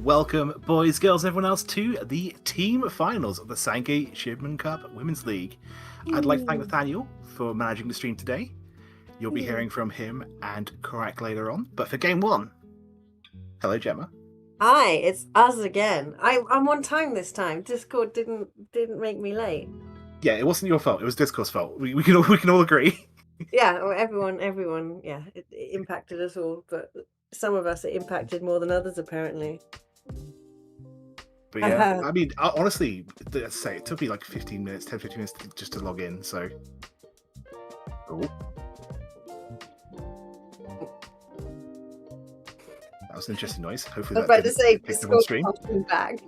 Welcome, boys, girls, and everyone else, to the team finals of the Sankei Shimbun Cup Women's League. I'd like to thank Nathanael for managing the stream today. You'll be hearing from him and Corak later on. But for game one, hello, Gemma. Hi, it's us again. I'm on time this time. Discord didn't make me late. Yeah, it wasn't your fault. It was Discord's fault. We can all agree. Yeah, well, everyone. Yeah, it impacted us all, but some of us it impacted more than others apparently. But yeah, I mean, honestly, let's say it took me like 10, 15 minutes just to log in. So. Oh. That was an interesting noise. Hopefully, I was about to say, pick up on stream. Back.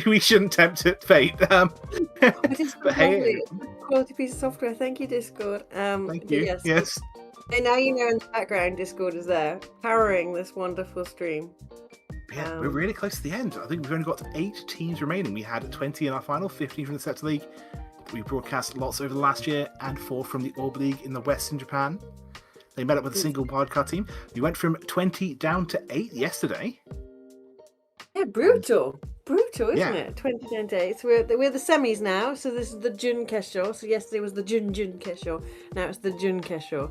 We shouldn't tempt it, fate. It is hey, quality piece of software. Thank you, Discord. Thank you. Yes. And now you know in the background, Discord is there, powering this wonderful stream. Yeah, we're really close to the end. I think we've only got 8 teams remaining. We had 20 in our final, 15 from the Sector League. We broadcast lots over the last year, and 4 from the Orb League in the Western Japan. They met up with a single wildcard team. We went from 20 down to 8 yesterday. Yeah, brutal, isn't it? 20 down to 8. So we're the semis now. So this is the Jun Kesho. So yesterday was the Jun Kesho. Now it's the Jun Kesho.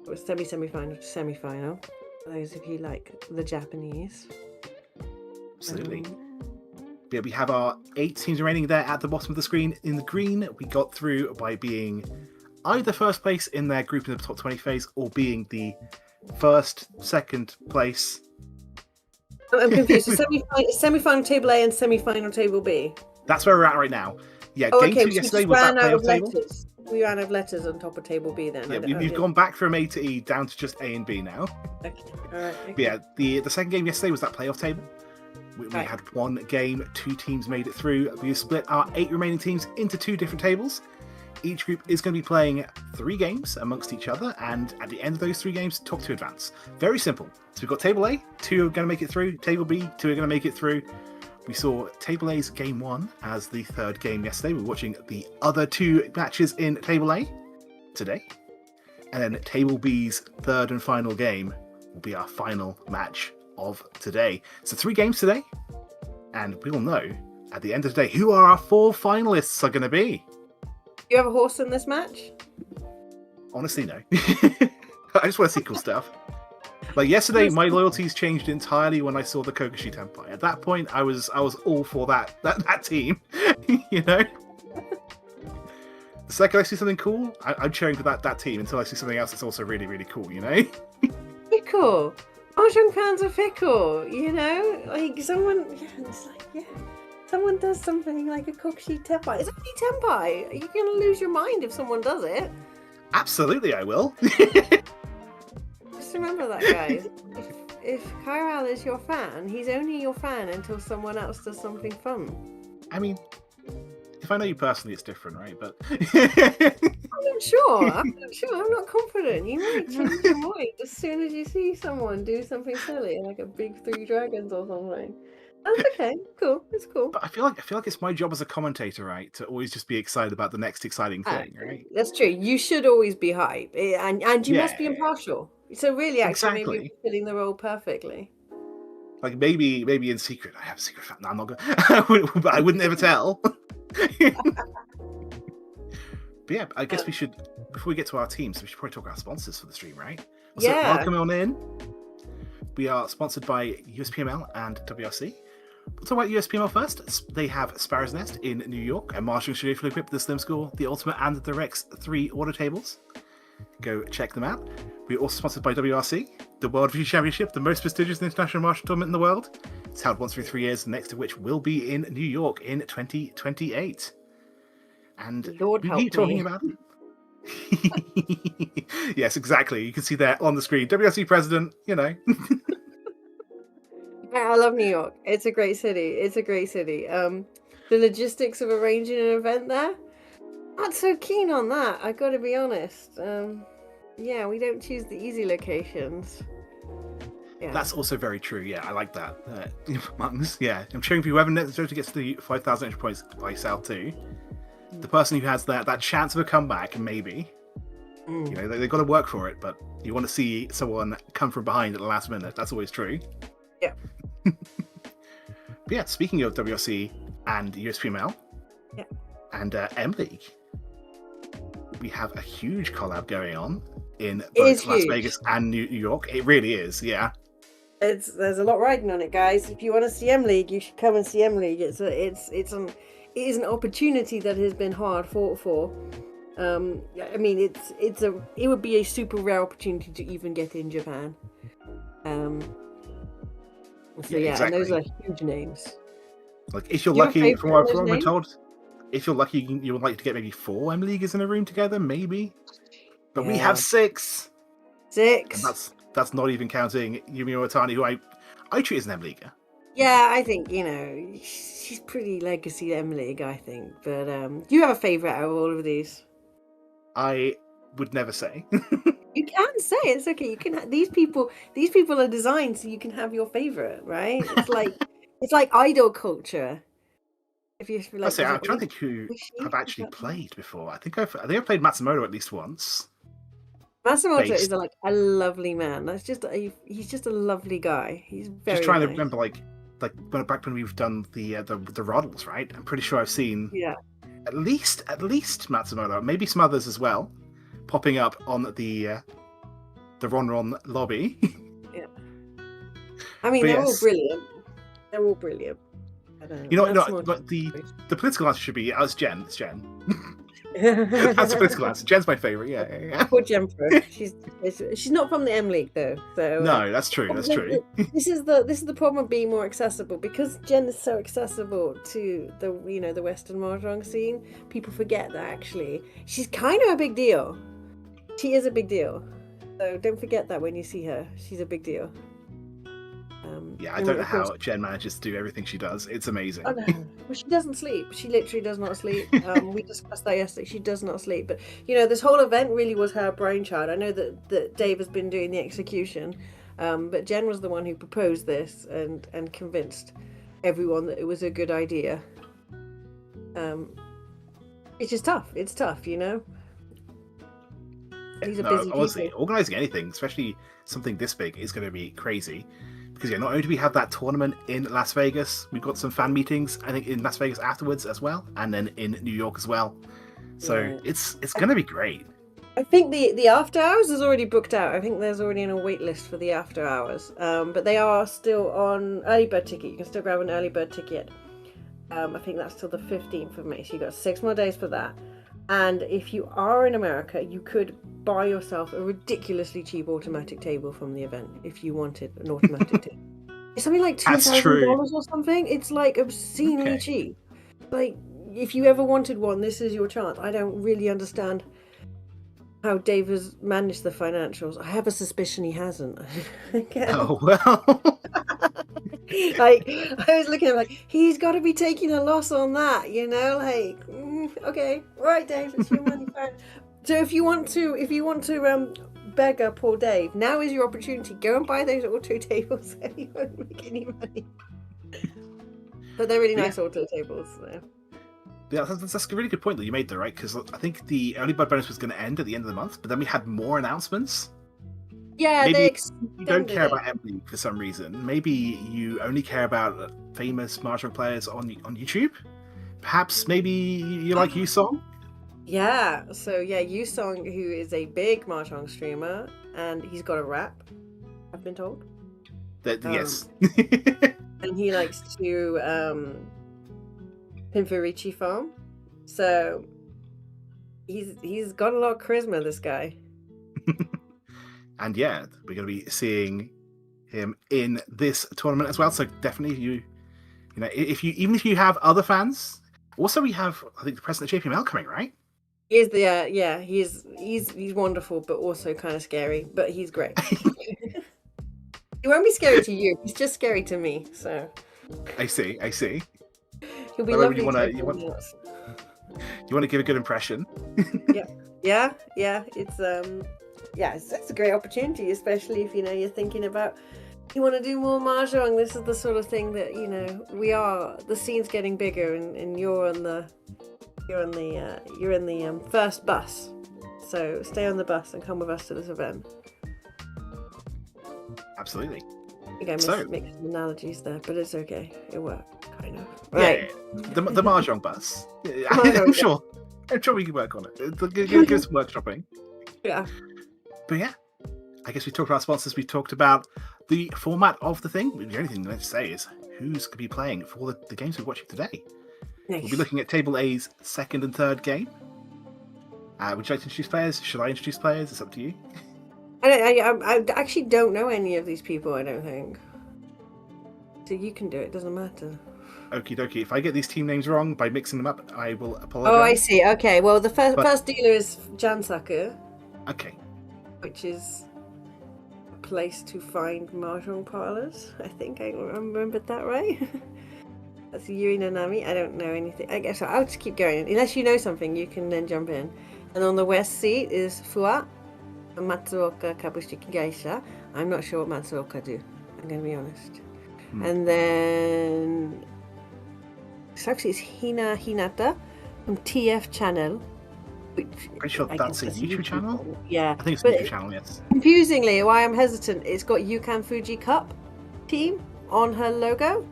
It was semi-final to semi-final. For those of you like the Japanese. Absolutely. Yeah, we have our 8 teams remaining there at the bottom of the screen. In the green, we got through by being either first place in their group in the top 20 phase or being the first, second place. I'm confused. So semi-final table A and semi-final table B? That's where we're at right now. Yeah, game 2 yesterday was that playoff table. We ran out of letters on top of table B then. Yeah, we've gone back from A to E down to just A and B now. Okay, all right. Okay. But yeah, the second game yesterday was that playoff table. We had one game, 2 teams made it through. We split our 8 remaining teams into 2 different tables. Each group is going to be playing 3 games amongst each other, and at the end of those 3 games, talk to advance. Very simple. So we've got Table A, 2 are going to make it through. Table B, 2 are going to make it through. We saw Table A's Game 1 as the 3rd game yesterday. We're watching the other 2 matches in Table A today. And then Table B's 3rd and final game will be our final match of today. So 3 games today, and we'll know at the end of the day who our 4 finalists are going to be. You have a horse in this match? Honestly, no. I just want to see cool stuff. Like yesterday, my loyalties changed entirely when I saw the Kokoshi Tenpai. At that point, I was all for that team. You know. The second I see something cool, I'm cheering for that team until I see something else that's also really, really cool. You know. Fickle. Mahjong fans are fickle. You know, like someone. Yeah, it's like someone does something like a Kokoshi Tenpai. It's only Tenpai. You're gonna lose your mind if someone does it. Absolutely, I will. Just remember that, guys. If Chiral is your fan, he's only your fan until someone else does something fun. I mean, if I know you personally, it's different, right? But I'm not sure. I'm not confident. You might change your mind as soon as you see someone do something silly, like a big 3 dragons or something. That's okay. Cool. It's cool. But I feel like it's my job as a commentator, right, to always just be excited about the next exciting thing, right? That's true. You should always be hype, and you must be impartial. So really, actually, maybe you're filling the role perfectly. Like maybe in secret, I have a secret fan. No, I'm not gonna. But I wouldn't ever tell. But yeah, I guess we should, before we get to our teams, we should probably talk about our sponsors for the stream, right? So welcome on in. We are sponsored by USPML and WRC. We'll talk about USPML first. They have Sparrow's Nest in New York, a Mahjong studio fully equipped with the Slim Score, the Ultimate, and the Rex 3 order tables. Go check them out. We're also sponsored by WRC, the World Review Championship, the most prestigious international Mahjong tournament in the world. It's held once every 3 years, the next of which will be in New York in 2028. And Lord we help keep talking me. about it. Yes, exactly. You can see there on the screen. WRC president, you know. I love New York. It's a great city. The logistics of arranging an event there, not so keen on that. I got to be honest. Yeah, we don't choose the easy locations. Yeah. That's also very true. Yeah, I like that. Monks, yeah. I'm cheering for whoever necessarily gets the 5,000 entry points by South too. The person who has that chance of a comeback, maybe. You know, they've got to work for it, but you want to see someone come from behind at the last minute. That's always true. Yeah. But yeah, speaking of WRC and USPML and M League, we have a huge collab going on in both Las Vegas and New York. It really is, yeah. There's a lot riding on it, guys. If you want to see M League, you should come and see M League. It is an opportunity that has been hard fought for. I mean, it would be a super rare opportunity to even get in Japan. Exactly. And those are huge names. Like, if you're lucky, from what I've been told, if you're lucky, you would like to get maybe 4 M Leaguers in a room together, maybe. But we have 6. 6. And that's not even counting Yumi Otani, who I treat as an M Leaguer. Yeah, I think, she's pretty legacy M League, I think. But do you have a favourite out of all of these? I would never say. You can say it's okay. You can. These people are designed so you can have your favorite, right? It's like idol culture. If you like, I'm trying to think who I've actually played before. I think I've played Matsumoto at least once. Matsumoto is a lovely man. He's just a lovely guy. He's very. Just trying to remember like back when we've done the Roddles, right? I'm pretty sure I've seen at least Matsumoto, maybe some others as well, popping up on the Ron lobby. Yeah, I mean they're all brilliant. They're all brilliant. But the political answer should be it's Jen. It's Jen. That's the political answer. Jen's my favourite. Yeah. Poor Jen. She's not from the M League though. So no, that's true. That's true. This is the problem of being more accessible, because Jen is so accessible to the Western Mahjong scene. People forget that actually she's kind of a big deal. She is a big deal. So don't forget that when you see her. She's a big deal. I don't know how Jen manages to do everything she does. It's amazing. Oh, no. Well, she doesn't sleep. She literally does not sleep. We discussed that yesterday. She does not sleep. But, this whole event really was her brainchild. I know that Dave has been doing the execution, but Jen was the one who proposed this and convinced everyone that it was a good idea. It's just tough. It's tough, These are busy honestly, people. Organising anything, especially something this big, is going to be crazy. Because not only do we have that tournament in Las Vegas, we've got some fan meetings, I think, in Las Vegas afterwards as well, and then in New York as well. So it's going to be great. I think the after hours is already booked out. I think there's already a wait list for the after hours. But they are still on early bird ticket. You can still grab an early bird ticket. I think that's till the 15th of May. So you've got 6 more days for that. And if you are in America, you could buy yourself a ridiculously cheap automatic table from the event if you wanted an automatic table. It's something like $2,000 or something. It's like obscenely cheap. Like, if you ever wanted one, this is your chance. I don't really understand how Dave has managed the financials. I have a suspicion he hasn't. Oh, well. I was looking at he's got to be taking a loss on that, okay, right, Dave, it's your money back. So if you want to beg up poor Dave, now is your opportunity. Go and buy those auto tables so you won't make any money. But they're really nice auto tables. So. Yeah, that's a really good point that you made there, right? Because I think the early bird bonus was going to end at the end of the month, but then we had more announcements. Yeah, maybe you don't care about M League for some reason. Maybe you only care about famous Mahjong players on YouTube. Perhaps maybe you like Yusong. Yeah, so Yusong, who is a big Mahjong streamer, and he's got a rap, I've been told. Yes. And he likes to pimp for Riichi farm. So he's got a lot of charisma, this guy. And we're going to be seeing him in this tournament as well. So definitely, if you have other fans, also we have, I think, the president of JPML coming, right? He is he's wonderful, but also kind of scary. But he's great. He won't be scary to you. He's just scary to me. So. I see. He'll be lovely. You want to give a good impression? Yeah. It's a great opportunity, especially if you're thinking about you want to do more mahjong. This is the sort of thing that the scene's getting bigger, and you're in the first bus. So stay on the bus and come with us to this event. Absolutely. I think I mixed some analogies there, but it's okay. It worked, kind of. Right. Yeah. The Mahjong bus. I'm sure we can work on it. Give some workshopping. Yeah. But yeah, I guess we talked about sponsors. We talked about the format of the thing. The only thing left to say is who's going to be playing for the games we're watching today. Nice. We'll be looking at Table A's second and third game. Would you like to introduce players? Should I introduce players? It's up to you. I actually don't know any of these people, I don't think. So you can do it, doesn't matter. Okie dokie. If I get these team names wrong by mixing them up, I will apologize. Oh, I see. Okay, well, the first dealer is Jansaku. Okay. Which is a place to find mahjong parlors. I think I remembered that right. That's Yui Nanami. I don't know anything. I guess I'll just keep going. Unless you know something, you can then jump in. And on the west seat is Fuua, Matsuoka Kabushiki Gaisha. I'm not sure what Matsuoka do. I'm going to be honest. And then actually it's Hina Hinata from TF Channel. Pretty sure that's a YouTube channel? Yeah. I think it's a YouTube channel, yes. Confusingly, why I'm hesitant, it's got Yukari Fuji Cup team on her logo.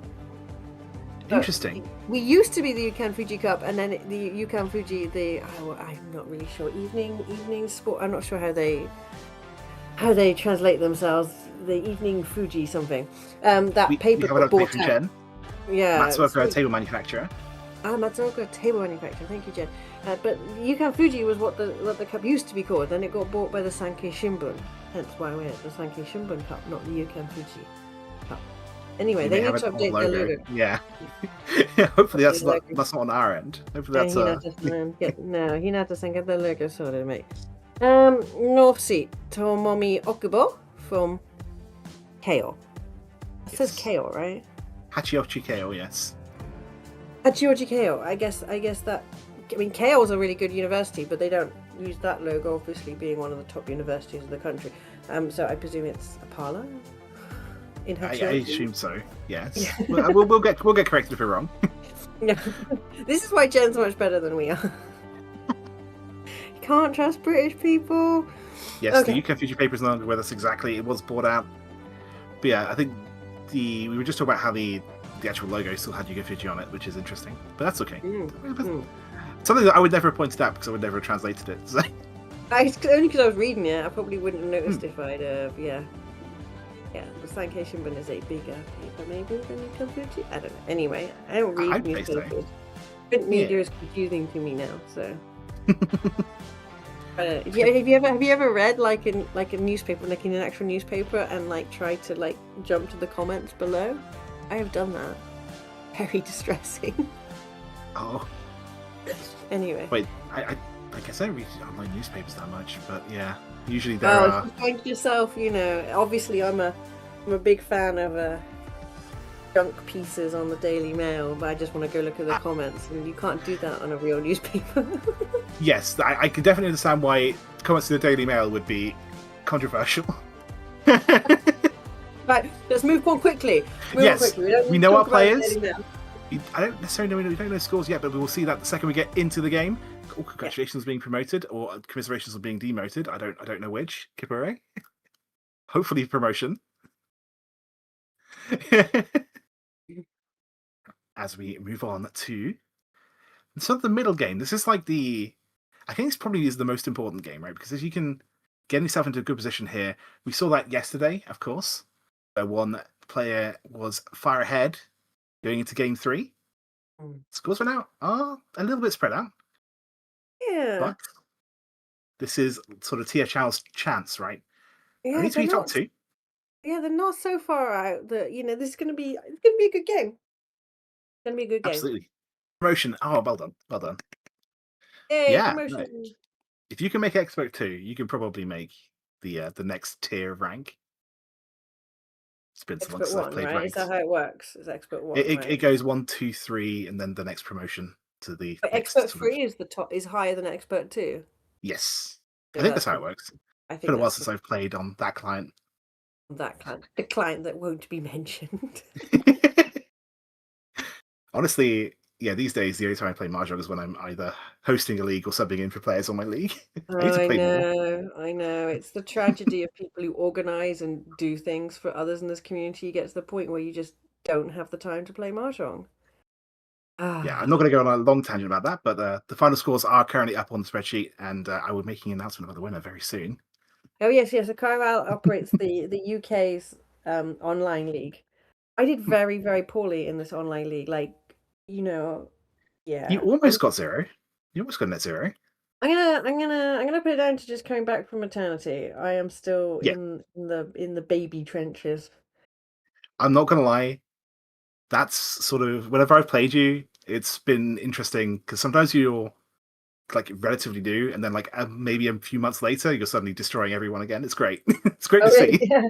Interesting. We used to be the Yukari Fuji Cup, and then the Yukari Fuji, I'm not really sure, evening sport. I'm not sure how they translate themselves. The evening Fuji something. That paper got bought out. Jen. Yeah. Matsuoka, table manufacturer. Matsuoka, table manufacturer. Thank you, Jen. But Yukari Fuji was what the cup used to be called. Then it got bought by the Sankei Shimbun. Hence why we're at the Sankei Shimbun Cup, not the Yukari Fuji Cup. Anyway, they need to update their logo. Yeah. Hopefully that's not on our end. Hopefully that's Hinata-san, get their logo sorted, mate. North seat, Tomomi Okubo from Kale. It says Kale, right? Hachiochi Kale, yes. Hachiochi Kale. I guess that. I mean, Kale's a really good university, but they don't use that logo, obviously being one of the top universities of the country. So I presume it's a parlor. I assume so. Yes. Yeah. we'll get corrected if we're wrong. No. This is why Jen's much better than we are. You can't trust British people. Yes, okay. The UK Future paper is no longer with us exactly. It was bought out. But yeah, I think we were just talking about how the actual logo still had UK Fuji on it, which is interesting. But that's okay. Something that I would never have pointed out because I would never have translated it. So. Only because I was reading it, I probably wouldn't have noticed if I'd Yeah, the Sankei Shimbun is a bigger paper maybe than Yukari Fuji. I don't know. Anyway, I don't read newspapers. So. Print media is confusing to me now, so. Have you ever read like a newspaper, like in an actual newspaper, and like tried to like jump to the comments below? I have done that. Very distressing. Oh. Anyway. Wait, I guess I don't read online newspapers that much, but yeah, usually there are. Just find yourself, obviously I'm a big fan of junk pieces on the Daily Mail, but I just want to go look at the comments, and you can't do that on a real newspaper. Yes, I can definitely understand why comments in the Daily Mail would be controversial. Right, let's move on quickly. We know our players. I don't necessarily know, we don't know scores yet, but we will see that the second we get into the game. Oh, congratulations on being promoted, or commiserations on being demoted. I don't know which. Kipure. Hopefully promotion. As we move on to the middle game. This is like I think this probably is the most important game, right? Because if you can get yourself into a good position here, we saw that yesterday, of course. One player was far ahead going into game 3. Scores were now a little bit spread out. Yeah. But this is sort of TF Channel's chance, right? Yeah, Only to be top 2. Yeah, they're not so far out that this is gonna be a good game. It's gonna be a good game. Absolutely. Promotion. Oh, well done. Well done. Yay, promotion. No. If you can make Expert 2, you can probably make the next tier of rank. It's been so long since I've played right? Is that how it works? Is Expert 1? It goes 1, 2, 3, and then the next promotion to the. But Expert 3 is the top. Is higher than Expert 2. Yes, I think that's how it works. I think it's been a while since I've played on that client. The client that won't be mentioned. Honestly, these days the only time I play Mahjong is when I'm either hosting a league or subbing in for players on my league. I need to I play more. know, I know. It's the tragedy of people who organize and do things for others in this community. You get to the point where you just don't have the time to play Mahjong. Yeah, I'm Ah. not going to go on a long tangent about that, but the final scores are currently up on the spreadsheet, and I will be making an announcement about the winner very soon. Oh yes, yes. So Chiral operates the UK's online league. I did very, very poorly in this online league. Like, you know, You yeah. almost got 0. You almost got net 0. I'm gonna put it down to just coming back from maternity. I am still Yeah, in the baby trenches. I'm not going to lie. That's sort of whenever I've played you, it's been interesting because sometimes you're like relatively new, and then like maybe a few months later, you're suddenly destroying everyone again. It's great. It's great Oh to really? see. Yeah.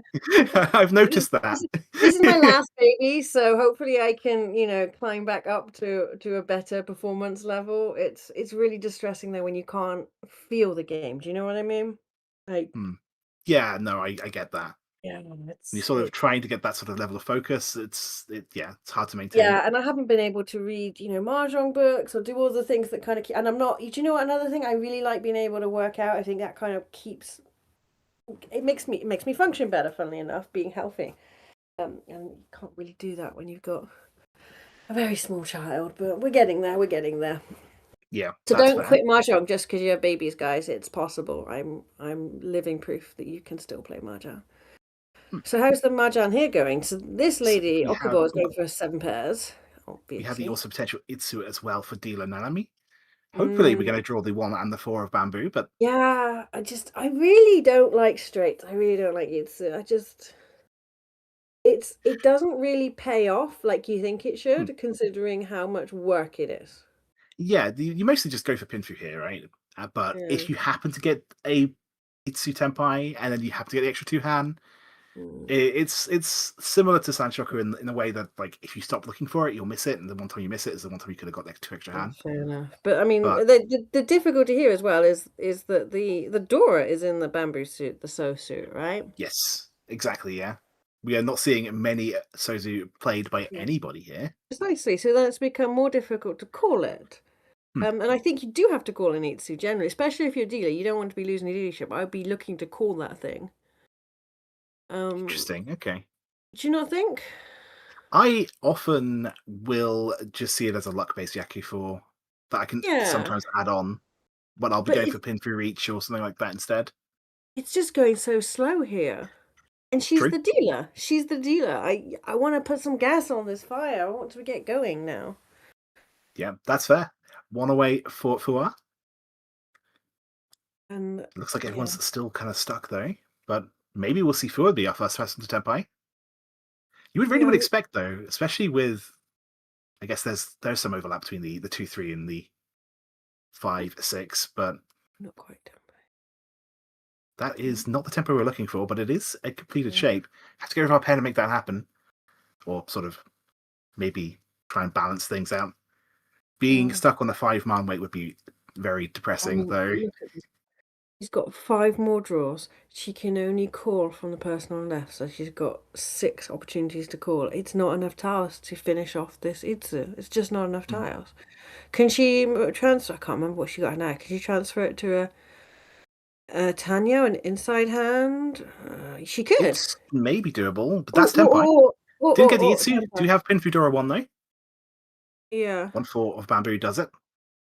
I've This, noticed that. this is my last baby, so hopefully I can, climb back up to a better performance level. It's really distressing though when you can't feel the game. Do you know what I mean? Like, Hmm. Yeah, no, I get that. yeah, You're it's sort of it. trying to get that sort of level of focus. It's hard to maintain. Yeah, and I haven't been able to read, mahjong books or do all the things that kind of keep. And I'm not. Do you know what? Another thing I really like being able to work out. I think that kind of keeps. It makes me function better. Funnily enough, being healthy. And you can't really do that when you've got a very small child, but we're getting there. We're getting there. Yeah, So that's don't fair. quit mahjong just because you have babies, guys. It's possible. I'm living proof that you can still play mahjong. Hmm. So how's the mahjong here going? So this So lady Okubo is going for 7 pairs, we have the obviously. also potential Itsu as well for Yui Nanami. Hopefully, we're Mm, going to draw the 1 and the 4 of bamboo, but yeah, I really don't like straights. I really don't like it. So it doesn't really pay off like you think it hmm, should, considering how much work it is. yeah, you mostly just go for Pinfu here, right? But Yeah. if you happen to get a Itsu Tenpai and then you have to get the extra 2 Han, Mm. it's similar to Sanshoku in a way that like if you stop looking for it, you'll miss it, and the one time you miss it is the one time you could have got the 2 extra Oh, Han. fair enough. But I mean, But the difficulty here as well is that the Dora is in the bamboo suit, the so suit, right? yes, exactly, yeah. We are not seeing many Sozu played by Yeah. anybody here. Precisely. So then it's become more difficult to call it. Hmm, And I think you do have to call an Itsu generally, especially if you're a dealer. You don't want to be losing your dealership. I'd be looking to call that thing. Um, interesting. Okay. do you not think? I often will just see it as a luck-based Yaku for that I can Yeah, sometimes add on when I'll be but going for pin through reach or something like that instead. it's just going so slow here. And she's True. the dealer. She's the dealer. I want to put some gas on this fire. I want to get going now. Yeah, that's fair. 1 away for Fuua. And Looks like yeah, everyone's still kind of stuck though, but maybe we'll see Fuua be our first person to Tenpai. You would really yeah, would expect though, especially with I guess there's some overlap between the 2-3 and the 5-6, but not quite done. that is not the tempo we're looking for, but it is a completed Yeah. shape. Have to go with our pen to make that happen. Or sort of maybe try and balance things out. Being Oh, stuck on the 5-man weight would be very depressing, though. look at this. She's got 5 more draws. She can only call from the person on the left, so she's got 6 opportunities to call. It's not enough tiles to finish off this Itzu. It's just not enough Mm. tiles. Can she transfer? I can't remember what she got now. Can she transfer it to a Tanya, an inside hand? She could. It's maybe doable, but Oh, that's Tenpai. oh, oh, oh, Didn't get the oh, oh, Itsu. Do Temper. you have Pin Fudora 1 though? Yeah. 1-4 of Bamboo does it.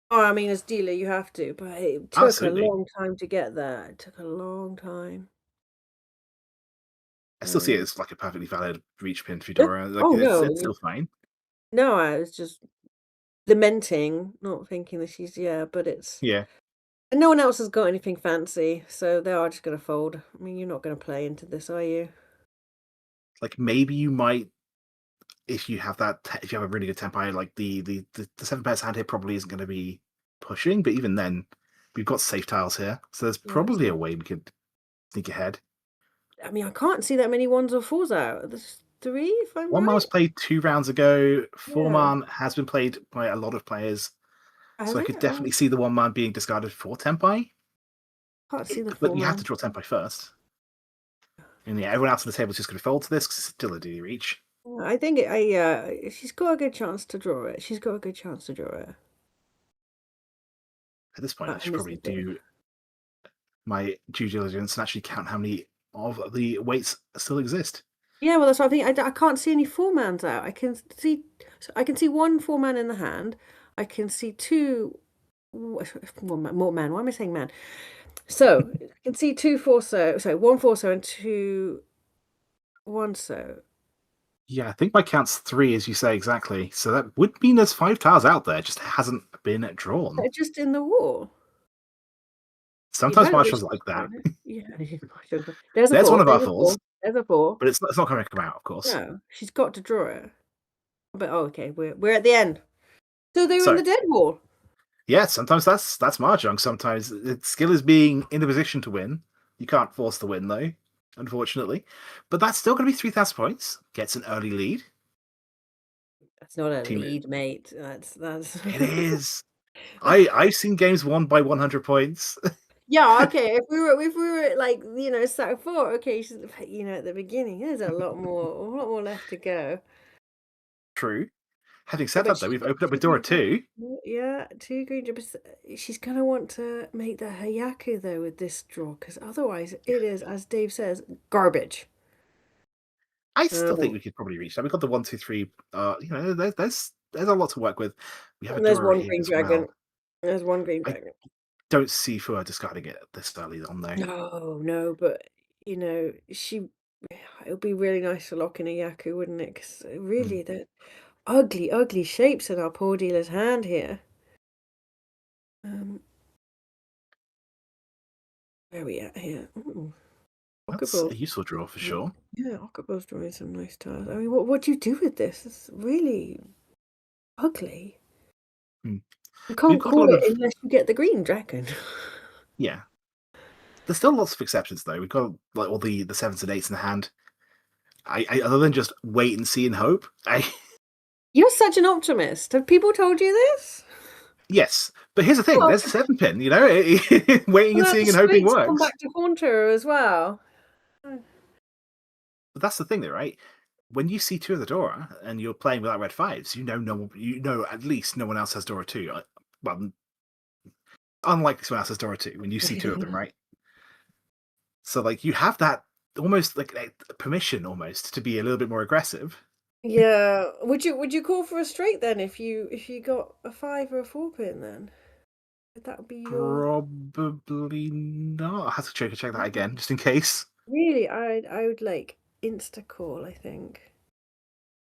Oh, I mean, as dealer, you have to, but it took a Absolutely. long time to get there. It took a long time. I still see it Um, as like a perfectly valid reach Pin yeah. Fudora. Like Oh it's no, still fine. no, I was just lamenting, not thinking that she's yeah, but it's Yeah. and no one else has got anything fancy, so they are just gonna fold. I mean, you're not gonna play into this, are you? Like maybe you might if you have if you have a really good Tenpai, like the 7 pairs hand here probably isn't going to be pushing, but even then, we've got safe tiles here, so there's Yeah, it's probably a not. way we could sneak ahead. I mean, I can't see that many ones or fours out. There's 3, if I'm 1 man right. was played 2 rounds ago. 4 Yeah, man has been played by a lot of players, has so I it? could Oh, definitely see the 1 man being discarded for Tenpai. can't see the But 4 you have to man. draw Tenpai first. And yeah, everyone else on the table is just going to fold to this because it's still a D reach. I think she's got a good chance to draw it. She's got a good chance to draw it. At this point, I should probably do my due diligence and actually count how many of the weights still exist. Yeah, well, that's what I think. I can't see any 4-mans out. I can see one 4-man in the hand. I can see two. One man, more man. Why am I saying man? So I can see two Forso. Sorry, one Forso and two One-So. Yeah, I think my count's 3, as you say exactly. So that would mean there's 5 tiles out there, just hasn't been drawn. They're just in the war. Sometimes Marshall's like that. Yeah, there's There's 4. one of our 4s. There's a 4. But it's not going to come out, of course. No, she's got to draw it. But okay, we're at the end. So they were in the dead wall. Yeah, sometimes that's Mahjong. Sometimes skill is being in the position to win. You can't force the win, though, unfortunately. But that's still going to be 3,000 points. Gets an early lead. That's not a lead, mate. That's It is. I've seen games won by 100 points. Yeah, okay. If we were like, South 4, okay, at the beginning, there's a lot more left to go. True. Having said that, though, we've opened up with Dora 2. Yeah, 2 green drippers. She's going to want to make the Hayaku, though, with this draw, because otherwise it is, as Dave says, garbage. I still think we could probably reach that. We've got the 1, 2, 3. There's a lot to work with. We have there's one green dragon. Well. There's one green dragon. Don't see Fuua discarding it this early on, though. No, but it would be really nice to lock in a Yaku, wouldn't it? Because really, the ugly shapes in our poor dealer's hand here. Where are we at here? That's a useful draw for sure. Yeah, Okubo's drawing some nice tiles. I mean, what do you do with this? It's really ugly. You can't call it unless you get the green dragon. Yeah. There's still lots of exceptions, though. We've got like all the 7s and 8s in the hand. I other than just wait and see and hope. You're such an optimist. Have people told you this? Yes, but here's the thing: there's a 7-pin. Waiting and seeing and hoping works. Come back to haunt her as well. But that's the thing, though, right? When you see 2 of the Dora and you're playing without red 5s, you know at least no one else has Dora 2. Well, unlikely someone else has Dora 2 when you see 2 of them, right? So, like, you have that almost like permission almost to be a little bit more aggressive. Yeah. Would you call for a straight then if you got a 5 or a 4-pin then? That would be Probably not. I have to check that again just in case. Really, I would like insta call. I think.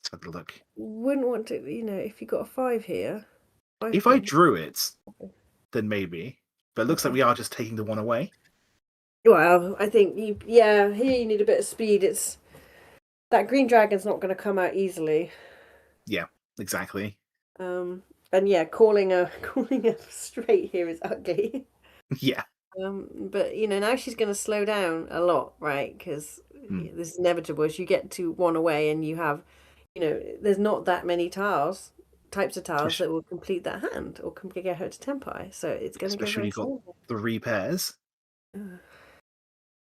Let's have a look. Wouldn't want to, if you got a 5 here. If I drew it, then maybe. But it looks like we are just taking the 1 away. Well, I think here you need a bit of speed. It's that green dragon's not going to come out easily. Yeah, exactly. And yeah, calling a straight here is ugly. Yeah. But now she's going to slow down a lot, right? Because this is inevitable. As you get to 1 away, and you have, there's not that many types of tiles that will complete that hand or get her to tempai. So it's going to get especially got the repairs.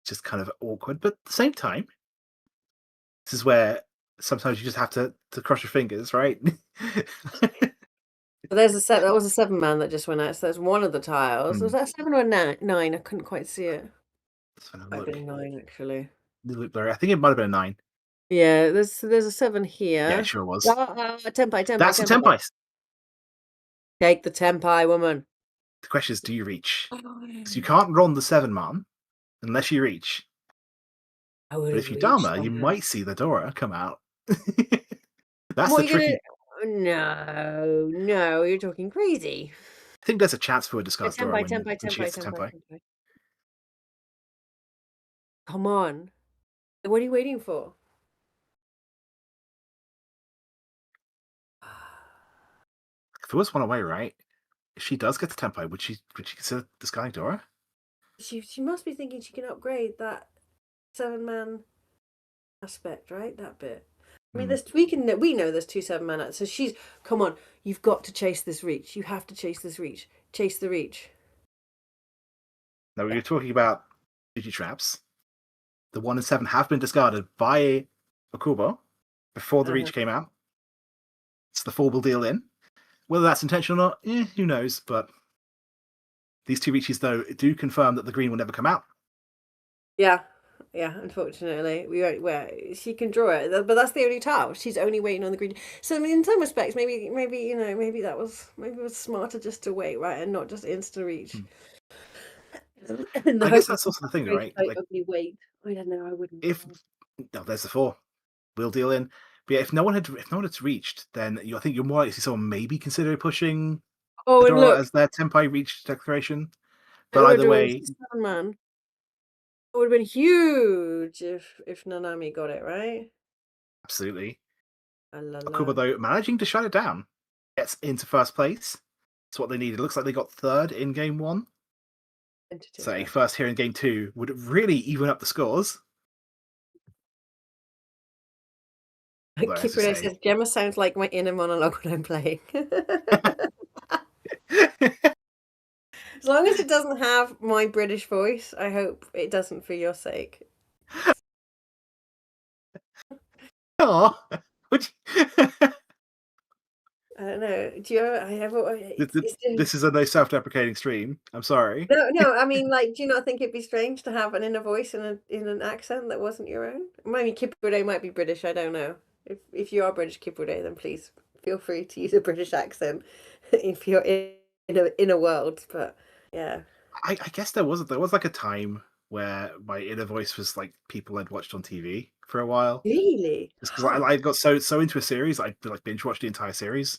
Just kind of awkward, but at the same time, this is where sometimes you just have to cross your fingers, right? There's that was a 7-man that just went out. So that's one of the tiles. Was that 7 or 9? I couldn't quite see it. Might have been 9 actually. I think it might have been a 9. Yeah, there's a 7 here. Yeah, it sure was. Tempai. That's a tempai. Take the tempai, woman. The question is, do you reach? Because you can't run the 7-man unless you reach. But if you Dharma, you might see the Dora come out. That's the tricky. No, you're talking crazy. I think there's a chance for a discard Dora when she gets the tempai. Come on. What are you waiting for? If there was 1 away, right? If she does get the tempai, would she consider discarding Dora? She must be thinking she can upgrade that 7-man aspect, right? That bit. I mean, we know there's 2 7-man. So come on, you've got to chase this reach. You have to chase this reach. Chase the reach. Now, we were talking about duty traps. The 1 and 7 have been discarded by Okubo. before the Reach came out. It's the 4 will deal in. Whether that's intentional or not, who knows? But these 2 Reaches, though, do confirm that the green will never come out. Yeah. Yeah, unfortunately, we won't. Well, she can draw it, but that's the only tile. She's only waiting on the green. So, I mean, in some respects, maybe maybe it was smarter just to wait, right, and not just insta reach. I guess that's also the thing, right? Like, ugly wait. I don't know. I wouldn't. There's the 4 will deal in. But yeah, if no one had reached, then I think you're more likely to see someone maybe consider pushing Oh, the and draw look, as their Tenpai Reach declaration. it But either way, man. It would have been huge if Nanami got it right. absolutely. Ah, la, Okubo, la. though, managing to shut it down, gets into first place. That's what they needed. It looks like they got third in game 1. So a first here in game 2 would really even up the scores. Although, as you Kipure say, says, Gemma sounds like my inner monologue when I'm playing. As long as it doesn't have my British voice, I hope it doesn't for your sake. oh, would you... I don't know. Do you This is a no self-deprecating stream. I'm sorry. No. I mean, like, do you not think it'd be strange to have an inner voice in an accent that wasn't your own? Maybe Kipure might be British. I don't know. If you are British Kipure, then please feel free to use a British accent if you're in a world. But yeah, I guess there was like a time where my inner voice was like people I'd watched on TV for a while. really, Just because I got so into a series, I'd like binge watched the entire series.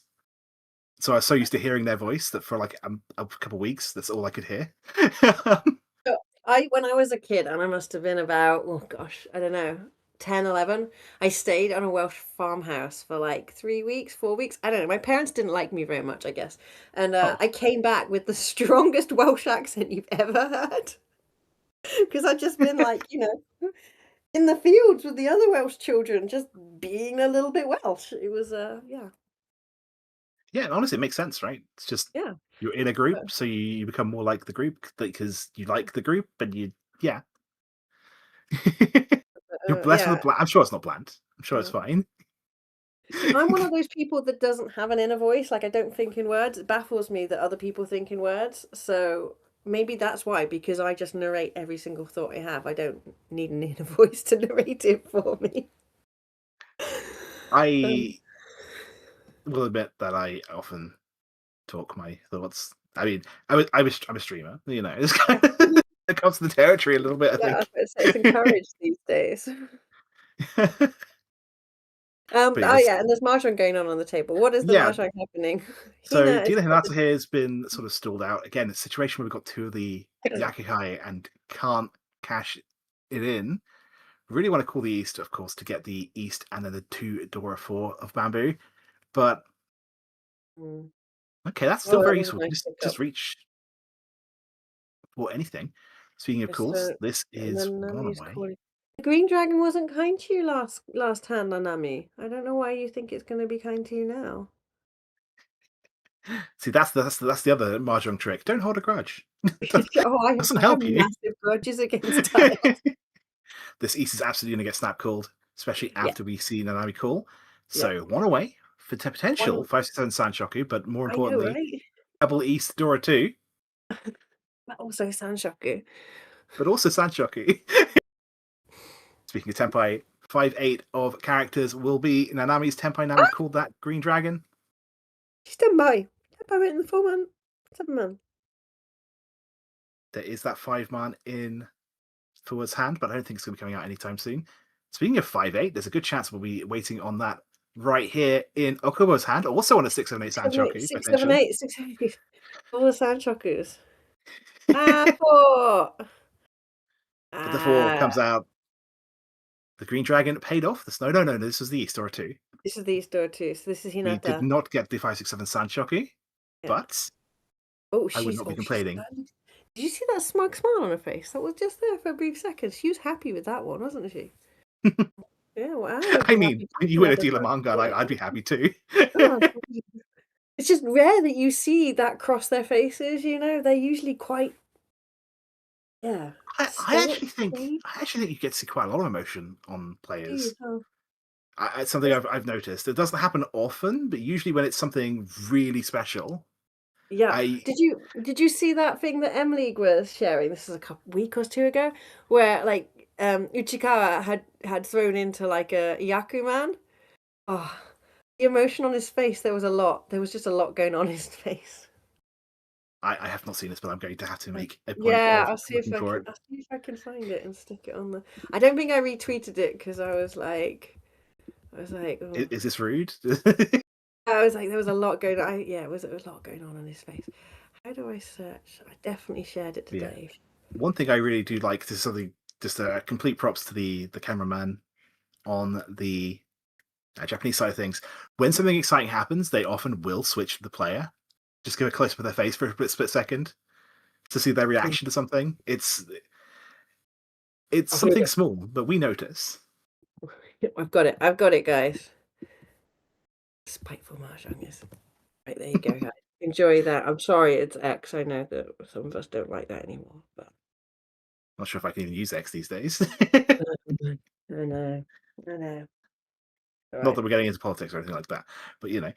So I was so used to hearing their voice that for like a couple of weeks, that's all I could hear. So when I was a kid, and I must have been about, oh gosh, I don't know, 10, 11, I stayed on a Welsh farmhouse for like 3 weeks, 4 weeks. I don't know. My parents didn't like me very much, I guess. And I came back with the strongest Welsh accent you've ever heard. Because I'd just been like, in the fields with the other Welsh children, just being a little bit Welsh. It was, yeah. Yeah, honestly, it makes sense, right? It's just Yeah. you're in a group, so you become more like the group because you like the group, and yeah. You're blessed with Yeah. a I'm sure it's not bland. I'm sure it's fine. I'm one of those people that doesn't have an inner voice. Like, I don't think in words. It baffles me that other people think in words. So maybe that's why, because I just narrate every single thought I have. I don't need an inner voice to narrate it for me. I will admit that I often talk my thoughts. I mean, I'm a streamer, It's kind of it comes to the territory a little bit, I Yeah, think. it's encouraged these days. But yeah, Yeah, and there's mahjong going on the table. What is the yeah. mahjong happening? So Hina Hina Hinata here has been sort of stalled out. Again, it's a situation where we've got 2 of the Yakuhai and can't cash it in. Really want to call the East, of course, to get the East and then the 2 Dora 4 of Bamboo. But okay, that's still Oh, that very was a useful. nice Just pickup. reach for anything. Speaking of course, this is one Nanami's away. calling. The green dragon wasn't kind to you last hand, Nanami. I don't know why you think it's going to be kind to you now. See, that's the other mahjong trick. Don't hold a grudge. Oh, Doesn't I have help you. massive grudges against tiles. This East is absolutely going to get snap called, especially Yeah. after we see Nanami call. So Yeah. one away for potential One. 567 Sanchoku, but more I know, importantly, right? Double East Dora 2, But also Sanshoku. but also Sanchoku. Speaking of Tenpai, 5/8 of characters will be Nanami's Tenpai. Now we've called that Green Dragon. She's done by. Written the 4-man. 7-man. There is that 5-man in Fuua's hand, but I don't think it's going to be coming out anytime soon. Speaking of 5/8, there's a good chance we'll be waiting on that right here in Okubo's hand, also on a 6/7/8 Sanchoku. 678, 678. All the Sanshokus. 4. But the 4 comes out. The Green Dragon paid off. No, this was the East Dora 2. This is the store too. So this is We did Hinata. not get the 567 Sanchoku, but Oh, I would she's not be she's complaining. done. Did you see that smug smile on her face? That was just there for a brief second. She was happy with that one, wasn't she? Yeah, well, I would I be mean, happy when to you win a have the deal of smug manga, smile. I'd be happy too. Oh, it's just rare that you see that cross their faces. They're usually quite, yeah. I Stoic, actually think maybe? you get to see quite a lot of emotion on Do you? players. Oh. It's something I've noticed. It doesn't happen often, but usually when it's something really special, Yeah. I Did you see that thing that Emily was sharing? This is a week or two ago, where like Uchikawa had thrown into like a Yaku man. Oh, the emotion on his face. There was a lot. There was just a lot going on in his face. I have not seen this, but I'm going to have to make a point Yeah, of looking for it. I'll see if I can find it and stick it on the. I don't think I retweeted it because I was like, oh. Is this rude? I was like, there was a lot going on. Yeah, it was a lot going on his face. How do I search? I definitely shared it today. Yeah. One thing I really do like, this is something, just a complete props to the cameraman on the Japanese side of things. When something exciting happens, they often will switch to the player. Just give a close up of their face for a split second to see their reaction to something. It's something small, but we notice. I've got it, guys. Spiteful Mahjong is right there. You go, guys. Enjoy that. I'm sorry, it's X. I know that some of us don't like that anymore, but Not sure if I can even use X these days. I know. Not that we're getting into politics or anything like that, but you know.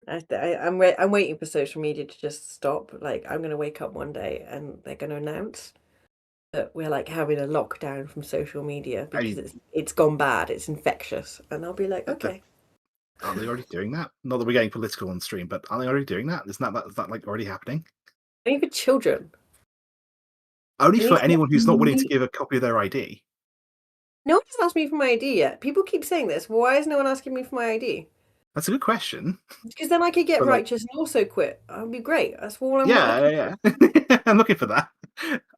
I'm waiting for social media to just stop. Like, I'm gonna wake up one day and they're gonna announce that we're like having a lockdown from social media because it's gone bad, it's infectious, and I'll be like, okay. Aren't they already doing that? Not that we're getting political on stream, but aren't they already doing that? Is that like already happening? Only for children. Only for anyone who's not willing to give a copy of their ID. No one has asked me for my ID yet. People keep saying this. Why is no one asking me for my ID? That's a good question. Because then I could get righteous and also quit. That would be great. That's all I'm Yeah. I'm looking for that.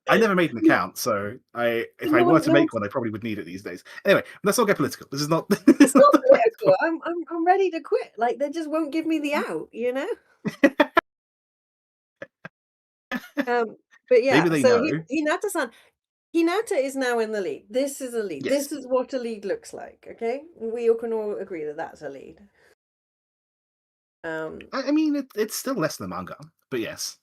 I never made an account, so if I were to make one, I probably would need it these days. Anyway, let's not get political. This is not. It's not political. I'm ready to quit. Like, they just won't give me the out, you know. But yeah. Maybe they so know. Hinata-san, Hinata is now in the lead. This is a lead. Yes. This is what a lead looks like. Okay, we all can all agree that that's a lead. I mean, it's still less than the manga, but yes.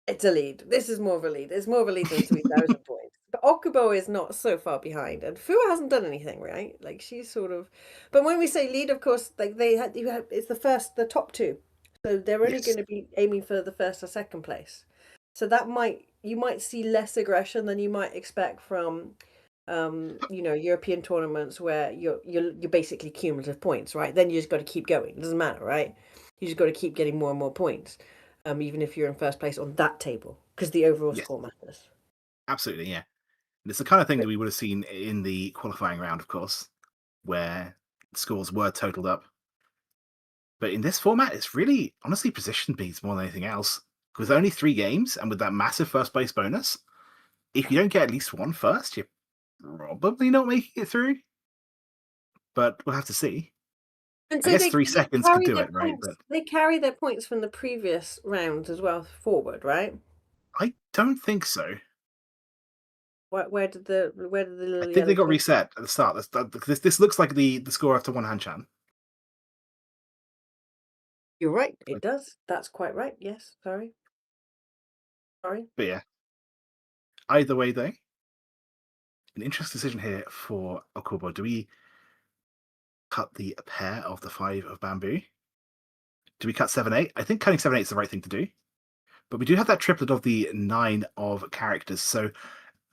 It's a lead. This is more of a lead. It's more of a lead than 3,000 points. But Okubo is not so far behind, and Fuua hasn't done anything, right? Like, she's sort of. But when we say lead, of course, like it's the top two, so they're only going to be aiming for the first or second place. So you might see less aggression than you might expect from, European tournaments where you're basically cumulative points, right? Then you just got to keep going. It doesn't matter, right? You just got to keep getting more and more points. Even if you're in first place on that table, because the overall score matters. Absolutely, yeah. And it's the kind of thing that we would have seen in the qualifying round, of course, where scores were totaled up. But in this format, it's really, honestly, position beats more than anything else. With only 3 games, and with that massive first place bonus, if you don't get at least one first, you're probably not making it through. But we'll have to see. And so I guess 3 seconds could do it, right? But they carry their points from the previous rounds as well forward, right? I don't think so. Where did the I think they got reset at the start. This looks like the score after one Hanchan. You're right. It does. That's quite right. Yes. Sorry. But yeah. Either way, though, an interesting decision here for Okubo. Do we cut the pair of the 5 of bamboo? Do we cut 7-8? I think cutting 7-8 is the right thing to do. But we do have that triplet of the 9 of characters. So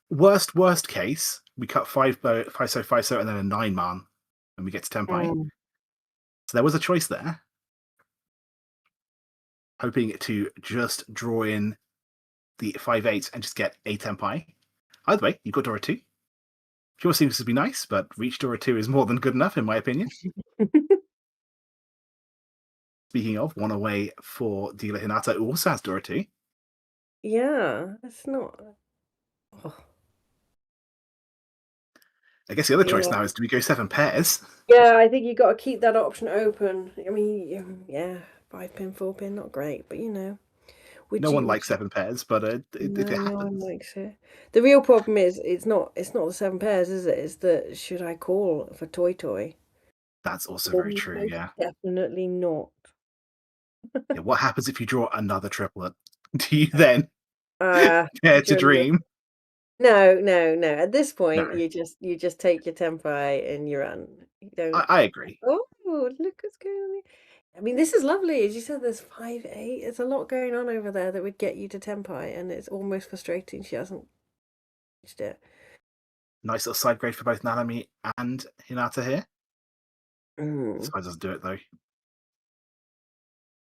worst case, we cut 5 so, and then a 9 man, and we get to Tenpai. So there was a choice there. Hoping to just draw in the 5-8 and just get a Tenpai. Either way, you've got Dora 2. Sure seems to be nice, but Reach Dora 2 is more than good enough, in my opinion. Speaking of, one away for Dealer Hinata, who also has Dora 2. Yeah, that's not. Oh. I guess the other choice now is, do we go 7 pairs? Yeah, I think you got to keep that option open. I mean, yeah, 5-pin, 4-pin, not great, but you know. No one likes 7 pairs, but it happens. No one likes it. The real problem is it's not the 7 pairs, is it? It's the should I call for Toy? That's also very true, yeah. Definitely not. Yeah, what happens if you draw another triplet? Do you then dare to dream? No. At this point, No, you just take your tempai and you run. You don't. I agree. Oh, look what's going on here. I mean, this is lovely. As you said, there's 5-8. There's a lot going on over there that would get you to tempai, and it's almost frustrating she hasn't reached it. Nice little side grade for both Nanami and Hinata here. Mm. This guy doesn't do it though.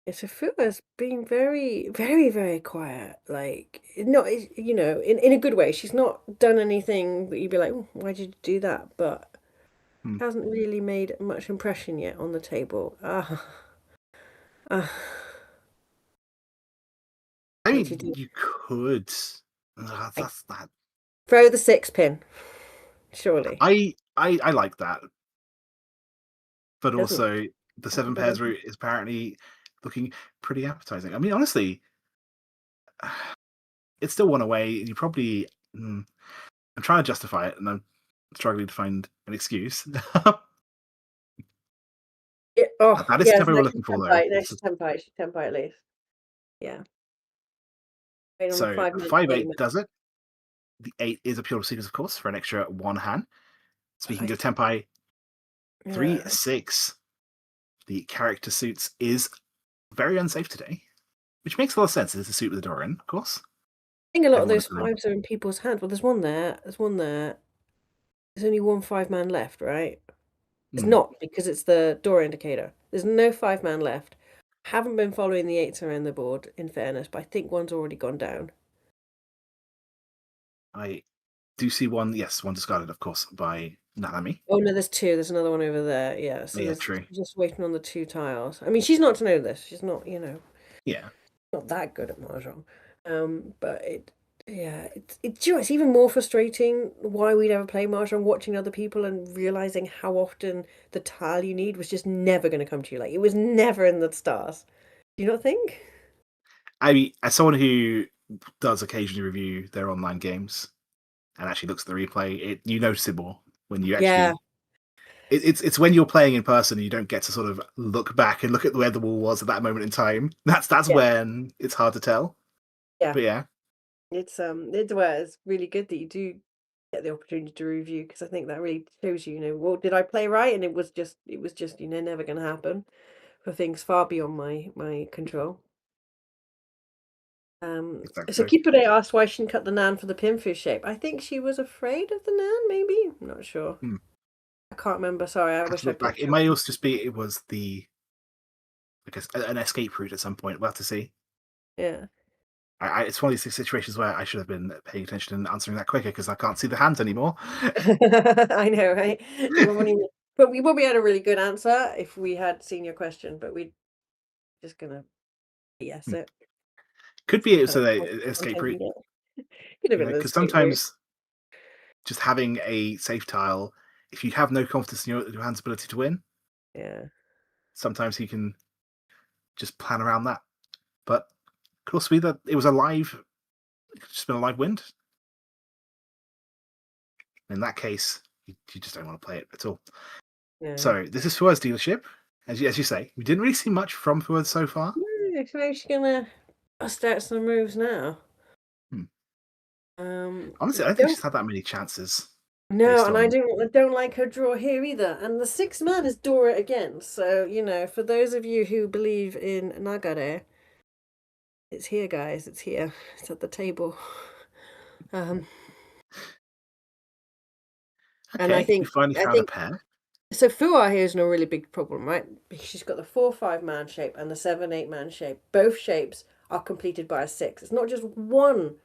Yeah, so Fuua's been very, very, very quiet. Like, not, in a good way. She's not done anything that you'd be like, oh, why did you do that? But hasn't really made much impression yet on the table. I mean, you could. That's that. Throw the 6-pin, surely. I like that, but Doesn't also the 7 pairs route is apparently looking pretty appetizing. I mean, honestly, it's still one away. You probably. I'm trying to justify it, and I'm struggling to find an excuse. That is yeah, the tempo we're looking for, though. No, she's tempai at least. Yeah. So 5-8 does it. The 8 is a pure sequence, of course, for an extra 1 hand. Speaking of tempai, 3-6. The character suits is very unsafe today, which makes a lot of sense. It's a suit with a door in, of course. I think a lot of those 5s are in people's hands. Well, there's one there. There's only one 5-man left, right? It's not, because it's the door indicator. There's no 5-man left. Haven't been following the 8s around the board, in fairness, but I think one's already gone down. I do see one, yes, one discarded, of course, by Nanami. Oh, no, there's 2. There's another one over there. Yeah, so True. Just waiting on the 2 tiles. I mean, she's not to know this. She's not, Yeah. not that good at Mahjong. But it's even more frustrating why we'd ever play Mahjong, watching other people and realizing how often the tile you need was just never going to come to you. Like, it was never in the stars. Do you not think? I mean, as someone who does occasionally review their online games and actually looks at the replay, you notice it more when you actually. Yeah. It's when you're playing in person and you don't get to sort of look back and look at where the wall was at that moment in time. That's when it's hard to tell. Yeah. But yeah. It's really good that you do get the opportunity to review, because I think that really shows you, well, did I play right? And it was just never going to happen for things far beyond my control. Exactly. So Kipure asked why she didn't cut the nan for the pinfish shape. I think she was afraid of the nan, maybe. I'm not sure. I can't remember. Sorry, I wish I could. It may also just be it was an escape route at some point. We'll have to see. Yeah. It's one of these situations where I should have been paying attention and answering that quicker because I can't see the hands anymore. I know, right? But we probably had a really good answer if we had seen your question, but we're just gonna yes it. Could be it was an escape route. Because sometimes just having a safe tile, if you have no confidence in your hand's ability to win, sometimes you can just plan around that. But could also be that it was just been a live wind. In that case, you just don't want to play it at all. Yeah. So this is Fuua's dealership. As you say, we didn't really see much from Fuua so far. Maybe she's gonna bust out some moves now. Honestly, I don't think she's had that many chances. No, and I don't like her draw here either. And the 6-man is draw it again. So, for those of you who believe in Nagare, it's here, guys. It's here. It's at the table. And I think you finally found a pair. So Fuua here is no really big problem, right? She's got the 4-5-man shape and the 7-8-man shape. Both shapes are completed by a 6. It's not just one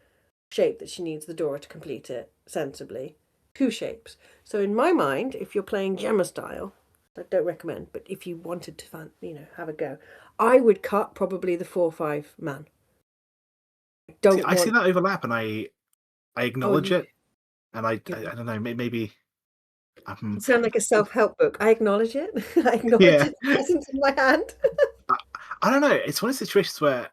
shape that she needs the Dora to complete it sensibly. 2 shapes. So in my mind, if you're playing Gemma style, I don't recommend, but if you wanted to have a go, I would cut probably the 4-5-man. I see that overlap, and I acknowledge it, and I don't know, maybe. You sound like a self-help book. I acknowledge it. I acknowledge its presence in my hand. I don't know. It's one of the situations where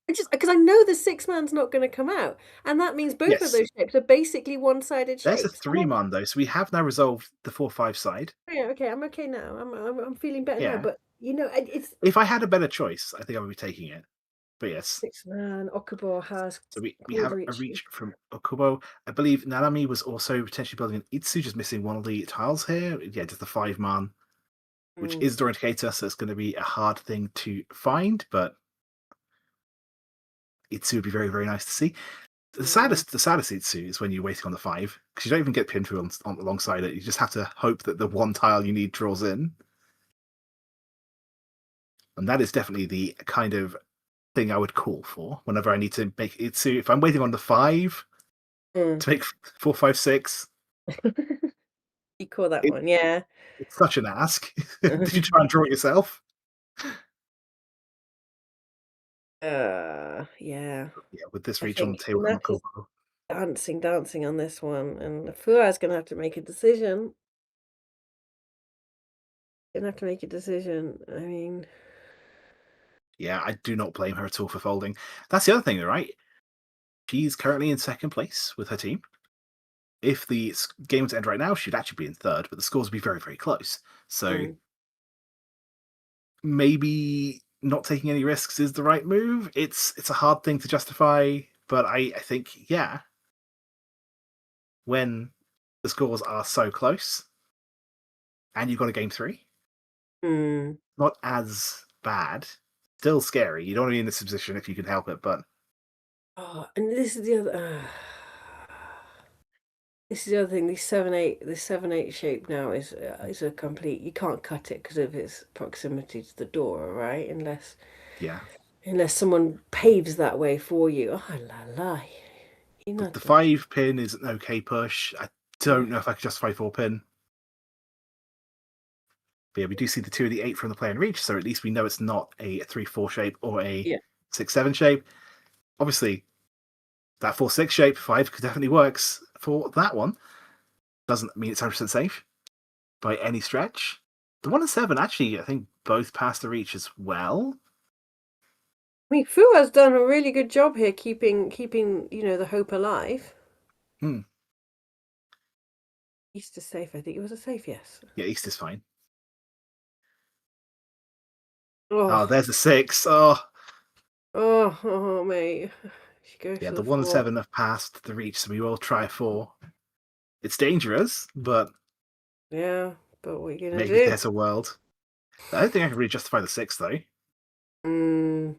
because I know the 6-man's not going to come out, and that means both of those shapes are basically one-sided shapes. There's a 3-man though, so we have now resolved the 4-5 side. Yeah, okay, I'm okay now. I'm feeling better now. But it's. If I had a better choice, I think I would be taking it. But yes, 6-man. Okubo has so we called have a Riichi. reach from Okubo. I believe Nanami was also potentially building an Itsu, just missing one of the tiles here. Yeah, just the 5-man, which Mm. is door indicator, so it's going to be a hard thing to find, but Itsu would be very, very nice to see. The saddest Itsu is when you're waiting on the 5, because you don't even get pinned through on alongside it. You just have to hope that the one tile you need draws in. And that is definitely the kind of thing I would call for whenever I need to make Itsu. If I'm waiting on the 5 Mm. to make 4, 5, 6, You call that it, one, yeah. it's such an ask. Did you try and draw it yourself? Yeah. Yeah, with this I reach on the think table from Naka's Okubo. dancing on this one, and Fua's gonna have to make a decision. Gonna have to make a decision. I mean, Yeah, I do not blame her at all for folding. That's the other thing, right? She's currently in second place with her team. If the game was to end right now, she'd actually be in third, but the scores would be very, very close. So mm, maybe not taking any risks is the right move. It's a hard thing to justify, but I think, yeah, when the scores are so close and you've got a game 3, mm. not as bad. Still scary. You don't want to be in this position if you can help it, but Oh, and this is the other. This is the other thing. This 7-8 shape now is a complete. You can't cut it because of its proximity to the door, right? yeah. Unless someone paves that way for you. Oh la la. The Hinata. 5 pin is an okay push. I don't know if I could justify 4 pin. But yeah, we do see the 2 of the 8 from the play and reach, so at least we know it's not a 3-4 shape or a Yeah. 6-7 shape. Obviously, that 4-6 shape, 5 definitely works for that one. Doesn't mean it's 100% safe by any stretch. The 1 and 7, actually, I think both pass the reach as well. I mean, Fua's done a really good job here keeping the hope alive. Hmm. East is safe. I think it was a safe yes. Yeah, East is fine. Oh, Oh, there's a 6. Oh, oh, mate. She goes yeah, for the the 1 and 4. 7 have passed the reach, so we will try 4. It's dangerous, but Yeah, but what are you gonna maybe do? there's a world. I don't think I can really justify the 6, though. Mm.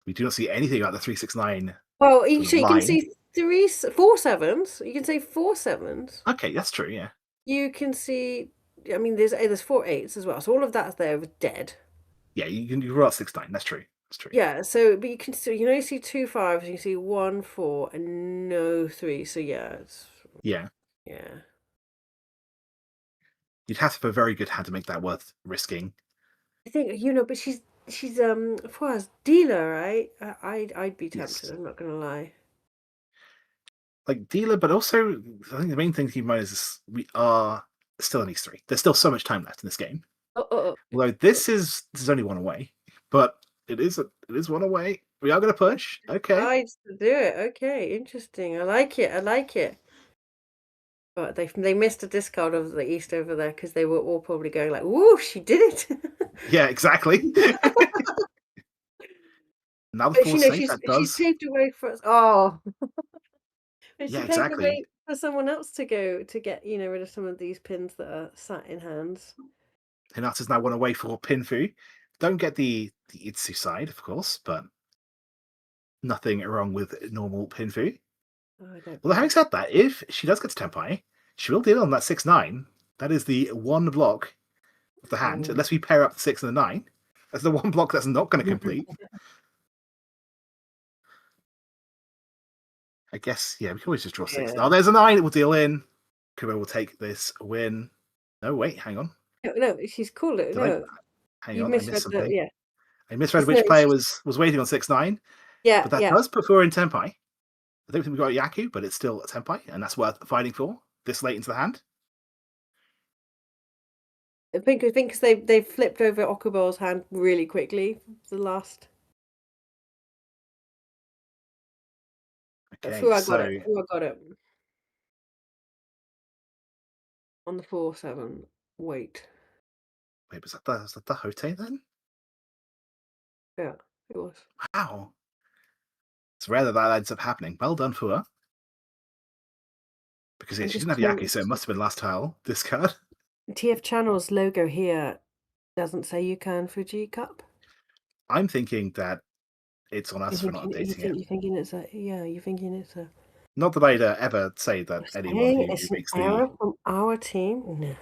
We do not see anything about the 369 Well, sort of you can line. see 4 7s. You can say 4 7s. Okay, that's true, yeah. You can see. I mean, there's 4 8s as well. So all of that's there with dead. Yeah, you roll out 6-9. That's true. That's true. Yeah. So, but you can still you see 2 5s. You can see 1 4 and no 3. So yeah, it's Yeah. yeah. You'd have to have a very good hand to make that worth risking. I think but she's Fua's dealer, right? I'd be tempted. Yes. I'm not gonna lie. Like dealer, but also I think the main thing to keep in mind is we are still in East 3. There's still so much time left in this game. Oh, oh, oh. Although this is only 1 away, but it is 1 away. We are going to push. Okay. I'd do it. Okay, interesting. I like it. I like it. But they missed a discard of the East over there because they were all probably going like, "Woo, she did it!" Yeah, exactly. Now the But 4 safe, that she's does. paved the way for us. Oh, and she Yeah, paved the exactly. way for someone else to go to get rid of some of these pins that are sat in hands. Hinata's now 1 away for Pinfu. Don't get the Itsu side, of course, but nothing wrong with normal Pinfu. Oh, I don't Well, having mind. said that, if she does get to Tenpai, she will deal on that 6-9. That is the one block of the hand, Mm. unless we pair up the 6 and the 9. That's the one block that's not going to complete. I guess, yeah, we can always just draw 6. Yeah. Oh, there's a 9. It will deal in. Kubo will take this win. No, wait, hang on. No, she's cool. Did I? No, Hang you on, I missed misread the something. yeah. I misread No, which player was waiting on 6-9, yeah, but that yeah. does put Fuua in Tenpai. I don't think we got Yaku, but it's still a Tenpai, and that's worth fighting for this late into the hand. I think 'cause they flipped over Okubo's hand really quickly. The last. Okay, Fuua got it. so Fuua got it on the 4 7. Wait. wait, was that the Hote then? Yeah. It was. Wow. It's rare that that ends up happening. Well done, Fuua. Because yeah, I'm she just didn't have Yaki, so it must have been last tile. This card. TF Channel's logo here doesn't say Yukari Fuji Cup. I'm thinking that it's on us for not You updating it. you're thinking it's a you're thinking it's a. Not that I'd ever say that You're anyone saying who it's an makes the error from our team?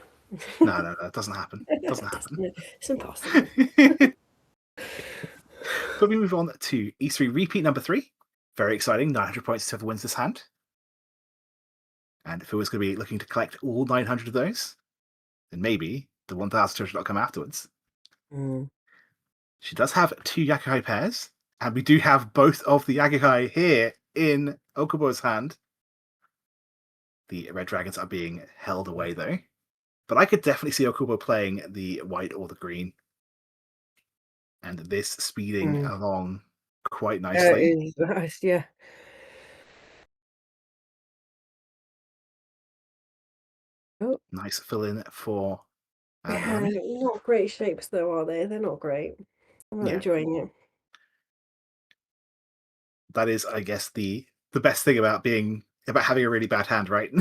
No. no, it doesn't happen. It doesn't happen. It's impossible. But we move on to E3 repeat number 3. Very exciting. 900 points to whoever wins this hand. And if it was going to be looking to collect all 900 of those, then maybe the 1,200 will come afterwards. Mm. She does have 2 Yakuhai pairs, and we do have both of the Yakuhai here in Okubo's hand. The red dragons are being held away, though. But I could definitely see Okubo playing the white or the green. And this speeding along quite nicely. It is nice, yeah. Oh. Nice fill in for Yeah, Nanami. not great shapes though, are they? They're not great. I'm not enjoying it. That is, I guess, the best thing about having a really bad hand, right?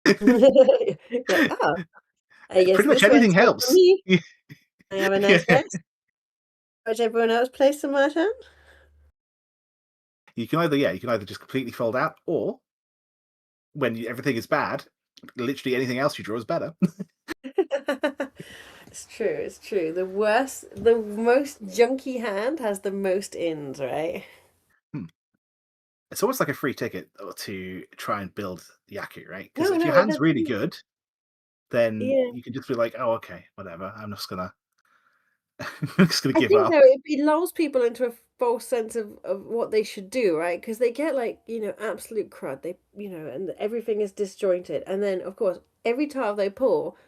Like, I guess Pretty much this works anything out for helps. me. I have a nice Yeah. place. Watch everyone else play some my turn. You can either just completely fold out, or when everything is bad, literally anything else you draw is better. It's true. The most junky hand has the most ins, right? It's almost like a free ticket to try and build Yaku, right? Because No, if your no, hand's really good, then yeah. you can just be like, oh, okay, whatever. I'm just gonna give think up. though it lulls people into a false sense of what they should do, right? Because they get like, absolute crud. They, and everything is disjointed. And then, of course, every tile they pull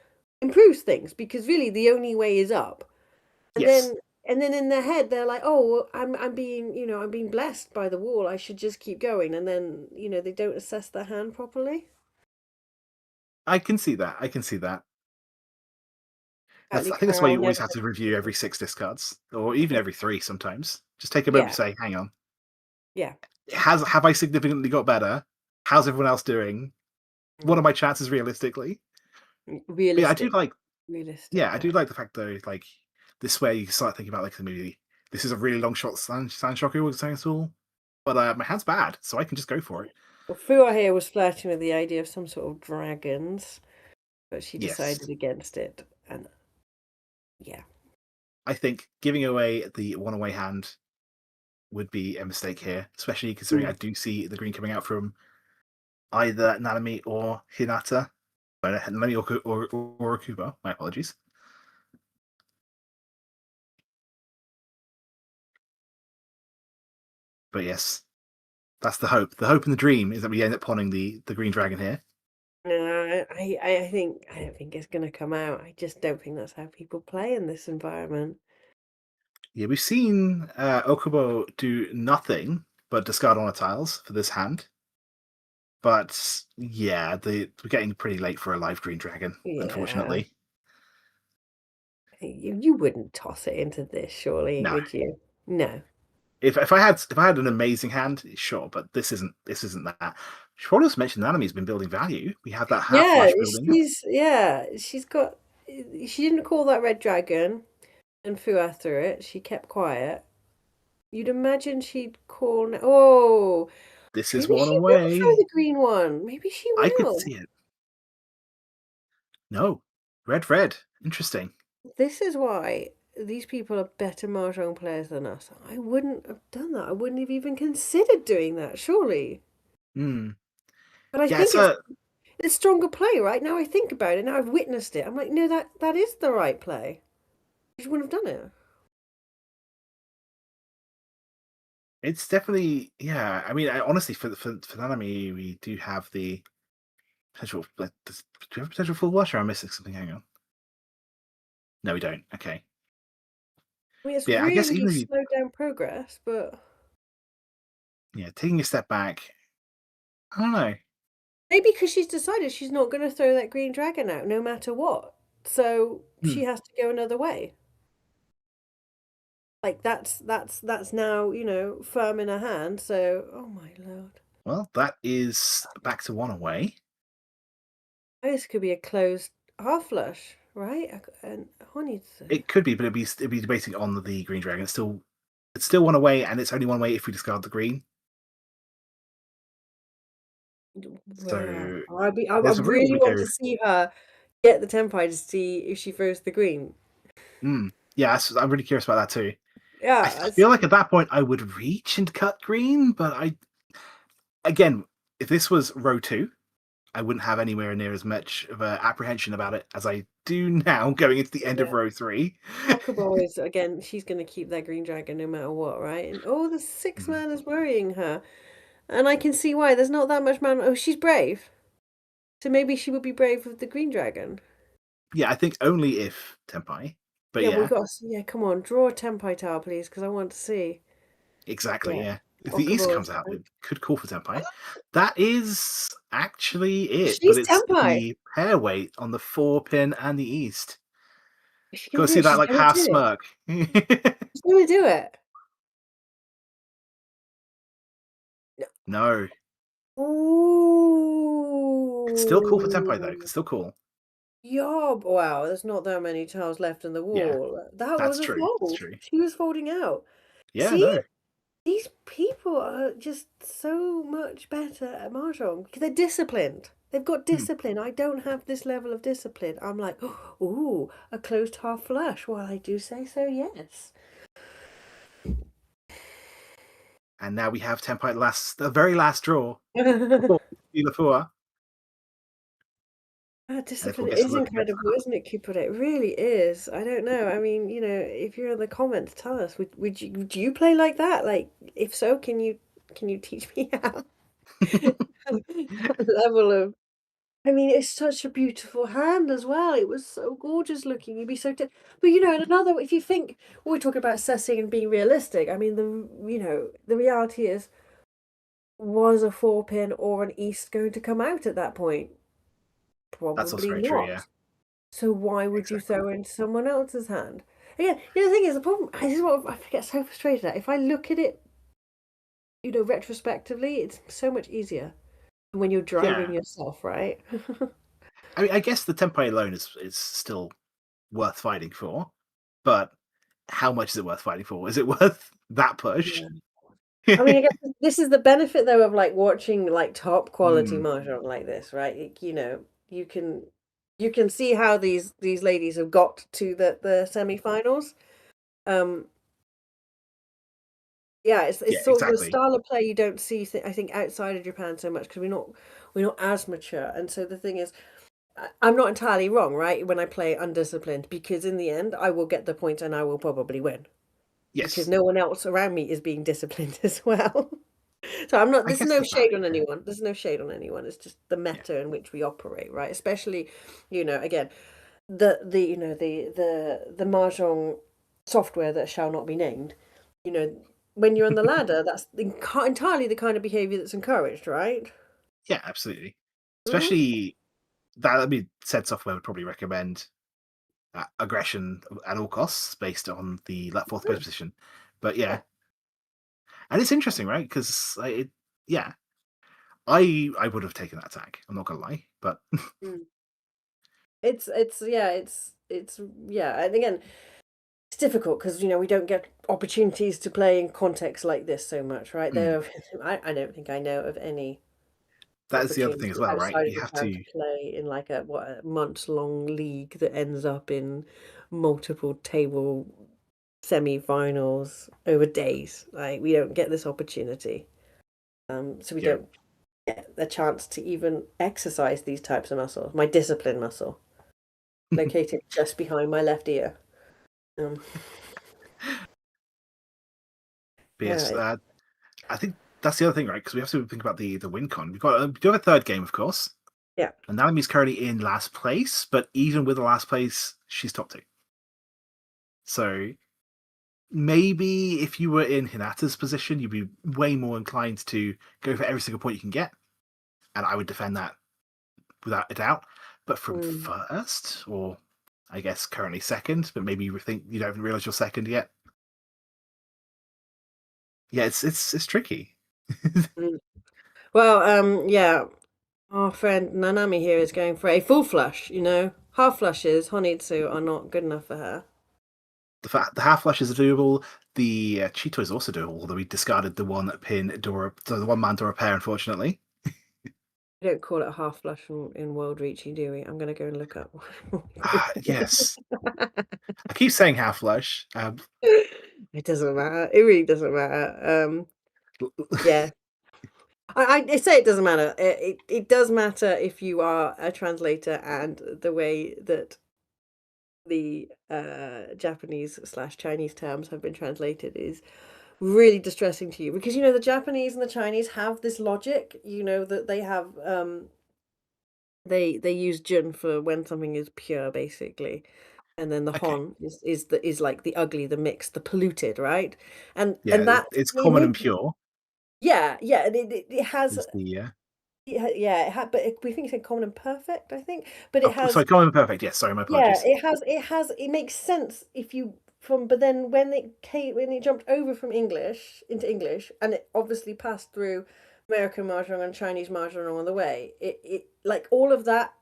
improves things because really the only way is up. And Yes. then in their head they're like, oh, I'm being blessed by the wall. I should just keep going. And then, they don't assess their hand properly. I can see that. I think that's why Chiral you always never. have to review every 6 discards, or even every 3 sometimes. Just take a moment Yeah, to say, hang on. yeah. Have I significantly got better? How's everyone else doing? What are my chances realistically? But yeah, I do Realistic. like Realistic. I do like the fact though, like this way you start thinking about like maybe this is a really long shot sand shocker with saying tool. But my hand's bad, so I can just go for it. Well, Fuua here was flirting with the idea of some sort of dragons, but she Yes. decided against it. And yeah. I think giving away the one away hand would be a mistake here, especially considering I do see the green coming out from either Nanami or Hinata. Nanami or Okubo. My apologies. But yes, that's the hope. The hope and the dream is that we end up pawning the green dragon here. No, I don't think it's gonna come out. I just don't think that's how people play in this environment. Yeah, we've seen Okubo do nothing but discard on tiles for this hand. But yeah, we're getting pretty late for a live green dragon, Yeah. unfortunately. You wouldn't toss it into this, surely, No. would you? No. If I had an amazing hand, sure, but this isn't that. Should probably also mention Nanami's been building value. We have that half Yeah, flash building. she's got. She didn't call that red dragon and Fuua through it. She kept quiet. You'd imagine she'd call. Oh, This is maybe one she will throw away. the green one. Maybe she I could will. see it. No. Red. Interesting. This is why these people are better Mahjong players than us. I wouldn't have done that. I wouldn't have even considered doing that, surely. Hmm. But I Yeah, think it's stronger play, right? Now I think about it, now I've witnessed it. I'm like, no, that is the right play. I just wouldn't have done it. it's definitely I mean, honestly, for Nanami, we do have the potential. Do we have potential full wash, or am I missing something? Hang on. No, we don't. Okay. I mean, it's Yeah, I guess really even if slowed down progress, but taking a step back, I don't know. maybe because she's decided she's not going to throw that green dragon out no matter what. So Hmm. she has to go another way. Like that's now, firm in her hand. So, oh my lord. Well, that is back to one away. This could be a closed half flush, right? And Honey's. It could be, but it'd be debating on the green dragon. It's still one away, and it's only one away if we discard the green. Wow. So I there's a route really we want go. to see her get the tempai to see if she throws the green. Yeah, I'm really curious about that too. I Yeah, feel like at that point I would reach and cut green, but again, if this was row 2, I wouldn't have anywhere near as much of an apprehension about it as I do now going into the end yeah. of row 3. Okubo is again. She's going to keep that green dragon no matter what, right? And the 6 man is worrying her, and I can see why. There's not that much man. Oh, she's brave, so maybe she would be brave with the green dragon. Yeah, I think only if Tempai. But Yeah, we yeah, got. Yeah, come on, draw a tempai tile, please, because I want to see. exactly. Yeah, Yeah, if the East Okubo comes is. out, it could call for Tempai. That is actually it, but She's it's tempai. the pair weight on the 4-pin and the East. She Got can to do see it. that She's like gonna half do it. smirk. She's gonna do it. No, it's still cool for Tempai though. Ooh. It's still cool. Yob. Wow, there's not that many tiles left in the Yeah, wall. That that's was a true. That's fold. true. She was folding out. Yeah, See? no. These people are just so much better at Mahjong because they're disciplined. They've got Hmm. discipline. I don't have this level of discipline. I'm like, ooh, a closed half flush. Well, I do say so, yes. And now we have Tempai the very last draw. The Fuua. And if Discipline one gets a is look, it gets incredible, isn't it, Cupid? It really is. I don't know. I mean, if you're in the comments, tell us. Would you play like that? Like, if so, can you teach me how? That level of. I mean, it's such a beautiful hand as well. It was so gorgeous looking. You'd be so. But and another. If you think we're talking about assessing and being realistic, I mean, the reality is, was a 4-pin or an East going to come out at that point? That's also Probably very true. Yeah, not. So why would you exactly. throw in someone else's hand? Again, the thing is, the problem. This is what I get so frustrated at. If I look at it, retrospectively, it's so much easier than when you're Yeah. driving yourself, right? I mean, I guess the Tempai alone is still worth fighting for, but how much is it worth fighting for? Is it worth that push? Yeah. I mean, I guess this is the benefit though of like watching like top quality Mm, mahjong like this, right? You can see how these ladies have got to the semi-finals. Um, Yeah, yeah, it's sort of a exactly. style of play you don't see, I think, outside of Japan so much because we're not as mature. And so the thing is, I'm not entirely wrong, right? When I play undisciplined, because in the end, I will get the point and I will probably win because Yes, no one else around me is being disciplined as well. So I'm not. I This is guess no there's that. shade on anyone. There's no shade on anyone. It's just the Yeah, meta in which we operate, right? Especially, again, the mahjong software that shall not be named, you know when you're on the ladder, that's entirely the kind of behavior that's encouraged, right? yeah, absolutely. Mhm. Especially that. I mean, said software would probably recommend aggression at all costs based on the fourth place Yeah, position. But yeah. yeah, and it's interesting, right? Because yeah, I would have taken that attack. I'm not gonna lie, but Mm. It's yeah, it's yeah, and again, it's difficult because we don't get opportunities to play in contexts like this so much, right? mm, I don't think I know of any that is the other thing as opportunity well, right? outside of You have Japan to to. play in like a months-long league that ends up in multiple table semi-finals over days. Like we don't get this opportunity, so we Yeah. don't get the chance to even exercise these types of muscles. My discipline muscle, located just behind my left ear. Um, But yeah, yes, I think that's the other thing, right? Because we have to think about the win con. We do have a third game, of course, yeah. and Nanami's currently in last place. But even with the last place, she's top 2. So maybe if you were in Hinata's position, you'd be way more inclined to go for every single point you can get, and I would defend that without a doubt. But from Mm. first, or I guess currently second, but maybe you think you don't even realize you're second yet. Yeah, it's tricky. Mm. Well, yeah, our friend Nanami here is going for a full flush. Half flushes, Honitsu are not good enough for her. The half flushes are doable. The Cheeto is also doable, although we discarded the one pin Dora, so the one man Dora pair, unfortunately. We don't call it a half flush in World Riichi, do we? I'm going to go and look up. Yes. I keep saying half flush. It doesn't matter. It really doesn't matter. Yeah. I say it doesn't matter. It does matter if you are a translator and the way that the Japanese/Chinese terms have been translated is really distressing to you, because the Japanese and the Chinese have this logic, that they have they use jun for when something is pure, basically, and then the Okay. hon is like the ugly, the mixed, the polluted, right? And Yeah, that it's it common and makes pure. yeah, and it has Is the yeah, but we think it's common and perfect, I think, but it oh, has sorry, common and perfect. Yes, sorry, my yeah, apologies. it makes sense if you from but then when it jumped over from English into English, and it obviously passed through American Mahjong and Chinese Mahjong along the way, it like all of that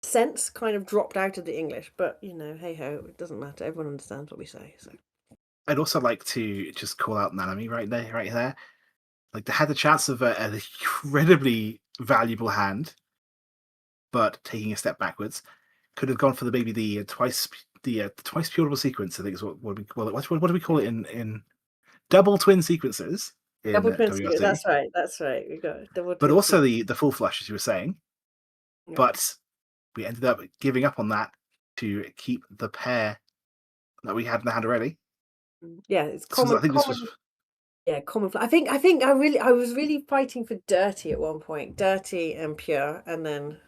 sense kind of dropped out of the English. But hey ho, it doesn't matter. Everyone understands what we say. So I'd also like to just call out Nanami right there. Like, they had the chance of an incredibly valuable hand, but taking a step backwards, could have gone for the twice curable sequence. I think is what we call it. What do we call it in double twin sequences in double twin sequence. WRC? That's right. That's right. We got double But twin also sequence. the full flush, as you were saying. Yeah. But we ended up giving up on that to keep the pair that we had in the hand already. Yeah, it's I think this was Yeah, common. I think I was really fighting for dirty at one point, dirty and pure, and then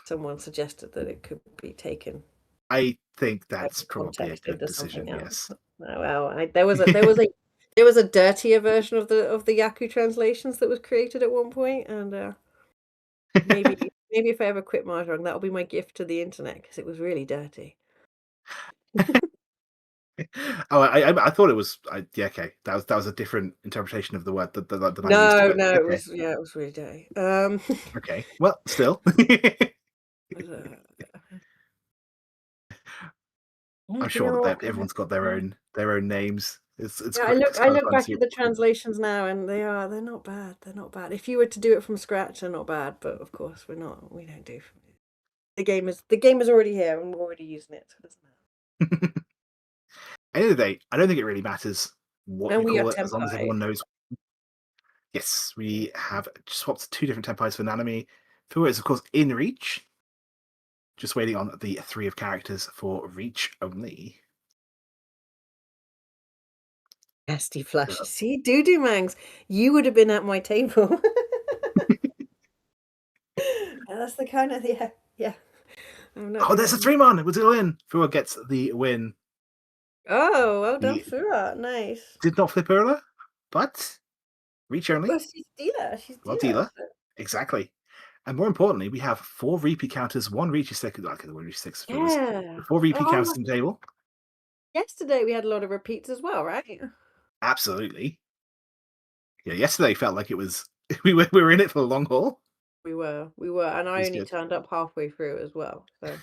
someone suggested that it could be taken I think out that's of probably a context good into something decision. else. Yes. Oh, well, there was a dirtier version of the Yaku translations that was created at one point, and maybe if I ever quit Mahjong, that'll be my gift to the internet, because it was really dirty. Oh, I thought it was. Yeah, okay. That was a different interpretation of the word that I used. No, But no, okay, it was really dirty. okay. Well, still, But, I'm you know sure what? that everyone's got their own names. It's Yeah, quite it's I kind of look fun to back see. at the translations now, and they're not bad. They're not bad. If you were to do it from scratch, they're not bad. But of course, we don't do. The game is already here, and we're already using it, so it doesn't matter. End of the day, I don't think it really matters what And you we are call it, as long as tempai. everyone knows. Yes, we have swapped two different tempos for Nanami. Fuua is, of course, in reach. Just waiting on the 3 of characters for reach only. Nasty flush. See, doo mangs, you would have been at my table. And that's the kind of yeah. I'm not Oh, there's a gonna. 3-man. We're still in. Fuua gets the win. Oh, well done, He Fuua. Nice. did not flip earlier, but reach only. Well, she's dealer. She's Well, dealer. dealer. Exactly. And more importantly, we have 4 repeat counters, 1 reach stick. Okay, the 1 reach sticks for us. Yeah. 4 repeat counters Oh, on the table. yesterday we had a lot of repeats as well, right? Absolutely. Yeah, yesterday felt like it was we were in it for the long haul. We were, and It I was only good. turned up halfway through as well. So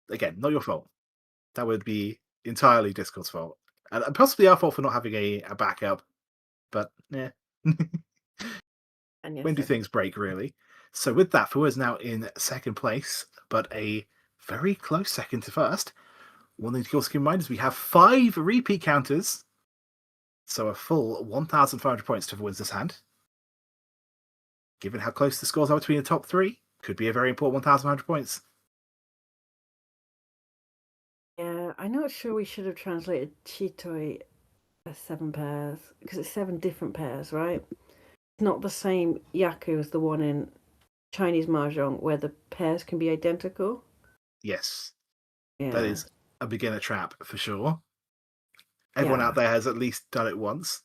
Again, not your fault. That would be entirely Discord's fault, and possibly our fault for not having a backup. But yeah, and when do yesterday. things break, really? So with that, Fuua is now in second place, but a very close second to first. One thing to also keep in mind is we have 5 repeat counters, so a full 1,500 points to wins this hand. Given how close the scores are between the top 3, could be a very important 1,100 points. Yeah, I'm not sure we should have translated Chitoi as 7 pairs, because it's 7 different pairs, right? It's not the same Yaku as the one in Chinese Mahjong where the pairs can be identical. Yes, that Yeah. is a beginner trap for sure. Everyone Yeah. out there has at least done it once.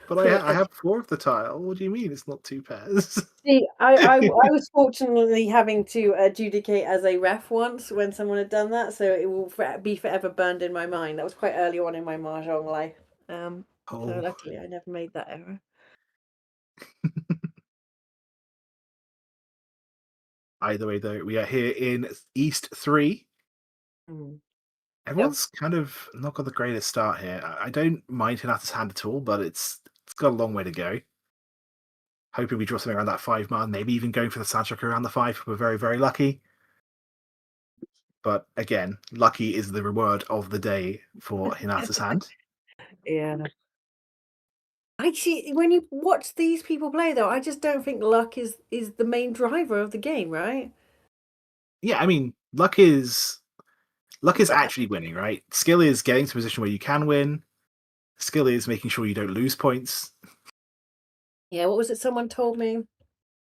But I have 4 of the tile. What do you mean it's not 2 pairs? See, I was fortunately having to adjudicate as a ref once when someone had done that, so it will be forever burned in my mind. That was quite early on in my Mahjong life. So Oh. luckily I never made that error. Either way, though, we are here in East 3. Mm. Everyone's kind of not got the greatest start here. I don't mind Hinata's hand at all, but it's got a long way to go. Hoping we draw something around that 5 mark, maybe even going for the Sanchoku around the 5. We're very, very lucky. But again, lucky is the reward of the day for Hinata's hand. Yeah. I see. When you watch these people play, though, I just don't think luck is the main driver of the game, right? Yeah, I mean, luck is actually winning, right? Skill is getting to a position where you can win. Skill is making sure you don't lose points. Yeah, what was it someone told me?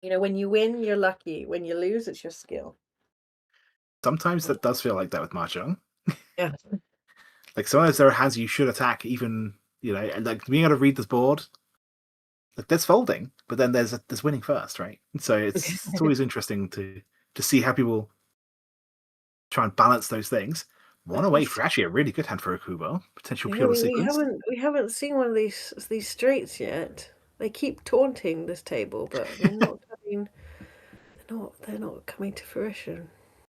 You know, when you win, you're lucky. When you lose, it's your skill. Sometimes that does feel like that with Mahjong. Yeah. Like sometimes there are hands you should attack, even like being able to read this board. Like there's folding, but then there's winning first, right? So it's always interesting to see how people try and balance those things. One away for actually a really good hand for Okubo. Potential Yeah, pure we sequence. haven't seen one of these straights yet. They keep taunting this table, but they're not coming. They're not coming to fruition.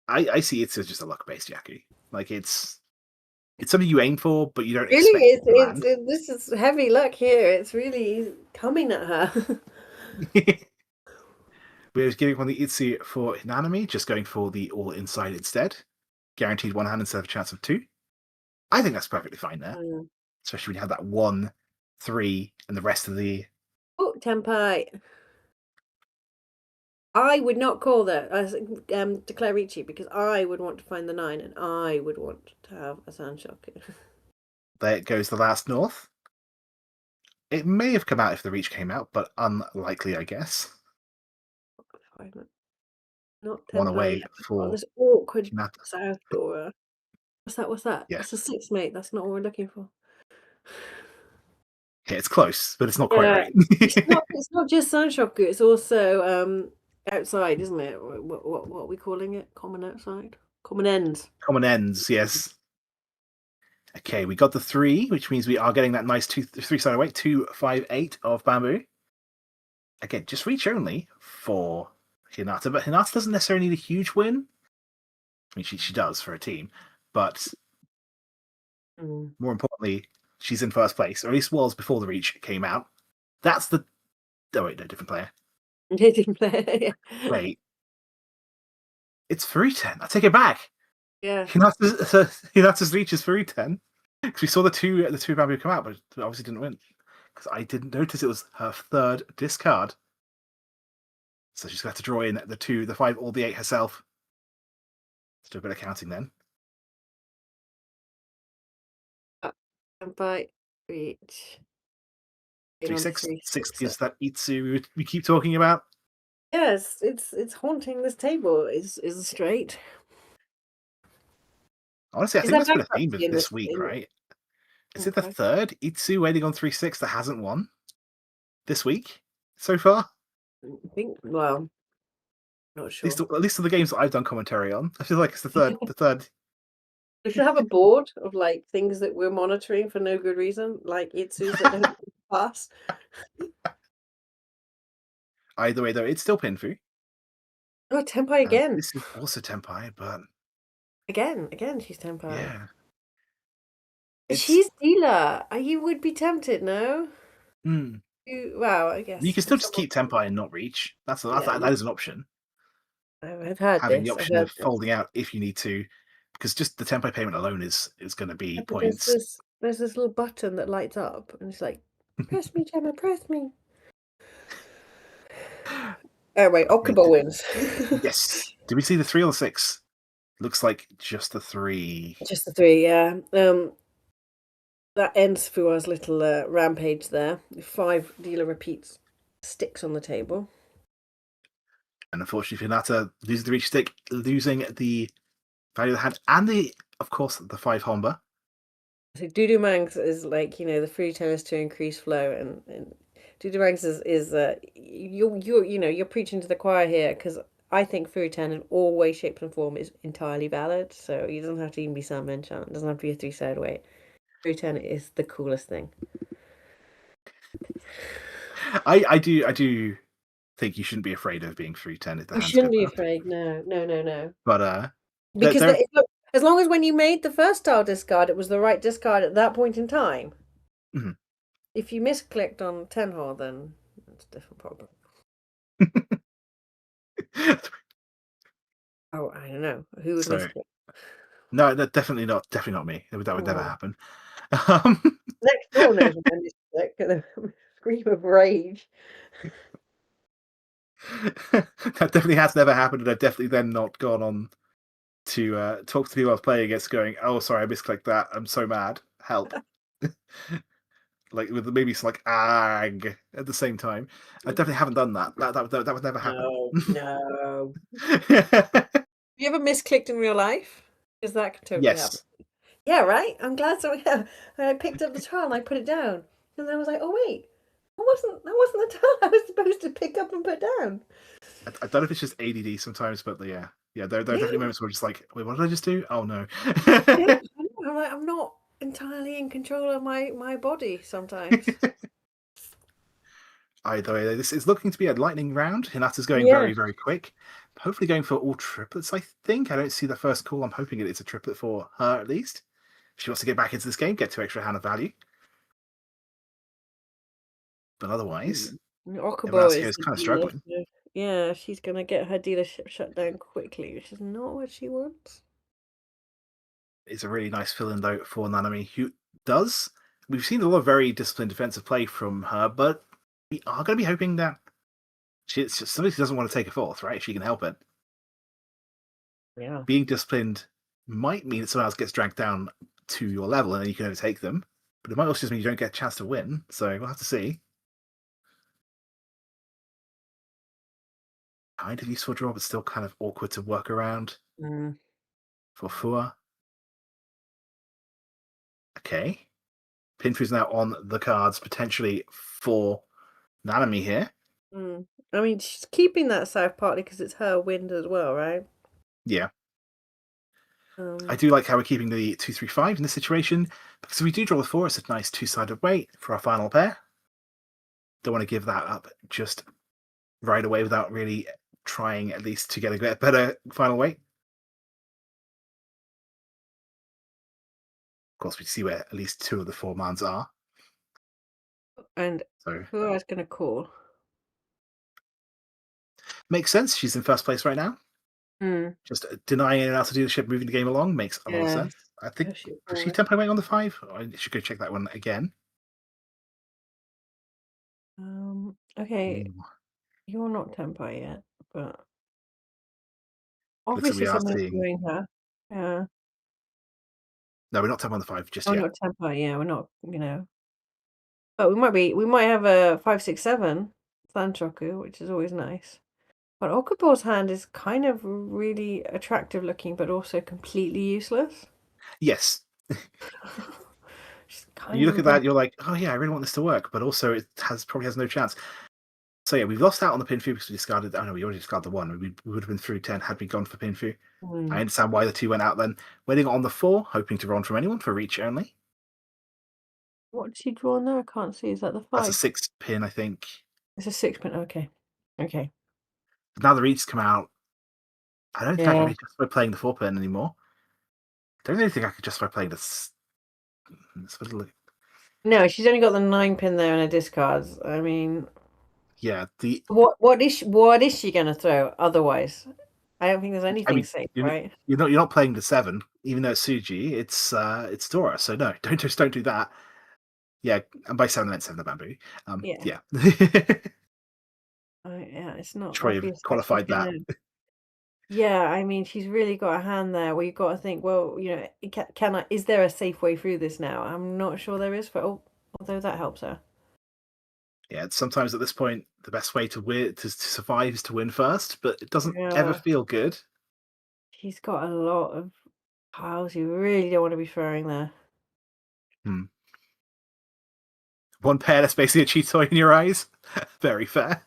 I see it as just a luck based Yaku. Like it's something you aim for, but you don't Really, expect it to land. this is heavy luck here. It's really coming at her. We're giving one the Itsu for Hina Hinata, just going for the all inside instead. Guaranteed 1 hand instead of a chance of 2. I think that's perfectly fine there. Especially when you have that 1, 3, and the rest of the. Oh, Tenpai. I would not call that as declare Riichi because I would want to find the 9 and I would want to have a Sanshoku. There goes the last North. It may have come out if the Reach came out, but unlikely, I guess. Not One Tenpai away yet. for This awkward Hinata. South door. What's that? Yeah. That's a 6, mate. That's not what we're looking for. Yeah, it's close, but it's not quite right. It's not just Sanshoku, it's also outside, isn't it? What are we calling it? Common outside? Common ends. Common ends, yes. Okay, we got the 3, which means we are getting that nice 3-sided weight, 2, 5, 8 of bamboo. Again, just reach only for Hinata, but Hinata doesn't necessarily need a huge win. I mean, she does for a team, but more importantly, she's in first place, or at least was before the Reach came out. That's the. Oh wait, no, different player. Different player. Wait, it's Furuten. I take it back. Yeah. Hinata's Reach is Furuten because we saw the two bamboo come out, but obviously didn't win because I didn't notice it was her 3rd discard. So she's got to draw in the 2, the 5, or the 8 herself. Let's do a bit of counting then. By Reach. 3, 6. 6 gives that Itsu we keep talking about. Yes, it's haunting this table. Is straight. Honestly, I think that's been a theme of this week, right? Is it the 3rd Itsu waiting on 3-6 that hasn't won this week so far? I think. Well, not sure. At least of the games that I've done commentary on, I feel like it's the third. The third. We should have a board of like things that we're monitoring for no good reason, like Itsus that don't pass. Either way, though, it's still Pinfu. Oh, Tenpai again. This is also Tenpai, but again, she's Tenpai. Yeah. She's dealer. You would be tempted, no? Well, I guess you can still just keep Tenpai and not Reach. That is an option. I've heard having this. the option of folding out if you need to, because just the Tenpai payment alone is going to be points. There's this little button that lights up, and it's like, press me, Gemma, press me. Oh wait, Okubo wins. Yes. Did we see the 3 or the 6? Looks like just the 3. Just the 3, yeah. That ends Fuua's little rampage there. 5 dealer repeats sticks on the table. And unfortunately, Hinata losing the Reach stick, losing the value of the hand, and of course, the 5 Homba. So Dudumangs is like, the free tennis to increase flow, and Dudumangs is you're preaching to the choir here, because I think Furu-ten in all way, shape, and form is entirely valid. So it doesn't have to even be Sandman Chant. It doesn't have to be a three-sided weight. Furu-ten is the coolest thing. I do think you shouldn't be afraid of being 310 if the You hands shouldn't good be enough. afraid. No. But Because there as long as when you made the first style discard, it was the right discard at that point in time. Mhm. If you misclicked on Tenhor, then it's a different problem. Oh, I don't know. Who would So misclick? no, definitely not me. That would never Oh. happen. Next door knows when I misclick, and a scream of rage. That definitely has never happened, and I've definitely then not gone on to talk to people I was playing against, going, "Oh, sorry, I misclicked that. I'm so mad. Help!" Like with maybe some like "ag" at the same time. I definitely haven't done that. That would never happen. No. You ever misclicked in real life? Because that could totally happen. Yes. Yeah, right? I'm glad so. Yeah. I picked up the tile and I put it down. And then I was like, oh wait, that wasn't the tile I was supposed to pick up and put down. I don't know if it's just ADD sometimes, but yeah. There are definitely Yeah. moments where I'm just like, wait, what did I just do? Oh no. Yeah. I'm like, I'm not entirely in control of my body sometimes. Either way, this is looking to be a lightning round. Hinata's going Yeah. very, very quick. Hopefully going for all triplets, I think. I don't see the first call. I'm hoping it's a triplet for her at least. If she wants to get back into this game, get 2 extra hand of value. But otherwise, Okubo Emasio is is the kind of dealer. struggling. So, yeah, she's gonna get her dealership shut down quickly, which is not what she wants. It's a really nice fill in though for Nanami, who does. We've seen a lot of very disciplined defensive play from her, but we are going to be hoping that it's just somebody who doesn't want to take a fourth, right? If she can help it. Yeah. Being disciplined might mean that someone else gets dragged down to your level and then you can overtake them, but it might also just mean you don't get a chance to win. So we'll have to see. Kind of useful draw, but still kind of awkward to work around for Fuua. Okay. Pinfu's now on the cards potentially for Nanami here. I mean, she's keeping that south partly because it's her wind as well, right? Yeah. I do like how we're keeping the 2-3-5 in this situation, because if we do draw the 4, it's a nice two-sided weight for our final pair. Don't want to give that up just right away without really trying at least to get a better final weight. Of course, we see where at least 2 of the 4 mans are. And So who I was going to call? makes sense. She's in first place right now. Just denying anyone else to do the ship, moving the game along makes a lot of sense. I think was she tempo weight on the 5? I should go check that one again. Okay, you're not tempo yet, but Looks like obviously we are someone's seeing. doing her. Yeah. No, we're not tempo on the 5 just Oh, yet. not tempo. Yeah, we're not. But we might be. We might have a 5-6-7 Sanchoku, which is always nice. But Okubo's hand is kind of really attractive looking, but also completely useless. Yes. She's kind You of look at that, you're like, oh yeah, I really want this to work, but also it probably has no chance. So yeah, we've lost out on the Pinfu because we discarded. Oh no, we already discarded the 1. We would have been through 10 had we gone for Pinfu. I understand why the 2 went out then. Waiting on the 4, hoping to run from anyone for reach only. What did she draw now? I can't see. Is that the 5? That's a 6 pin, I think. It's a 6 pin. Okay. But now the reach come out. I don't think I can Yeah. really justify playing the 4 pin anymore. Don't really think I could justify playing this. No, she's only got the 9 pin there in her discards. I mean, yeah. What is she gonna throw otherwise? I don't think there's anything safe, right? You're not playing the 7, even though it's Suji. It's Dora. So no, don't do that. Yeah, and by 7 I meant 7 the bamboo. Yeah. Yeah. Yeah, it's not Troy have obvious that she's qualified that. gonna. Yeah, I mean, she's really got a hand there where you've got to think, well, is there a safe way through this now? I'm not sure there is, although that helps her. Yeah, sometimes at this point, the best way to win to survive is to win first, but it doesn't ever Yeah. feel good. She's got a lot of piles you really don't want to be throwing there. Hmm. One pair that's basically a cheat toy in your eyes. Very fair.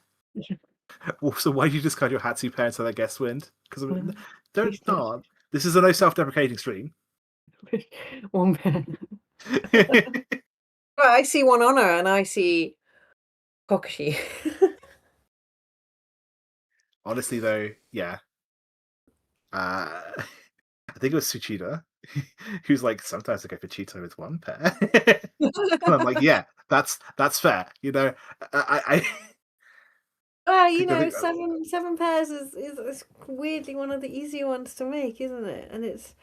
So why did you discard your Hatsu pair until that guest win? Because Please don't. don't. This is a no self-deprecating stream. One pair. Well, I see one honor and I see Kokushi. Honestly, though, yeah. I think it was Tsuchida who's like, sometimes I go for Cheeto with one pair. And I'm like, yeah, that's fair. You know, I Well, think, seven pairs is weirdly one of the easier ones to make, isn't it? And it's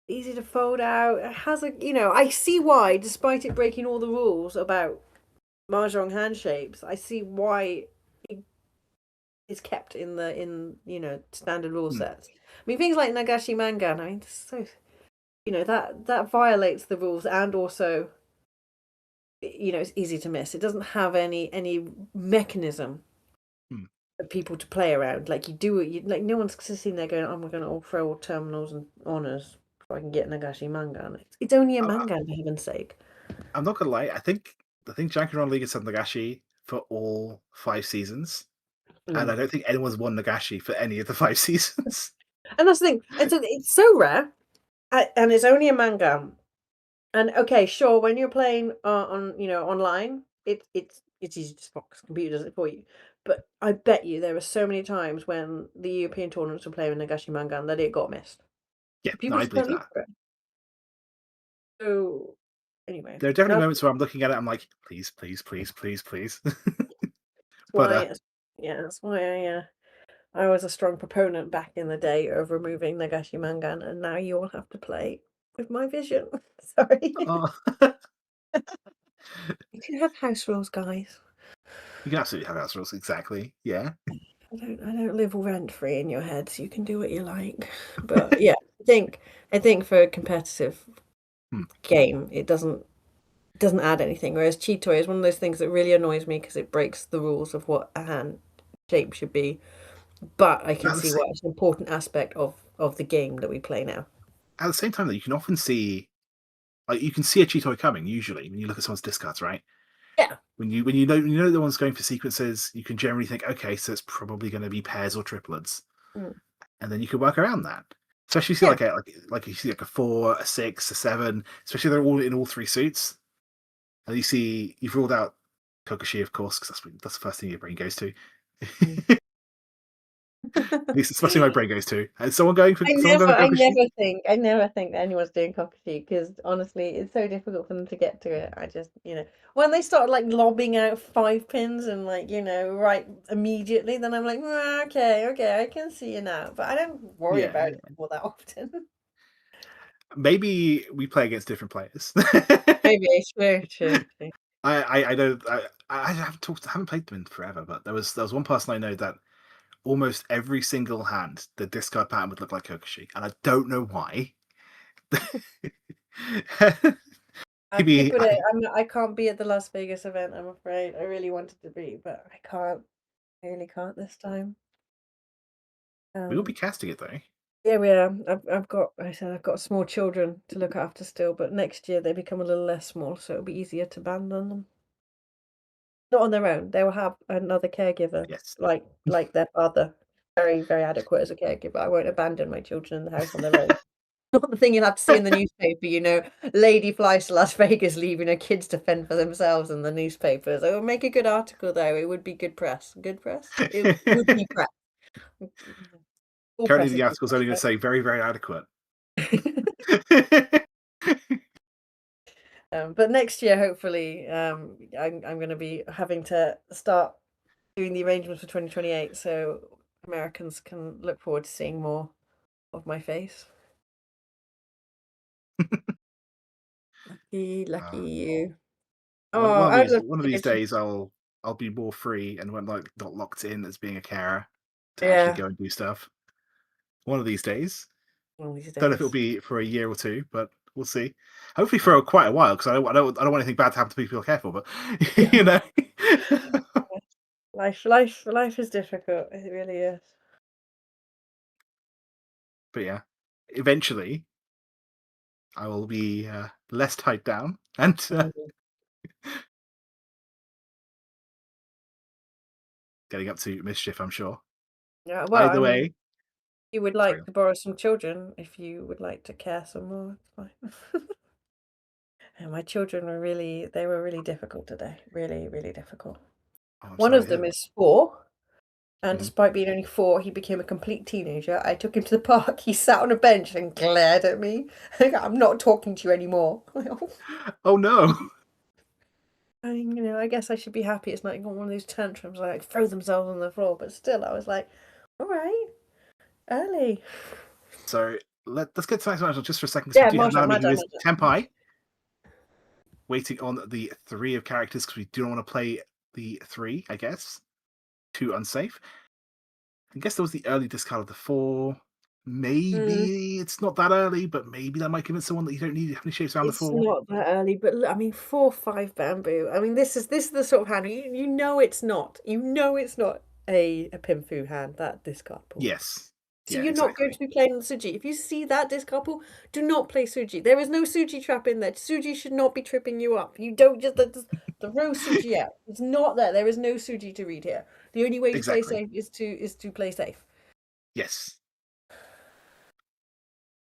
easy to fold out. It has I see why, despite it breaking all the rules about Mahjong hand shapes, I see why it is kept in standard rule sets. I mean, things like Nagashi Mangan, I mean, so that violates the rules, and also it's easy to miss. It doesn't have any mechanism for people to play around. Like you do it, like no one's sitting there going, "Oh, we're going to all throw all terminals and honors so I can get Nagashi Mangan." It's only a Mangan, for heaven's sake. I'm not gonna lie. I think Jankiron League has had Nagashi for all 5 seasons, and I don't think anyone's won Nagashi for any of the 5 seasons. And that's the thing. It's so rare, and it's only a Mangan. And okay, sure, when you're playing on online, it's easy to spot because computer does it for you. But I bet you there are so many times when the European tournaments were playing with Nagashi Mangan that it got missed. Yeah, People I just believe don't look that. for it. So anyway, There are definitely moments where I'm looking at it, I'm like, please, please, please, please, please. But that's why I was a strong proponent back in the day of removing Nagashi Mangan, and now you all have to play with my vision. Sorry. You can have house rules, guys. You can absolutely have house rules, exactly. Yeah. I don't live rent free in your head, so you can do what you like. But yeah, I think for a competitive game, it doesn't add anything. Whereas cheat toy is one of those things that really annoys me because it breaks the rules of what a hand shape should be. But I can see why it's an important aspect of the game that we play now. At the same time, though, you can often see, like, you can see a cheat toy coming. Usually, when you look at someone's discards, right? Yeah. When you know the one's going for sequences, you can generally think, okay, so it's probably going to be pairs or triplets, and then you can work around that. Especially if you see like you see like a 4, a 6, a 7, especially if they're all in all 3 suits, and you've ruled out Kokushi, of course, because that's the first thing your brain goes to. At least especially my brain goes to. And someone going for Kokushi? I never think that anyone's doing Kokushi because honestly, it's so difficult for them to get to it. I just, when they start like lobbing out 5 pins and right immediately, then I'm like, okay, I can see you now. But I don't worry about it all that often. Maybe we play against different players. Maybe it's true. I don't. I haven't played them in forever, but there was one person I know that almost every single hand, the discard pattern would look like Kokushi, and I don't know why. Maybe I can't be at the Las Vegas event, I'm afraid. I really wanted to be, but I can't. I really can't this time. we will be casting it though. Yeah, we are. I've got small children to look after still, but next year they become a little less small, so it'll be easier to abandon them. Not on their own. They will have another caregiver, Yes. like their father. Very, very adequate as a caregiver. I won't abandon my children in the house on their own. Not the thing you'll have to see in the newspaper, lady flies to Las Vegas leaving her kids to fend for themselves in the newspapers. It would make a good article, though. It would be good press. Good press? It would be press. Currently, the article's only going to say very, very adequate. But next year, hopefully, I'm going to be having to start doing the arrangements for 2028, so Americans can look forward to seeing more of my face. Lucky you. One of these days, I'll be more free and won't not locked in as being a carer to actually go and do stuff. One of these days. Don't know if it'll be for a year or 2, but we'll see. Hopefully for quite a while, because I don't want anything bad to happen to people who care for. But life is difficult. It really is. But yeah, eventually, I will be less tied down and getting up to mischief, I'm sure. Yeah, well, I Either mean, way, you would sorry. like to borrow some children if you would like to care some more. It's fine. And my children were really difficult today. Really, really difficult. Oh, I'm One sorry of to hear them that. is 4, and Mhm. despite being only 4, he became a complete teenager. I took him to the park. He sat on a bench and glared at me. I'm not talking to you anymore. Oh no! I guess I should be happy it's not one of those tantrums like throw themselves on the floor. But still, I was like, all right, early. So let's get to the next match just for a second, because we Yeah, do have Mahjong, Nanami, who Mahjong, is Mahjong. Tenpai, waiting on the 3 of characters, because we do not want to play the 3, I guess. Too unsafe. I guess there was the early discard of the 4. Mm. Maybe it's not that early, but maybe that might convince someone that you don't need how many shapes around the It's 4. not that early, but I mean, 4/5 bamboo. I mean, this is the sort of hand you know it's not. You know it's not a Pinfu hand, that discard pool. Yes. So Yeah, you're not going exactly. to be playing the Suji. If you see that discard pool, do not play Suji. There is no Suji trap in there. Suji should not be tripping you up. You don't just the row Suji out. It's not there. There is no Suji to read here. The only way to play Exactly. safe is to play safe. Yes.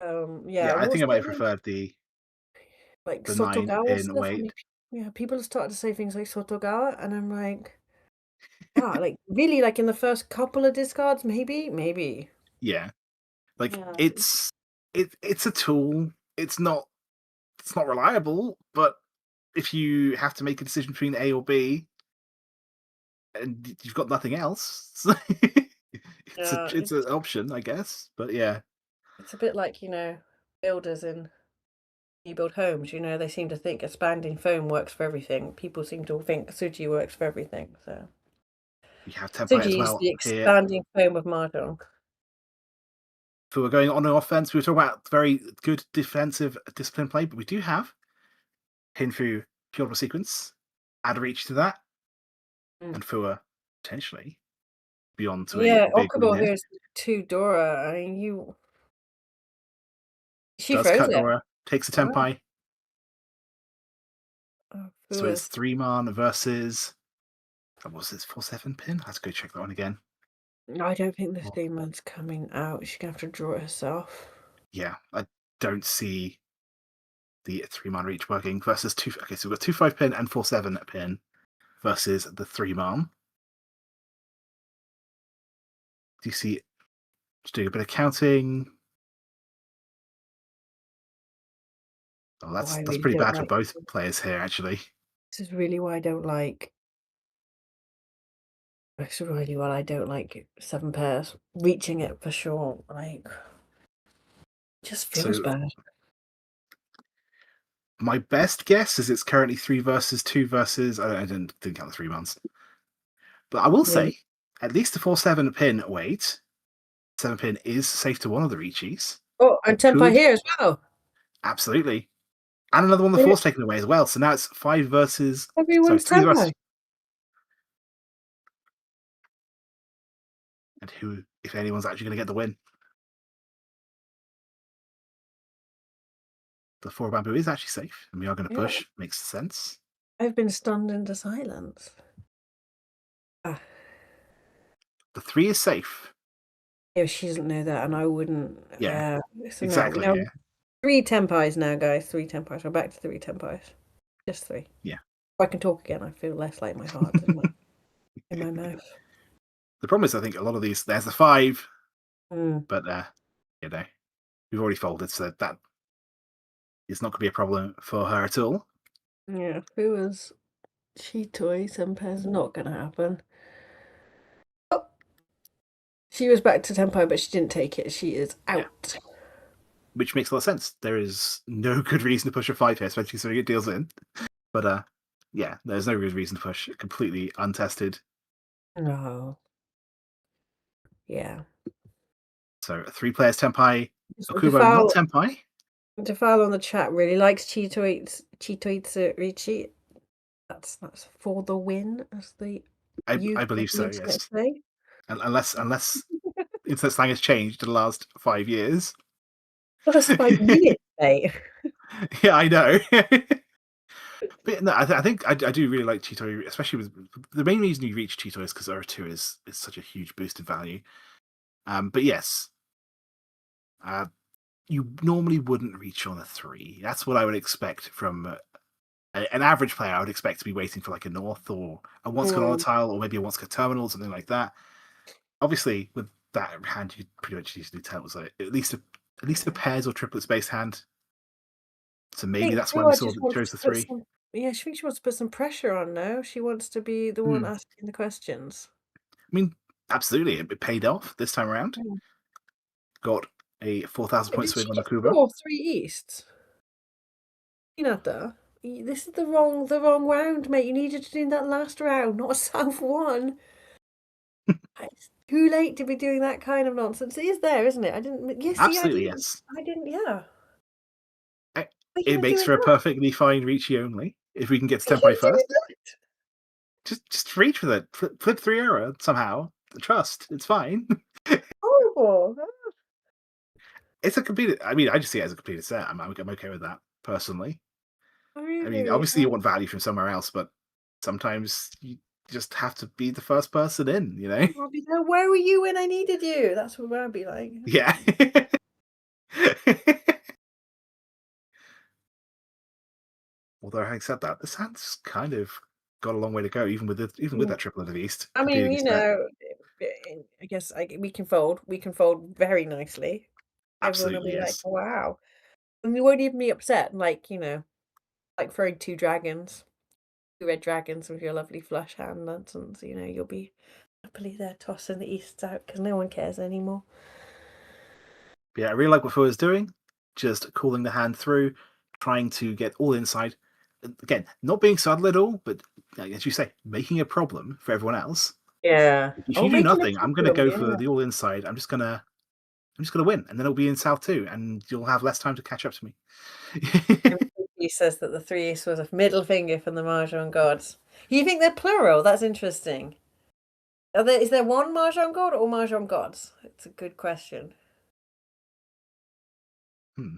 Yeah. Yeah, I What's think I might the have preferred like the 9 Sotogawa in stuff? I weight. mean, yeah, people have started to say things like Sotogawa, and I'm like, yeah, like really, like in the first couple of discards, maybe. Yeah. Like Yeah. it's a tool. It's not reliable, but if you have to make a decision between A or B and you've got nothing else, Yeah, it's an option, I guess. But yeah. it's a bit like, builders in you build homes, they seem to think expanding foam works for everything. People seem to think Suji works for everything. So We have Tenpai as Suji is well the here. expanding foam of Mahjong. If we're going on an offense, we were talking about very good defensive discipline play, but we do have Hinfu Pure Sequence, add reach to that, Mm. and Fuua potentially beyond to a Yeah, big win Okubo here. here's 2 Dora. I mean, she Does froze cut it. Dora, takes a Wow. Tenpai. Oh, So it's Fua's. 3 man versus. What was this 4/7 pin? Let's go check that one again. I don't think this Well, demon's coming out. She's gonna have to draw it herself. yeah, I don't see the 3 man reach working versus 2. Okay, so we've got 2/5 pin and 4/7 pin versus the 3 man. Do you see? Just doing a bit of counting. Oh, Oh, I that's really pretty don't bad for like both players here, actually. this is really why I don't like this is really why I don't like 7 pairs. Reaching it for sure, like, just feels So bad. my best guess is it's currently 3 versus 2 versus. I didn't count the 3 months, but I will Really. say at least the 4/7 pin weight 7 pin is safe to one of the Riichis. Oh, We and Tenpai could here as well. absolutely, and another one the Yeah, four's taken away as well. So now it's 5 versus. Sorry, everyone's 3 versus. Tenpai. And who, if anyone's actually going to get the win? The 4 bamboo is actually safe, and we are going to Yeah, push. Makes sense. I've been stunned into silence. Ah, The 3 is safe. yeah, she doesn't know that, and I wouldn't. Yeah, So no, exactly. Yeah, 3 Tenpais now, guys. 3 Tenpais. We're back to 3 Tenpais. Just 3. yeah. If I can talk again, I feel less like my heart in my mouth. The problem is, I think a lot of these. There's the 5, Mm. but we've already folded, so that is not going to be a problem for her at all. Yeah, if it was Chitoi Senpai's not gonna happen. Oh, she was back to Tempo, but she didn't take it. She is Yeah, out. which makes a lot of sense. There is no good reason to push a 5 here, especially considering it deals in. But yeah, there's no good reason to push completely untested. No. Yeah. So 3 players Tenpai. Okubo not Defile Tenpai. Defile on the chat really likes Chitoitsu Riichi. That's for the win, as the youth I of believe the so, internet yes. say. Unless internet slang has changed in the last 5 years. What a 5 minutes, mate. Yeah, I know. But no, I think I do really like Chito, especially with the main reason you reach Chito is because R2 is such a huge boost in value. But yes, uh, you normally wouldn't reach on a 3. That's what I would expect from an average player. I would expect to be waiting for like a North or a once got on a tile, or maybe a once got terminal, something like that. Obviously, with that hand, you pretty much need to do terminals. Like at least a pairs or triplets based hand. So I maybe think that's why we Fuua saw just that wants chose to the put 3. some. Yeah, she thinks she wants to put some pressure on now. She wants to be the one asking the questions. I mean, absolutely, it paid off this time around. Mm. Got a 4,000 Wait, point did swing she on just Okubo. draw 3 easts? Hinata, this is the wrong round, mate. You needed to do that last round, not a south one. It's too late to be doing that kind of nonsense. It is there, isn't it? I didn't. Yeah, see, Absolutely, yes. I didn't. Yeah. I- What are you It gonna do makes with for a that? Riichi only if we can get to What are you Tempai gonna do with first. that? Just reach with it. Flip 3 error somehow. Trust. It's fine. Horrible. It's a completed. I mean, I just see it as a completed set. I'm okay with that personally. I mean, Really? obviously you want value from somewhere else, but sometimes you just have to be the first person in. I'll be there. Where were you when I needed you? That's what I'd be like. Yeah. Although having said that, this hand's kind of got a long way to go, even with that triplet of East I mean, completing a set. I guess we can fold. We can fold very nicely. Everyone will Absolutely, be like, yes. "Wow," and you won't even be upset. Like like throwing 2 dragons, 2 red dragons with your lovely flush hand nonsense. You'll be happily there tossing the easts out because no one cares anymore. But yeah, I really like what Fua's doing. Just calling the hand through, trying to get all inside. Again, not being subtle at all, but as you say, making a problem for everyone else. Yeah. If Oh, you do making a nothing, I'm gonna problem. go for Yeah. the all inside. I'm just gonna win, and then it'll be in South too, and you'll have less time to catch up to me. He says that the 3 east was a middle finger from the Mahjong gods. You think they're plural? That's interesting. Is there one Mahjong god or Mahjong gods? It's a good question. Hmm.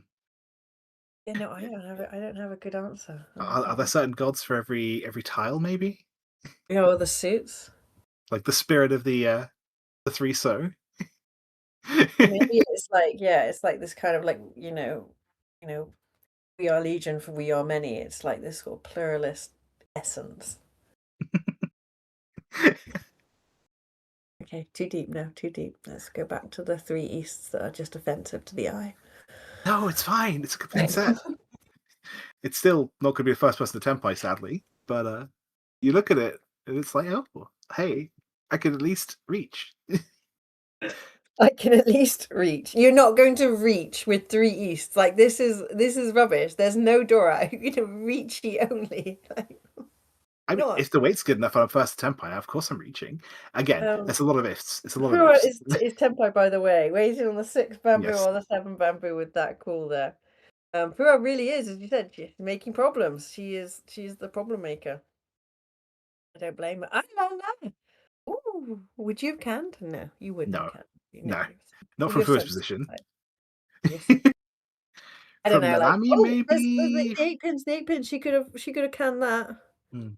Yeah, no, I don't have a good answer. Are there certain gods for every tile? Maybe The suits. like the spirit of the 3 so. Maybe it's like, yeah, it's like this kind of like, you know, we are legion for we are many. It's like this sort of pluralist essence. Okay, too deep now, too deep. Let's go back to the 3 easts that are just offensive to the eye. No, it's fine. It's a complete set. It's still not going to be the first person to Tempai, sadly. But you look at it and it's like, oh, hey, I could at least reach. I can at least reach. You're not going to reach with 3 easts. Like this is rubbish. There's no door out. You're gonna reachy only. I mean, Not. if the weight's good enough on a first Tempai, of course I'm reaching. Again, Um, there's a lot of ifs. It's a lot of Fuua ifs. is tempo, by the way. Waiting on the 6 bamboo Yes. or the 7 bamboo with that call there. Fuua really is, as you said, she's making problems. She's the problem maker. I don't blame her. Ah, la, la. Ooh, would you have canned? No, you wouldn't have No. canned. No. You're Not from you're first so position. sweet. You're so I don't From know, like, Nanami, oh, there's maybe. the 8 pins, the 8 pins. She could have canned that. Hmm.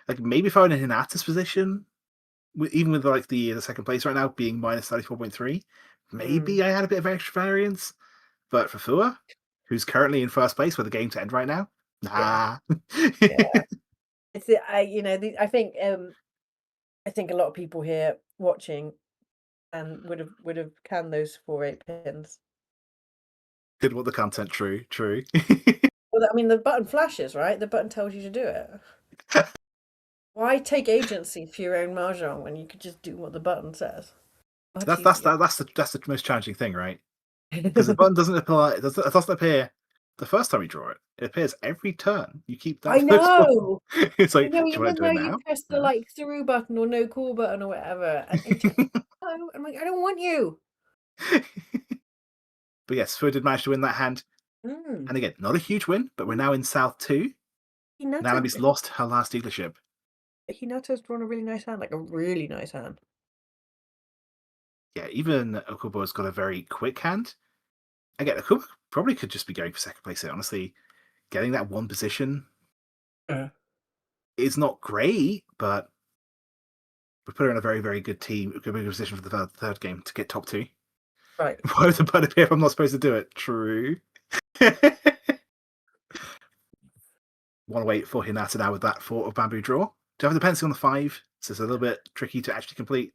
Like maybe if I were in Hinata's position, even with like the second place right now being minus 34.3, Mm, maybe I had a bit of extra variance. But for Fuua, who's currently in first place with the game to end right now, yeah, nah. yeah. It's the I think a lot of people here watching and would have canned those 4 8 pins. Didn't want the content. True, true. Well, I mean, the button flashes, right? The button tells you to do it. Why take agency for your own mahjong when you could just do what the button says? Much easier. That's the most challenging thing, right? Because the button doesn't apply. It doesn't appear the first time you draw it. It appears every turn. You keep I that first one. know. It's I like, know, do you want even to do though it you now? press the No. like through button or no call button or whatever, and it's just no. I'm like, I don't want you. But yes, Fuua did manage to win that hand. Mm. And again, not a huge win, but we're now in South 2. Hinata, Nanami's lost her last dealership. Hinata's drawn a really nice hand, like a really nice hand. Yeah, even Okubo's got a very quick hand. Again, Okubo probably could just be going for second place here. Honestly, getting that one position is not great, but we put her in a very, very good team, good position for the third game to get top 2. Right. Why would the bud appear if I'm not supposed to do it? True. Want to wait for Hinata now with that Fort of Bamboo draw. Do you have a dependency on the 5? So it's a little bit tricky to actually complete.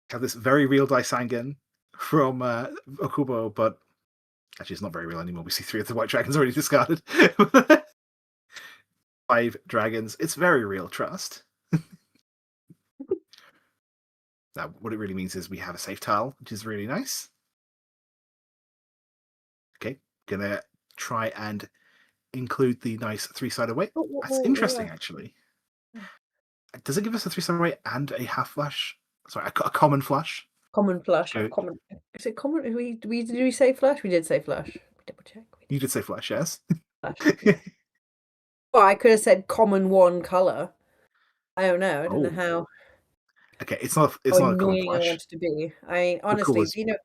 Have this very real Daisangen from Okubo, but actually it's not very real anymore. We see 3 of the white dragons already discarded. 5 dragons. It's very real, trust. Now, what it really means is we have a safe tile, which is really nice. Okay, gonna try and include the nice 3-sided weight. That's interesting, actually. Does it give us a 3-sided weight and a half flush? Sorry, a common flush. Common flush. Common. Is it common? Did we say flush? We did say flush. Double check. You did say flush, yes. Flush. Yeah. Well, I could have said common one color. I don't know. I don't know how. Okay, it's not a common annoying flush. I wanted to be. Honestly,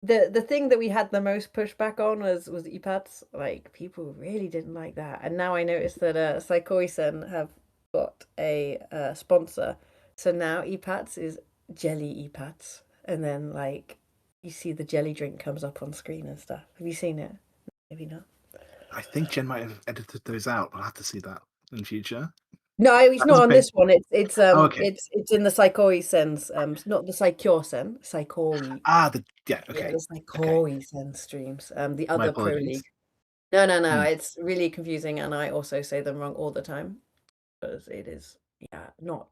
the thing that we had the most pushback on was EPADs. Like, people really didn't like that. And now I noticed that Saikoi-sen have got a sponsor. So now EPADs is jelly EPADs. And then, like, you see the jelly drink comes up on screen and stuff. Have you seen it? Maybe not. I think Jen might have edited those out. I'll have to see that in future. No, it's not on this one. It's okay. it's in the Saikoi-sen's not the Saikyo-sen, Saikoi. Okay. Yeah, the Saikoi-sen streams. The My other pro apologies. league. No. It's really confusing, and I also say them wrong all the time because it is not.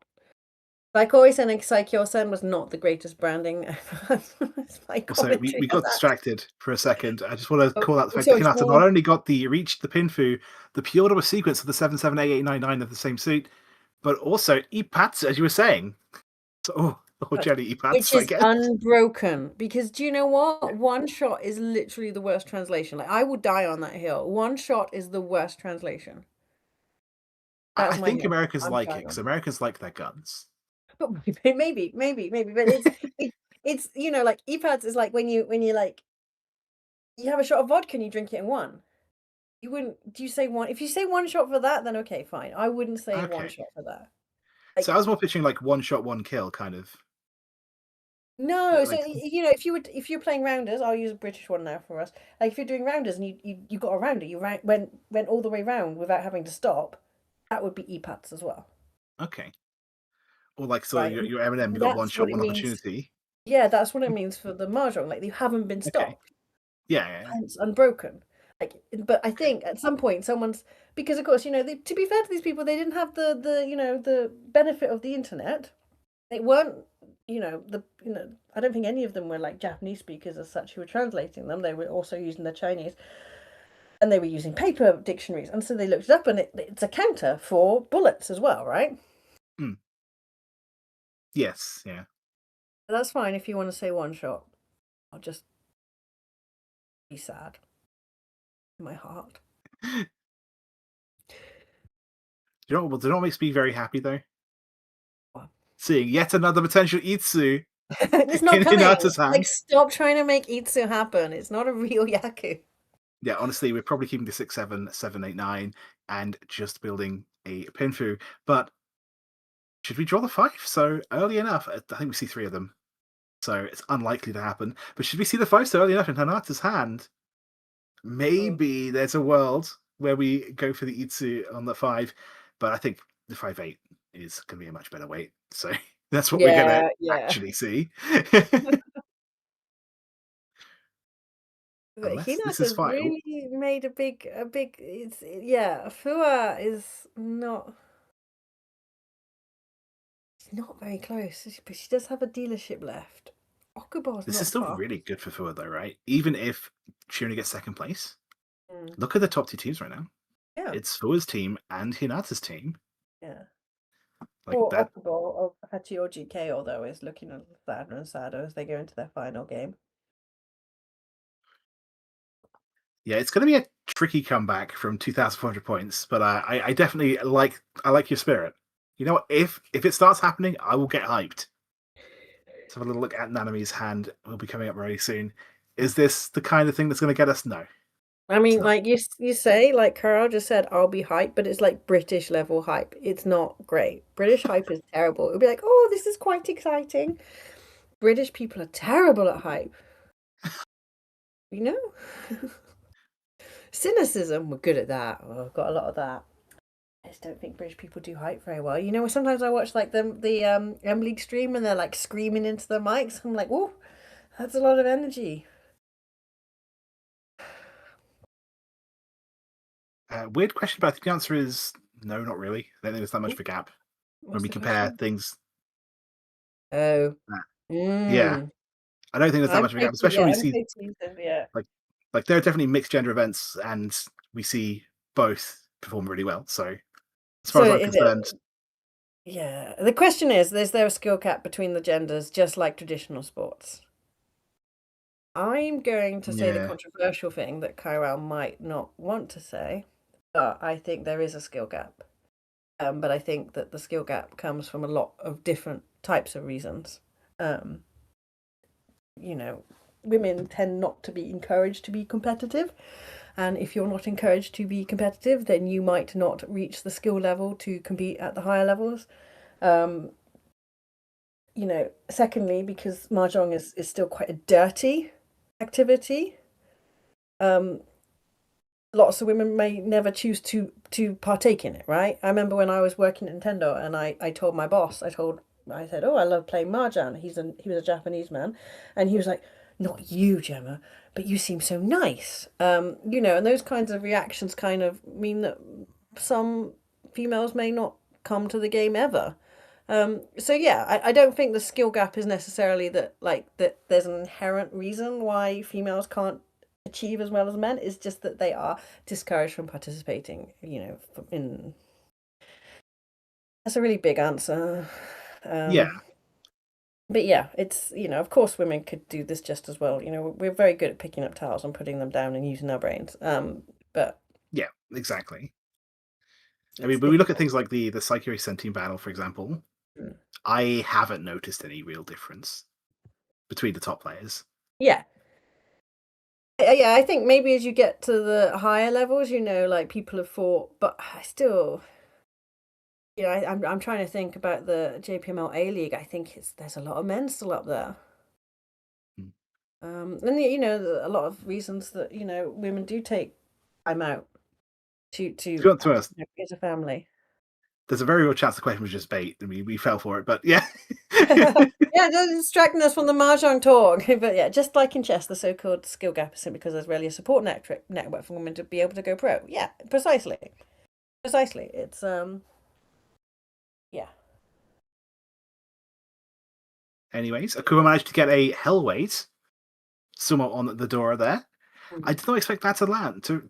Saikoi-sen and Saikyo-sen was not the greatest branding. Also, we got distracted for a second. I just want to call out the fact that Hinata not only got the Pinfu, the Pyodo sequence of the 77889 of the same suit, but also Ipats, as you were saying. So, jelly Ipats, which is unbroken. Because do you know what? One shot is literally the worst translation. Like, I would die on that hill. One shot is the worst translation. I think Americans like it because Americans like their guns. But maybe, but it's like EPADs is like when you like you have a shot of vodka and you drink it in one. You wouldn't. Do you say one? If you say one shot for that, then okay, fine. I wouldn't say one shot for that. Like, so I was more pitching like one shot, one kill kind of. No, so if you're playing rounders, I'll use a British one now for us. Like if you're doing rounders and you got a rounder, went all the way round without having to stop, that would be EPADs as well. Okay. Or like your Eminem, you got one shot, one opportunity. Yeah, that's what it means for the Mahjong. Like you haven't been stopped. Okay. Yeah. It's unbroken. Like, but I think at some point because of course to be fair to these people, they didn't have the benefit of the internet. They weren't I don't think any of them were like Japanese speakers as such who were translating them. They were also using the Chinese, and they were using paper dictionaries, and so they looked it up, and it's a counter for bullets as well, right? Mm. Yes, yeah. But that's fine if you want to say one shot. I'll just be sad in my heart. Do you know what makes me very happy though? What? Seeing yet another potential Itsu. It's not coming. Like, stop trying to make Itsu happen. It's not a real Yaku. Yeah, honestly, we're probably keeping the 6, 7, 7, 8, 9 and just building a Pinfu. But should we draw the 5 so early enough? I think we see 3 of them. So it's unlikely to happen. But should we see the 5 so early enough in Hinata's hand? Maybe there's a world where we go for the Itsu on the 5. But I think the 5-8 is going to be a much better weight. So that's what we're going to actually see. But Hinata's really made a big. Fuua is not. It's not very close, but she does have a dealership left. Okubo's this is still really good for Fuua, though, right? Even if she only gets second place. Look at the top 2 teams right now. Yeah, it's Fuua's team and Hinata's team. Yeah. Like that. Okubo of Hachioji K, although, is looking sadder and sadder as they go into their final game. Yeah, it's going to be a tricky comeback from 2,400 points, but I definitely like your spirit. You know what? If it starts happening, I will get hyped. Let's have a little look at Nanami's hand. Will be coming up very soon. Is this the kind of thing that's going to get us? No. I mean, not. like you say, like Carl just said, I'll be hype, but it's like British level hype. It's not great. British hype is terrible. It'll be like, oh, this is quite exciting. British people are terrible at hype. You know? Cynicism, we're good at that. Oh, I've got a lot of that. I just don't think British people do hype very well. You know, sometimes I watch like the M League stream and they're like screaming into the mics. I'm like, oh, that's a lot of energy. Weird question, but I think the answer is no, not really. I don't think there's that much of a gap when we compare things. Oh. Yeah, I don't think there's that much of a gap, especially when we see Yeah. like there are definitely mixed gender events, and we see both perform really well. So as far as I'm concerned, yeah. The question is there a skill gap between the genders, just like traditional sports? I'm going to say the controversial thing that Chiral might not want to say, but I think there is a skill gap. But I think that the skill gap comes from a lot of different types of reasons. You know, women tend not to be encouraged to be competitive. And if you're not encouraged to be competitive, then you might not reach the skill level to compete at the higher levels. You know, secondly, because Mahjong is still quite a dirty activity. Lots of women may never choose to partake in it, right? I remember when I was working at Nintendo and I told my boss, I said, oh, I love playing Mahjong. He was a Japanese man, and he was like, not you, Gemma, but you seem so nice. You know, and those kinds of reactions kind of mean that some females may not come to the game ever. So yeah, I don't think the skill gap is necessarily that there's an inherent reason why females can't achieve as well as men. It's just that they are discouraged from participating, you know, in that's a really big answer. yeah. But yeah, it's, you know, of course women could do this just as well. You know, we're very good at picking up tiles and putting them down and using our brains. But yeah, exactly. I mean, when we look at things like the Sankei Sentin battle, for example, I haven't noticed any real difference between the top players. Yeah. Yeah, I think maybe as you get to the higher levels, you know, like people have fought, but I still, you know, I'm trying to think about the JPML A League. I think there's a lot of men still up there. And you know, a lot of reasons that, you know, women do take time out to To be honest, as a family. there's a very real chance the question was just bait. I mean, we fell for it, but yeah. Yeah, they're distracting us from the Mahjong talk. But yeah, just like in chess, the so-called skill gap is simply because there's really a support network for women to be able to go pro. Yeah, precisely. Precisely. It's yeah. Anyways, Akuma managed to get a Hellweight somewhat on the door there. I did not expect that to land. To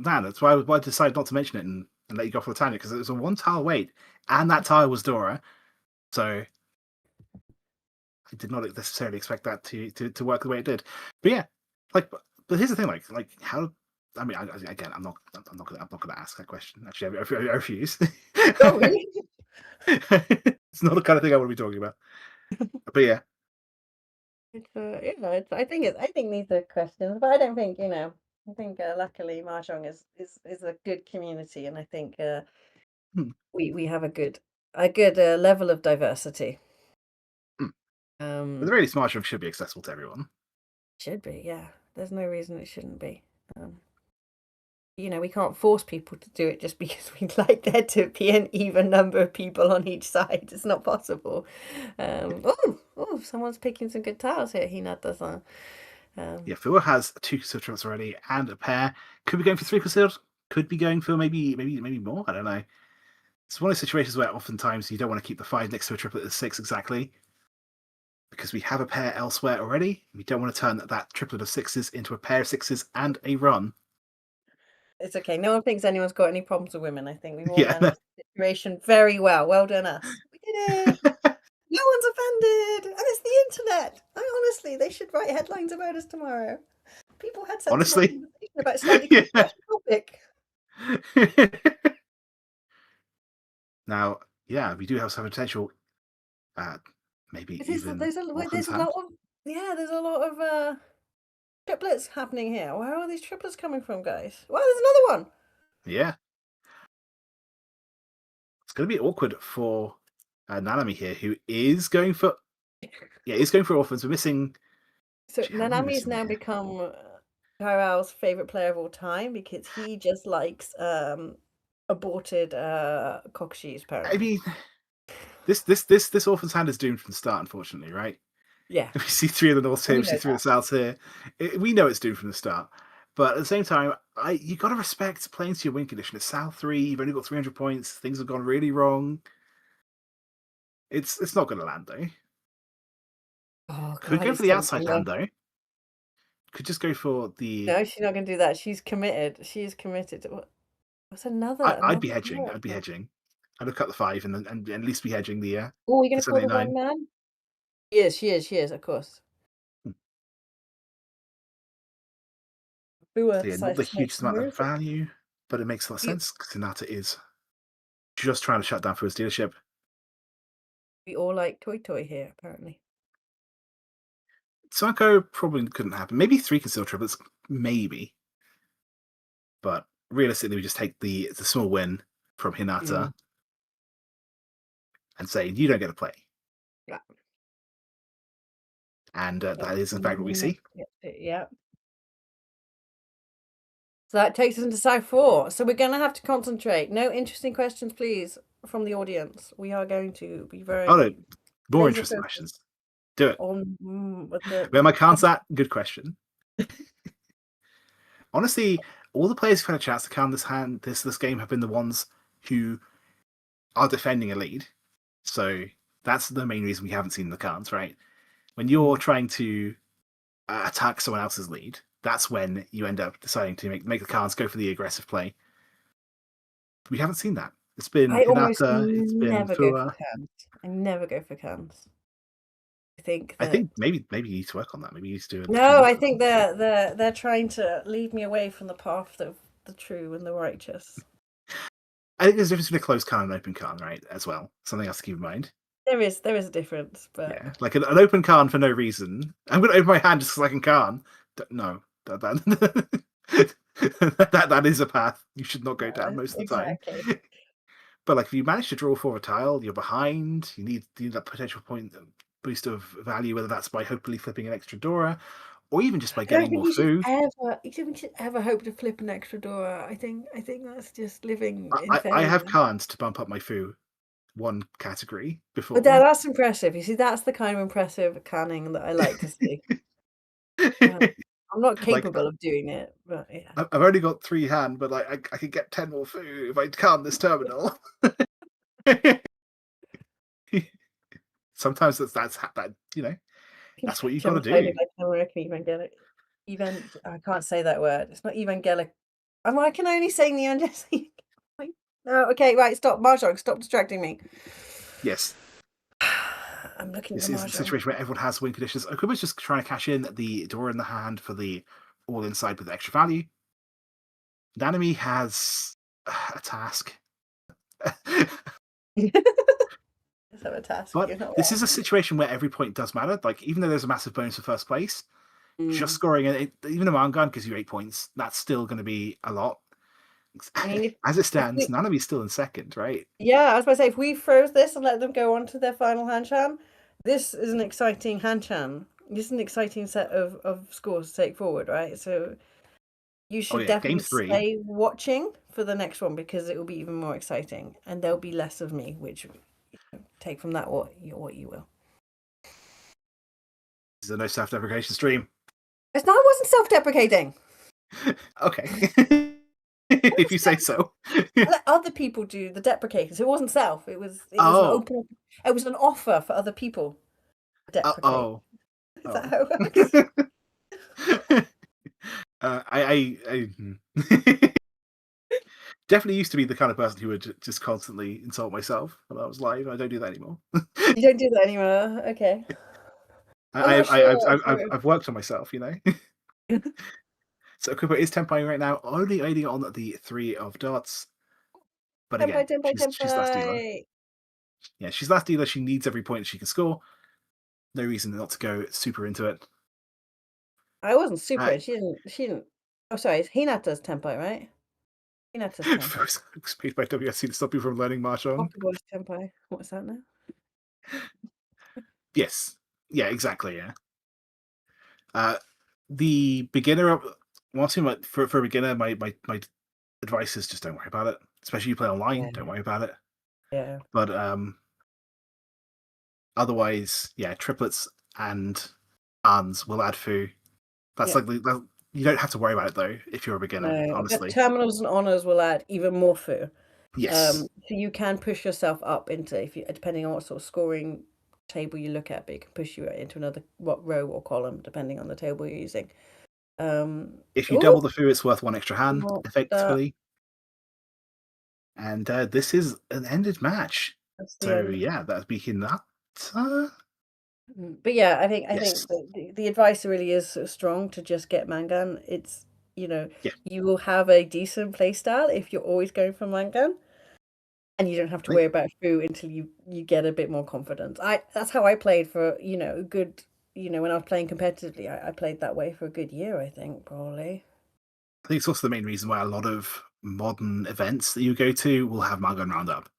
land. That's why I decided not to mention it and let you go for the tangent, because it was a one tile weight, and that tile was Dora. So I did not necessarily expect that to work the way it did. But yeah, like, but here's the thing, like how. I mean, again, I'm not gonna ask that question. Actually, I refuse. Oh, really? It's not the kind of thing I want to be talking about. But yeah, You know, I think these are questions, but I don't think, you know, I think luckily Mahjong is a good community, and I think hmm. we have a good level of diversity. But the really smart room should be accessible to everyone. Should be, yeah. There's no reason it shouldn't be. You know, we can't force people to do it just because we'd like there to be an even number of people on each side. It's not possible. Oh, someone's picking some good tiles here. Hinata-san. Yeah, Fuua has 2 triplets already and a pair. Could be going for 3 concealed. Could be going for maybe more. I don't know. It's one of those situations where oftentimes you don't want to keep the 5 next to a triplet at 6 exactly, because we have a pair elsewhere already. We don't want to turn that triplet of 6s into a pair of 6s and a run. It's okay. No one thinks anyone's got any problems with women. I think we've all Yeah. managed the situation very well. Well done us. We did it. No one's offended. And it's the internet. Honestly, they should write headlines about us tomorrow. People had sensible Honestly, conversation about a slightly controversial topic. Now, yeah, we do have some potential. Maybe There's even a lot of triplets happening here. Where are these triplets coming from, guys? Well, there's another one. Yeah. It's going to be awkward for Nanami here, who is going for... Yeah, he's going for orphans. We're missing... So Gee, how are we Nanami has missing now here? become Chiral's favorite player of all time because he just likes aborted cockatoos, apparently. I mean, this orphan's hand is doomed from the start, unfortunately, right? Yeah. We see 3 in the north here, we see 3 in the south here. We know it's doomed from the start. But at the same time, you got to respect playing to your win condition. It's South 3, you've only got 300 points, things have gone really wrong. It's not going to land, though. Oh, Could God, go he's for the so outside funny. hand, though. Could just go for the... No, she's not going to do that. She's committed. She is committed. What's another? I'd be another hedging. character? I'd be hedging. I'd look at the 5 and at least be hedging the Oh, you're going to call the 79. one man? She is, of course. Fuua So yeah, not the decides to make hugest amount of moves. value, but it makes a lot of sense because Hinata is just trying to shut down Fuua's dealership. We all like Toy here, apparently. Sanko probably couldn't happen. Maybe 3 concealed triplets, maybe. But realistically, we just take the small win from Hinata and say, you don't get to play. Yeah. And that is, in fact, what we see. Yeah. So that takes us into South 4. So we're going to have to concentrate. No interesting questions, please, from the audience. We are going to be very... Oh, no. More laser interesting focused questions. Do it. Where my cards at? Good question. Honestly, all the players who've had a chance to calm this game have been the ones who are defending a lead. So that's the main reason we haven't seen the cards, right? When you're trying to attack someone else's lead, that's when you end up deciding to make the cards go for the aggressive play. We haven't seen that. It's been Hinata, it's been Fuua. I never go for cans. I think maybe you need to work on that. Maybe you need to do it. No, I think they're trying to lead me away from the path of the true and the righteous. I think there's a difference between a closed can and an open can, right? As well, something else to keep in mind. There is a difference, but yeah, like an open can for no reason. I'm going to open my hand just because I can can. No, that is a path you should not go down most of the time. But like, if you manage to draw for a tile, you're behind. You need that potential point boost of value, whether that's by hopefully flipping an extra Dora, or even just by getting more food. You shouldn't ever hope to flip an extra Dora. I think that's just living. I have cards to bump up my food one category before. But that's impressive. You see, that's the kind of impressive canning that I like to see. I'm not capable of doing it, but yeah. I've only got 3 hand, but I could get 10 more food if I can this terminal. Sometimes that's that that's what you got to do. I can't say that word. It's not evangelic. I can only say neon-Jesse. No, okay, right. Stop, Mahjong. Stop distracting me. Yes. I'm looking This is a situation where everyone has win conditions. Okubo's just trying to cash in the door in the hand for the all inside with extra value. Nanami has a task. But this is a situation where every point does matter. Like, even though there's a massive bonus for first place, just scoring even a Mangan gives you 8 points. That's still going to be a lot. As it stands, Nanami's still in second, right? Yeah, I was about to say, if we froze this and let them go on to their final Hanchan, this is an exciting Hanchan. This is an exciting set of scores to take forward, right? So you should definitely stay watching for the next one because it will be even more exciting, and there'll be less of me, which take from that what you will. This is a no self-deprecation stream. It wasn't self-deprecating. Okay. If you say so. Let other people do the deprecating. So it wasn't self. It was an open. It was an offer for other people. Deprecate. Is that how it works? I definitely used to be the kind of person who would just constantly insult myself when I was live. I don't do that anymore. You don't do that anymore. Okay. I've worked on myself, So Okubo is tempoing right now, only aiding on the 3 of darts. But again, she's last dealer. Yeah, she's last dealer. She needs every point she can score. No reason not to go super into it. I wasn't super. She didn't. Oh, sorry. It's Hinata's tempo, right? Hinata's tempo. Space by WSC to stop you from learning Mahjong. Okubo's tempo. What's that now? Yes. Yeah, exactly, yeah. The beginner, for a beginner, my advice is just don't worry about it. Especially if you play online, don't worry about it. Yeah. But otherwise, yeah, triplets and arms will add foo. That's you don't have to worry about it though if you're a beginner, honestly. But terminals and honors will add even more foo. Yes. So you can push yourself up into, depending on what sort of scoring table you look at, but it can push you into another row or column depending on the table you're using. If you double the foo, it's worth one extra hand, effectively. And this is an ended match. So yeah, that's speaking that. But yeah, I think the advice really is sort of strong to just get Mangan. It's you will have a decent play style if you're always going for Mangan, and you don't have to worry about foo until you get a bit more confidence. That's how I played for a good when I was playing competitively. I played that way for a good year. I think probably. I think it's also the main reason why a lot of modern events that you go to will have Mangan Roundup.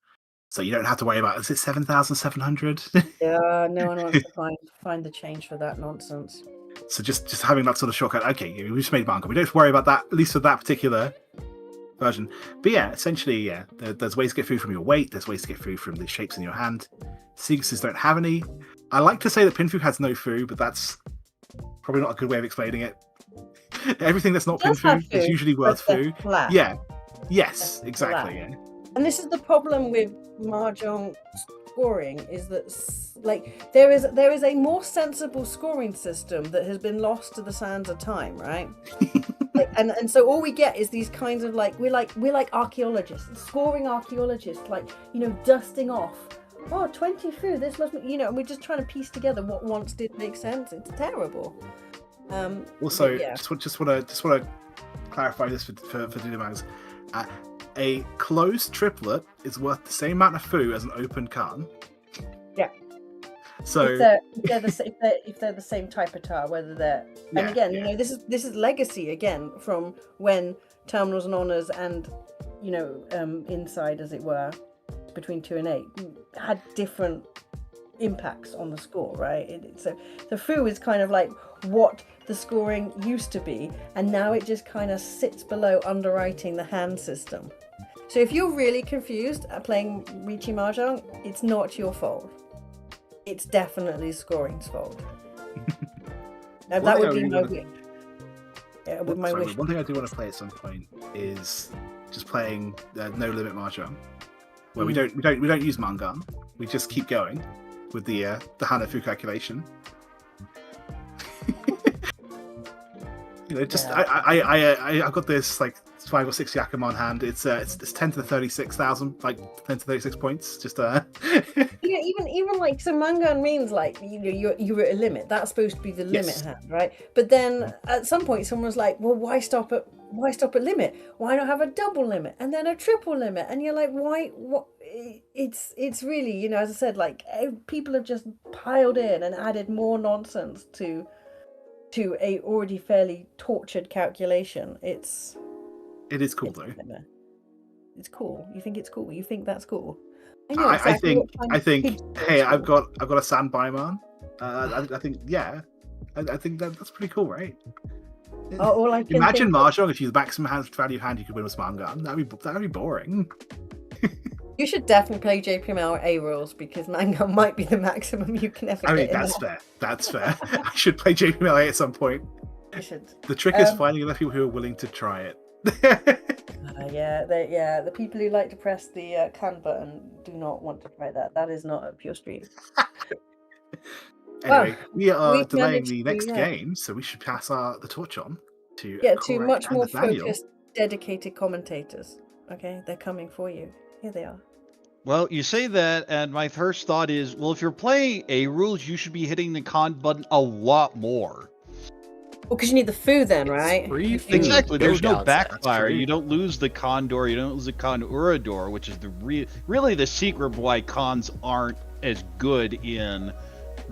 So you don't have to worry about, is it 7,700? Yeah, no one wants to find the change for that nonsense. So just having that sort of shortcut, okay, we just made Mangan. We don't have to worry about that, at least for that particular version. But yeah, essentially, yeah, there's ways to get food from your weight, there's ways to get food from the shapes in your hand. Sequences don't have any. I like to say that Pinfu has no food, but that's probably not a good way of explaining it. Everything that's not Pinfu is usually worth food. Yeah. Yes, exactly. Yeah. And this is the problem with Mahjong scoring, is that there is a more sensible scoring system that has been lost to the sands of time, right? and so all we get is these kinds of we're like archaeologists, scoring archaeologists, dusting off. Oh, 20 foo, this must be, and we're just trying to piece together what once did make sense. It's terrible. Also, just want to clarify this for Dynamags. A closed triplet is worth the same amount of foo as an open Khan. Yeah. So if they're the same type of tar, whether they're this is legacy again from when terminals and honors and inside, as it were, between 2 and 8 had different impacts on the score, right? So the foo is kind of like what the scoring used to be, and now it just kind of sits below underwriting the hand system. So if you're really confused at playing Riichi Mahjong, it's not your fault. It's definitely scoring's fault. And that would be my wish. Yeah, with my wish. One thing I do want to play at some point is just playing no limit Mahjong, where we don't use Mangan. We just keep going with the Hanafu calculation. I've got this 5 or 6 Yakima on hand. It's 10 to the 36,000, 10 to 36 points. Just even so Mangan means you're at a limit. That's supposed to be the limit hand, right? But then at some point someone's like, well, why stop at limit? Why not have a double limit and then a triple limit? And you're like, why? What? It's really, as I said, people have just piled in and added more nonsense to a already fairly tortured calculation. It is cool though. It's cool. You think it's cool? You think that's cool? I think. Hey, I've got a standby man. I think I think that's pretty cool, right? Imagine Mahjong if you the maximum value hand you could win with Mangan. That'd be boring. You should definitely play JPML A rules, because Mangan might be the maximum you can ever get. That's fair. I should play JPML A at some point. You should. The trick is finding enough people who are willing to try it. The people who like to press the can button do not want to try that. That is not up your street. Anyway, we are delaying the next game, so we should pass the torch on to to much more focused, dedicated commentators. Okay, they're coming for you. Here they are. Well, you say that, and my first thought is, well, if you're playing A rules, you should be hitting the con button a lot more. Well, because you need the foo then, right? Exactly. There's no backfire. You don't lose the condor. You don't lose the condurador, which is really the secret of why cons aren't as good in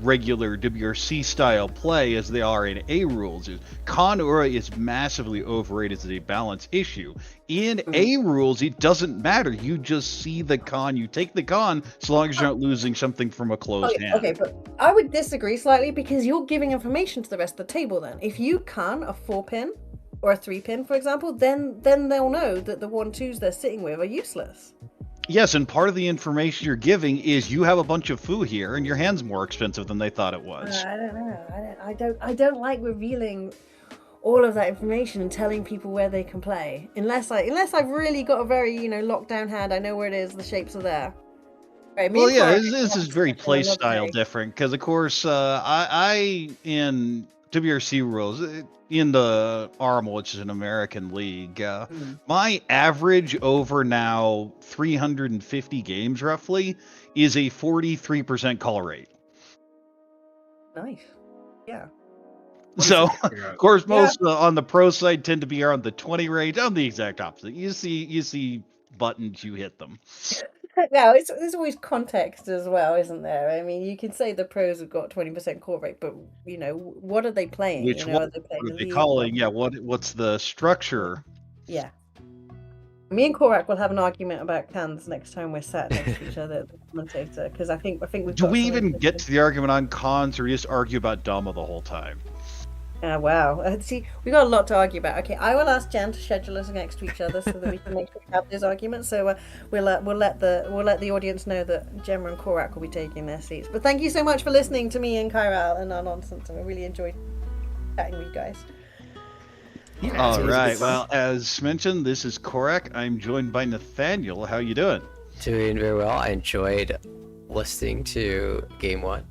regular WRC style play as they are in A rules. Con Ura is massively overrated as a balance issue. In A rules, it doesn't matter. You just see the con, you take the con, so long as you're not losing something from a closed hand. Okay, but I would disagree slightly because you're giving information to the rest of the table then. If you can a 4-pin or a 3-pin, for example, then they'll know that the 1-2s they're sitting with are useless. Yes, and part of the information you're giving is you have a bunch of foo here, and your hand's more expensive than they thought it was. I don't know. I don't like revealing all of that information and telling people where they can play, unless I've really got a very locked down hand. I know where it is. The shapes are there. Right, well, yeah, this is very play style different because, of course, I in WRC rules in the ARMA, which is an American league, my average over now 350 games roughly is a 43% call rate. Nice, yeah. So, of course, most on the pro side tend to be around the 20 range. I'm the exact opposite. You see buttons, you hit them. Now, there's always context as well, isn't there? I mean, you can say the pros have got 20% core rate, but what are they playing? Which one are they calling? Yeah, what's the structure? Yeah. Me and Corak will have an argument about cans next time we're sat next to each other at the commentator, because I think we've. Do we even get to the argument on cons, or we just argue about Dama the whole time? Wow. See, we got a lot to argue about. Okay, I will ask Jan to schedule us next to each other so that we can make sure we have those arguments. So we'll let the audience know that Gemma and Corak will be taking their seats. But thank you so much for listening to me and Chiral and our nonsense. I really enjoyed chatting with you guys. Yeah, all right. Well, as mentioned, this is Corak. I'm joined by Nathanael. How you doing? Doing very well. I enjoyed listening to Game 1.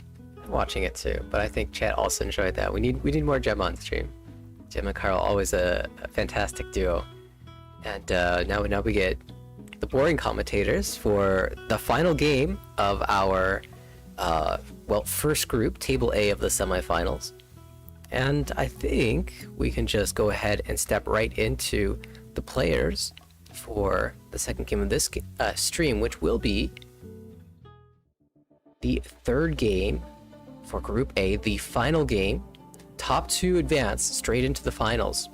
Watching it too, but I think chat also enjoyed that. We need more Gemma on stream. Gemma and Carl, always a fantastic duo. And now we get the boring commentators for the final game of our first group, Table A of the semifinals. And I think we can just go ahead and step right into the players for the second game of this stream, which will be the third game for Group A, the final game. Top 2 advance straight into the finals.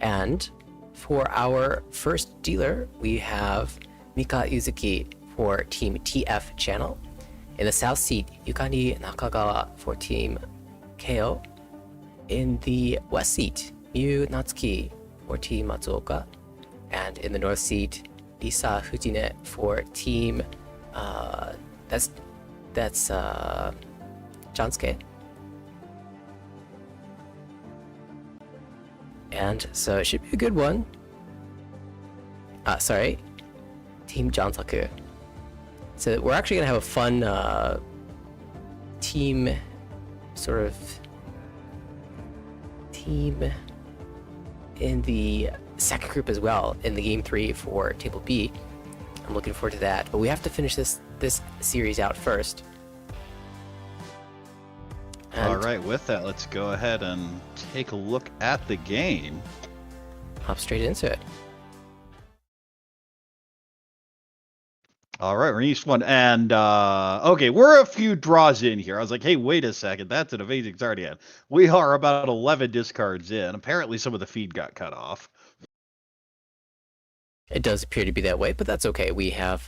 And for our first dealer, we have Mika Yuzuki for Team TF Channel. In the south seat, Yukari Nakagawa for Team KO. In the west seat, Myu Natsuki for Team Matsuoka. And in the north seat, Risa Fujine for Team that's Jansuke. And so it should be a good one. Team Jansaku. So we're actually gonna have a fun team in the second group as well in the game 3 for Table B. I'm looking forward to that, but we have to finish this series out first. And all right, with that, let's go ahead and take a look at the game. Hop straight into it. All right, we're in each one, and okay, we're a few draws in here. I was like, hey, wait a second, that's an amazing start yet. We are about 11 discards in. Apparently, some of the feed got cut off. It does appear to be that way, but that's okay. We have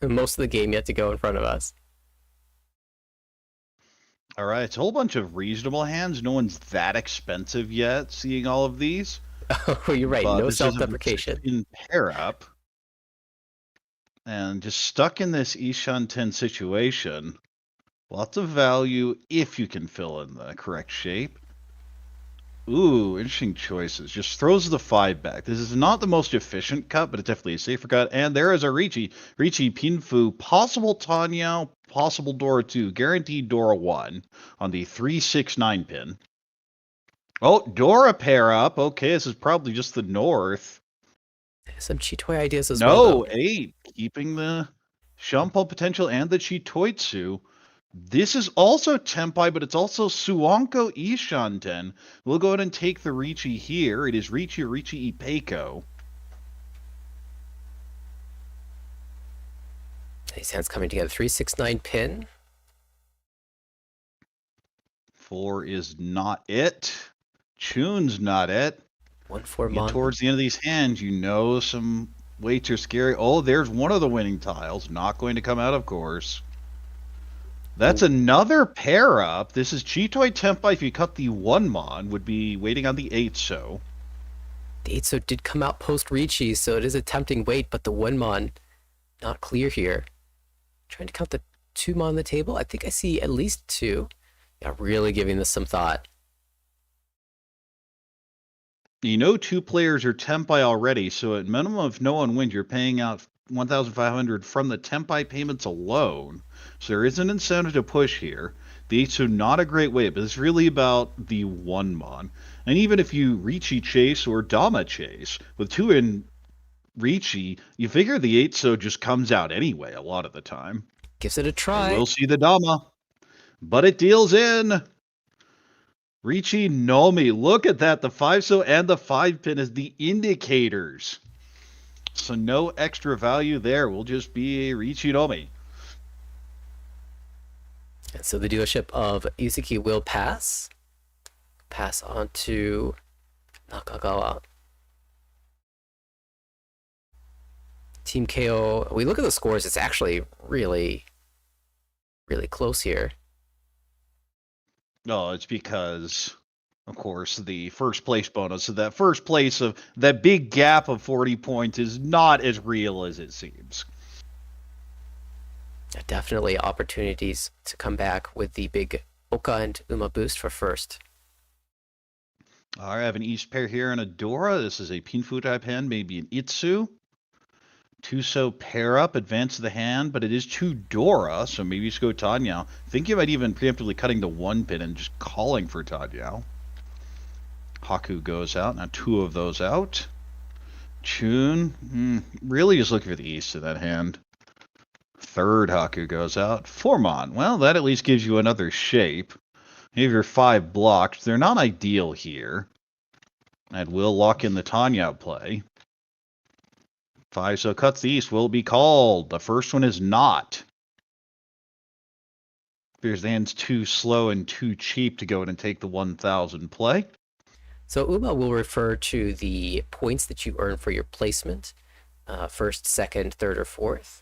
most of the game yet to go in front of us. All right, it's a whole bunch of reasonable hands. No one's that expensive yet, seeing all of these. Oh, you're right. But no self-deprecation. In pair up. And just stuck in this Ishan 10 situation. Lots of value if you can fill in the correct shape. Ooh, interesting choices. Just throws the 5 back. This is not the most efficient cut, but it's definitely a safer cut. And there is a Riichi Pinfu, possible Tanyao, possible Dora 2, guaranteed Dora 1 on the 3-6-9 pin. Oh, Dora pair up. Okay, this is probably just the north. Some Chitoi ideas as well. No, 8. Keeping the Shampoo potential and the Chitoitsu. This is also Tempai, but it's also Suanko Ishanten. We'll go ahead and take the Riichi here. It is Riichi Ipeiko. These hands coming together. 3, 6, 9 pin. 4 is not it. Chune's not it. 1, 4 Get mon. towards the end of these hands, you know some weights are scary. Oh, there's one of the winning tiles. Not going to come out, of course. That's another pair up. This is Chitoi Tenpai. If you cut the 1 mon, would be waiting on the 8 so. The 8 so did come out post Riichi, so it is a tempting wait, but the 1 mon not clear here. Trying to count the 2 mon on the table. I think I see at least 2. Yeah, really giving this some thought. You know 2 players are Tenpai already, so at minimum, if no one wins, you're paying out 1,500 from the Tenpai payments alone. So there is an incentive to push here. The 8 so not a great way, but it's really about the 1 mon. And even if you Riichi chase or Dama chase, with 2 in Riichi, you figure the 8 so just comes out anyway a lot of the time. Gives it a try. We'll see the Dama. But it deals in. Riichi Nomi. Look at that. The 5 so and the 5 pin is the indicators. So no extra value there. Will just be a Riichi Nomi. And so the dealership of Yuzuki will pass. Pass on to Nakagawa. Team KO. We look at the scores. It's actually really, really close here. No, it's because, of course, the first place bonus. So that first place of that big gap of 40 points is not as real as it seems. Definitely opportunities to come back with the big Oka and Uma boost for first. All right, I have an East pair here and a Dora. This is a Pinfu type hand, maybe an Itsu. 2 so pair up, advance the hand, but it is 2 Dora, so maybe just go Tanyao. I think you might even preemptively cutting the 1 pin and just calling for Tanyao. Haku goes out. Now 2 of those out. Chun, really just looking for the East of that hand. 3rd Haku goes out. 4 mon. Well, that at least gives you another shape. You have your 5 blocked. They're not ideal here. And will lock in the Tanyao play. 5 so cuts the East. Will it be called? The first one is not. Because the hand's too slow and too cheap to go in and take the 1,000 play. So Uma will refer to the points that you earn for your placement. First, second, third, or fourth.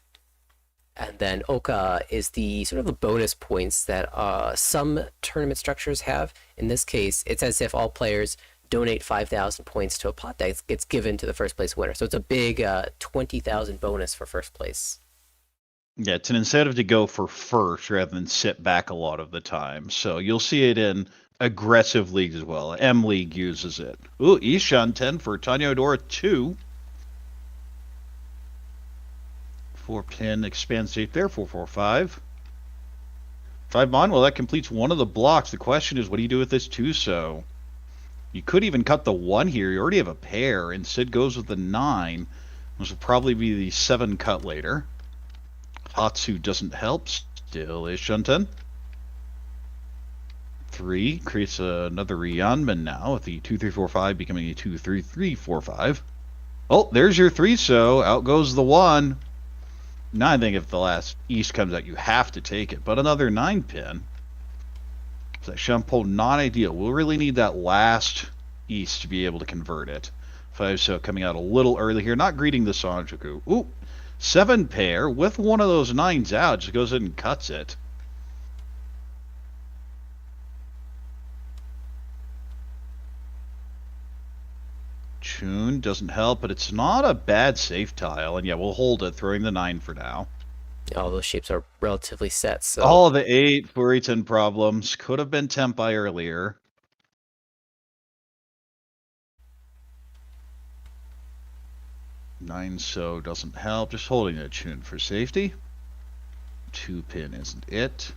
And then Oka is the sort of the bonus points that some tournament structures have. In this case, it's as if all players donate 5,000 points to a pot that gets given to the first place winner. So it's a big 20,000 bonus for first place. Yeah, it's an incentive to go for first rather than sit back a lot of the time. So you'll see it in aggressive leagues as well. M League uses it. Ooh, Ishan 10 for Tanya Odora 2. 4 pin expands shape there. 4, 4, 5. 5 mon. Well, that completes one of the blocks. The question is, what do you do with this 2 so? You could even cut the 1 here. You already have a pair. Instead goes with the 9. This will probably be the 7 cut later. Hatsu doesn't help. Still is Shunten. 3 creates another Ryanman now with the 2, 3, 4, 5 becoming a 2, 3, 3, 4, 5. Oh, there's your 3 so. Out goes the 1. Now I think if the last East comes out, you have to take it. But another 9 pin. So that Shampoo not ideal. We'll really need that last East to be able to convert it. 5 so coming out a little early here. Not greeting the Sanjuku. Ooh. 7 pair with one of those 9s out. Just goes in and cuts it. Chun doesn't help, but it's not a bad safe tile. And yeah, we'll hold it, throwing the 9 for now. All those shapes are relatively set. So all the 8 Furitan problems could have been Tenpai earlier. Nine so doesn't help. Just holding a Chun for safety. 2 pin isn't it.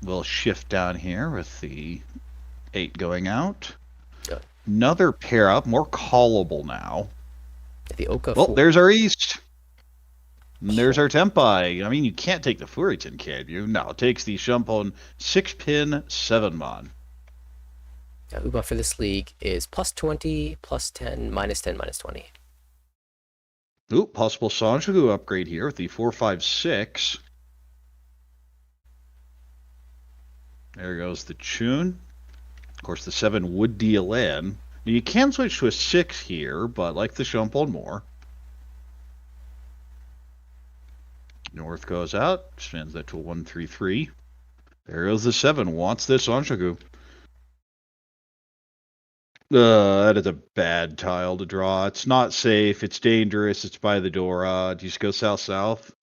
We'll shift down here with the 8 going out. Another pair up, more callable now. The Oka. Well, there's our East. And there's our Tenpai. I mean, you can't take the Furitan, can you? No, it takes the Shampon 6 pin, 7 mon. Uba for this league is plus 20, plus 10, minus 10, minus 20. Ooh, possible Sanjaku upgrade here with the 4-5-6. There goes the Chun. Of course, the 7 would deal in. Now, you can switch to a 6 here, but like the Shimbun more. North goes out, expands that to a 1-3-3. There goes the 7, wants this Sanjaku. That is a bad tile to draw. It's not safe, it's dangerous, it's by the door. Do you just go south-south?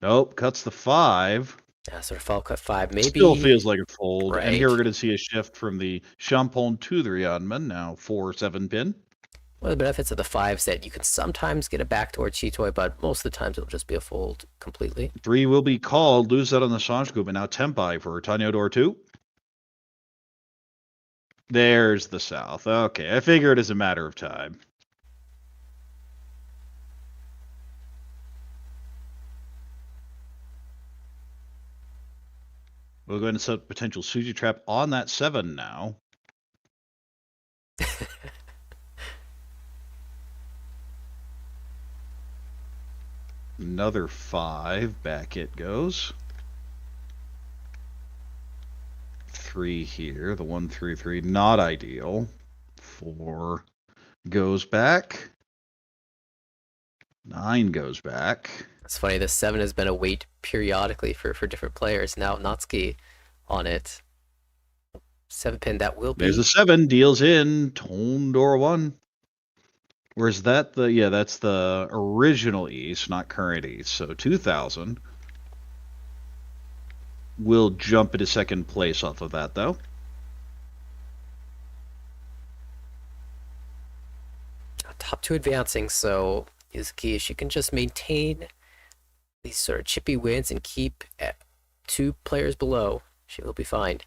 Nope, cuts the 5. Yeah, sort of fall cut 5. Maybe Still feels like a fold. Right. And here we're going to see a shift from the Shimbun to the Ryanman, now 4-7 pin. one of the benefits of the 5 is that you can sometimes get it back towards Chitoi, but most of the times it'll just be a fold completely. 3 will be called, lose that on the Sanjaku, but now Tenpai for Tanyo Door 2. There's the south. Okay, I figured it's a matter of time. We'll go ahead and set a potential Suji trap on that 7 now. Another 5. Back it goes. 3 here. The 1-3-3. Not ideal. 4 goes back. 9 goes back. It's funny, the 7 has been a weight periodically for different players. Now Natsuki on it. 7 pin, that will be. There's a 7, deals in, Tone Door 1. Whereas that, that's the original East, not current East. So 2000 will jump into second place off of that, though. Top 2 advancing, so Yuzuki, she can just maintain these sort of chippy wins and keep at 2 players below, she will be fine.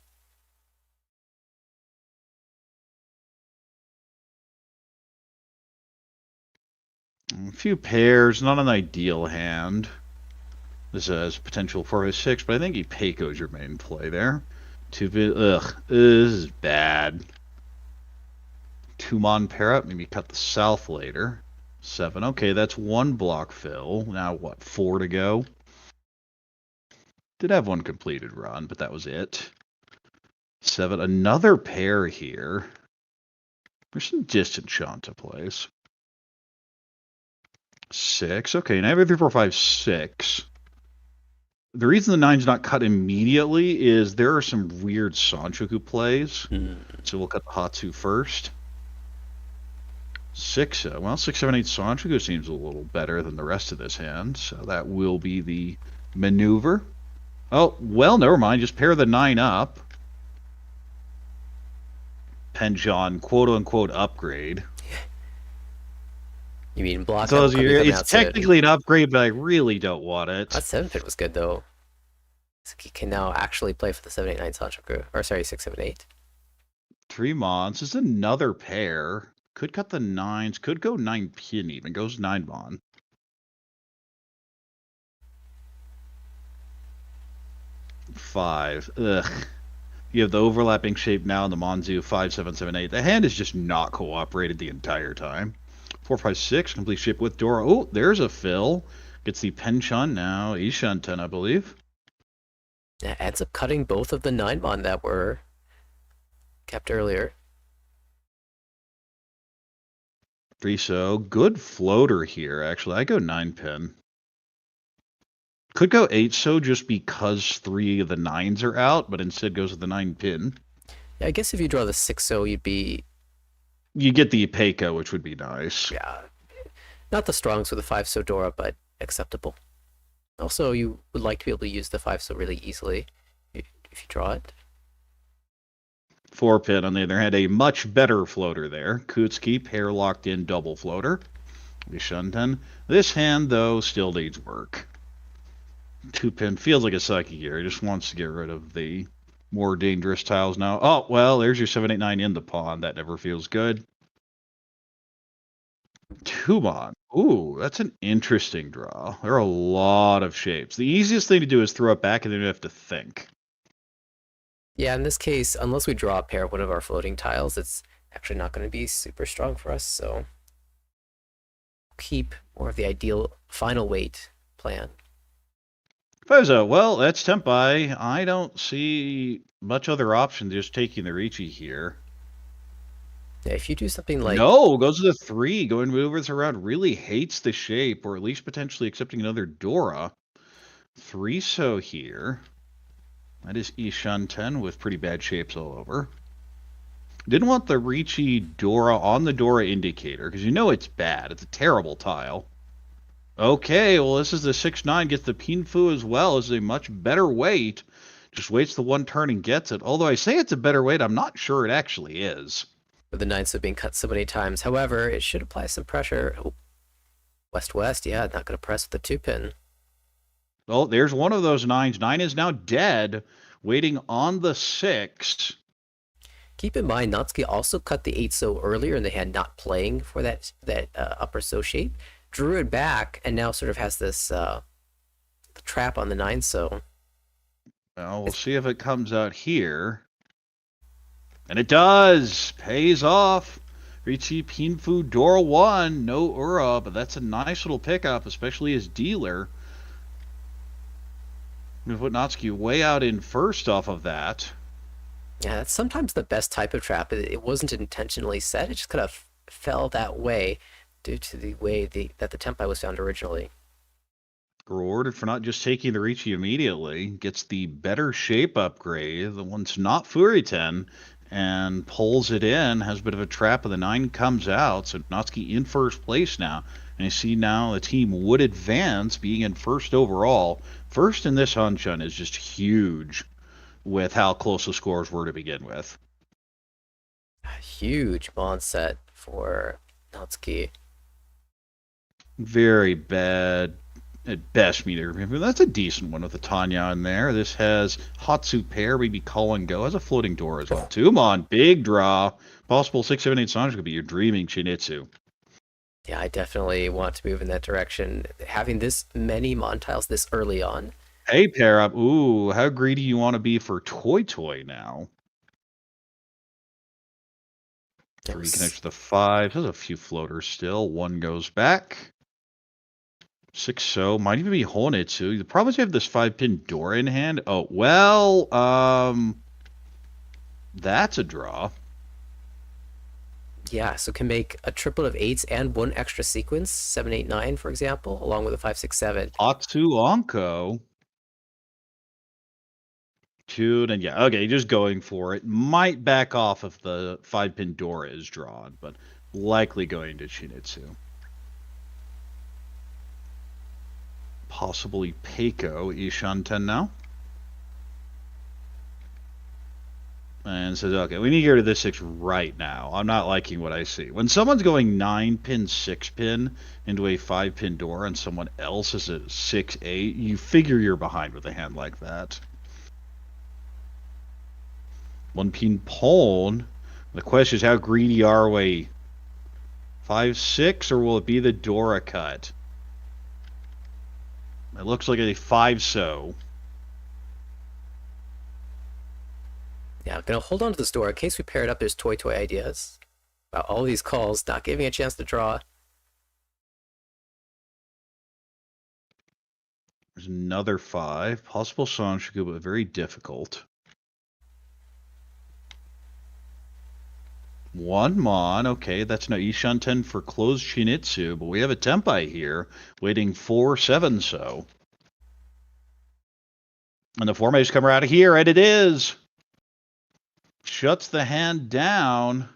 A few pairs, not an ideal hand. This has potential for a 6, but I think Ipeiko's your main play there. This is bad. 2-mon pair up, maybe cut the south later. 7, okay, that's 1 block fill. Now what, 4 to go? Did have 1 completed run, but that was it. 7, another pair here. There's some distant Shanta plays. 6, okay, now every 3, 4, 5, 6. The reason the 9's not cut immediately is there are some weird Sanjaku plays. So we'll cut the Hatsu first. 6, well, 6, 7, 8 Sanjaku seems a little better than the rest of this hand, so that will be the maneuver. Oh, well, never mind, just pair the 9 up. Penjon, quote-unquote, upgrade. You mean block? So it's technically an upgrade, but I really don't want it. That 7 pin was good, though. Yuzuki can now actually play for the 7, 8, 9 Sanjaku. Or, sorry, 6, 7, 8. 3 mons is another pair. Could cut the 9s. Could go 9 pin even. Goes 9 mon. Five. Ugh. You have the overlapping shape now in the Monzu 5, 7, 7, 8. The hand is just not cooperated the entire time. 4, 5, 6. Complete shape with Dora. Oh, there's a fill. Gets the Penchon now. Ishanten, I believe. Yeah, ends up cutting both of the 9 mon that were kept earlier. 3 so. Good floater here, actually. I go 9 pin. Could go 8 so just because 3 of the 9s are out, but instead goes with the 9 pin. Yeah, I guess if you draw the 6 so, you'd be... You get the Ipeiko, which would be nice. Yeah. Not the strongs with the 5 so Dora, but acceptable. Also, you would like to be able to use the 5 so really easily if you draw it. 4 pin, on the other hand, a much better floater there. Kutsuki, pair locked in double floater. Shunten. This hand, though, still needs work. 2 pin feels like a psychic gear. He just wants to get rid of the more dangerous tiles now. Oh, well, there's your 7, 8, 9 in the pawn. That never feels good. 2 mon. Ooh, that's an interesting draw. There are a lot of shapes. The easiest thing to do is throw it back and then you have to think. Yeah, in this case, unless we draw a pair of one of our floating tiles, it's actually not going to be super strong for us, so... keep more of the ideal final weight plan. Faiza, well, that's Tempai. I don't see much other option than just taking the Riichi here. Yeah, if you do something like... No, goes to the 3. Going maneuvers around, really hates the shape, or at least potentially accepting another Dora. 3 so here. That is Ishan 10 with pretty bad shapes all over. Didn't want the Riichi Dora on the Dora indicator, because you know it's bad. It's a terrible tile. Okay, well, this is the 6-9, gets the Pinfu as well, is a much better weight. Just waits the 1 turn and gets it. Although I say it's a better weight, I'm not sure it actually is. With the 9 so being cut so many times. However, it should apply some pressure. Oh, west-west, yeah, not going to press with the 2-pin. Oh, there's one of those 9s. 9 is now dead, waiting on the 6. Keep in mind, Natsuki also cut the 8 so earlier, and they had not playing for that upper so shape. Drew it back, and now sort of has this trap on the 9 so. Well, we'll see if it comes out here. And it does! Pays off! Riichi Pinfu Dora 1, no Ura, but that's a nice little pickup, especially as dealer. We've put Natsuki way out in first off of that. Yeah, that's sometimes the best type of trap. It wasn't intentionally set, it just kind of fell that way due to the way that the Tempai was found originally. Rewarded for not just taking the Riichi immediately. Gets the better shape upgrade, the one's not Furiten, and pulls it in, has a bit of a trap, and the 9 comes out, so Natsuki in first place now. And you see now the team would advance, being in first overall. First in this Hanshan is just huge with how close the scores were to begin with. A huge Mon set for Natsuki. Very bad at best meter. That's a decent one with a Tanya in there. This has Hatsu pair, maybe call and go. Has a floating door as well. Tumon, big draw. Possible 6, 7, 8 Sanji could be your dreaming Shinitsu. Yeah, I definitely want to move in that direction. Having this many Mon tiles this early on. Hey, pair up. Ooh, how greedy you want to be for Toy now? 3 connects to the 5. There's a few floaters still. 1 goes back. 6 so. Might even be Honetsu. The problem is you have this 5-pin Dora in hand. Oh, well, that's a draw. Yeah, so can make a triplet of 8s and 1 extra sequence, 7, 8, 9, for example, along with a 5, 6, 7. Hatsu Onko. 2, and yeah, okay, just going for it. Might back off if the 5-pin Dora is drawn, but likely going to Shinitsu. Possibly Peiko, Ishan 10 now. And says, okay, we need to go to this 6 right now. I'm not liking what I see. When someone's going 9-pin, 6-pin into a 5-pin Dora and someone else is a 6-8, you figure you're behind with a hand like that. 1-pin Pawn. The question is, how greedy are we? 5, 6, or will it be the Dora cut? It looks like a 5 so. Yeah, I'm going to hold on to this door in case we pair it up. There's toy ideas about all these calls, not giving a chance to draw. There's another 5. Possible Sanshiku, but very difficult. 1 Mon. Okay, that's no Ishan 10 for closed Shinitsu, but we have a Tempai here waiting 4, 7 so. And the formations come out of here, and it is. Shuts the hand down.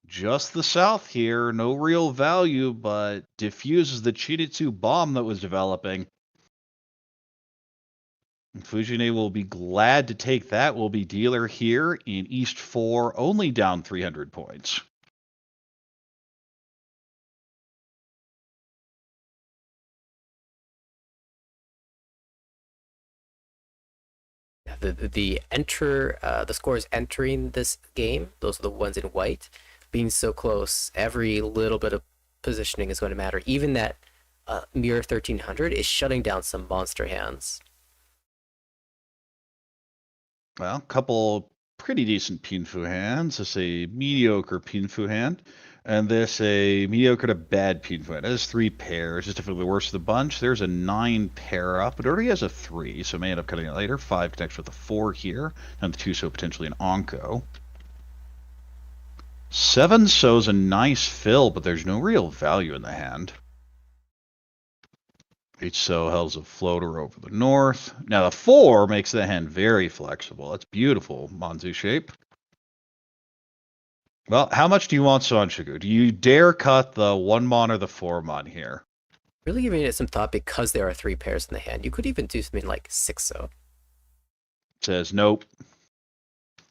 Just the south here. No real value, but diffuses the Shinitsu bomb that was developing. Fujine will be glad to take that. Will be dealer here in East 4, only down 300 points. The scores entering this game, those are the ones in white. Being so close, every little bit of positioning is going to matter. Even that Mirror 1300 is shutting down some monster hands. Well, a couple pretty decent Pinfu hands. It's a mediocre Pinfu hand. And this a mediocre to bad pinpoint. It has 3 pairs. It's definitely the worst of the bunch. There's a 9 pair up. It already has a 3, so it may end up cutting it later. 5 connects with a 4 here. And the 2, so potentially an Onko. 7 so's a nice fill, but there's no real value in the hand. 8 so held a floater over the north. Now the 4 makes the hand very flexible. That's beautiful, Manzu shape. Well, how much do you want Sanshigu? Do you dare cut the 1-mon or the 4-mon here? Really giving it some thought because there are 3 pairs in the hand. You could even do something like 6 so. Says nope.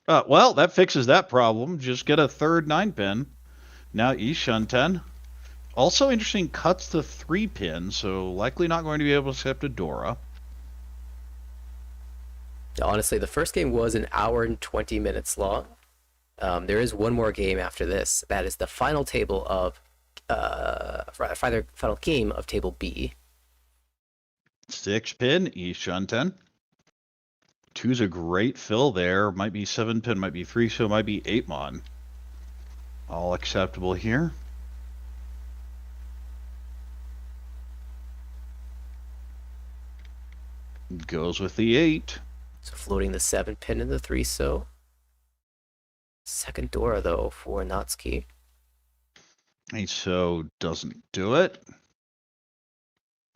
Well, that fixes that problem. Just get a third 9-pin. Now Ishunten. Also interesting, cuts the 3-pin, so likely not going to be able to accept a Dora. Honestly, the first game was an hour and 20 minutes long. There is one more game after this. That is the final table of, final game of Table B. 6-pin, Ishunten. 2's a great fill there. Might be 7-pin, might be 3, so it might be 8-mon. All acceptable here. Goes with the 8. So floating the 7-pin and the 3 so. Second Dora, though, for Natsuki. 8 so doesn't do it.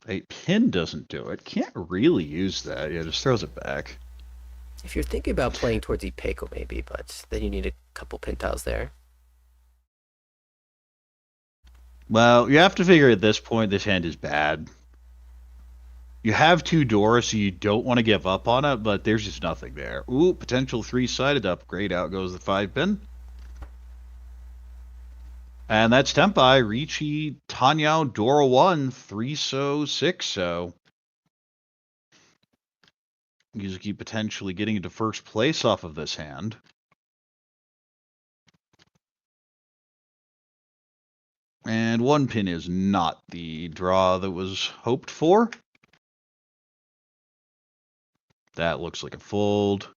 8-pin doesn't do it. Can't really use that. Yeah, just throws it back. If you're thinking about playing towards Ipeko, maybe, but then you need a couple pin tiles there. Well, you have to figure at this point this hand is bad. You have 2 Doras, so you don't want to give up on it, but there's just nothing there. Ooh, potential 3-sided upgrade. Out goes the 5-pin. And that's Tenpai. Riichi, Tanyao, Dora 1, 3 so, 6 so. Yuzuki potentially getting into first place off of this hand. And 1-pin is not the draw that was hoped for. That looks like a fold.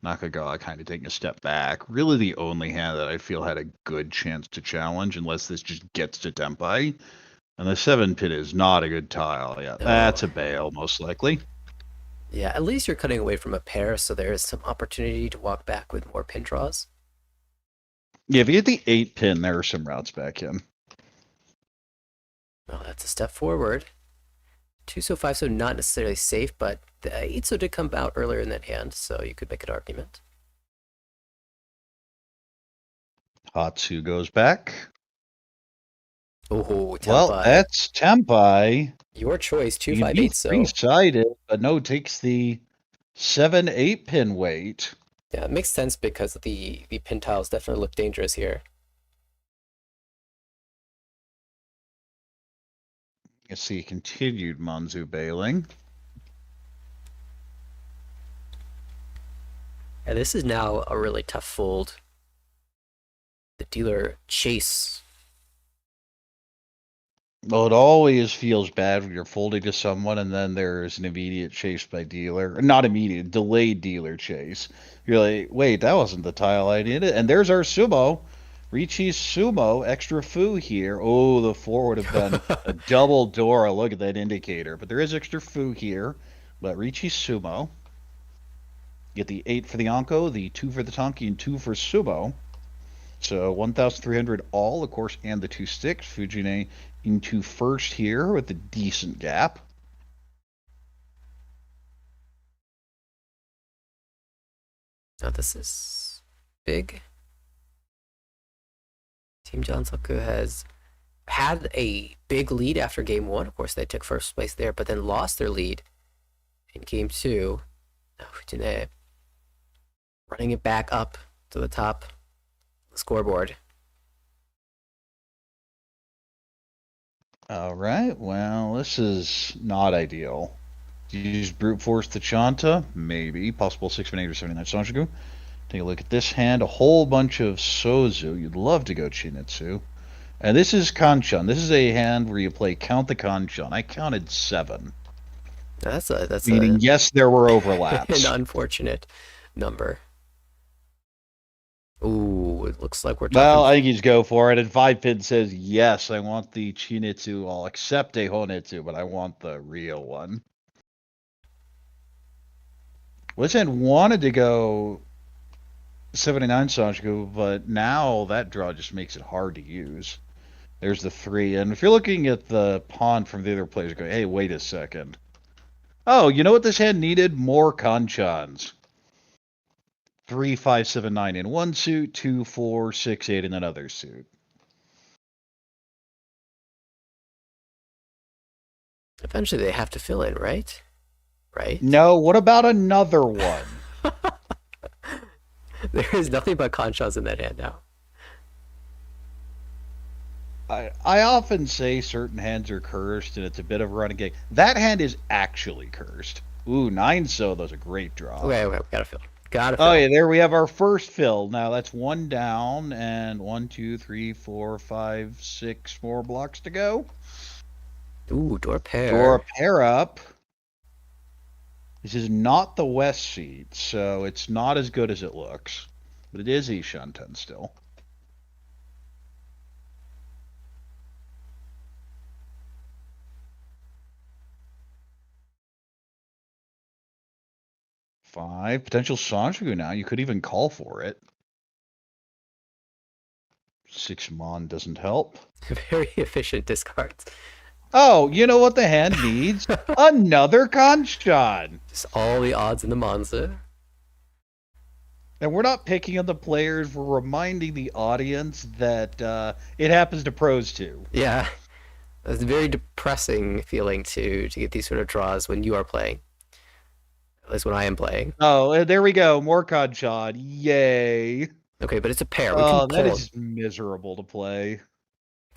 Nakagawa kind of taking a step back. Really the only hand that I feel had a good chance to challenge, unless this just gets to Tenpai. And the 7-pin is not a good tile. Yeah, No. That's a bail, most likely. Yeah, at least you're cutting away from a pair, so there is some opportunity to walk back with more pin draws. Yeah, if you get the 8-pin, there are some routes back in. Well, that's a step forward. 2 so, 5 so, not necessarily safe, but the 8 so did come out earlier in that hand, so you could make an argument. Hatsu goes back. Oh, Tenpai. Well, that's Tenpai. Your choice, 2, You 5, need 8 so. 3-sided, but no, takes the 7-8-pin weight. Yeah, it makes sense because the pin tiles definitely look dangerous here. You see continued Manzu bailing. And this is now a really tough fold. The dealer chase. Well, it always feels bad when you're folding to someone and then there's an immediate chase by dealer. Not immediate, delayed dealer chase. You're like, wait, that wasn't the tile I needed. And there's our sumo. Riichi's sumo, extra foo here. Oh, the 4 would have been a double Dora. Look at that indicator. But there is extra foo here. But Riichi's sumo. Get the 8 for the Anko, the 2 for the Tonki, and 2 for sumo. So 1,300 all, of course, and the 2 sticks. Fujine into first here with a decent gap. Now this is big. Team Jansoku has had a big lead after game 1. Of course, they took first place there, but then lost their lead in game 2. Now Fujine running it back up to the top of the scoreboard. All right, well, this is not ideal. Use brute force the Chanta, maybe. Possible 6-8 or 79 Sanshigu. Take a look at this hand. A whole bunch of Sozu. You'd love to go Chinitsu. And this is Kanchan. This is a hand where you play count the Kanchan. I counted 7. That's Meaning, yes, there were overlaps. an unfortunate number. Ooh, it looks like we're talking. Well, I think he's go for it. And 5-pin says, yes, I want the Chinitsu. I'll accept a Honetsu, but I want the real one. Wizard wanted to go 79 Sanjiku, but now that draw just makes it hard to use. There's the 3. And if you're looking at the pawn from the other players, going, hey, wait a second. Oh, you know what this hand needed? More Kanchans. 3, 5, 7, 9 in one suit, 2, 4, 6, 8 in another suit. Eventually they have to fill in, right? Right? No, what about another one? There is nothing but Kanchas in that hand now. I often say certain hands are cursed, and it's a bit of a running gag. That hand is actually cursed. Ooh, 9 so, that's a great draw. Okay, we gotta fill. Gotta fill. Oh yeah, there we have our first fill. Now that's 1 down, and 1, 2, 3, 4, 5, 6 more blocks to go. Ooh, door pair. Door pair up. This is not the west seat, so it's not as good as it looks. But it is Ishanten still. Five. Potential Sanjiku now. You could even call for it. 6 Mon doesn't help. Very efficient discards. Oh, you know what the hand needs? Another Kanchan! Just all the odds in the Monza. And we're not picking on the players, we're reminding the audience that it happens to pros too. Yeah. It's a very depressing feeling to get these sort of draws when you are playing. At least when I am playing. Oh, there we go. More Kanchan. Yay. Okay, but it's a pair. Oh, that is miserable to play.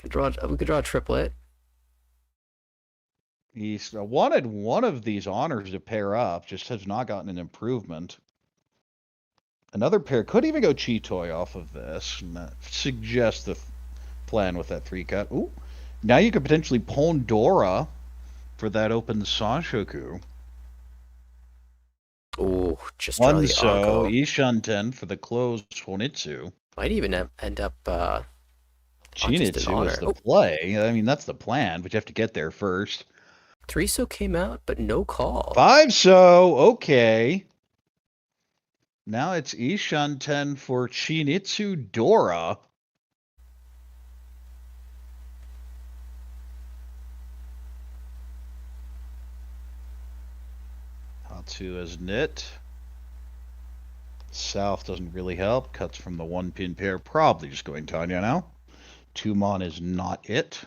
We could draw a triplet. He wanted one of these honors to pair up, just has not gotten an improvement. Another pair could even go Chitoi off of this. And that suggests the plan with that 3 cut. Ooh, now you could potentially pawn Dora for that open Sanshoku. Ooh, just draw the so Anko. Ishanten for the closed Honitsu. Might even end up Chinitsu is the play. I mean, that's the plan, but you have to get there first. 3 so came out, but no call. 5 so, okay. Now it's Ishanten for Chinitsu Dora. Tatsu as knit. South doesn't really help. Cuts from the 1-pin pair. Probably just going Tanya now. 2 Mon is not it.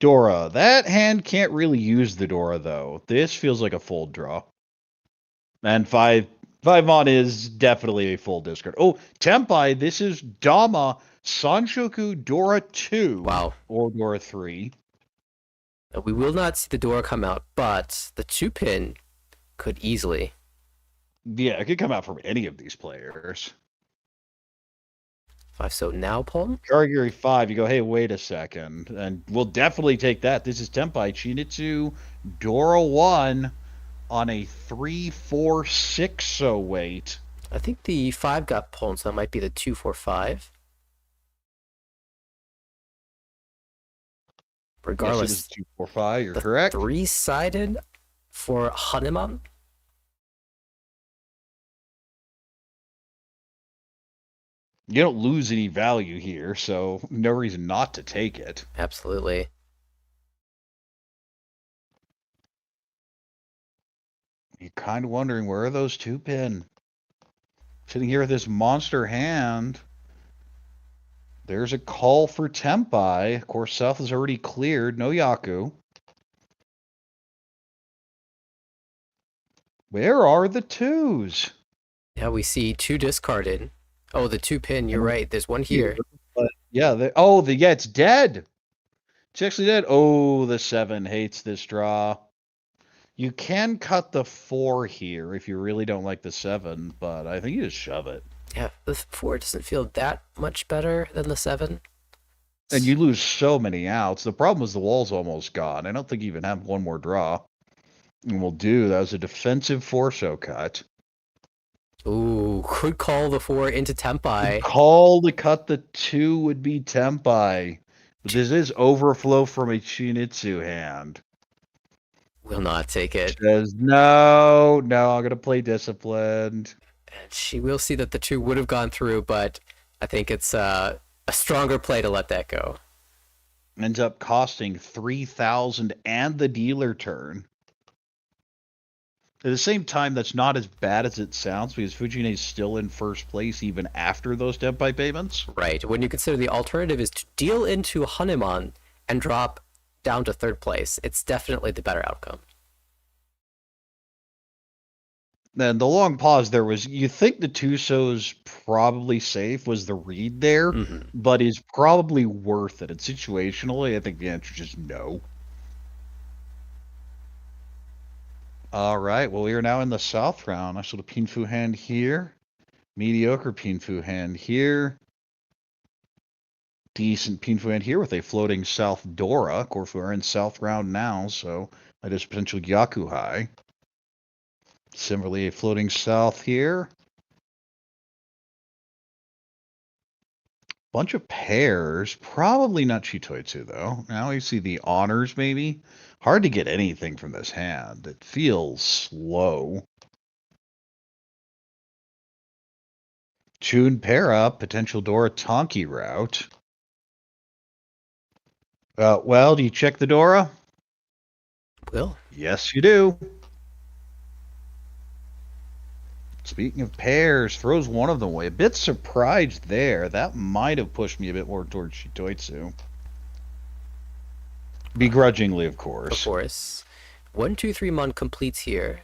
Dora. That hand can't really use the Dora, though. This feels like a full draw. And 5 Mon is definitely a full discard. Oh, Tempai, this is Dama, Sanshoku, Dora 2. Wow. Or Dora 3. We will not see the Dora come out, but the 2-pin could easily. Yeah, it could come out from any of these players. 5 so now pawn. Karagiri 5, you go, hey, wait a second. And we'll definitely take that. This is Tempai, Chinitsu, Dora 1 on a 3, 4, 6 so wait. I think the 5 got pawn, so that might be the 2, 4, 5. Regardless, yes, it is 2, 4, 5, you're correct. 3-sided for Hanuman. You don't lose any value here, so no reason not to take it. Absolutely. You're kind of wondering, where are those 2-pin? Sitting here with this monster hand. There's a call for Tempai. Of course, South is already cleared. No Yaku. Where are the 2s? Yeah, we see 2 discarded. Oh, the 2-pin, you're right. There's one here. But yeah, yeah, it's dead. It's actually dead. Oh, the 7 hates this draw. You can cut the 4 here if you really don't like the 7, but I think you just shove it. Yeah, the 4 doesn't feel that much better than the 7. And you lose so many outs. The problem is the wall's almost gone. I don't think you even have one more draw. And we'll do. That was a defensive 4-so cut. Ooh, could call the 4 into Tempai. Call to cut the 2 would be Tempai. But this is overflow from a Chinitsu hand. Will not take it. Says, no, I'm going to play Disciplined. And she will see that the 2 would have gone through, but I think it's a stronger play to let that go. Ends up costing 3,000 and the dealer turn. At the same time, that's not as bad as it sounds because Fujine is still in first place even after those Tempai payments. Right. When you consider the alternative is to deal into Hanuman and drop down to third place, it's definitely the better outcome. And the long pause there was, you think the Tuso's probably safe, was the read there, but is probably worth it. And situationally, I think the answer is just no. All right, well, we are now in the south round. Nice little Pinfu hand here. Mediocre Pinfu hand here. Decent Pinfu hand here with a floating south Dora. Of course, we're in south round now, so that is potential Yakuhai. Similarly, a floating south here. Bunch of pairs. Probably not Chitoitsu, though. Now we see the honors, maybe. Hard to get anything from this hand. It feels slow. Chun pair up. Potential Dora Tonki route. Well, do you check the Dora? Will? Yes, you do. Speaking of pairs, throws one of them away. A bit surprised there. That might have pushed me a bit more towards Shitoitsu. Begrudgingly, of course. Of course. 1, 2, 3 Mon completes here.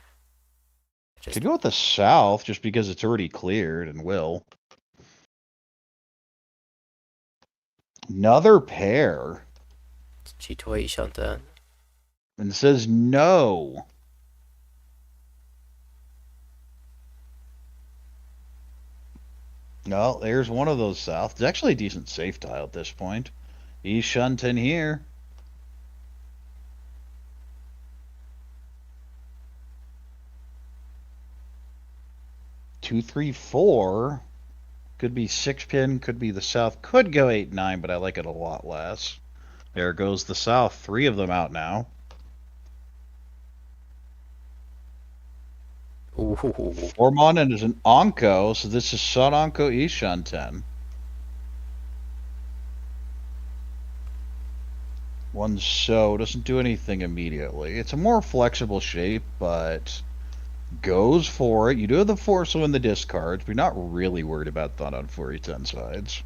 Could go with the south just because it's already cleared and will. Another pair. Chitoi Shanta. And it says no. No, there's one of those south. It's actually a decent safe tile at this point. Ishunten here. Two, three, four. Could be 6-pin, could be the south. Could go 8-9, but I like it a lot less. There goes the south. 3 of them out now. Ooh. Formon and is an Anko, so this is Sun Anko Ishunten. One so doesn't do anything immediately. It's a more flexible shape, but goes for it. You do have the 4 so in the discards, but you're not really worried about that on 4-10 sides.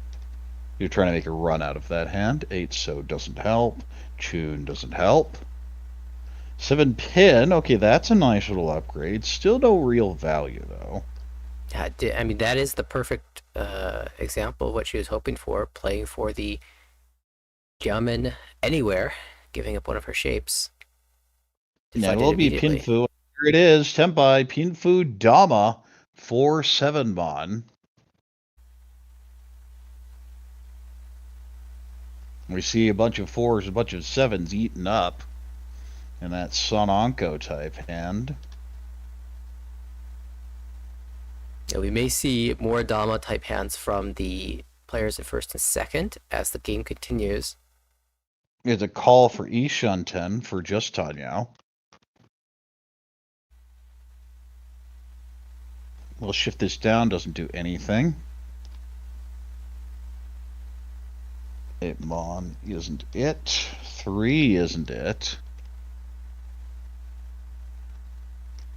You're trying to make a run out of that hand. 8 so doesn't help. Chun doesn't help. 7-pin, okay, that's a nice little upgrade. Still no real value, though. I mean, that is the perfect example of what she was hoping for, playing for the Yamen anywhere, giving up one of her shapes. Yeah, it will be Pinfu. Here it is, Tempai, Pinfu Dama, 4-7 Mon. We see a bunch of 4s, a bunch of 7s eaten up. And that Sun Anko type hand. Yeah, we may see more Dama type hands from the players in first and second as the game continues. It's a call for Ishunten for just Tanyao. We'll shift this down, doesn't do anything. 8 Mon isn't it. 3 isn't it.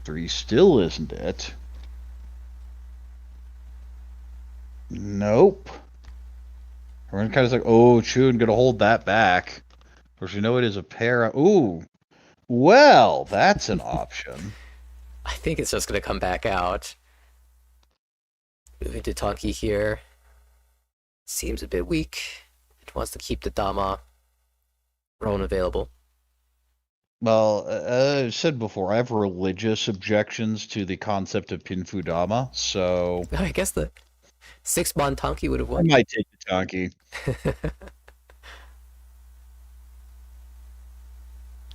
3 still isn't it. Nope. Everyone kind of like, oh, Chun gonna hold that back. Of course, we know it is a pair. Ooh. Well, that's an option. I think it's just going to come back out. Moving to Tonki here. Seems a bit weak. It wants to keep the Dama Roan available. Well, as I said before, I have religious objections to the concept of Pinfu Dama, so... I guess the 6-Mon Tonki would have I won. might take the Tonki.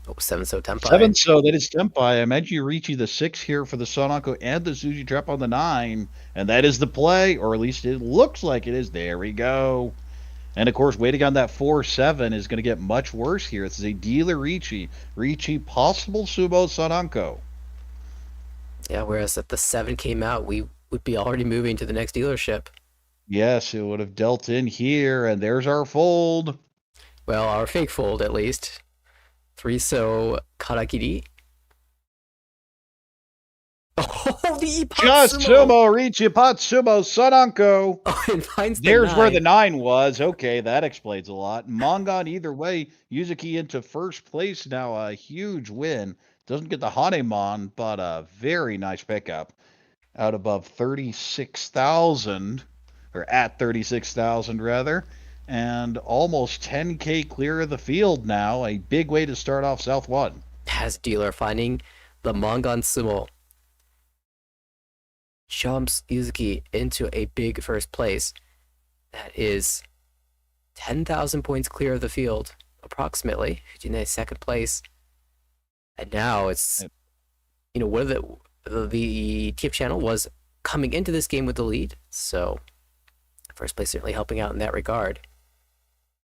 Oh, 7-so Tenpai. 7-so, that is Tenpai. I imagine you Riichi the 6 here for the Sonako and the Suji Trap on the 9. And that is the play, or at least it looks like it is. There we go. And of course, waiting on that 4-7 is going to get much worse here. This is a dealer Riichi. Riichi, possible Sumo Sonanko. Yeah, whereas if the 7 came out, we would be already moving to the next dealership. Yes, it would have dealt in here, and there's our fold. Well, our fake fold, at least. 3-so Karakiri. Oh, the Ipatsumo! Just Sumo, Riichi, Patsumo, Sonanko. Oh, and finds the There's 9. where the 9 was. Okay, that explains a lot. Mangan, either way, Yuzuki into first place now. A huge win. Doesn't get the Hanemon, but a very nice pickup. Out above 36,000, or at 36,000 rather, and almost 10k clear of the field now. A big way to start off South 1. As dealer finding the Mangan Sumo. Jumps Yuzuki into a big first place. That is 10,000 points clear of the field, approximately. In second place. And now it's, one of the TF channel was coming into this game with the lead, so first place certainly helping out in that regard.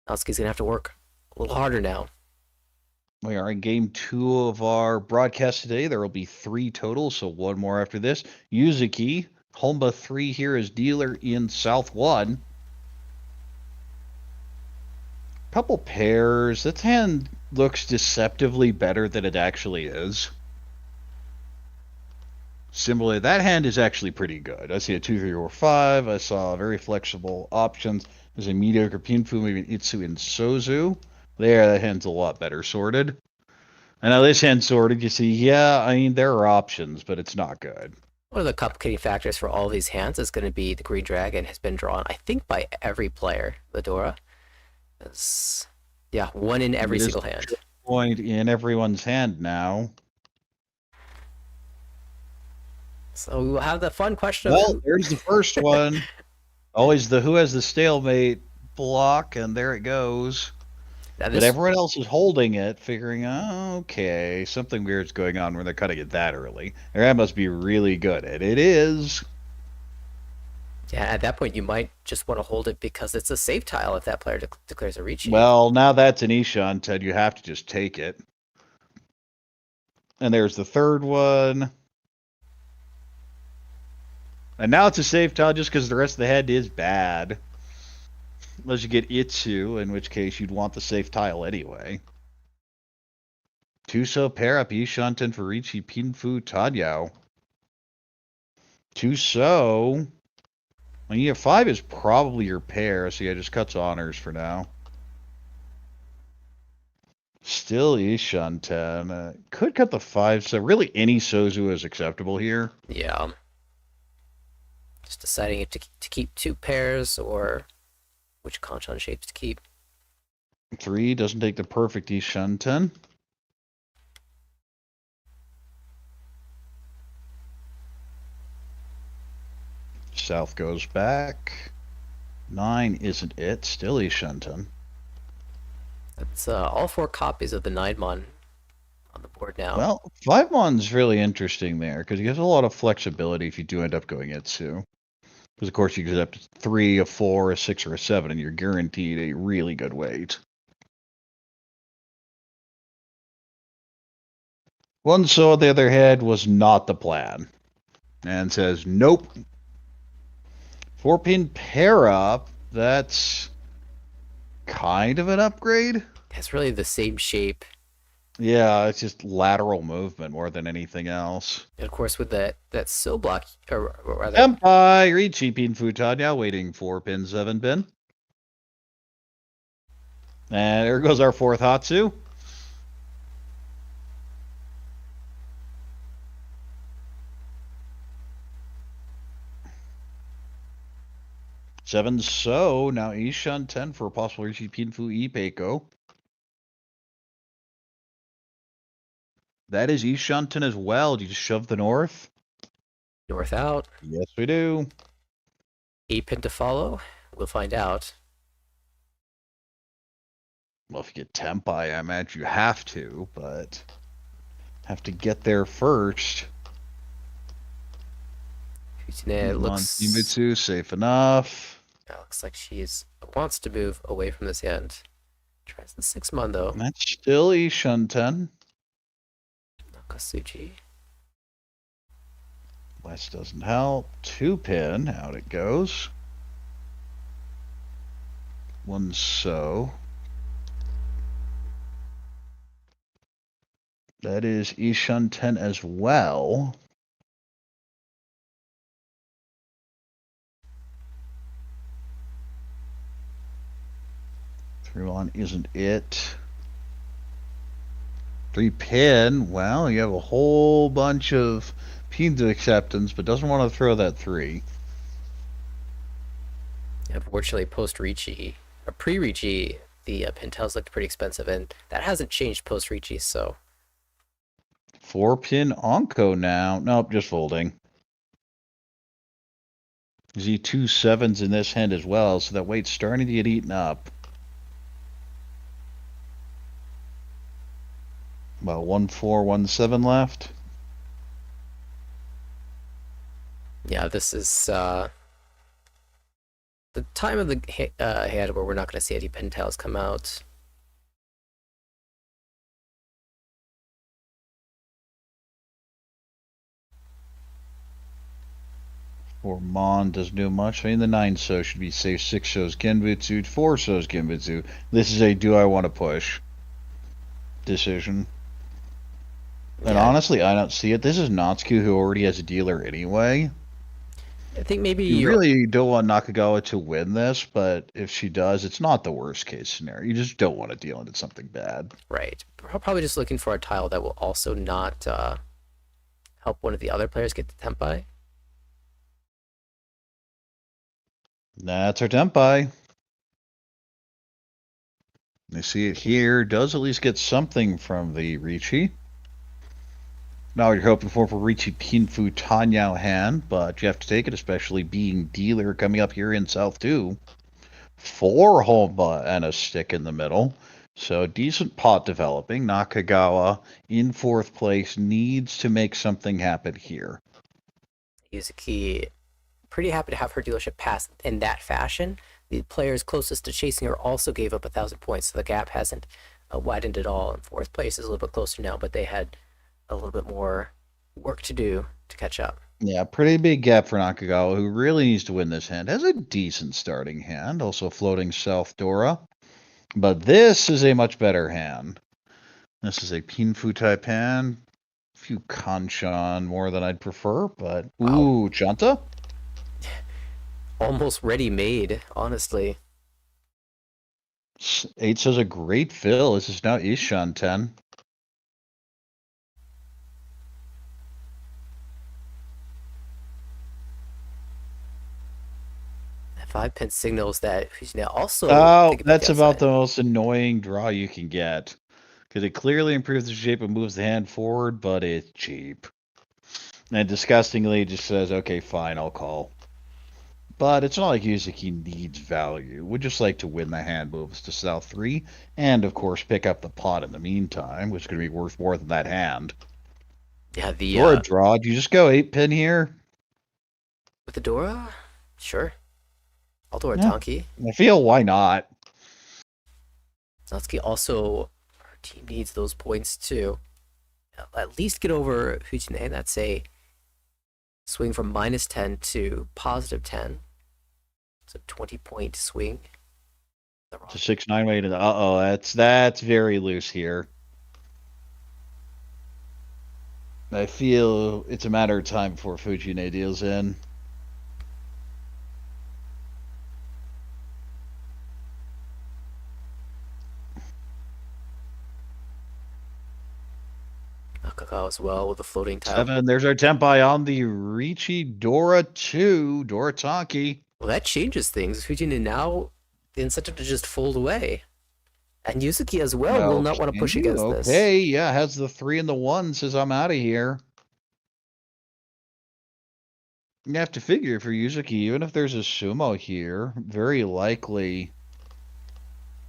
Natsuki's gonna have to work a little harder now. We are in game 2 of our broadcast today. There will be 3 total, so 1 more after this. Yuzuki, Honba 3 here as dealer in South 1. Couple pairs. That hand looks deceptively better than it actually is. Similarly, that hand is actually pretty good. I see a 2, 3, or 5. I saw very flexible options. There's a mediocre Pinfu, maybe an Itsu and Sozu. There, that hand's a lot better sorted. And now this hand sorted, you see, yeah, I mean, there are options, but it's not good. One of the complicating factors for all these hands is going to be the Green Dragon has been drawn, I think, by every player, Ladora. Yeah, 1 in every single hand. Point in everyone's hand now. So we will have the fun question Well, there's the first one. Always the who has the stalemate block, and there it goes. But everyone else is holding it, figuring, oh, okay, something weird's going on when they're cutting it that early. That must be really good, and it is. Yeah, at that point, you might just want to hold it because it's a safe tile if that player declares a Riichi. Well, now that's an Ishan, Ted. You have to just take it. And there's the third one. And now it's a safe tile just because the rest of the head is bad. Unless you get Itsu, in which case you'd want the safe tile anyway. 2-so pair up Ishanten for Riichi Pinfu Tanyao. 2-so. Well, yeah, 5 is probably your pair, so yeah, just cuts honors for now. Still Ishanten. Could cut the 5, so really any Sozu is acceptable here. Yeah. Just deciding if to keep 2 pairs or which Kanchan shapes to keep. 3 doesn't take the perfect Ishanten. South goes back. 9 isn't it. Still Ishanten. That's all 4 copies of the 9-mon on the board now. Well, 5-mon's really interesting there because it gives a lot of flexibility if you do end up going Itsu. Because, of course, you get up to 3, a 4, a 6, or a 7, and you're guaranteed a really good weight. 1-so on the other hand was not the plan. And says, nope. 4-pin pair up, that's kind of an upgrade. It's really the same shape. Yeah, it's just lateral movement more than anything else. And of course, with that sill block, or rather... Senpai, Riichi Pinfu Tanya, waiting for pin 7-pin. And there goes our 4th Hatsu. So now Ishan 10 for a possible Riichi Pinfu Ipeiko. That is Ishanten as well. Do you just shove the north? North out. Yes, we do. 8-pin to follow. We'll find out. Well, if you get Tempai, I imagine you have to, but have to get there first. Fujine looks... Kimitsu, safe enough. Looks like she wants to move away from this hand. Tries the 6-mon though. That's still Ishunten. Nakasuji. West doesn't help. 2-pin, out it goes. 1 so. That is Ishunten as well. Through on isn't it. 3-pin. Well, you have a whole bunch of pins to acceptance, but doesn't want to throw that 3. Unfortunately, post-Riichi, or pre-Riichi, the Pintels looked pretty expensive, and that hasn't changed post-Riichi, so... 4-pin Onko now. Nope, just folding. You see 2 7s in this hand as well, so that weight's starting to get eaten up. About 1 4, 1 7 left. Yeah, this is the time of the hand where we're not going to see any Pintels come out. Or Mon doesn't do much. I mean, the 9 so should be safe. 6 shows Genbutsu, 4 shows Genbutsu. This is a do I want to push decision. And honestly, I don't see it. This is Natsuki, who already has a dealer anyway. I think maybe you really don't want Nakagawa to win this, but if she does, it's not the worst case scenario. You just don't want to deal into something bad. Right. Probably just looking for a tile that will also not help one of the other players get the Tempai. That's her Tempai. You see it here. Does at least get something from the Riichi. Now you're hoping for Riichi Pinfu Tanyao hand, but you have to take it, especially being dealer coming up here in South 2. 4 Homba and a stick in the middle. So decent pot developing. Nakagawa in 4th place needs to make something happen here. Yuzuki, pretty happy to have her dealership pass in that fashion. The players closest to chasing her also gave up 1,000 points, so the gap hasn't widened at all. In 4th place is a little bit closer now, but they had a little bit more work to do to catch up. Yeah, pretty big gap for Nakagawa, who really needs to win this hand. Has a decent starting hand, also floating South Dora. But this is a much better hand. This is a Pinfu type hand. A few Kanchan more than I'd prefer, but ooh, Chanta? Almost ready-made, honestly. 8 says a great fill. This is now Ishan 10. That 5-pin signals that Fujina also... Oh, that's about the most annoying draw you can get. Because it clearly improves the shape and moves the hand forward, but it's cheap. And disgustingly just says, okay, fine, I'll call. But it's not like Yuzuki needs value. Would just like to win the hand moves to South 3, and of course pick up the pot in the meantime, which is going to be worth more than that hand. Yeah, the Dora draw. Do you just go 8-pin here? With the Dora? Sure. I'll Dora Tonki. I feel why not. Natsuki also, her team needs those points too. At least get over Fujine. That's a swing from -10 to +10. It's a 20-point swing. To 6-9 weight. Uh-oh, that's very loose here. I feel it's a matter of time before Fujine deals in. Nakagawa as well with the floating tile. 7. There's our Tempai on the Riichi Dora 2. Dora Tonki. Well, that changes things. Fujine now the incentive to just fold away. And Yuzuki as well will not want to push against this. Okay, yeah, has the 3 and the 1, says I'm out of here. You have to figure for Yuzuki, even if there's a sumo here, very likely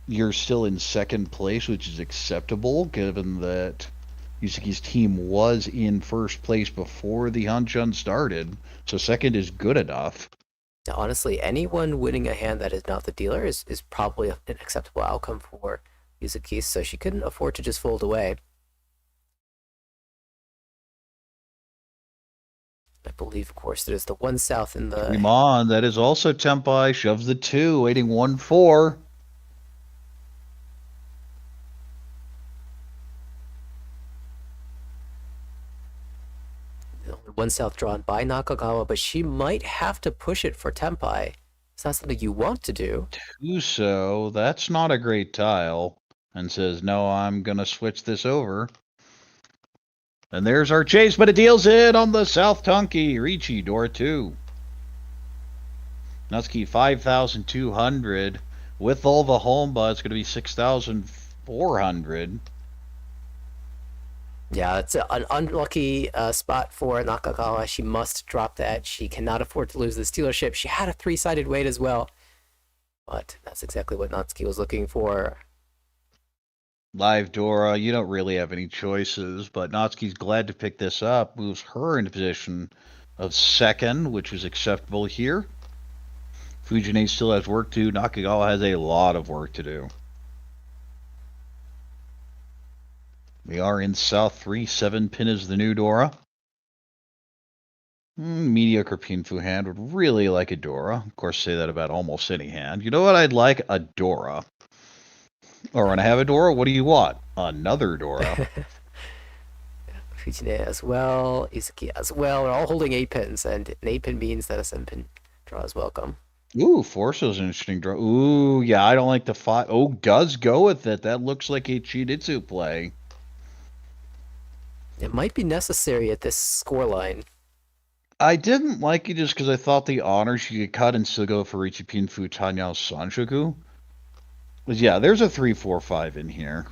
you're still in second place, which is acceptable given that Yuzuki's team was in first place before the Hanchun started. So second is good enough. Now, honestly, anyone winning a hand that is not the dealer is probably an acceptable outcome for Yuzuki, so she couldn't afford to just fold away. I believe, of course, there's the 1 south in the... Come on, that is also Tempai. Shoves the 2, waiting 1-4. The only 1 south drawn by Nakagawa, but she might have to push it for Tempai. It's not something you want to do. Tuso, that's not a great tile. And says, no, I'm going to switch this over. And there's our chase, but it deals in on the South Tonki. Riichi, door 2. Natsuki, 5,200. With all the Homba, it's going to be 6,400. Yeah, it's an unlucky spot for Nakagawa. She must drop that. She cannot afford to lose this dealership. She had a 3-sided weight as well. But that's exactly what Natsuki was looking for. Live Dora, you don't really have any choices, but Natsuki's glad to pick this up. Moves her into position of second, which is acceptable here. Fujine still has work to do. Nakagawa has a lot of work to do. We are in South 3. 7 pin is the new Dora. Mediocre Pinfu hand would really like a Dora. Of course, say that about almost any hand. You know what I'd like? A Dora. Or when I have a Dora, what do you want? Another Dora. Fujine as well, Izuki as well. We're all holding 8 pins, and an 8 pin means that a 7 pin draw is welcome. Ooh, Forso's an interesting draw. Ooh, yeah, I don't like the 5. Oh, does go with it. That looks like a Chiditsu play. It might be necessary at this scoreline. I didn't like it just because I thought the honors you could cut and still go for Riichi Pinfu Tanyao Sanshoku. But yeah, there's a 3-4-5 in here.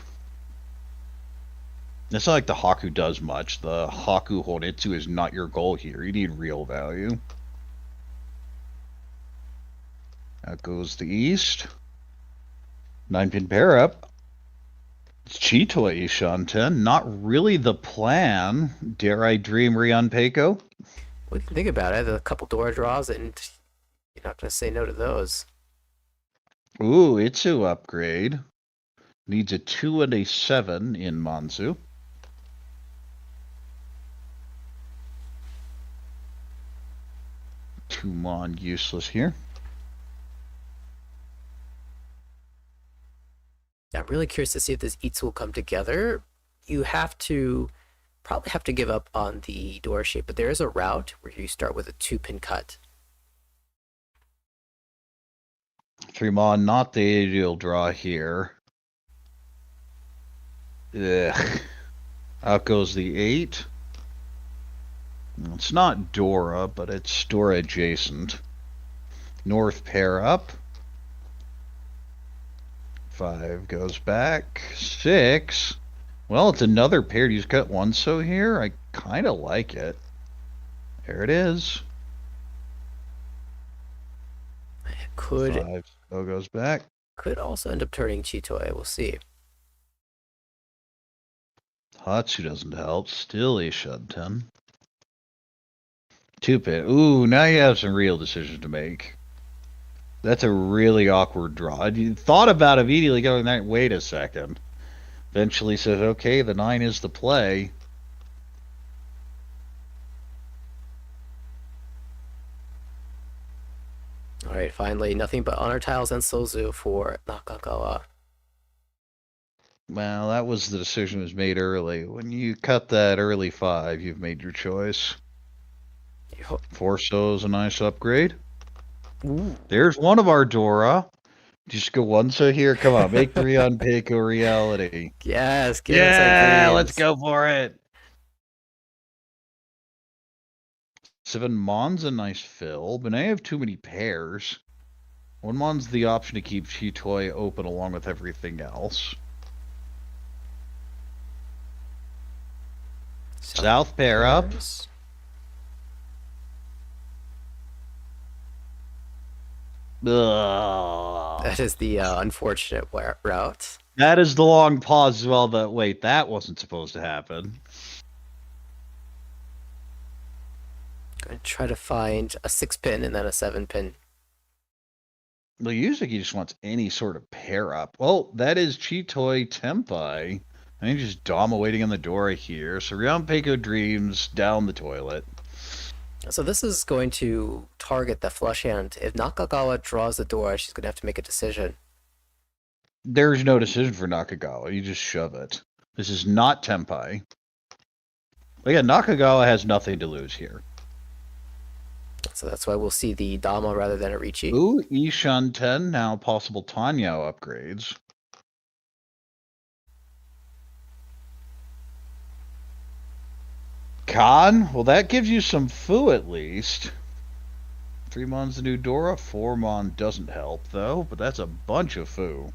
It's not like the Haku does much. The Haku Horitsu is not your goal here. You need real value. Out goes the East. 9-pin pair up. It's Chitoi Ishanten. Not really the plan. Dare I dream Rion Peiko? What do you think about it? A couple Dora draws, and you're not going to say no to those. Ooh, Itsu upgrade. Needs a 2 and a 7 in Manzu. Tumon useless here. I'm really curious to see if this Itsu will come together. You probably have to give up on the Dora shape, but there is a route where you start with a 2-pin cut. 3-mon, not the ideal draw here. Ugh. Out goes the 8. It's not Dora, but it's Dora adjacent. North pair up. 5 goes back. 6. Well, it's another pair. You just cut one so here. I kind of like it. There it is. It could 5 still goes back. could also end up turning Chitoi. We'll see. Hatsu doesn't help. Still Ishanten. 2-pin. Ooh, now you have some real decisions to make. That's a really awkward draw. You thought about immediately going that, wait a second. Eventually says, okay, the 9 is the play. Alright, finally, nothing but honor tiles and Sozu for Nakagawa. Well, that was the decision was made early. When you cut that early 5, you've made your choice. Forso's a nice upgrade. Ooh. There's one of our Dora. Just go one so here. Come on, make 3 on Peiko reality. Yes, give Yeah, us let's go for it. 7 Mon's a nice fill, but I have too many pairs. 1 Mon's the option to keep Chitoi open along with everything else. South pair up. Ugh. That is the unfortunate route. That is the long pause as well. Wait, that wasn't supposed to happen. Going to try to find a 6-pin and then a 7-pin. Well, usually he just wants any sort of pair up. Well, that is Chitoi Tempai. I think just Dama waiting on the door here. So Ryanpeiko Dreams down the toilet. So this is going to target the flush hand. If Nakagawa draws the door, she's going to have to make a decision. There's no decision for Nakagawa. You just shove it. This is not Tempai. But yeah, Nakagawa has nothing to lose here. So that's why we'll see the Dama rather than a Riichi. Ooh, Ishan 10, now possible Tanyao upgrades. Khan, well that gives you some Fu at least. 3 Mon's the new Dora, 4 Mon doesn't help though, but that's a bunch of Fu.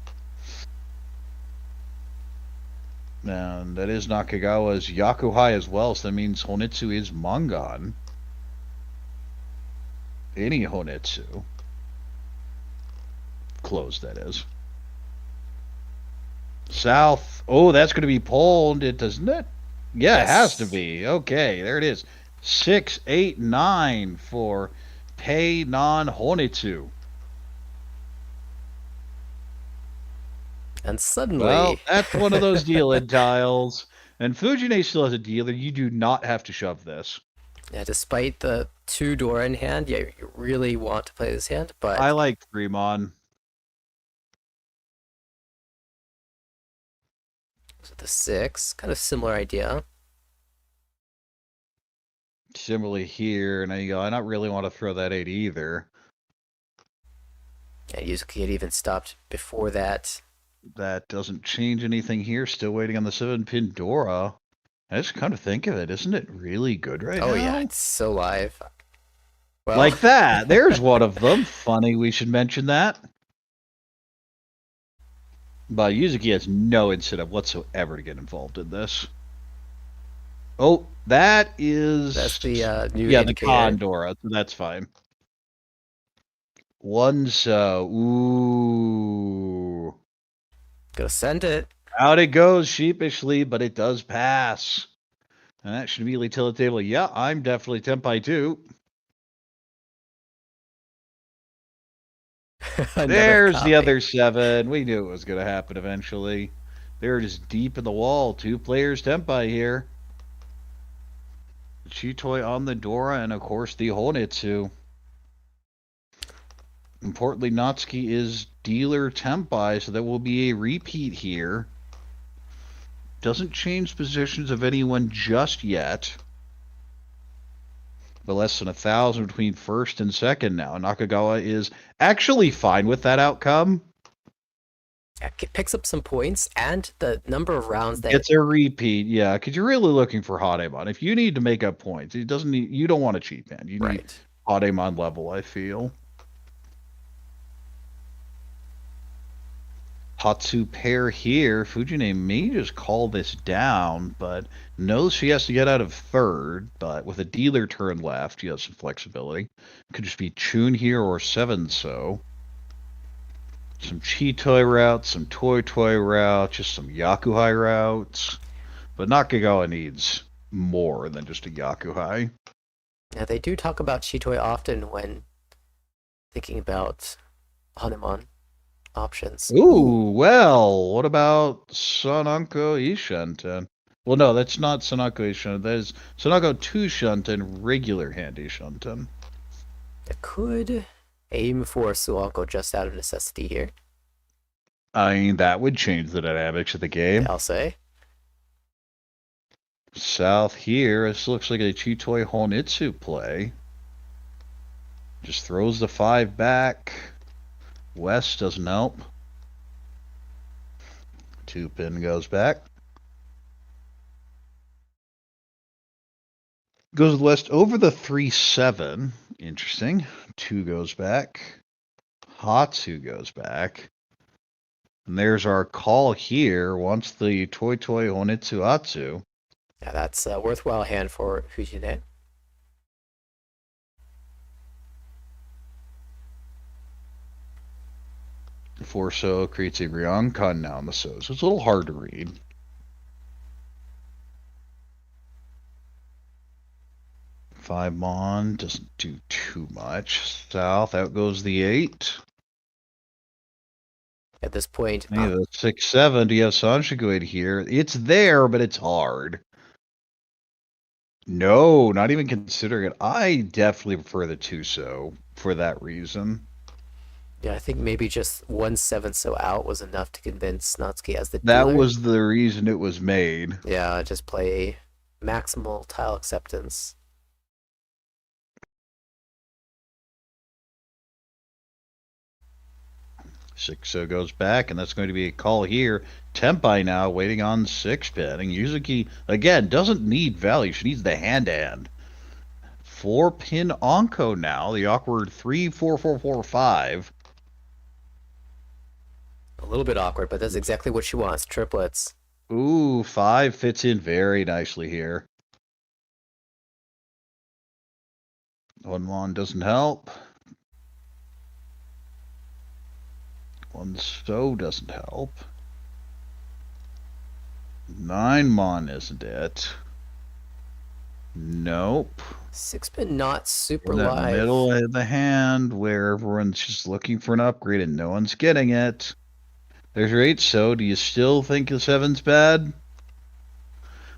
And that is Nakagawa's Yakuhai as well, so that means Honitsu is Mangan. Any Honitsu. Closed, that is. South. Oh, that's going to be pulled, doesn't it? Yeah, yes. It has to be. Okay, there it is. 6, 8, 9 for Pei Non Honitsu. And suddenly... Well, that's one of those deal-in tiles. And Fujine still has a dealer. You do not have to shove this. Yeah, despite the 2 door in hand, yeah, you really want to play this hand, but... I like 3 Mon. So the 6, kind of similar idea. Similarly here, now you go, I don't really want to throw that 8 either. Yeah, Yuzuki had even stopped before that. That doesn't change anything here. Still waiting on the 7-pin Dora. I just kind of think of it. Isn't it really good right now? Oh, yeah. It's so live. Well... Like that. There's one of them. Funny we should mention that. But Yuzuki has no incentive whatsoever to get involved in this. Oh, that is... That's the new yeah, indicator. The Condora. So that's fine. Ooh. Go send it. Out it goes sheepishly, but it does pass. And that should immediately tell the table, yeah, I'm definitely Tempai too. There's the other 7. We knew it was going to happen eventually. They're just deep in the wall. 2 players Tempai here. Chitoi on the Dora, and of course the Honitsu. Importantly, Natsuki is dealer Tempai, so that will be a repeat here. Doesn't change positions of anyone just yet. But less than 1,000 between first and second now. Nakagawa is actually fine with that outcome. It picks up some points, and the number of rounds that... It's a repeat, yeah, because you're really looking for Hademon. If you need to make up points, it doesn't need, you don't want a cheap hand. You need Hademon level, I feel. Hatsu pair here. Fujine may just call this down, but knows she has to get out of third. But with a dealer turn left, she has some flexibility. Could just be Chun here or 7-so. Some Chitoi routes, some Toy routes, just some Yakuhai routes. But Nakagawa needs more than just a Yakuhai. Yeah, they do talk about Chitoi often when thinking about Hanuman options. Ooh, well, what about Sanako Ishunten? Well, no, that's not Sanako Ishunten. That is Sanako 2 Shunten, regular hand Ishunten. It could aim for Suanko just out of necessity here. I mean, that would change the dynamics of the game. I'll say. South here, this looks like a Chitoi Honitsu play. Just throws the 5 back. West doesn't help. 2-pin goes back. Goes west over the 3-7. Interesting. 2 goes back. Hatsu goes back. And there's our call here. Once the Toi Honitsu Hatsu. Yeah, that's a worthwhile hand for Fujine. 4 so creates a Ryokan now on the so. So it's a little hard to read. Five mon doesn't do too much. South, out goes the 8. At this point, You have a 6-7. Do you have Sanshiguid here? It's there, but it's hard. No, not even considering it. I definitely prefer the 2 so for that reason. yeah, I think maybe just 1 7 so out was enough to convince Natsuki as the That dealer. was the reason it was made. Yeah, just play maximal tile acceptance. 6 so goes back, and that's going to be a call here. Tempai now waiting on 6 pin. And Yuzuki, again, doesn't need value. She needs the hand-to-hand. 4 pin Onko now. The awkward 3 4 4 4 5. A little bit awkward, but that's exactly what she wants. Triplets. Ooh, 5 fits in very nicely here. 1 doesn't help. 1 so doesn't help. 9 mon isn't it? Nope. 6 pin not super In that live. middle of the hand where everyone's just looking for an upgrade and no one's getting it. There's your 8 so. Do you still think the 7's bad?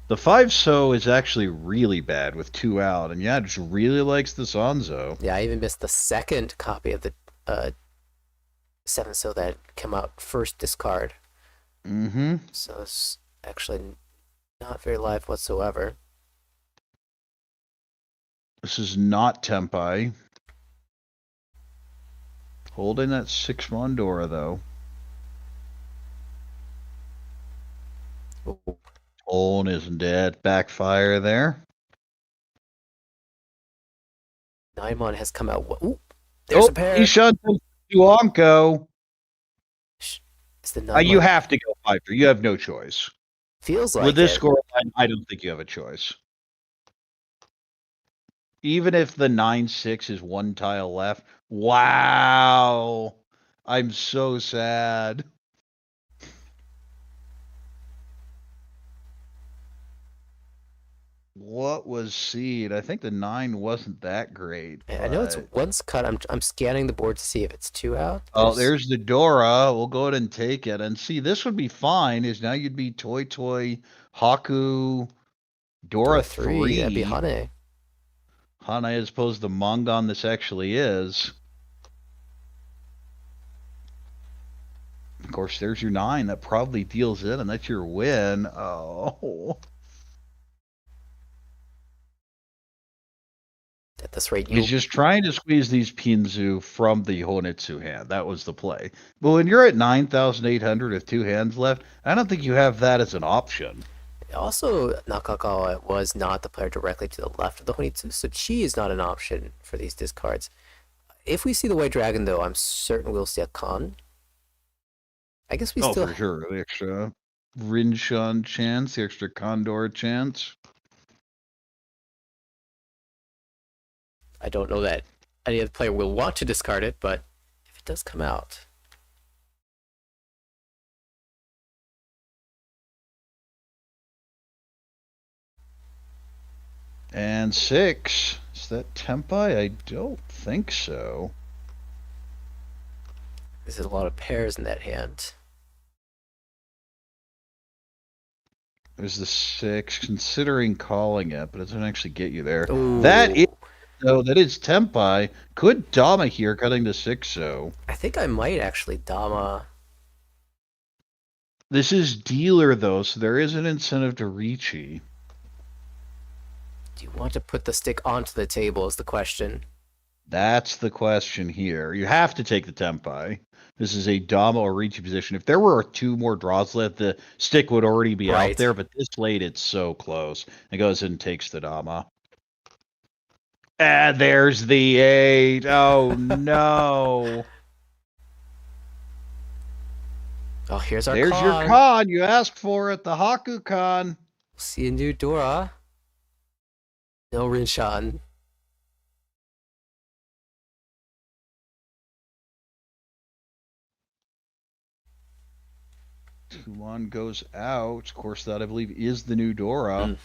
The 5 so is actually really bad with 2 out, and yeah, it just really likes the Sanzo. Yeah, I even missed the second copy of the 7 so that came out first discard. Mm-hmm. So it's actually not very live whatsoever. This is not Tempai. Holding that 6 Mondora, though. Ooh. Oln isn't dead. Backfire there. 9 mon has come out. Ooh, there's a pair. He shot Onko. It's the 9 You mon. have to go 5. You have no choice. Feels like With this it. scoreline, I don't think you have a choice. Even if the 9-6 is 1 tile left. Wow. I'm so sad. What was seed? I think the 9 wasn't that great. I know it's once cut. I'm scanning the board to see if it's 2 out. Oh, there's the Dora. We'll go ahead and take it. And see, this would be fine. Is now you'd be Toy Haku, Dora 3. That'd be Hane. Hane as opposed to the Mongon this actually is. Of course, there's your 9. That probably deals it, and that's your win. Oh. At this rate, He's just trying to squeeze these Pinzu from the Honitsu hand. That was the play. But when you're at 9,800 with 2 hands left, I don't think you have that as an option. Also, Nakagawa was not the player directly to the left of the Honitsu, so Chi is not an option for these discards. If we see the White Dragon, though, I'm certain we'll see a Con. I guess we still... for sure. The extra Rinshan chance, the extra Condor chance. I don't know that any other player will want to discard it, but if it does come out... And 6. Is that Tempai? I don't think so. There's a lot of pairs in that hand. There's the 6, considering calling it, but it doesn't actually get you there. Ooh. That is Tempai. Could Dama here, cutting to 6 so. I think I might actually Dama. This is dealer, though, so there is an incentive to Riichi. Do you want to put the stick onto the table is the question. That's the question here. You have to take the Tempai. This is a Dama or Riichi position. If there were 2 more draws left, the stick would already be out there, but this late it's so close. It goes and takes the Dama. And there's the 8. Oh, no. Oh, here's our There's Con. your Con. You asked for it. The Haku Con. See a new Dora. No Rinshan. 2-1 goes out. Of course, that I believe is the new Dora.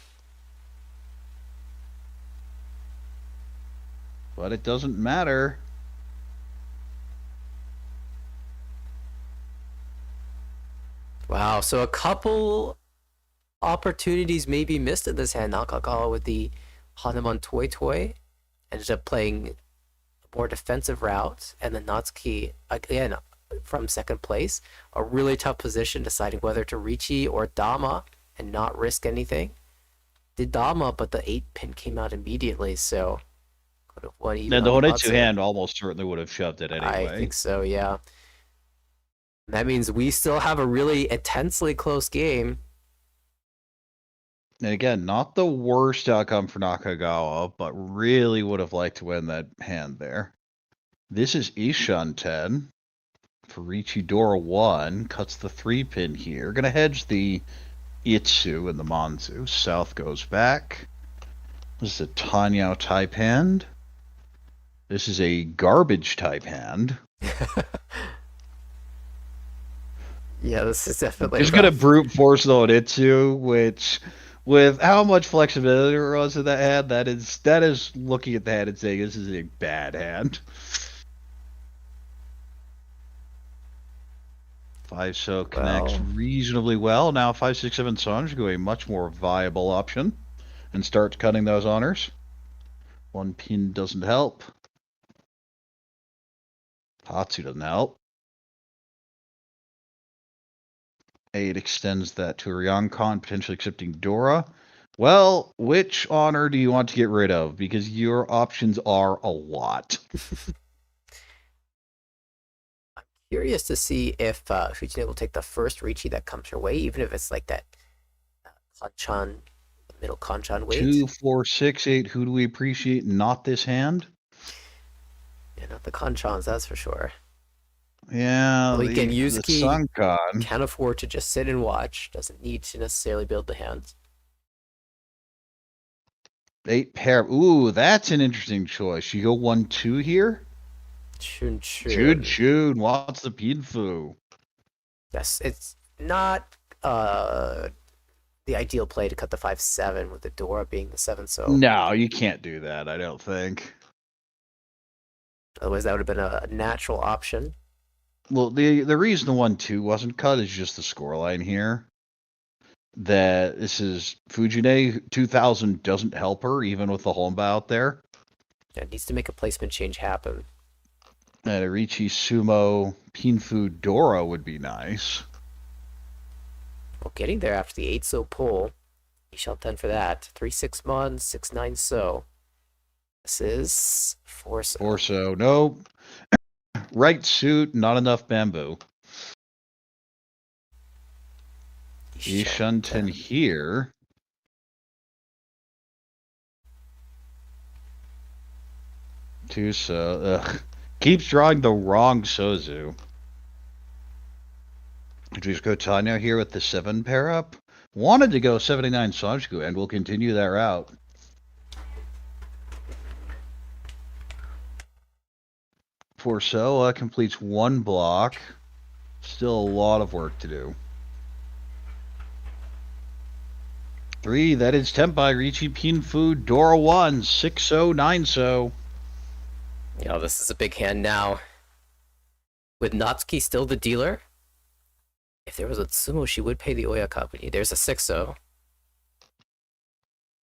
But it doesn't matter. Wow, so a couple opportunities may be missed in this hand. Nakagawa with the Hanuman Toy Toy ended up playing a more defensive route, and then Natsuki, again, from second place, a really tough position deciding whether to Riichi or Dama and not risk anything. Did Dama, but the 8-pin came out immediately, so could have won even. And the Honetsu hand almost certainly would have shoved it anyway. I think so, yeah. That means we still have a really intensely close game. And again, not the worst outcome for Nakagawa, but really would have liked to win that hand there. This is Ishan 10 for Riichi Dora 1. Cuts the 3-pin here. Gonna hedge the Itsu and the Manzu. South goes back. This is a Tanyao type hand. This is a garbage type hand. Yeah, this is definitely. He's gonna brute force the Onitsu, which, with how much flexibility there was in that hand, that is looking at the hand and saying this is a bad hand. 5-so connects reasonably well. Now 5-6-7 Sanj go a much more viable option and start cutting those honors. 1 pin doesn't help. Hatsu doesn't help. 8 extends that to Ryonkon, potentially accepting Dora. Well, which honor do you want to get rid of? Because your options are a lot. I'm curious to see if Fujine will take the first Riichi that comes her way, even if it's like that Kanchan, middle Kanchan weight. 2, 4, 6, 8. Who do we appreciate? Not this hand. Yeah, not the Kanchans, that's for sure. Yeah, well, again, Yuzuki Sankan can't afford to just sit and watch. Doesn't need to necessarily build the hands. 8 pair. Ooh, that's an interesting choice. You go 1-2 here. Chun wants the Pinfu. Yes, it's not the ideal play to cut the 5-7 with the Dora being the 7-so. No, you can't do that. I don't think. Otherwise, that would have been a natural option. Well, the reason the 1-2 wasn't cut is just the scoreline here. That this is Fujine 2000 doesn't help her, even with the Holmba out there. Yeah, it needs to make a placement change happen. And a Riichi Sumo Pinfu Dora would be nice. Well, getting there after the 8-so pull. Ishal 10 for that. 3-6 Mon, 6-9 so. This is 4-so. 4-so, nope. Right suit, not enough bamboo. Ishunten here. Tuso, keeps drawing the wrong Sozu. Just go Tanya here with the 7 pair up. Wanted to go 79 Sanjiku, and we'll continue that route. Forcella completes 1 block. Still a lot of work to do. 3, that is Tempai, Riichi Pinfu, Dora 1, 6-so, 9-so. You know, this is a big hand now. With Natsuki still the dealer, if there was a Sumo, she would pay the Oya company. There's a 6-so.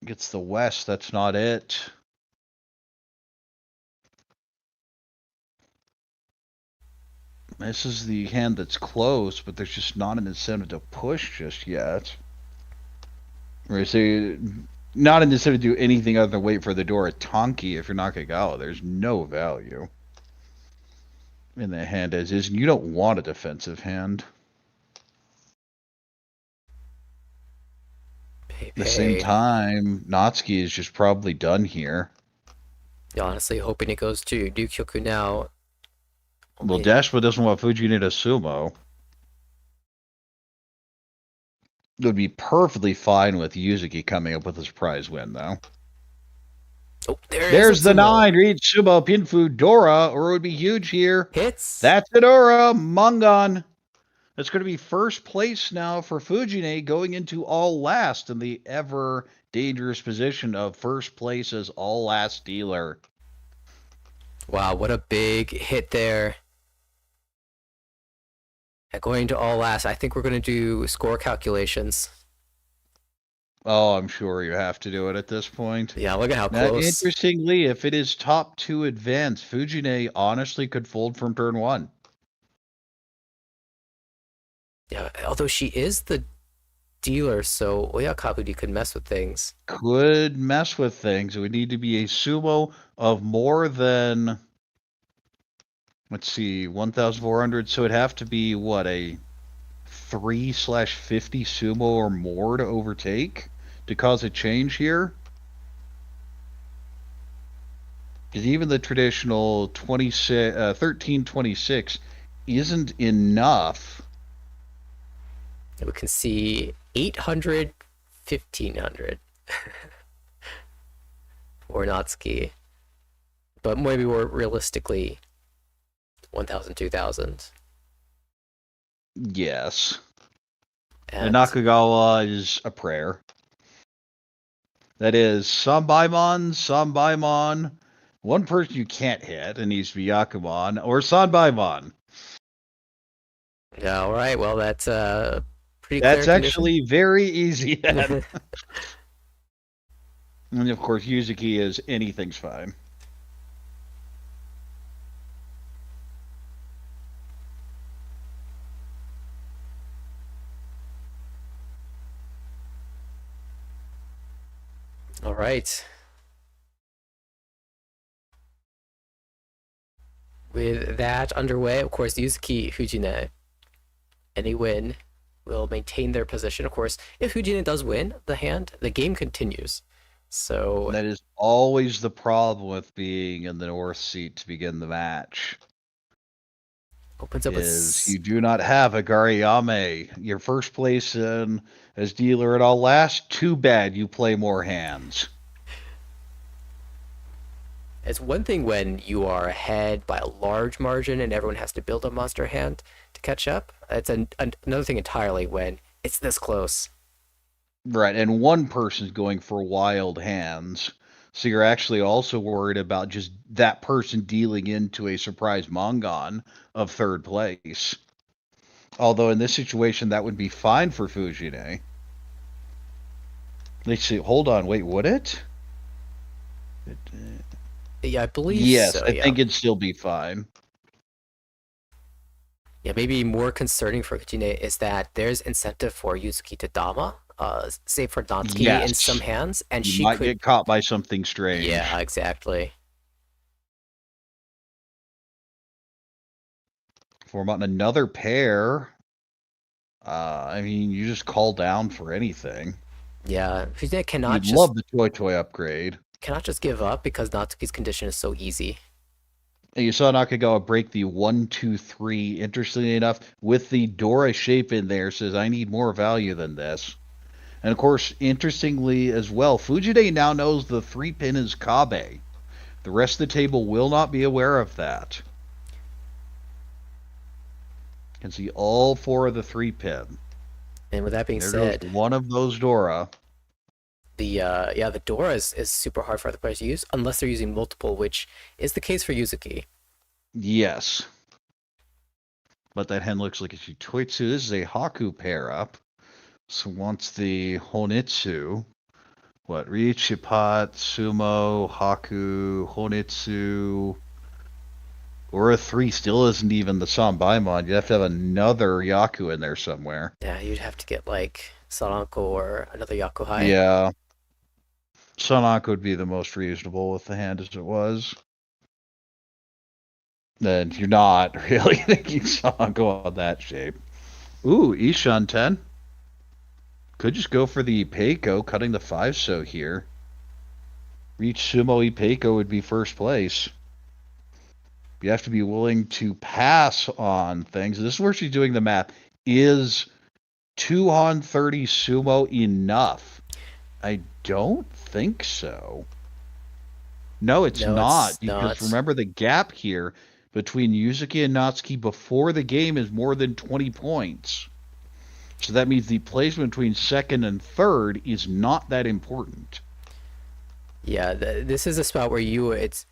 Gets the West, that's not it. This is the hand that's close, but there's just not an incentive to push just yet. Or say, not an incentive to do anything other than wait for the door at Tonki if you're Nakagawa. There's no value in the hand as is. You don't want a defensive hand. At the same time, Natsuki is just probably done here. Yeah, honestly, hoping it goes to Ryukyoku now. Well, Dashba doesn't want Fujine to sumo. It would be perfectly fine with Yuzuki coming up with a surprise win, though. Oh, there's the 9. Reach Sumo Pinfu Dora, or it would be huge here. Hits. That's the Dora. Mungon. It's going to be first place now for Fujine, going into all last in the ever dangerous position of first place as all last dealer. Wow, what a big hit there. And going to all last, I think we're going to do score calculations. Oh, I'm sure you have to do it at this point. Yeah, look at how Now, close. interestingly, if it is top 2 advance, Fujine honestly could fold from turn 1. Yeah, although she is the dealer, so Oyakabudi could mess with things. Could mess with things. It would need to be a sumo of more than, let's see, 1,400. So it'd have to be, what, a 3/50 sumo or more to overtake to cause a change here? Because even the traditional 1326 isn't enough. We can see 800, 1,500 for Natsuki. But maybe more realistically, 1,000, 2,000. Yes. And Nakagawa is a prayer. That is, Sanbaimon, one person you can't hit, and he's Byakuman, or Sanbaimon. Yeah, all right, well, that's pretty That's clear actually very easy. And of course, Yuzuki is anything's fine. All right. With that underway, of course, Yuzuki Fujine, any win will maintain their position. Of course, if Fujine does win the hand, the game continues. So that is always the problem with being in the north seat to begin the match. Opens up you do not have a Gariyame. Your first place in as dealer at all last. Too bad you play more hands. It's one thing when you are ahead by a large margin and everyone has to build a monster hand to catch up. It's another thing entirely when it's this close. Right, and one person's going for wild hands. So you're actually also worried about just that person dealing into a surprise Mongon of third place. Although in this situation, that would be fine for Fujine. Let's see, hold on, wait, would it? Yeah, I believe yes, so. I think it'd still be fine. Yeah, maybe more concerning for Fujine is that there's incentive for Yuzuki to Dama, save for Natsuki in some hands, and you she might could get caught by something strange. Yeah, exactly. For another pair, I mean, you just call down for anything. Yeah, Fujine cannot You'd love the toy upgrade. Cannot just give up because Natsuki's condition is so easy. And you saw Nakagawa break the 1-2-3, interestingly enough, with the Dora shape in there, says, I need more value than this. And of course, interestingly as well, Fujine now knows the 3-pin is Kabe. The rest of the table will not be aware of that. You can see all 4 of the 3-pin. And with that being there said, goes one of those Dora. The Dora is super hard for other players to use unless they're using multiple, which is the case for Yuzuki. Yes. But that hand looks like a Shitoitsu. This is a Haku pair up. So once the Honitsu, Riichi Pot, Sumo, Haku, Honitsu, or a 3 still isn't even the Sanbaimon. You have to have another Yaku in there somewhere. Yeah, you'd have to get like Sananko or another Yakuhai. Yeah. Sananko would be the most reasonable with the hand as it was. Then you're not really thinking Sananko on that shape. Ooh, Ishan 10. Could just go for the Ipeiko, cutting the 5-so here. Reach Sumo Ipeiko would be first place. You have to be willing to pass on things. This is where she's doing the math. Is 230 Sumo enough? I don't think so. No, it's not. Because remember the gap here. between Yuzuki and Natsuki before the game is more than 20 points. So that means the placement between second and third is not that important. Yeah, this is a spot where it's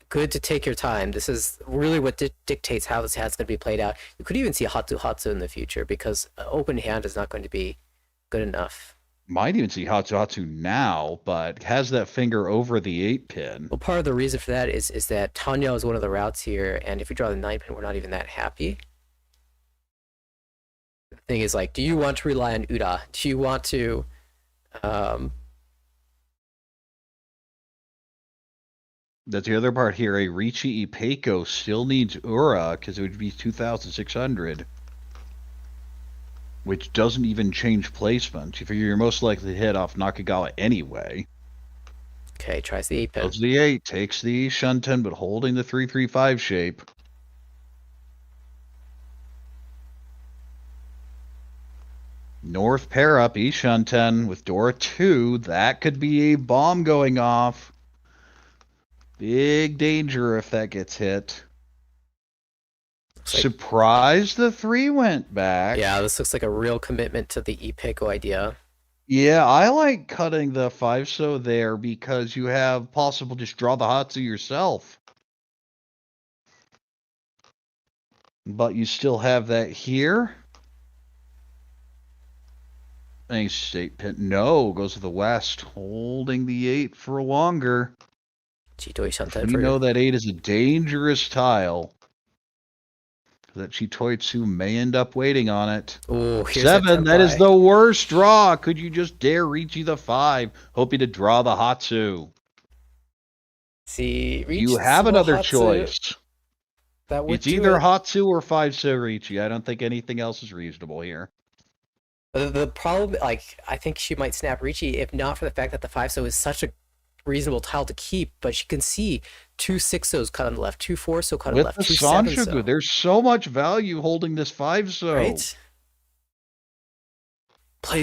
good to take your time. This is really what dictates how this hand's going to be played out. You could even see Hatsu in the future because an open hand is not going to be good enough. Might even see Hatsu now, but has that finger over the 8-pin. Well, part of the reason for that is that Tanya is one of the routes here, and if we draw the 9-pin, we're not even that happy. The thing is, like, do you want to rely on Ura? Do you want to... That's the other part here. A Riichi Ipeiko still needs Ura because it would be 2,600. Which doesn't even change placement. You figure you're most likely to hit off Nakagawa anyway. Okay, tries the 8-pin. Goes the 8, takes the Shunten, but holding the 3-3-5 shape. North pair up, Shunten with Dora 2. That could be a bomb going off. Big danger if that gets hit. Surprised the 3 went back. Yeah, this looks like a real commitment to the Ipeiko idea. Yeah, I like cutting the 5-so there because you have possible just draw the Hatsu yourself. But you still have that here. Nice 8-pin. No, goes to the west, holding the 8 for longer. You know that 8 is a dangerous tile. That Chitoitsu may end up waiting on it. Ooh, 7, that is the worst draw. Could you just dare Riichi the 5, hoping to draw the Hatsu? See, you have another choice. It's either Hatsu or 5-so Riichi. I don't think anything else is reasonable here. The problem, like, I think she might snap Riichi if not for the fact that the 5-so is such a reasonable tile to keep, but she can see 2 6-sos cut on the left, 2 4-so cut on the left, 2 7-so. There's so much value holding this 5-so. Right?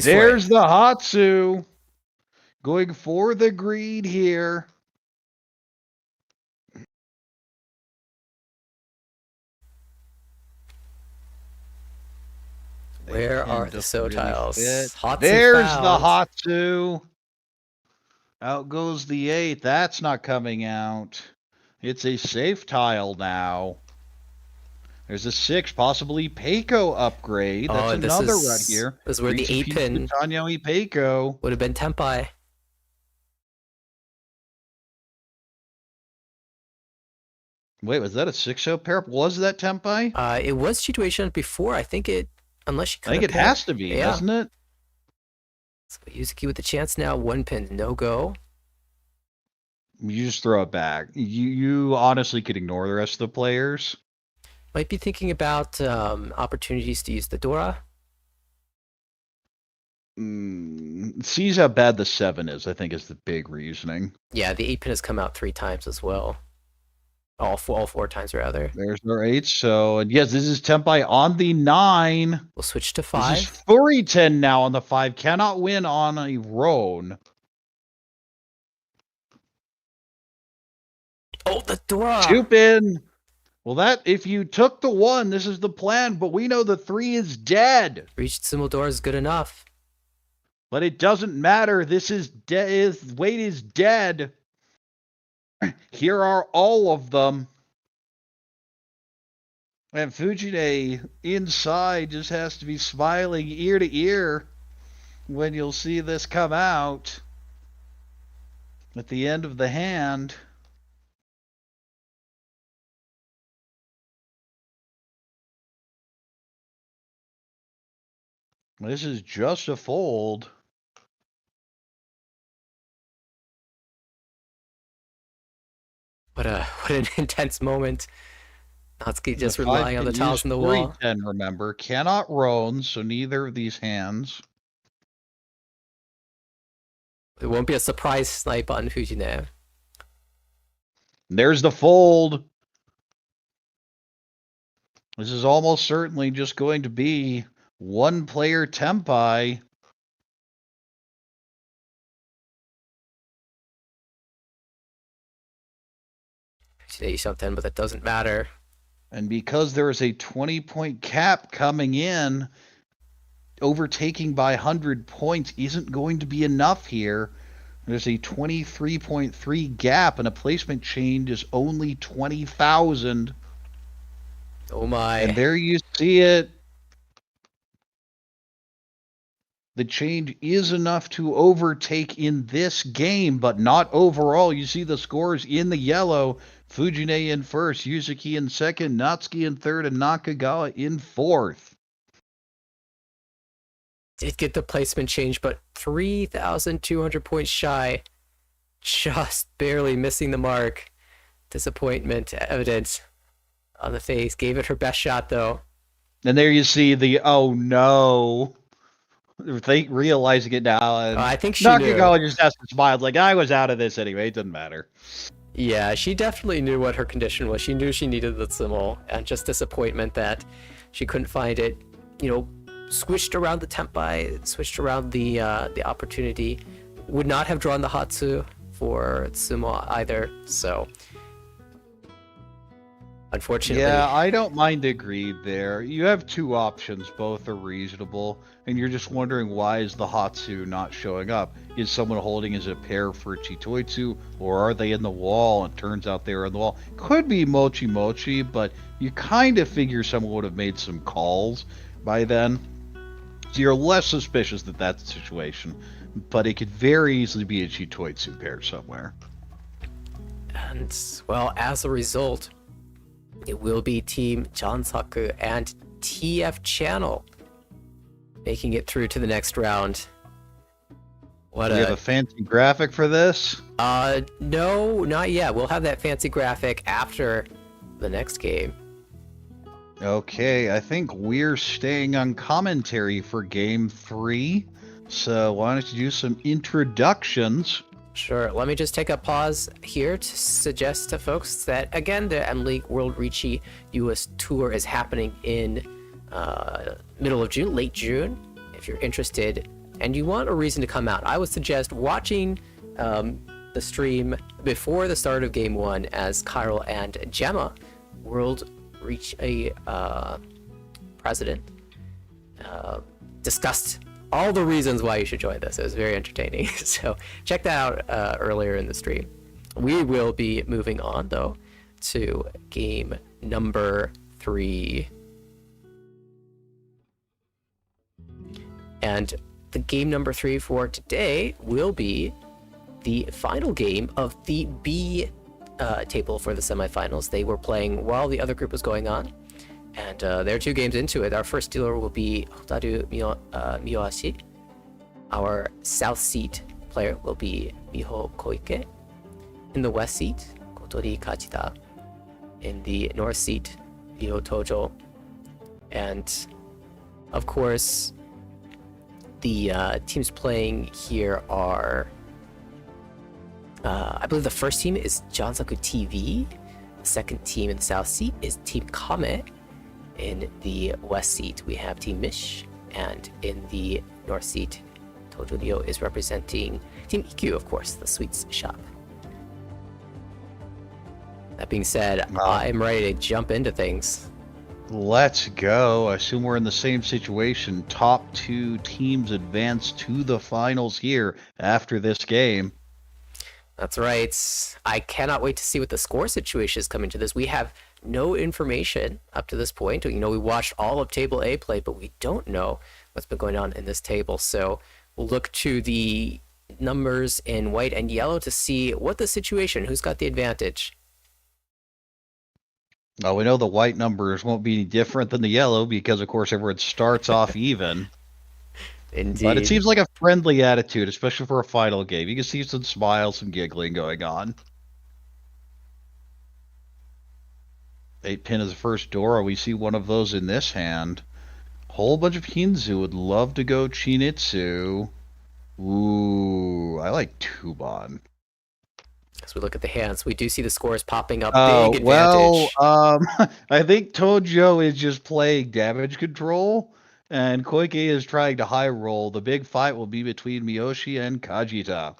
There's the Hatsu. Going for the greed here. Where are the so tiles? There's the Hatsu. Out goes the 8. That's not coming out. It's a safe tile now. There's a 6, possibly Ipeiko upgrade. That's another run here. This is where the 8-pin Ipeiko would have been Tempai. Wait, was that a 6-so pair? Was that Tempai? It was Situation before. I think it, unless you. I think it has to be, doesn't it? So Yuzuki with the chance now. 1-pin, no go. You just throw it back. You honestly could ignore the rest of the players. Might be thinking about opportunities to use the Dora. Sees how bad the 7 is, I think, is the big reasoning. Yeah, the 8-pin has come out 3 times as well. All four times, rather. There's our 8-so. And yes, this is Tempai on the 9. We'll switch to 5. This is Furi-ten now on the 5. Cannot win on a Roan. Oh, the Dora! 2-pin. Well, that, if you took the 1, this is the plan, but we know the 3 is dead. Reached Sumo Dora is good enough. But it doesn't matter. This is Wade is dead. Here are all of them. And Fujine inside just has to be smiling ear to ear when you'll see this come out at the end of the hand. This is just a fold. What an intense moment. Natsuki just relying on the tiles in the wall. 10, remember, cannot roan, so neither of these hands. It won't be a surprise snipe on Fujine. There's the fold. This is almost certainly just going to be one player Tempai. Fujine something, but that doesn't matter. And because there is a 20-point cap coming in, overtaking by 100 points isn't going to be enough here. There's a 23.3 gap, and a placement change is only 20,000. Oh my. And there you see it. The change is enough to overtake in this game, but not overall. You see the scores in the yellow. Fujine in first, Yuzuki in second, Natsuki in third, and Nakagawa in fourth. Did get the placement change, but 3,200 points shy. Just barely missing the mark. Disappointment evident on the face. Gave it her best shot, though. And there you see the, oh no. Realizing it now. And I think she Nakagawa knew. just has to smile, like, I was out of this anyway. It doesn't matter. Yeah, she definitely knew what her condition was. She knew she needed the Simmel, and just disappointment that she couldn't find it. You know, switched around the tempai, switched around the opportunity. Would not have drawn the Hatsu for Tsumo either, so unfortunately. Yeah, I don't mind the greed there. You have two options, both are reasonable, and you're just wondering why is the Hatsu not showing up? Is someone holding as a pair for Chitoitsu, or are they in the wall? And it turns out they were in the wall. Could be Mochi Mochi, but you kind of figure someone would have made some calls by then. So you're less suspicious that that's the situation, but it could very easily be a Chitoitsu pair somewhere. And, well, as a result, it will be Team Jansaku and TF Channel making it through to the next round. What Do you have a fancy graphic for this? No, not yet. We'll have that fancy graphic after the next game. Okay, I think we're staying on commentary for Game 3. So why don't you do some introductions? Sure. Let me just take a pause here to suggest to folks that, again, the M League World Riichi US Tour is happening in middle of June, late June. If you're interested and you want a reason to come out, I would suggest watching the stream before the start of Game 1 as Chiral and Gemma, World Riichi president, discussed all the reasons why you should join this. It was very entertaining. So check that out earlier in the stream. We will be moving on, though, to game number 3. And the game number 3 for today will be the final game of the B table for the semifinals. They were playing while the other group was going on. And there are 2 games into it. Our first dealer will be Hotaru Miyoshi. Our south seat player will be Miho Koike. In the west seat, Kotori Kajita. In the north seat, Rio Tojyo. And, of course, the teams playing here are... I believe the first team is Jansaku TV. The second team in the south seat is Team Kame. In the west seat, we have Team Mish, and in the north seat, Tojyo is representing Team EQ, of course, the sweets shop. That being said, I'm ready to jump into things. Let's go. I assume we're in the same situation. Top 2 teams advance to the finals here after this game. That's right. I cannot wait to see what the score situation is coming to this. We have no information up to this point. You know, we watched all of Table A play, but we don't know what's been going on in this table. So we'll look to the numbers in white and yellow to see what the situation, who's got the advantage. Well, we know the white numbers won't be any different than the yellow because, of course, everyone starts off even. Indeed. But it seems like a friendly attitude, especially for a final game. You can see some smiles, some giggling going on. 8-pin is the first Dora. We see one of those in this hand. Whole bunch of Hinzu would love to go Chinitsu. Ooh, I like Tuban. As we look at the hands, we do see the scores popping up. Big Well, advantage. I think Tojyo is just playing damage control, and Koike is trying to high roll. The big fight will be between Miyoshi and Kajita.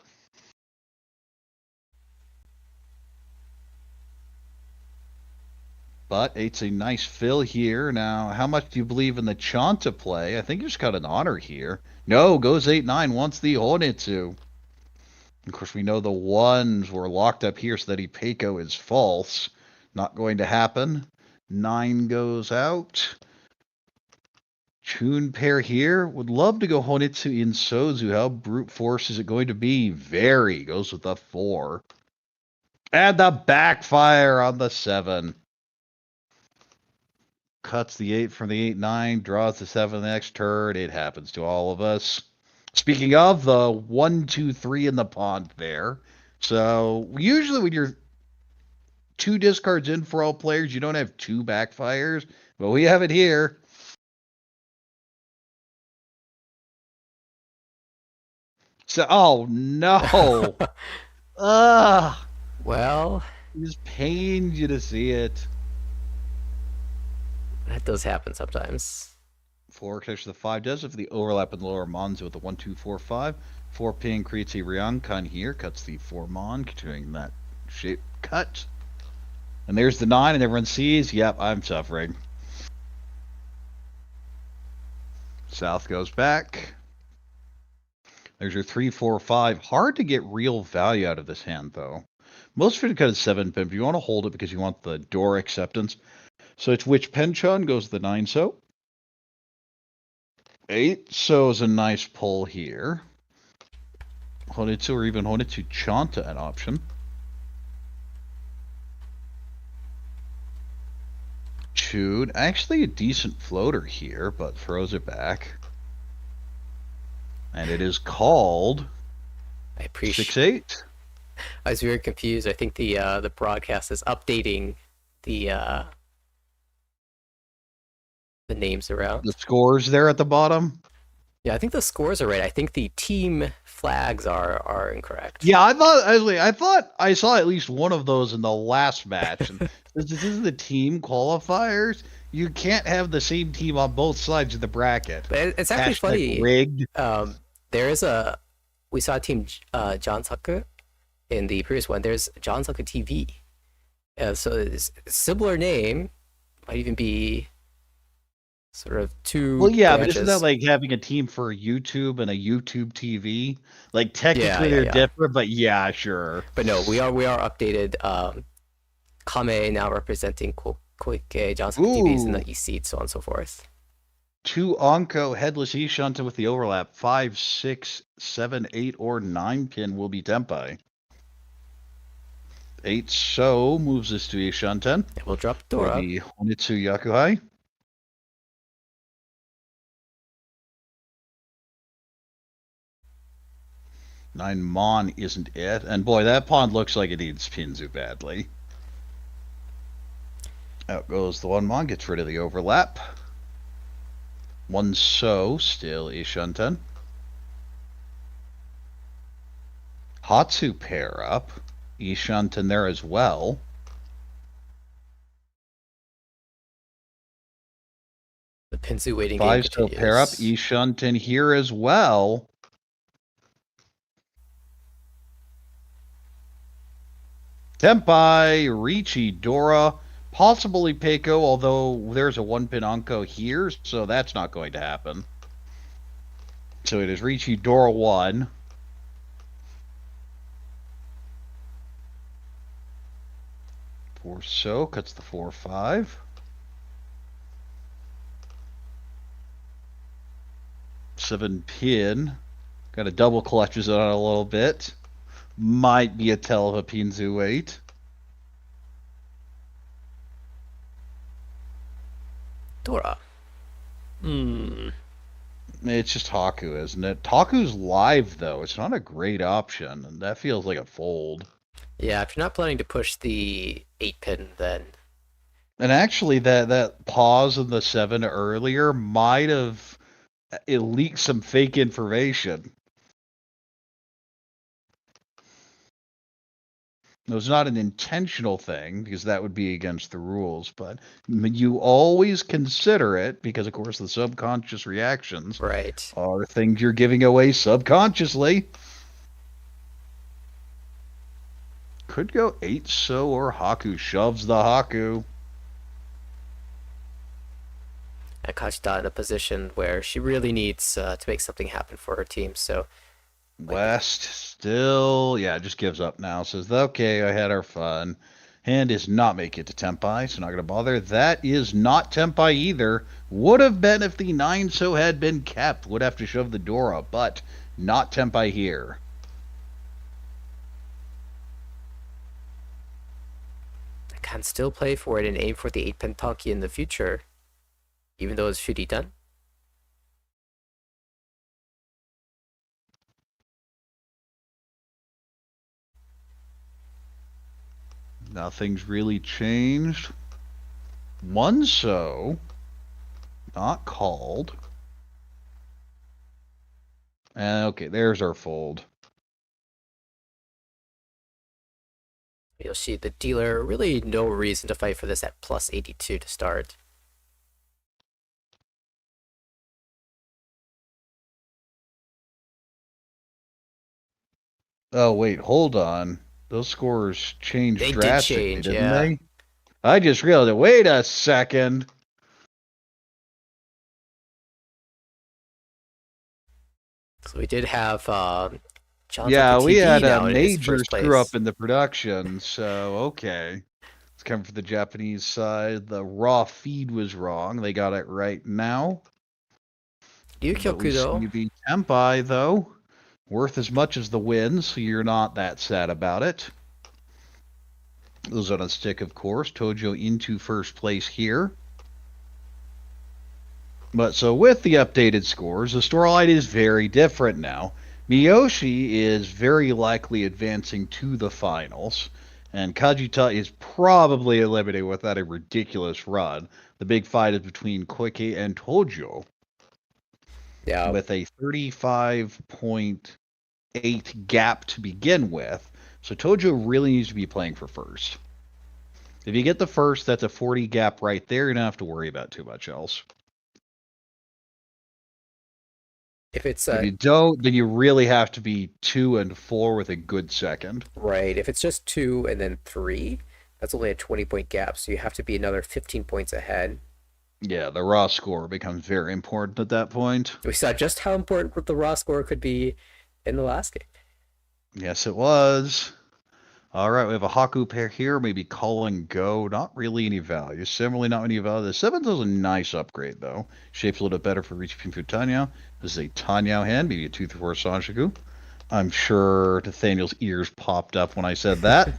But it's a nice fill here. Now, how much do you believe in the Chanta play? I think you just got an honor here. No, goes 8-9, wants the Honitsu. Of course, we know the ones were locked up here, so that Ipeko is false. Not going to happen. 9 goes out. Chun pair here. Would love to go Honitsu in Sozu. How brute force is it going to be? Very. Goes with the 4. And the backfire on the 7. Cuts the 8 from the 8-9. Draws the 7 the next turn. It happens to all of us. Speaking of, the 1, 2, 3 in the pond there. So, usually when you're 2 discards in for all players, you don't have 2 backfires. But we have it here. So, oh no! Well, it just pained you to see it. That does happen sometimes. 4 connects to the 5 does it for the overlap in the lower Monzo with the 1, 2, 4, 5. 4 ping creates a Ryankan here, cuts the 4 Mon, continuing that shape cut. And there's the 9, and everyone sees, yep, I'm suffering. South goes back. There's your 3, 4, 5. Hard to get real value out of this hand, though. Most of it cut is 7 pin, but you want to hold it because you want the door acceptance. So it's which Penchon goes the 9 so. 8 so is a nice pull here. Honitsu or even Honitsu Chanta an option. Chun, actually a decent floater here, but throws it back. And it is called I appreciate 6-8. I was very confused. I think the broadcast is updating the names around. The scores there at the bottom. Yeah, I think the scores are right. I think the team flags are incorrect. Yeah, I thought I saw at least one of those in the last match. And this is the team qualifiers. You can't have the same team on both sides of the bracket. But it's actually funny. Rigged. We saw team John Saku in the previous one. There's John Saku TV. So it's a similar name. Might even be sort of 2 Well, yeah, branches. but isn't that like having a team for YouTube and a YouTube TV? Like technically Yeah. they're different, but yeah, sure. But no, we are updated. Kame now representing Koike, John Saku TVs in the East seat, so on and so forth. 2 Onko Headless Ishanta with the overlap. 5, 6, 7, 8, or 9 pin will be Tempai. 8 so moves us to Ishanten. And we'll drop Dora. The Honitsu Yakuhai. Nine Mon isn't it. And boy, that pond looks like it needs Pinzu badly. Out goes the 1 Mon, gets rid of the overlap. 1 so, still Ishanten. Hatsu pair up. Ishanten there as well. The Pinsu waiting 5 game so continues. pair up. Ishanten here as well. Tempai, Riichi, Dora, possibly Peiko, although there's a 1-pin Onko here, so that's not going to happen. So it is Riichi, Dora 1. Four so, cuts the 4, 5. 7 pin. Got a double clutches on it a little bit. Might be a tell of a Pinzu wait. Dora. It's just Haku, isn't it? Haku's live, though. It's not a great option, and that feels like a fold. Yeah, if you're not planning to push the 8-pin, then... And actually, that pause in the 7 earlier might have leaked some fake information. It was not an intentional thing, because that would be against the rules, but you always consider it, because of course the subconscious reactions Right. are things you're giving away subconsciously. Could go 8 so, or Haku shoves the Haku. And Kajita in a position where she really needs to make something happen for her team. So West still, yeah, just gives up now. Says, okay, I had our fun. Hand is not making it to Tempai, so not going to bother. That is not Tempai either. Would have been if the 9-so had been kept. Would have to shove the door up, but not Tempai here. I can still play for it and aim for the 8-pin Tonki in the future, even though it's shitty done. Nothing's really changed. 1-so, not called. And okay, there's our fold. You'll see the dealer really no reason to fight for this at plus 82 to start. Oh wait, hold on. Those scores changed They did drastically, change, didn't yeah. they? I just realized it. Wait a second. So we did have Jonathan Yeah, we TV had now a in his major first screw place. up in the production, so okay. It's coming from the Japanese side. The raw feed was wrong. They got it right now. But we see Ryukyoku you beat Tempai, though. Worth as much as the win, so you're not that sad about it. Those on a stick, of course. Tojyo into first place here. But so with the updated scores, the storyline is very different now. Miyoshi is very likely advancing to the finals, and Kajita is probably eliminated without a ridiculous run. The big fight is between Koike and Tojyo, Yeah, with a 35.8 gap to begin with. So Tojyo really needs to be playing for first. If you get the first, that's a 40 gap right there. You don't have to worry about too much else. if it's If you don't, then you really have to be 2 and 4 with a good second. right, if it's just 2 and then 3, that's only a 20-point gap, so you have to be another 15 points ahead. Yeah, the raw score becomes very important at that point. We saw just how important the raw score could be in the last game. Yes, it was. All right, we have a Haku pair here. Maybe call and go. Not really any value. Similarly, not any value. The 7 is a nice upgrade, though. Shapes a little bit better for Riichi Mahjong. This is a Tanyao hand, maybe a 2-4 Sanshiku. I'm sure Nathanael's ears popped up when I said that.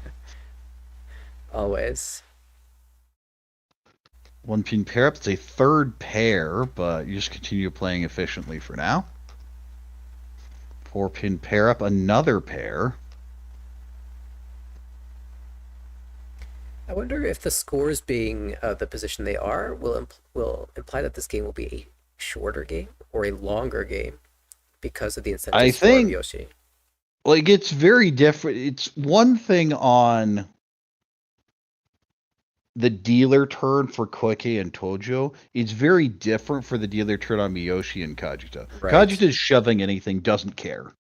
Always. 1-pin pair up. It's a third pair, but you just continue playing efficiently for now. 4-pin pair up. Another pair. I wonder if the scores being the position they are will imply that this game will be a shorter game or a longer game because of the incentives for Miyoshi. Like, it's very different. It's one thing on the dealer turn for Koike and Tojyo. It's very different for the dealer turn on Miyoshi and Kajita. Right. Kajita's shoving anything, doesn't care.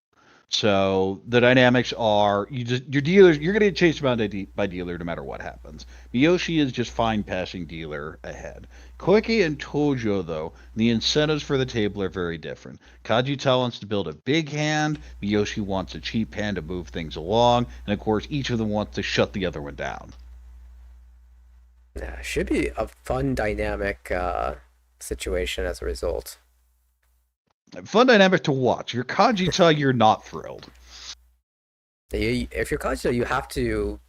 So the dynamics are your dealers. You're going to get chased around by dealer no matter what happens. Miyoshi is just fine passing dealer ahead. Koike and Tojyo, though, the incentives for the table are very different. Kajita wants to build a big hand. Miyoshi wants a cheap hand to move things along, and of course, each of them wants to shut the other one down. Yeah, should be a fun dynamic situation as a result. Fun dynamic to watch. Your Kajita, you're not thrilled. If you're Kajita, you have to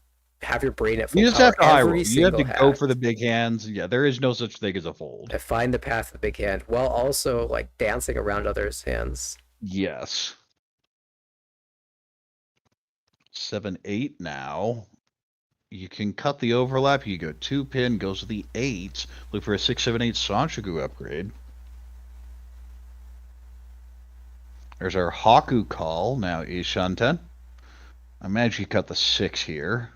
have your brain at full You just power have to high roll. every You have to single go hand. for the big hands. Yeah, there is no such thing as a fold. And find the path of the big hand while also like dancing around others' hands. Yes. 7-8 now. You can cut the overlap. You go 2-pin, goes to the 8. Look for a 6-7-8 Sanshiku upgrade. There's our Haku call. Now Ishanten. I imagine you cut the 6 here.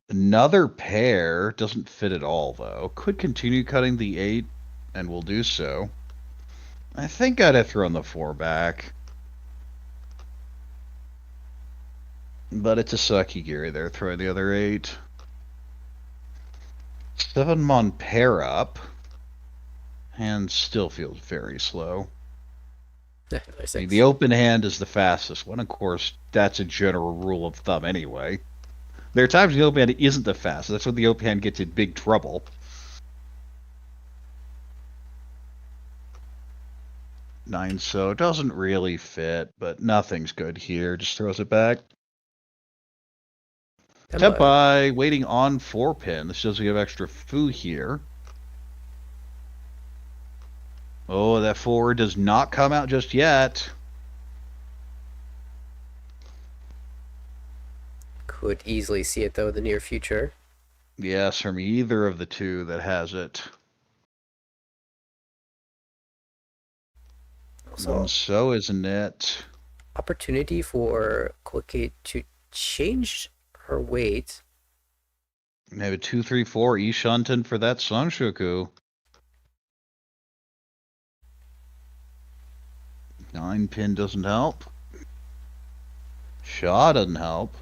Another pair. Doesn't fit at all, though. Could continue cutting the 8, and will do so. I think I'd have thrown the 4 back. But it's a sucky Gary there, throwing the other 8. 7-mon pair up. Hand still feels very slow. The open hand is the fastest one. Of course, that's a general rule of thumb anyway. There are times the open hand isn't the fastest. That's when the open hand gets in big trouble. Nine so doesn't really fit, but nothing's good here. Just throws it back. Tenpai waiting on 4-pin. This shows we have extra foo here. Oh, that 4 does not come out just yet. Could easily see it, though, in the near future. Yes, from either of the two that has it. So isn't it? Opportunity for Koike to change her weight. Maybe 2-3-4 Ishanten for that Sanshoku. 9-pin doesn't help. Shaw doesn't help.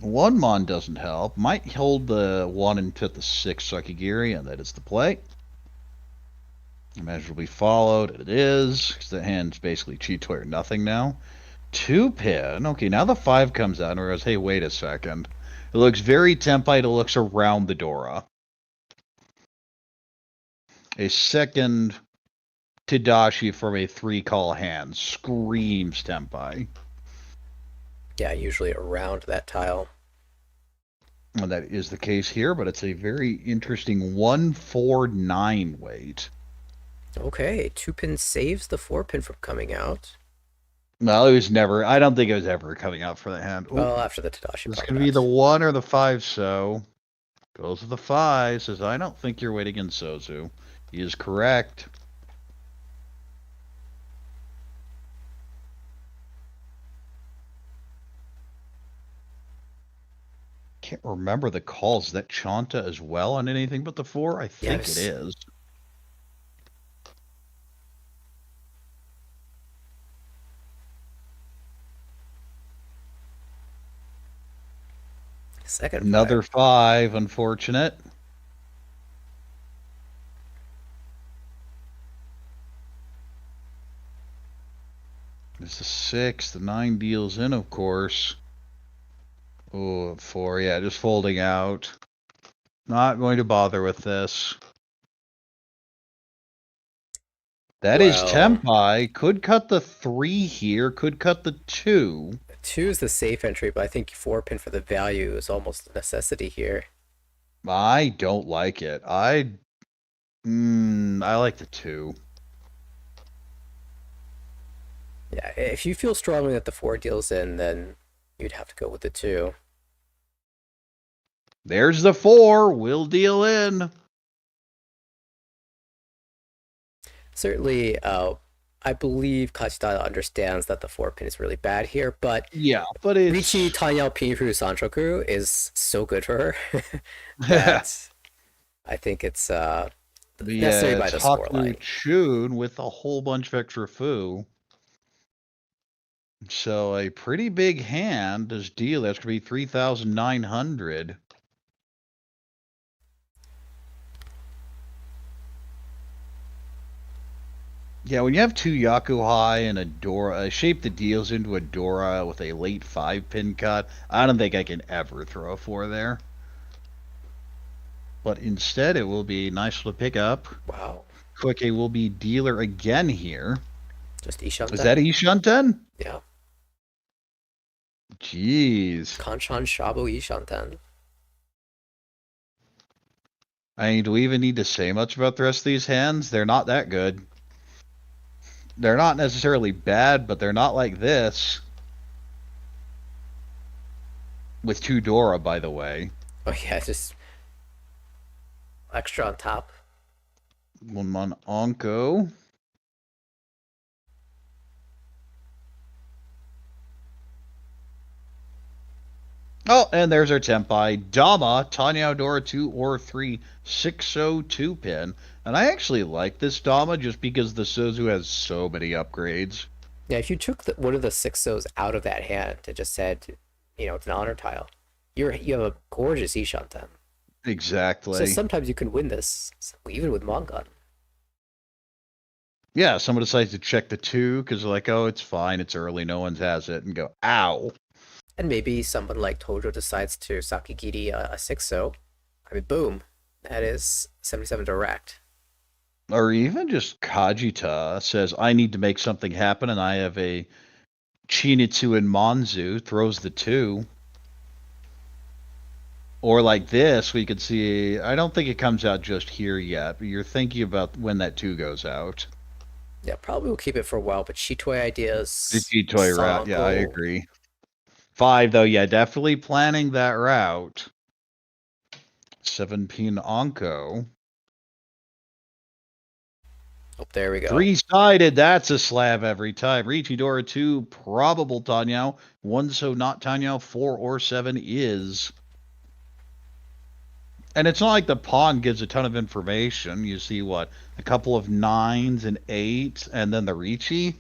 1-mon doesn't help. Might hold the 1 and put the 6 Sakigiri, and that is the play. Immeasurably followed, and it is, because the hand's basically cheat toy or nothing now. 2-pin. Okay, now the 5 comes out and goes, hey, wait a second. It looks very Tenpai. It looks around the Dora. A second Tadashi from a 3-call hand screams Tenpai. Yeah, usually around that tile. Well, that is the case here, but it's a very interesting 1-4-9 weight. Okay, 2-pin saves the 4-pin from coming out. Well, it was never. I don't think it was ever coming out for the hand. Well, after the Tadashi. It's going to be the 1 or the 5, so. Goes with the 5, says, I don't think you're waiting in Sozu. He is correct. Can't remember the calls. Is that Chanta as well on anything but the 4? I think it is. Second Another 5, unfortunate. There's a 6. The 9 deals in, of course. Oh, 4. Yeah, just folding out. Not going to bother with this. That is Tenpai. Could cut the 3 here. Could cut the 2. 2 is the safe entry, but I think 4-pin for the value is almost a necessity here. I don't like it. I like the 2. Yeah, if you feel strongly that the 4 deals in, then you'd have to go with the 2. There's the 4. Will deal in. Certainly, I believe Kajita understands that the 4-pin is really bad here, but yeah, but it's... Riichi Tanyao Pinfu Sanshoku is so good for her that I think it's necessary by the scoreline. Chun with a whole bunch of extra foo. So a pretty big hand does deal. That's going to be 3,900. Yeah, when you have 2 Yakuhai and a Dora, a shape that deals into a Dora with a late 5-pin cut, I don't think I can ever throw a 4 there. But instead, it will be nice to pick up. Wow. Koike will be dealer again here. Just Ishanten. Is that Ishanten? Yeah. Jeez. Kanchan Shabu Ishanten. I mean, do we even need to say much about the rest of these hands? They're not that good. They're not necessarily bad, but they're not like this. With 2 Dora, by the way. Oh yeah, just extra on top. 1-mon Onko. Oh, and there's our Tenpai. Dama, Tanyao Dora 2 or 3, 602 pin. And I actually like this Dama just because the Sozu has so many upgrades. Yeah, if you took one of the 6-0s out of that hand and just said, you know, it's an honor tile, you have a gorgeous Ishanten. Exactly. So sometimes you can win this, even with Mongon. Yeah, someone decides to check the 2 because they're like, oh, it's fine, it's early, no one has it, and go, ow. And maybe someone like Tojo decides to Sakigiri a 6-0. I mean, boom. That is 77 direct. Or even just Kajita says, I need to make something happen, and I have a Chinitsu and Monzu, throws the 2. Or like this, we could see, I don't think it comes out just here yet, but you're thinking about when that 2 goes out. Yeah, probably will keep it for a while, but Shitoi ideas. The Shitoi route, yeah, I agree. 5, though, yeah, definitely planning that route. 7-pin Onko. Oh, there we go. 3-sided, that's a slab every time. Riichi Dora 2, probable Tanyao. 1 so not Tanyao, 4 or 7 is. And it's not like the pawn gives a ton of information. You see what? A couple of 9s and 8s, and then the Riichi.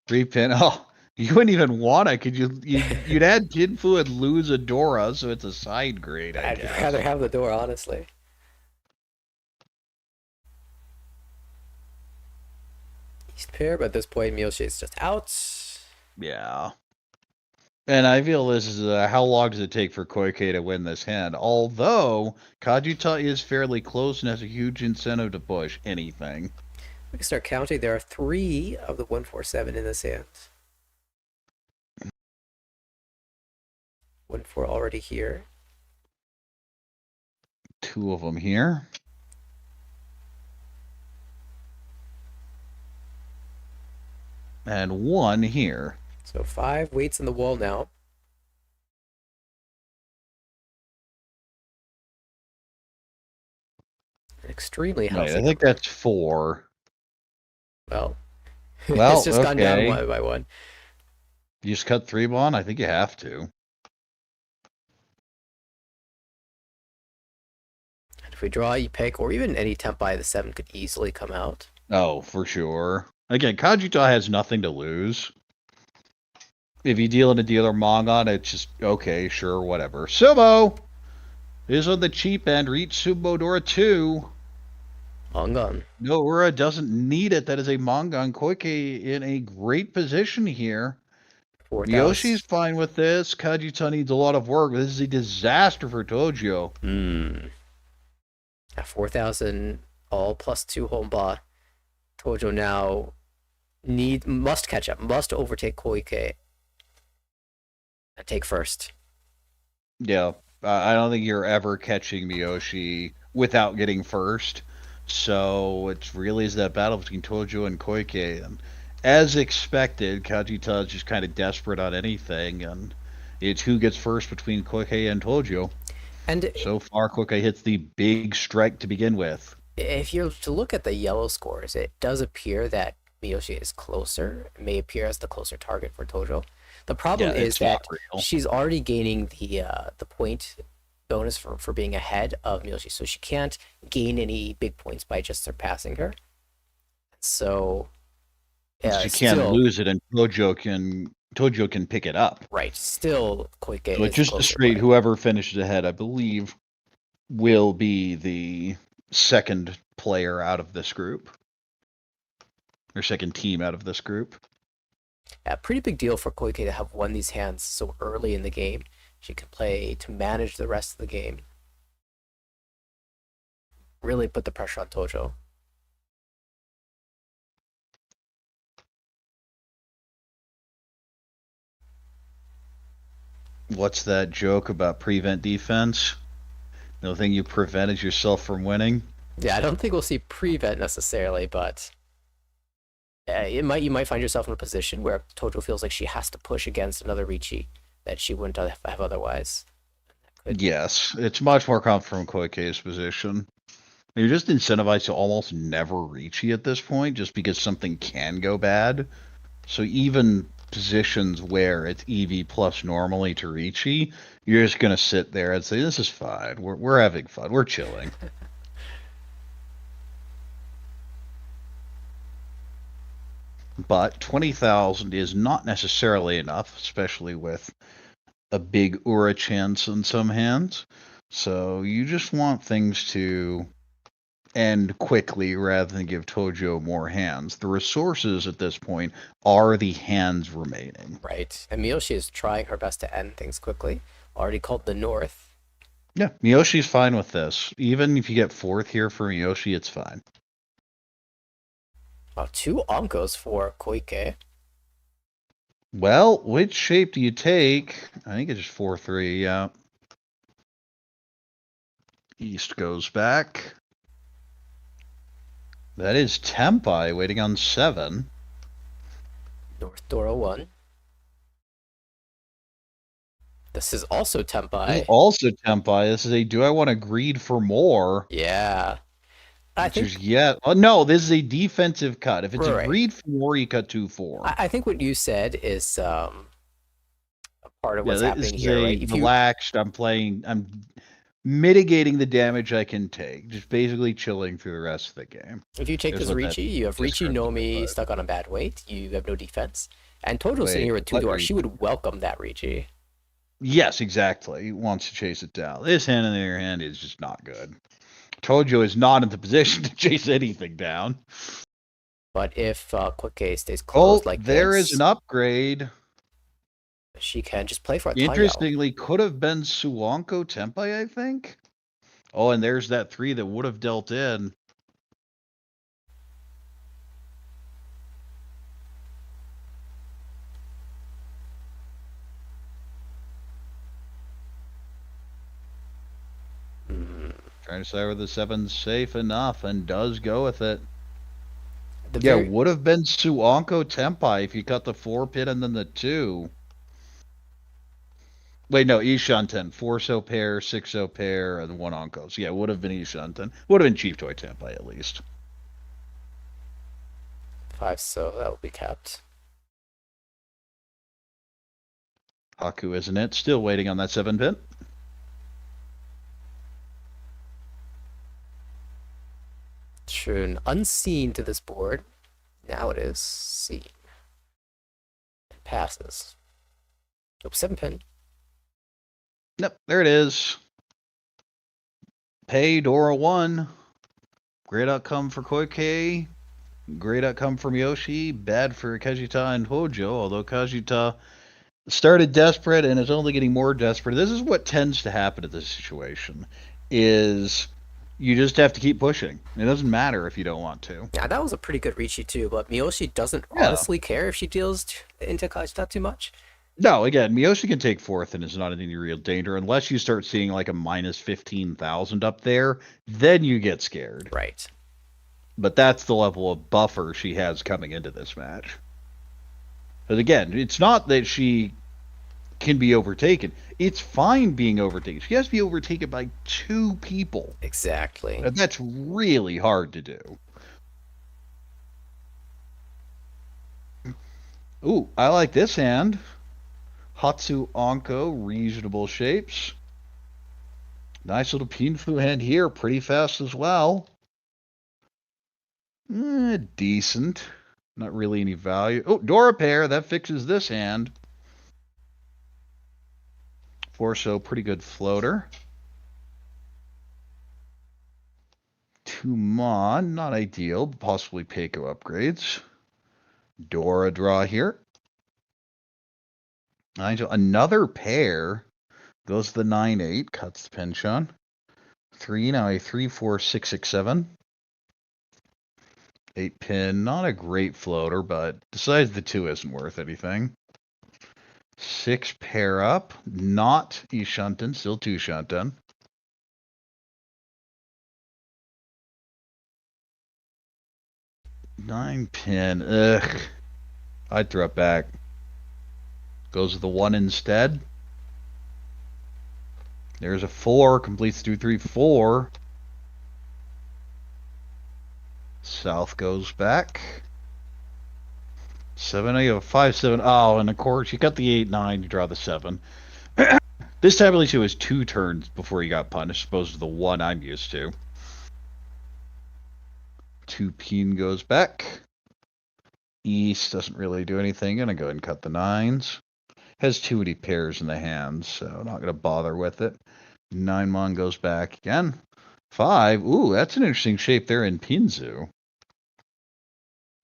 Three-pin. Oh, you wouldn't even want it. You'd add Jinfu and lose a Dora, so it's a side grade, I guess. I'd rather have the door, honestly. East pair, but at this point, Miyoshi is just out. Yeah. And I feel this is how long does it take for Koike to win this hand? Although Kajita is fairly close and has a huge incentive to push anything. We can start counting. There are 3 of the 147 in this hand. 1-4 already here. 2 of them here. And 1 here. So 5 waits in the wall now. Extremely healthy. Right, I think that's 4. Well, Well, it's just gone down okay. 1 by 1. You just cut 3 bon? I think you have to. And if we draw, you pick, or even any temp by the 7 could easily come out. Oh, for sure. Again, Kajita has nothing to lose. If you deal in a dealer Mongon, it's just, okay, sure, whatever. Sumo is on the cheap end. Reach Sumo Dora 2. Mongon. No, Ura doesn't need it. That is a Mongon. Koike in a great position here. Miyoshi's fine with this. Kajita needs a lot of work. This is a disaster for Tojyo. At 4,000, all plus 2 Honba. Tojyo now must catch up, must overtake Koike and take first. Yeah, I don't think you're ever catching Miyoshi without getting first. So it really is that battle between Tojyo and Koike. And as expected, Kajita is just kind of desperate on anything. And it's who gets first between Koike and Tojyo. And so far, Koike hits the big strike to begin with. If you're to look at the yellow scores, it does appear that Miyoshi is closer. It may appear as the closer target for Tojyo. The problem is that she's already gaining the point bonus for being ahead of Miyoshi, so she can't gain any big points by just surpassing her. So she can't lose it, and Tojyo can pick it up. Right. Still, Koike. So just to straight, whoever finishes ahead, I believe, will be the second player out of this group, or second team out of this group. A pretty big deal for Koike to have won these hands so early in the game. She can play to manage the rest of the game. Really put the pressure on Tojyo. What's that joke about prevent defense? The only thing you prevent is yourself from winning. Yeah, I don't think we'll see prevent necessarily, but you might find yourself in a position where Tojyo feels like she has to push against another Riichi that she wouldn't have otherwise. Yes, it's much more common from Koike's position. You're just incentivized to almost never Riichi at this point, just because something can go bad. So even positions where it's EV plus normally to Riichi, you're just gonna sit there and say, "This is fine. We're having fun. We're chilling." but 20,000 is not necessarily enough, especially with a big Ura chance in some hands. So you just want things to end quickly rather than give Tojyo more hands. The resources at this point are the hands remaining. Right. And Miyoshi is trying her best to end things quickly. Already called the North. Yeah, Miyoshi's fine with this. Even if you get 4th here for Miyoshi, it's fine. 2 Onkos for Koike. Well, which shape do you take? I think it's just 4-3, yeah. East goes back. That is Tempai waiting on 7. North Doro 1. This is also Tempai. Also Tempai. This is a do I want to greed for more? Yeah. I think no, this is a defensive cut. If it's right. a greed for more, you cut 2-4. I think what you said is a part of what's happening this here. Is right? Relaxed. I'm mitigating the damage I can take. Just basically chilling through the rest of the game. If you take this Riichi, you have Riichi Nomi stuck on a bad weight. You have no defense. And Tojo's sitting here with 2 doors. She would welcome that Riichi. Yes, exactly. He wants to chase it down. This hand in the other hand is just not good. Tojo is not in the position to chase anything down. But if Koike stays close like there this, is an upgrade. She can just play for a Interestingly, could have been Suwanko Tempai, I think. Oh, and there's that 3 that would have dealt in. Trying to decide whether the 7's safe enough and does go with it. Would have been Suwanko Tempai if you cut the 4 pin and then the 2. Wait, no, Ishanten. 4-so pair, 6-so pair, and 1 Onkos. Yeah, it would have been Ishanten. Would have been Chief Toy Tempai at least. 5-so, that will be kept. Haku, isn't it? Still waiting on that 7 pin. True, unseen to this board. Now it is seen. It passes. Nope, 7 pin. Nope, there it is. Pay Dora 1. Great outcome for Koike. Great outcome for Miyoshi. Bad for Kajita and Hojo, although Kajita started desperate and is only getting more desperate. This is what tends to happen at this situation, is you just have to keep pushing. It doesn't matter if you don't want to. Yeah, that was a pretty good Riichi too, but Miyoshi doesn't honestly care if she deals into Kajita too much. No, again, Miyoshi can take 4th and is not in any real danger unless you start seeing like a minus 15,000 up there. Then you get scared. Right. But that's the level of buffer she has coming into this match. But again, it's not that she can be overtaken. It's fine being overtaken. She has to be overtaken by 2 people. Exactly. And that's really hard to do. Ooh, I like this hand. Hatsu Onko, reasonable shapes. Nice little Pinfu hand here, pretty fast as well. Decent. Not really any value. Oh, Dora pair, that fixes this hand. 4-so, pretty good floater. 2 Mon, not ideal, but possibly Peiko upgrades. Dora draw here. Another pair. Goes to the 9-8, cuts the penchant. 3, now a 3-4-6-6-7. 8 pin, not a great floater, but besides the 2 isn't worth anything. 6 pair up, not Ishunten, still 2 Shunten. 9 pin, ugh. I'd throw it back. Goes with the 1 instead. There's a 4, completes 2, 3, 4. South goes back. 7, you have a 5, 7. Oh, and of course, you got the 8, 9, you draw the 7. This time at least it was 2 turns before you got punished, as opposed to the 1 I'm used to. 2 pin goes back. East doesn't really do anything. Gonna go ahead and cut the 9s. Has too many pairs in the hands, so not gonna bother with it. 9-mon goes back again. 5. Ooh, that's an interesting shape there in Pinzu.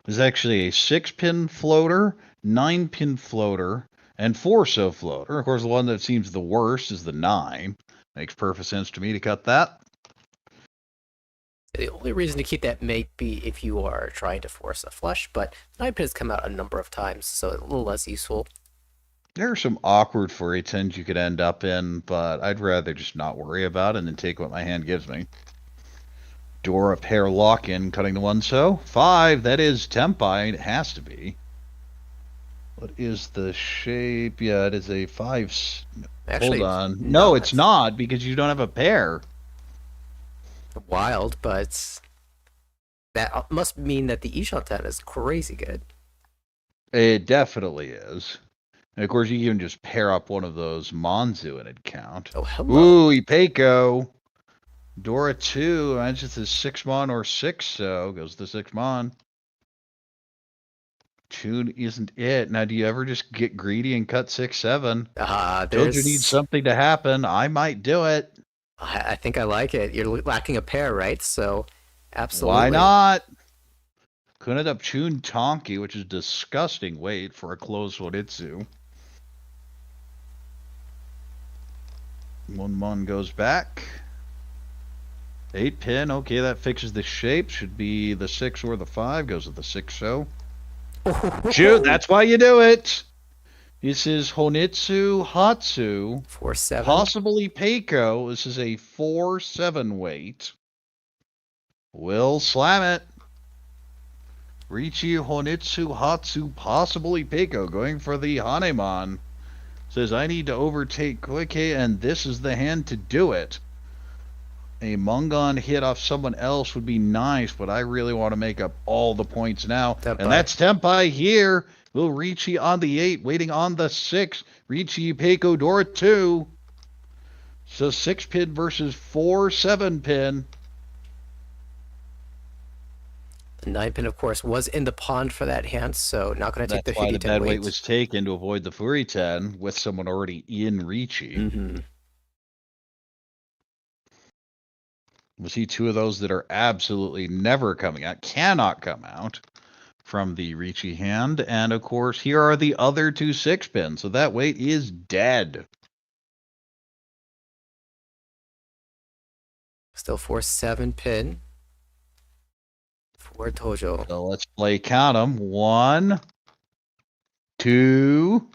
There's actually a 6-pin floater, 9-pin floater, and 4-so floater. Of course, the one that seems the worst is the 9. Makes perfect sense to me to cut that. The only reason to keep that may be if you are trying to force a flush, but 9-pin has come out a number of times, so a little less useful. There are some awkward furry tens you could end up in, but I'd rather just not worry about it and then take what my hand gives me. Dora pair lock-in, cutting the 1-so. 5, that is Tempai. It has to be. What is the shape? Yeah, it is a 5. Actually, hold on. No, it's not, because you don't have a pair. Wild, but that must mean that the Ishan 10 is crazy good. It definitely is. And of course, you can just pair up one of those Monzu and it'd count. Oh, hello. Ooh, Ipeiko. Dora 2, imagine it's a 6-mon or 6-so. Goes the 6-mon. Tune isn't it. Now, do you ever just get greedy and cut 6-7? Don't you need something to happen? I might do it. I think I like it. You're lacking a pair, right? So, absolutely. Why not? Could end up Chun Tonki, which is disgusting weight for a closed Horitsu. 1-mon goes back. 8-pin, okay, that fixes the shape. Should be the 6 or the 5. Goes with the 6-so. Shoot, that's why you do it. This is Honitsu Hatsu. 4-7. Possibly Peiko. This is a 4-7 weight. Will slam it. Riichi Honitsu Hatsu, possibly Peiko, going for the Hanemon. Says, I need to overtake Koike, and this is the hand to do it. A Mungon hit off someone else would be nice, but I really want to make up all the points now. Tempai. And that's Tempai here. Will Riichi on the 8, waiting on the 6. Riichi Peiko Dora 2. So 6-pin versus 4-7-pin. The 9-pin, of course, was in the pond for that hand, so not going to take the That's why the 10 bad weight. weight was taken to avoid the Furi 10 with someone already in Riichi. Mm-hmm. We'll see 2 of those that are absolutely never coming out, cannot come out from the Riichi hand. And of course, here are the other 2 6-pins. So that weight is dead. Still 4-7-pin for Tojo. So let's play count them. 1, 2,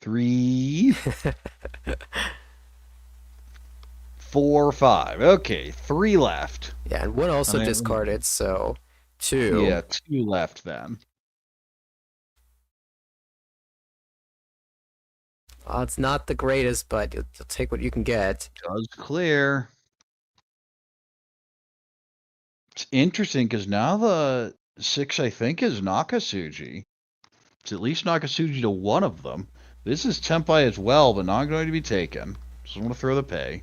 3, 4, 5. Okay, 3 left. Yeah, and 1 also discarded, so 2. Yeah, 2 left then. Well, it's not the greatest, but you'll take what you can get. Does clear. It's interesting because now the 6, I think, is Nakasuji. It's at least Nakasuji to one of them. This is Tempai as well, but not going to be taken. Just want to throw the pay.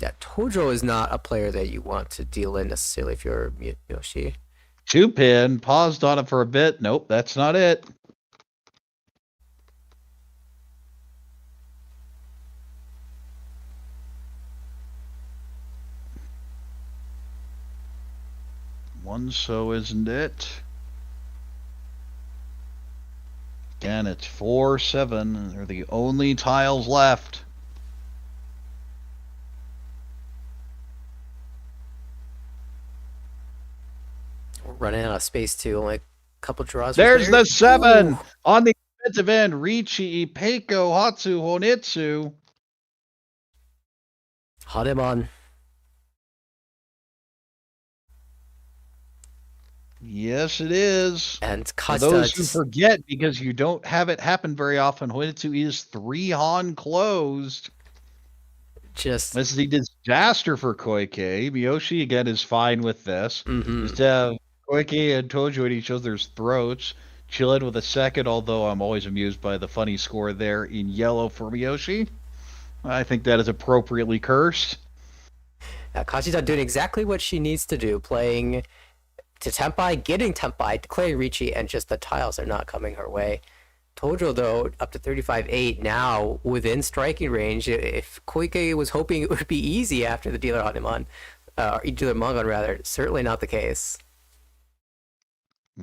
Yeah, Tojo is not a player that you want to deal in necessarily if you're Miyoshi. 2-pin, paused on it for a bit. Nope, that's not it. One so isn't it? Again, it's 4-7. They're the only tiles left. We're running out of space too. Only a couple draws. There's the 7 Ooh. on the defensive end. Riichi, Peiko, Hatsu, Honitsu. Hanemon. Yes, it is. And For Kajita. those who forget, because you don't have it happen very often, Honitsu is 3 Han closed. Just This is a disaster for Koike. Miyoshi, again, is fine with this. mhm. Just have Koike and Tojo at each other's throats. Chillin with a second, although I'm always amused by the funny score there in yellow for Miyoshi. I think that is appropriately cursed. Kajita doing exactly what she needs to do, playing to Tempai, getting Tempai, declaring Riichi, and just the tiles are not coming her way. Tojyo, though, up to 35-8 now, within striking range. If Koike was hoping it would be easy after the dealer Hanuman, or dealer Mongon rather, certainly not the case.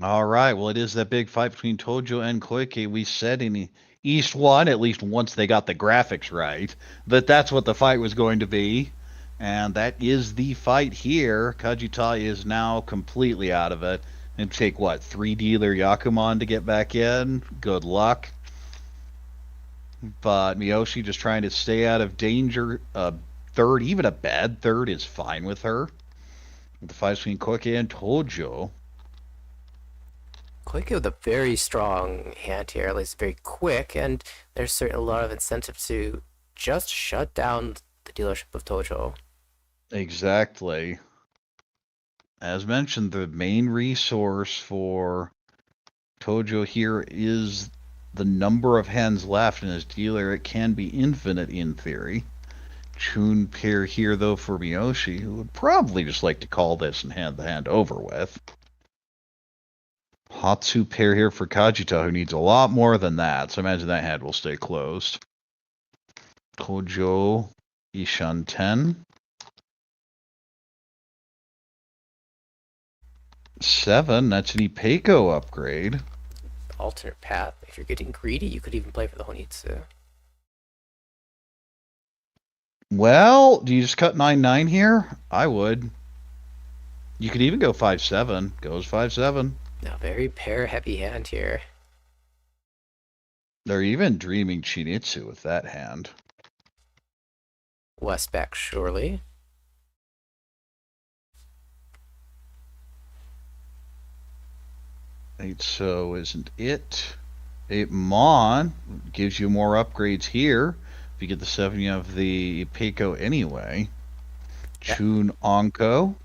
All right, well, it is that big fight between Tojyo and Koike. We said in East 1, at least once they got the graphics right, that that's what the fight was going to be. And that is the fight here. Kajita is now completely out of it. It'd take, what, 3 dealer Yakuman to get back in? Good luck. But Miyoshi just trying to stay out of danger. Third, even a bad third, is fine with her. The fight between Koike and Tojyo. Koike with a very strong hand here, at least very quick, and there's certainly a lot of incentive to just shut down the dealership of Tojyo. Exactly. As mentioned, the main resource for Tojyo here is the number of hands left in his dealer. It can be infinite in theory. Chun pair here, though, for Miyoshi, who would probably just like to call this and hand the hand over with. Hatsu pair here for Kajita, who needs a lot more than that, so I imagine that hand will stay closed. Tojyo, Ishan 10. 7, that's an Ipeiko upgrade. Alternate path. If you're getting greedy, you could even play for the Honitsu. Well, do you just cut 9-9 here? I would. You could even go 5-7. Goes 5-7. Now, very pair-heavy hand here. They're even dreaming Chinitsu with that hand. Westback, surely. So isn't it? 8 Mon gives you more upgrades here. If you get the 7, you have the Peiko anyway. Yeah. Chun Onko.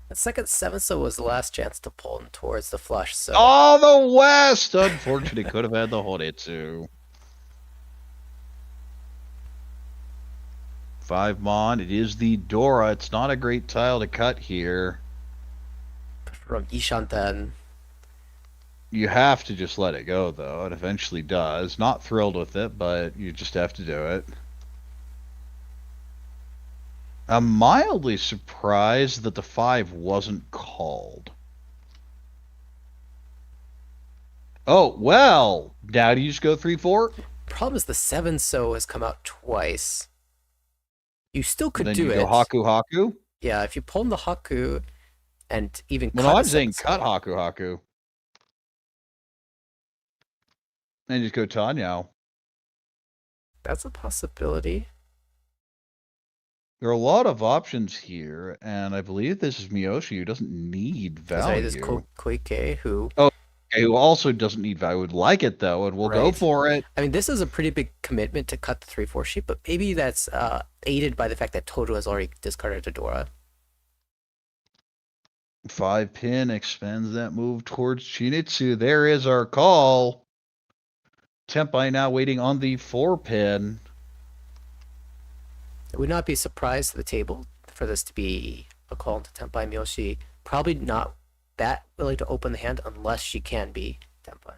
The second 7 so was the last chance to pull him towards the flush, so... Oh, the West! Unfortunately, could have had the Horitsu. 5 Mon. It is the Dora. It's not a great tile to cut here. From Ishanten. You have to just let it go, though. It eventually does. Not thrilled with it, but you just have to do it. I'm mildly surprised that the 5 wasn't called. Oh, well. Now do you just go 3-4? Problem is the 7 so has come out twice. You still could Then do you it. go Haku Haku? Yeah, if you pull in the Haku and even Well, cut no, I'm the saying 7-so. cut Haku Haku. And just go Tanyao. That's a possibility. There are a lot of options here, and I believe this is Miyoshi, who doesn't need value. Sorry, this is Koike, who... Okay, who also doesn't need value. Would like it, though, and we'll go Right. for it. I mean, this is a pretty big commitment to cut the 3-4 sheet, but maybe that's aided by the fact that Tojyo has already discarded a Dora. 5 pin expands that move towards Chinitsu. There is our call. Tempai now waiting on the 4 pin. I would not be surprised at the table for this to be a call into Tempai Miyoshi. Probably not that willing to open the hand unless she can be Tempai.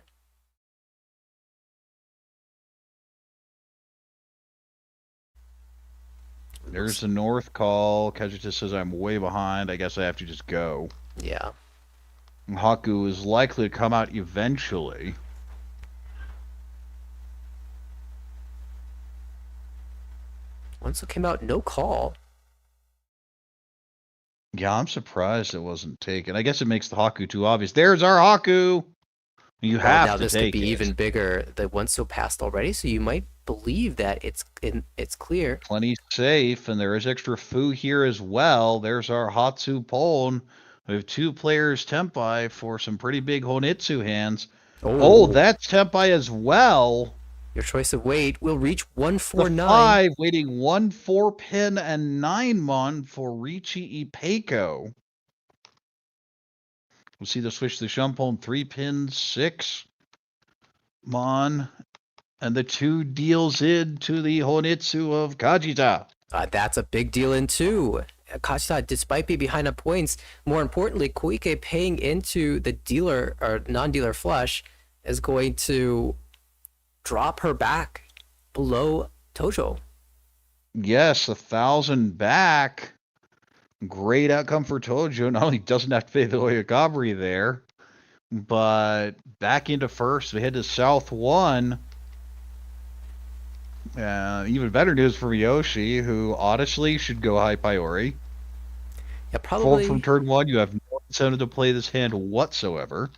There's the north call. Kajita says I'm way behind. I guess I have to just go. Yeah. Haku is likely to come out eventually. Once it came out, no call. Yeah, I'm surprised it wasn't taken. I guess it makes the Haku too obvious. There's our Haku! You have now to this take could be it. even bigger. The once so passed already, so you might believe that it's clear. Plenty safe, and there is extra Fu here as well. There's our Hatsu Pon. We have 2 players Tempai for some pretty big Honitsu hands. Oh, that's Tempai as well. Your choice of weight will reach The 149. 5 waiting 1 4 pin and 9 mon for Riichi Ipeiko. We'll see the switch to the Shimbun 3 pins 6 mon, and the 2 deals in to the Honitsu of Kajita. That's a big deal in too. Kajita, despite being behind on points, more importantly, Koike paying into the dealer or non-dealer flush is going to drop her back below Tojyo. Yes, 1,000 back. Great outcome for Tojyo. Not only doesn't have to pay the Oyagabri there, but back into first. We head to South 1. Even better news for Miyoshi, who honestly should go high priority. Yeah, probably. Fold from turn 1, you have no incentive to play this hand whatsoever.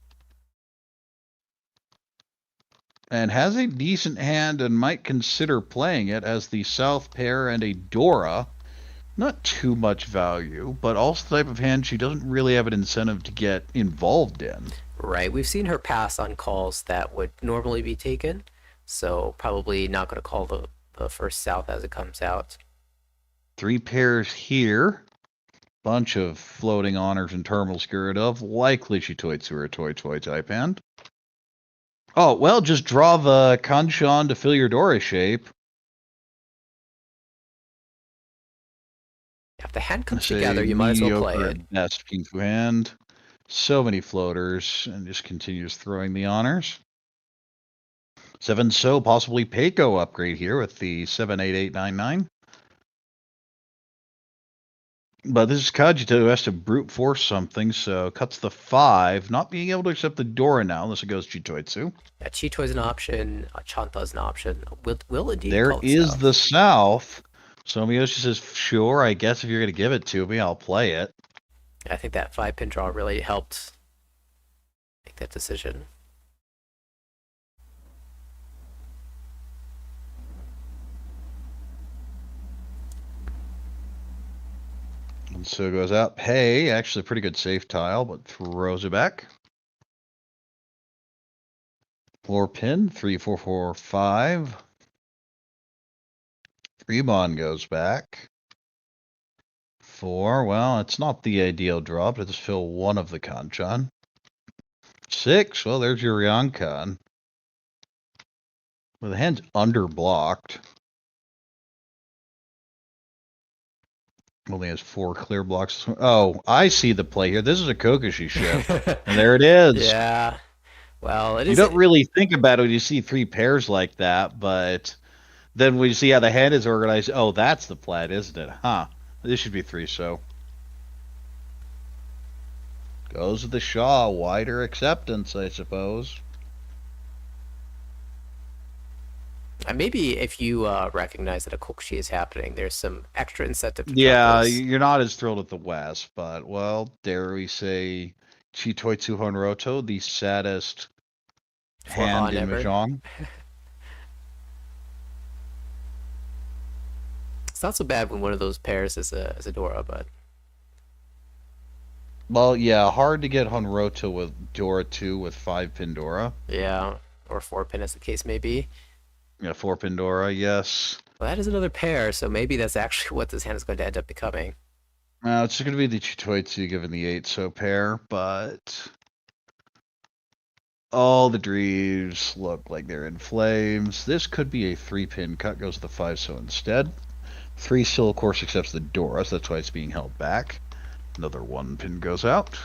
And has a decent hand and might consider playing it as the South pair and a Dora. Not too much value, but also the type of hand she doesn't really have an incentive to get involved in. Right, we've seen her pass on calls that would normally be taken, so probably not going to call the first South as it comes out. 3 pairs here. Bunch of floating honors and terminals get of. Likely Shitoitsu or a Toy type hand. Oh, well, just draw the Kanshan to fill your Dora shape. If the hand comes together, you might as well play it. Best Pinfu hand. So many floaters, and just continues throwing the honors. 7 so possibly Peiko upgrade here with the 78899. But this is Kajita who has to brute force something, so cuts the 5. Not being able to accept the Dora now unless it goes Chitoitsu. Yeah, Chito's an option. Chanta's an option. Will indeed. There is the South. So Miyoshi says, sure, I guess if you're going to give it to me, I'll play it. I think that 5-pin draw really helped make that decision. And so it goes out. Pay, actually a pretty good safe tile, but throws it back. 4 pin, 3, 4, 4, 5. Fremon goes back. 4, well, it's not the ideal draw, but it's fill one of the Kanchan. 6, well, there's your Ryankan. Well, the hand's underblocked. Only has 4 clear blocks. Oh, I see the play here. This is a Kokushi shift. And there it is. Yeah. Well, it is. You don't really think about it when you see 3 pairs like that, but then when you see how the hand is organized, oh, that's the plat, isn't it? Huh. This should be 3 so. Goes with the Shaw. Wider acceptance, I suppose. Maybe if you recognize that a Kokushi is happening, there's some extra incentive to you're not as thrilled at the West, but, well, dare we say Chitoitsu Honroto, the saddest hand in Mahjong. It's not so bad when one of those pairs is a Dora, but... Well, yeah, hard to get Honroto with Dora 2 with 5-pin Dora. Yeah, or 4-pin as the case may be. Yeah, 4-pin Dora, yes. Well, that is another pair, so maybe that's actually what this hand is going to end up becoming. It's going to be the Chitoitsu given the 8 so pair, but all the Dreaves look like they're in flames. This could be a 3-pin cut, goes to the 5 so instead. 3 still, of course, accepts the Dora, so that's why it's being held back. Another 1-pin goes out.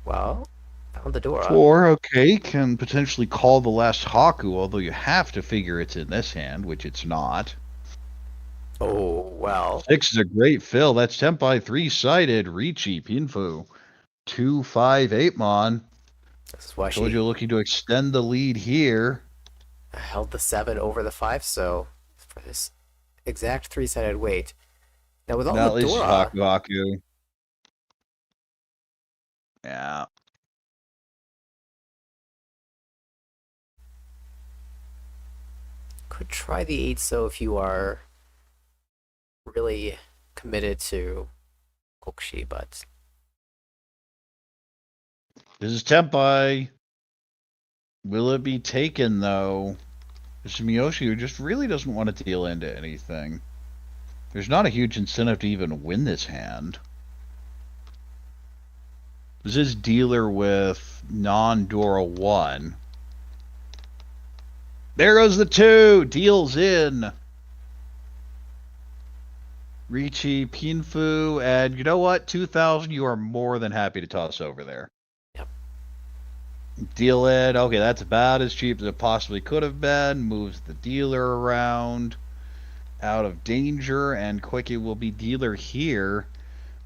Well, found the Dora. 4, okay, can potentially call the last Haku, although you have to figure it's in this hand, which it's not. Oh, well. 6 is a great fill. That's Tenpai 3-sided. Riichi, Pinfu. 2, 5, 8-mon. This is why Tojyo looking to extend the lead here. Held the 7 over the 5, so for this exact 3-sided weight. Now with all the Dora... Haku. Yeah. Could try the 8 so if you are really committed to Kokushi, but... This is Tenpai. Will it be taken, though? This is Miyoshi, who just really doesn't want to deal into anything. There's not a huge incentive to even win this hand. This is dealer with non-Dora 1. There goes the 2! Deals in. Riichi, Pinfu, and you know what? 2,000, you are more than happy to toss over there. Yep. Deal it. Okay, that's about as cheap as it possibly could have been. Moves the dealer around. Out of danger, and Koike will be dealer here.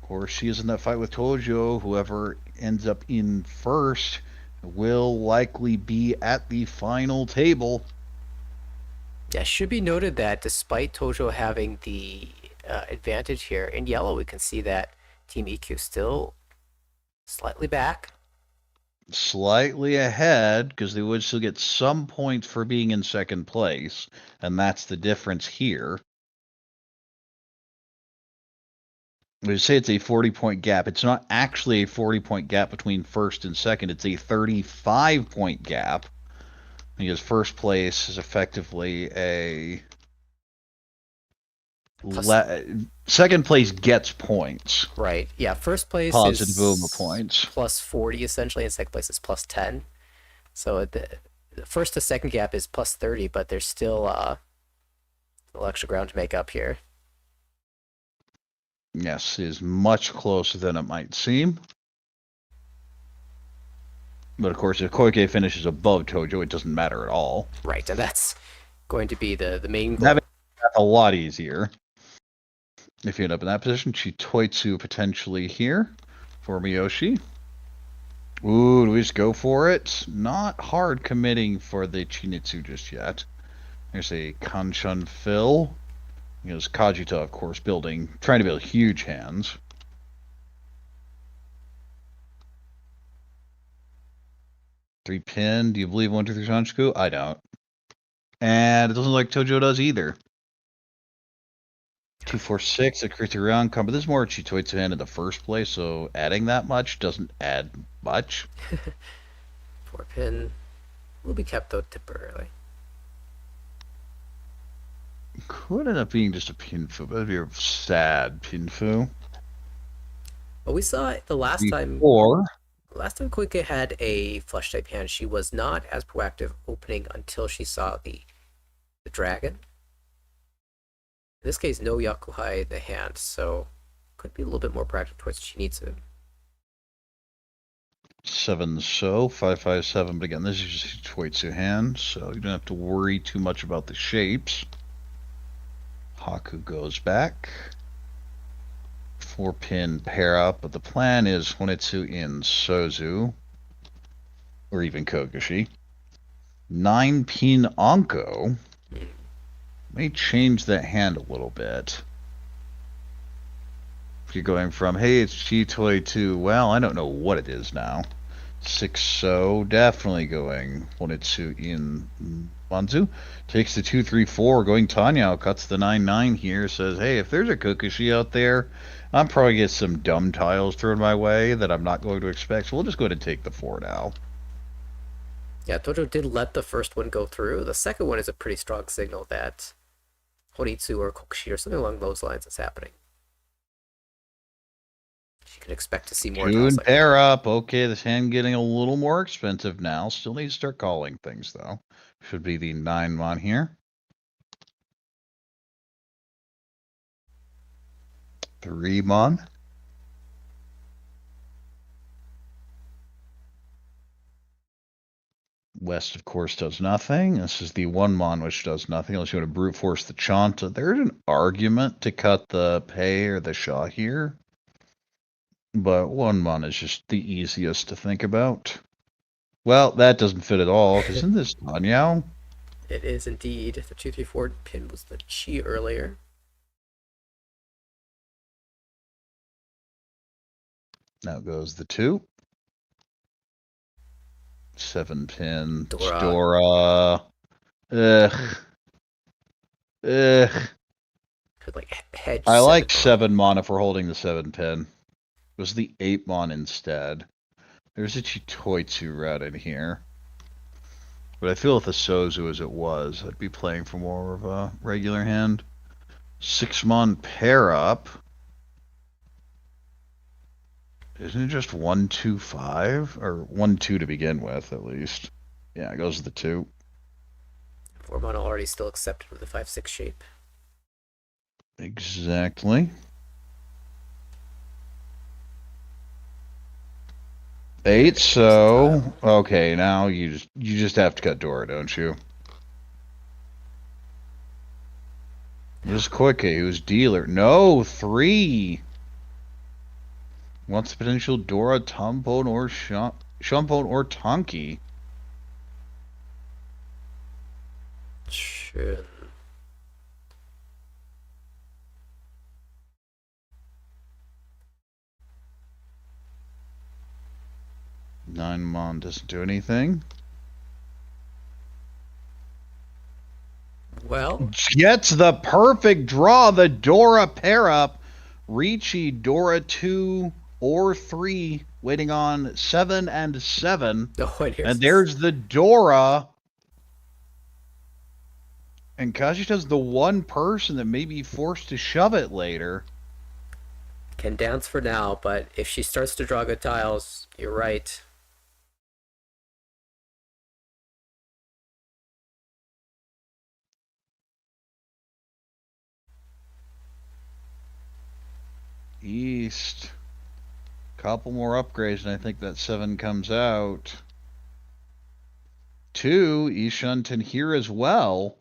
Of course, she is in that fight with Tojyo. Whoever ends up in first will likely be at the final table. Yeah, should be noted that despite Tojo having the advantage here, in yellow we can see that Team EQ still slightly back. Slightly ahead, because they would still get some points for being in second place, and that's the difference here. We say it's a 40-point gap. It's not actually a 40-point gap between first and second. It's a 35-point gap. Because first place is effectively a... second place gets points. Right. Yeah, first place Positive is points. plus 40 essentially, and second place is plus 10. So the first to second gap is plus 30, but there's still a little extra ground to make up here. Yes, is much closer than it might seem. But of course, if Koike finishes above Tojyo, it doesn't matter at all. Right, and that's going to be the main goal. Having that a lot easier. If you end up in that position, Chitoitsu potentially here for Miyoshi. Ooh, do we just go for it? Not hard committing for the Chinitsu just yet. There's a Kanchan fill. There's Kajita, of course, trying to build huge hands. Three pin. Do you believe 1, 2, 3 Sanchiku? I don't. And it doesn't look like Tojyo does either. 2, 4, 6. A Kriterion combo. This is more Chitoitsu hand in the first place, so adding that much doesn't add much. 4 pin will be kept though temporarily. Could end up being just a Pinfu, but that'd be a sad Pinfu. But we saw the last time. Last time Koike had a flush type hand, she was not as proactive opening until she saw the dragon. In this case, no Yakuhai the hand, so could be a little bit more proactive towards Chinitsu. 7 so 5, 5, 7, but again, this is just a Toitsu hand, so you don't have to worry too much about the shapes. Haku goes back. 4 pin pair up, but the plan is Honetsu in Sozu, or even Kogashi. 9 pin Anko may change that hand a little bit. If you're going from, hey, it's Chitoi to, well, I don't know what it is now. 6 so, definitely going Honetsu in Manzu. Takes the 2, 3, 4, going Tanyao, cuts the 9, 9 here, says, hey, if there's a Kokushi out there, I'm probably get some dumb tiles thrown my way that I'm not going to expect, so we'll just go ahead and take the 4 now. Yeah, Tojo did let the first one go through. The second one is a pretty strong signal that Honitsu or Kokushi or something along those lines is happening. She can expect to see more tiles like pair up. Okay, this hand getting a little more expensive now. Still needs to start calling things, though. Should be the 9 mon here. 3 mon. West, of course, does nothing. This is the 1 mon, which does nothing unless you want to brute force the Chanta. There's an argument to cut the Pei or the Sha here. But 1 mon is just the easiest to think about. Well, that doesn't fit at all, because isn't this Tanyao? It is indeed. The 2, 3, 4 pin was the Chi earlier. Now goes the 2. 7 pin. Dora. Ugh. Could like hedge. I like 7 mon if we're holding the 7 pin. It was the 8 mon instead. There's a Chitoitsu route in here. But I feel with the Sozu as it was, I'd be playing for more of a regular hand. 6 mon pair up. Isn't it just 1, 2, 5? Or 1, 2 to begin with, at least. Yeah, it goes to the 2. 4 mon already still accepted with the 5, 6 shape. Exactly. 8, so okay, now you just have to cut Dora, don't you? This is Koike, who's dealer. No, 3. What's the potential Dora, Tompon, or Shampon, or Tonki? Sure. Nine Mon doesn't do anything. Well, Gets the perfect draw. The Dora pair up. Riichi, Dora 2 or 3, waiting on 7 and 7. And there's the Dora. And Kajita's the one person that may be forced to shove it later. Can dance for now, but if she starts to draw good tiles, you're right. East. Couple more upgrades, and I think that 7 comes out. 2, Ishunten here as well.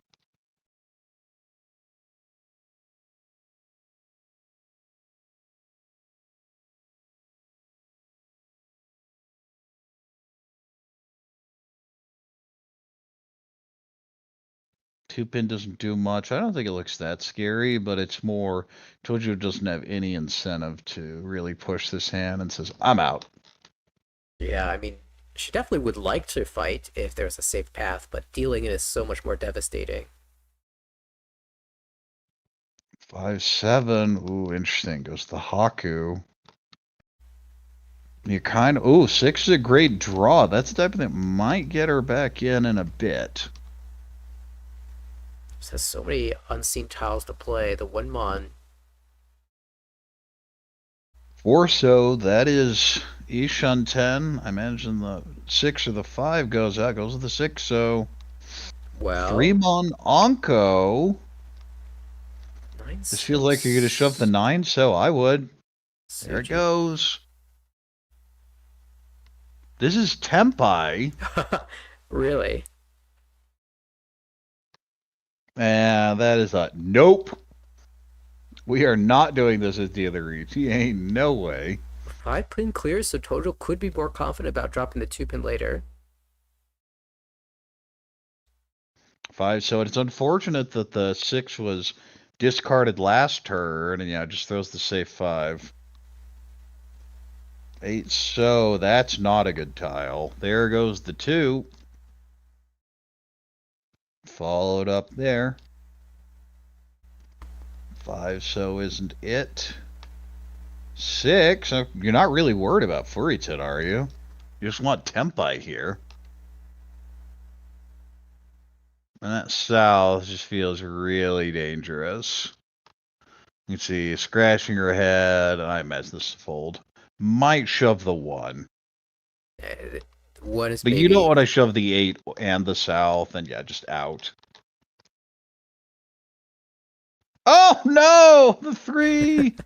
Two-pin doesn't do much. I don't think it looks that scary, but it's more Tojyo doesn't have any incentive to really push this hand and says, I'm out. Yeah, I mean, she definitely would like to fight if there's a safe path, but dealing it is so much more devastating. 5-7. Ooh, interesting. Goes the Haku. You kind of... Ooh, 6 is a great draw. That's the type of thing that might get her back in a bit. Just has so many unseen tiles to play. The one mon. So that is Ishunten. I imagine the 6 or the 5 goes out. Goes with the 6, so... Well... 3-mon Onko. 9, This feels like you're going to shove the 9, so I would. There it Suji. goes. This is Tempai. Really? And that is a nope. We are not doing this as dealer reach. Ain't no way. 5 pin clears, so Tojyo could be more confident about dropping the 2 pin later. 5, so it's unfortunate that the 6 was discarded last turn, and yeah, it just throws the safe 5. 8, so that's not a good tile. There goes the 2. Followed up there. 5, so isn't it. 6, you're not really worried about Furiton, are you? You just want Tempai here. And that south just feels really dangerous. You can see scratching her head. I imagine this is fold. Might shove the 1. One is But maybe... you don't want to shove the 8 and the south, and yeah, just out. Oh no! The 3!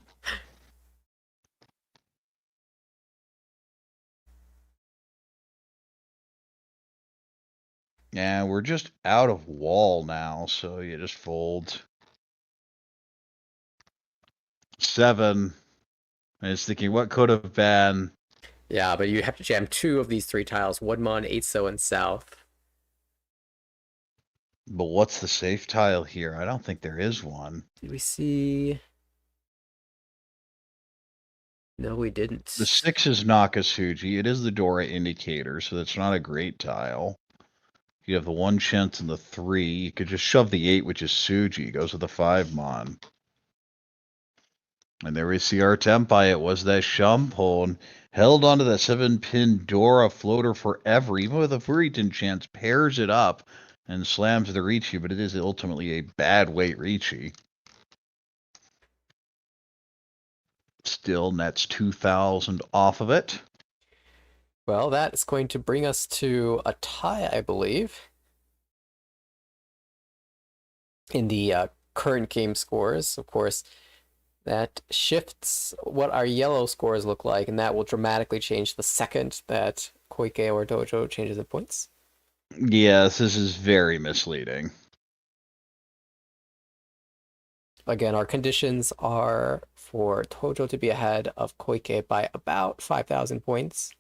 Yeah, we're just out of wall now, so you just fold. 7. I was thinking, what could have been? Yeah, but you have to jam 2 of these 3 tiles. 1 mon, 8 so, and south. But what's the safe tile here? I don't think there is one. Did we see... No, we didn't. The 6 is Nakasuji. It is the Dora indicator, so that's not a great tile. You have the 1 chance and the 3. You could just shove the 8, which is Suji. Goes with the 5 mon. And there we see our Tempai. It was that Shampon. Held onto that 7-pin Dora floater forever. Even with a Furiton chance, pairs it up and slams the Riichi, but it is ultimately a bad weight Riichi. Still nets 2,000 off of it. Well, that is going to bring us to a tie, I believe. In the current game scores. Of course, that shifts what our yellow scores look like, and that will dramatically change the second that Koike or Dojo changes the points. Yes, this is very misleading. Again, our conditions are for Tojo to be ahead of Koike by about 5,000 points.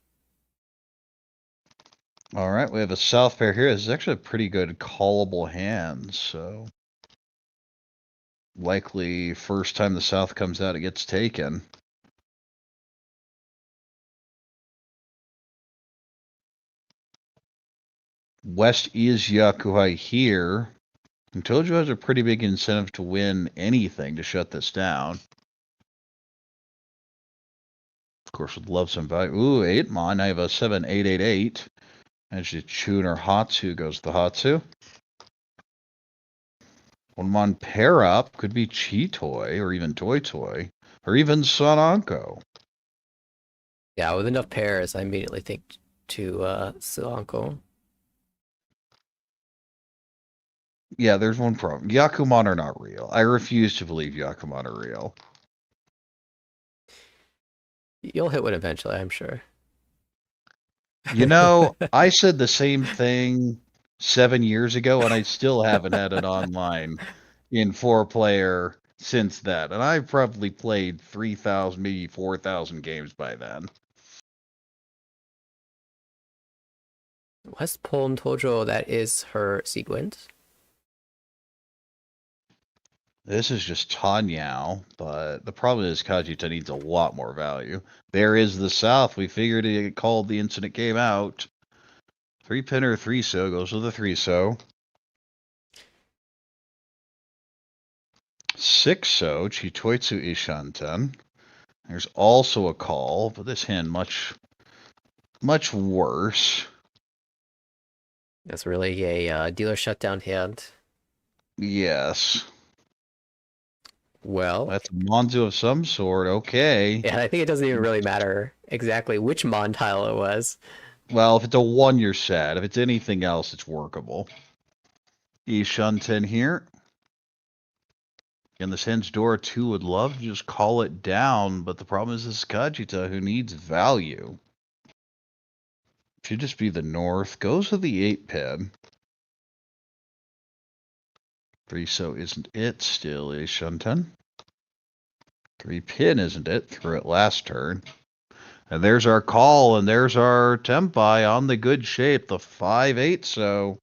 All right, we have a south pair here. This is actually a pretty good callable hand, so likely first time the south comes out, it gets taken. West is Yakuhai here. And Tojo has a pretty big incentive to win anything to shut this down. Of course, would love some value. Ooh, 8 mon. I have a 7-8-8-8. And she Chun or Hatsu goes the Hatsu. 1 mon pair up could be Chitoi or even Toy Toy or even Sananko. Yeah, with enough pairs, I immediately think to Sananko. Yeah, there's one problem. Yakumon are not real. I refuse to believe Yakumon are real. You'll hit one eventually, I'm sure. You know, I said the same thing 7 years ago, and I still haven't had it online in 4-player since then. And I've probably played 3,000, maybe 4,000 games by then. West Pole Tojo, that is her sequence. This is just Tanyao, but the problem is Kajita needs a lot more value. There is the South. We figured it called the incident came out. 3-pin or 3-so goes with the 3-so. 6-so, Chitoitsu Ishanten. There's also a call, but this hand much worse. That's really a dealer shutdown hand. Yes. Well, that's a Monzu of some sort. Okay. Yeah, I think it doesn't even really matter exactly which Mon tile it was. Well, if it's a 1, you're sad. If it's anything else, it's workable. Ishanten here. And this hand's Dora 2 would love to just call it down, but the problem is this is Kajita who needs value. Should just be the North. Goes with the 8-pin. 3-so isn't it. Still Ishanten. 3-pin isn't it. Threw it last turn. And there's our call, and there's our Tempai on the good shape. The 5-8-so.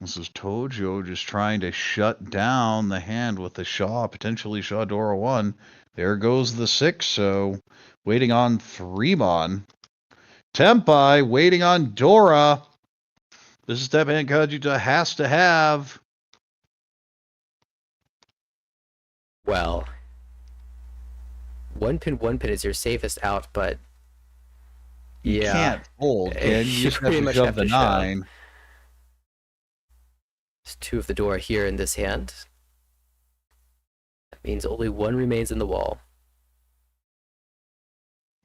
This is Tojo just trying to shut down the hand with the Shaw, potentially Shaw Dora 1. There goes the 6-so. Waiting on 3-mon. Tempai waiting on Dora. This is step hand Kajita has to have. Well, 1-pin is your safest out, but You yeah, can't fold, and you just have pretty to much shove have the to shove. 9. There's 2 of the door here in this hand. That means only 1 remains in the wall.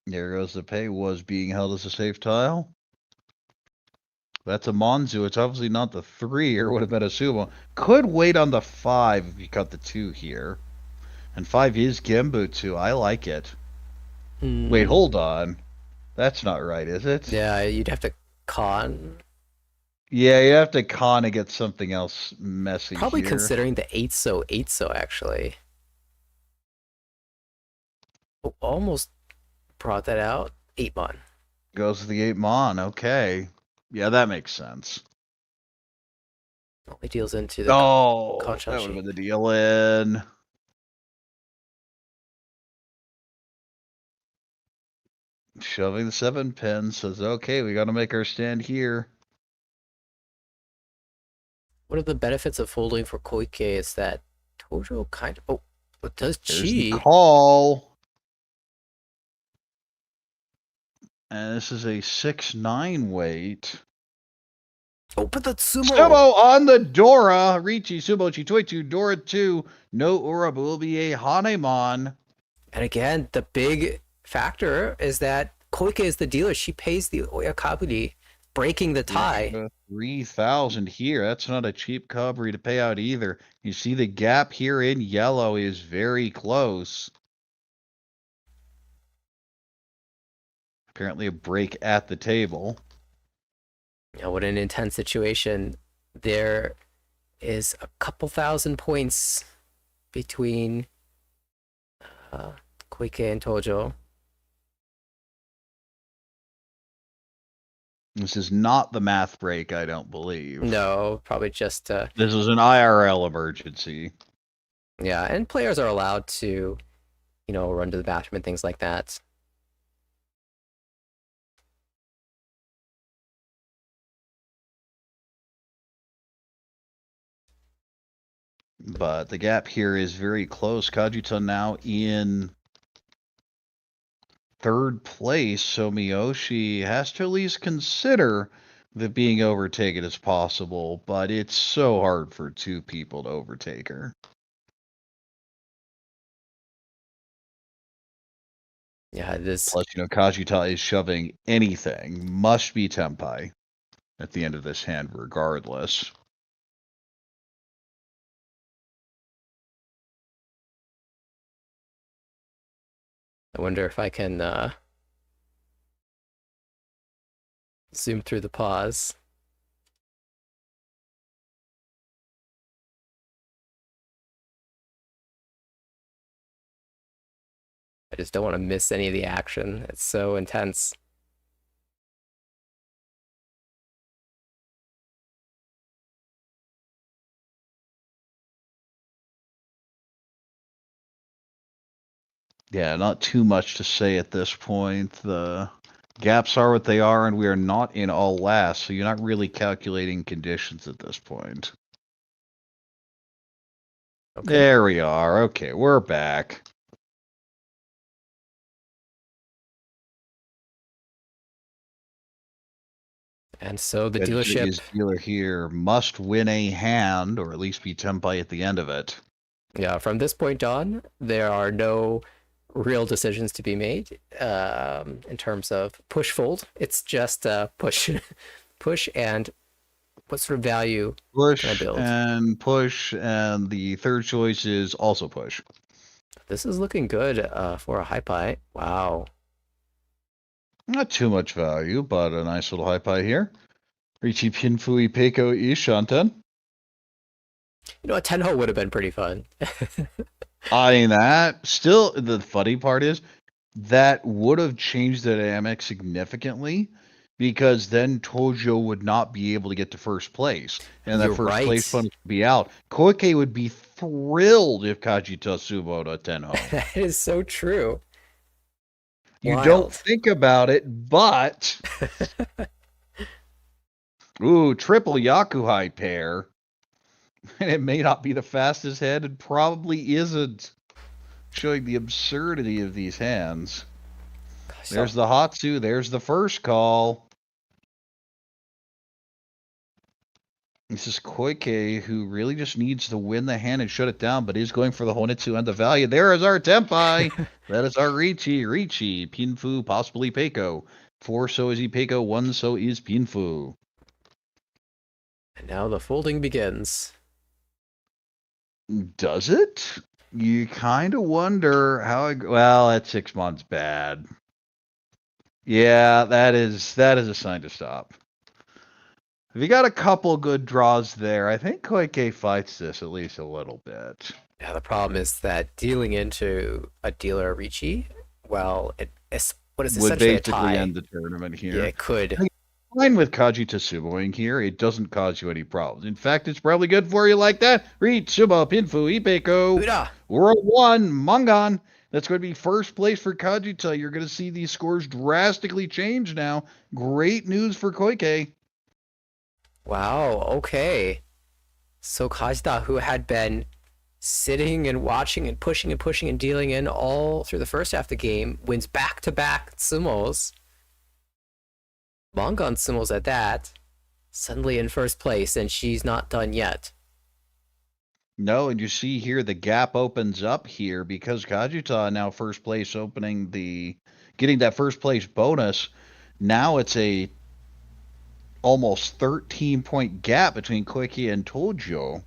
There goes the pay. Was being held as a safe tile. That's a Monzu. It's obviously not the 3, or would have been a Sumo. Could wait on the 5 if you cut the 2 here. And 5 is Gembutsu. I like it. Wait, hold on. That's not right, is it? Yeah, you'd have to con. Yeah, you have to con to get something else messy Probably here. considering the 8-so actually. Oh, almost brought that out. 8-mon. Goes to the 8-mon. Okay. Yeah, that makes sense. Only deals into the Oh, Kachachi. that would have been the deal in. Shoving the 7-pin says, okay, we got to make our stand here. One of the benefits of folding for Koike is that Tojo kind of... Oh, it does There's the Chi. call. And this is a 6-9 weight. Oh, but the Sumo! Sumo on the Dora. Riichi, Sumo, Chitoitsu, Dora 2. No Urabu will be a Hanemon. And again, the big factor is that Koike is the dealer. She pays the Oyakaburi, breaking the tie. 3,000 here. That's not a cheap Kaburi to pay out either. You see the gap here in yellow is very close. Apparently a break at the table. Yeah, what an intense situation. There is a couple thousand points between Koike and Tojyo. This is not the math break, I don't believe. No, probably just... This is an IRL emergency. Yeah, and players are allowed to, run to the bathroom and things like that. But the gap here is very close. Kajita now in third place, so Miyoshi has to at least consider that being overtaken is possible, but it's so hard for two people to overtake her. Yeah, this... Plus, Kajita is shoving anything. Must be Tenpai at the end of this hand regardless. I wonder if I can zoom through the pause. I just don't want to miss any of the action. It's so intense. Yeah, not too much to say at this point. The gaps are what they are, and we are not in all last, so you're not really calculating conditions at this point. Okay. There we are. Okay, we're back. And so the dealership dealer here must win a hand, or at least be Tenpai at the end of it. Yeah, from this point on, there are no real decisions to be made in terms of push fold. It's just push, push, and what sort of value can I build? Push, and the third choice is also push. This is looking good for a high pie. Wow. Not too much value, but a nice little high pie here. Riichi Pinfui Peiko Ishanten. A tenho would have been pretty fun. I mean, that still, the funny part is that would have changed the dynamic significantly, because then Tojyo would not be able to get to first place, and that first place fund would be out. Koike would be thrilled if Kajita sumo to tenho. That is so true. You don't think about it, but ooh, triple Yakuhai pair. And it may not be the fastest hand, and probably isn't, showing the absurdity of these hands. Gosh, there's the Hatsu, there's the first call. This is Koike, who really just needs to win the hand and shut it down, but is going for the Honitsu and the value. There is our Tenpai. That is our Riichi, Pinfu, possibly Peiko. 4 so is Peiko, 1 so is Pinfu. And now the folding begins. Does it? You kind of wonder how. Well, at 6 months, bad. Yeah, that is a sign to stop. If you got a couple good draws there, I think Koike fights this at least a little bit. Yeah, the problem is that dealing into a dealer Riichi, well, it's what is essentially a tie. Would basically end the tournament here. Yeah, it could. Fine with Kajita sumoing here, it doesn't cause you any problems. In fact, it's probably good for you like that. Riichi, Sumo, Pinfu, Ipeiko, World 1, Mangan. That's going to be first place for Kajita. You're going to see these scores drastically change now. Great news for Koike. Wow, okay. So Kajita, who had been sitting and watching and pushing and dealing in all through the first half of the game, wins back-to-back sumos. Mangan sumos at that, suddenly in first place, and she's not done yet. No, and you see here the gap opens up here because Kajita now first place getting that first place bonus. Now it's a almost 13-point gap between Koike and Tojyo.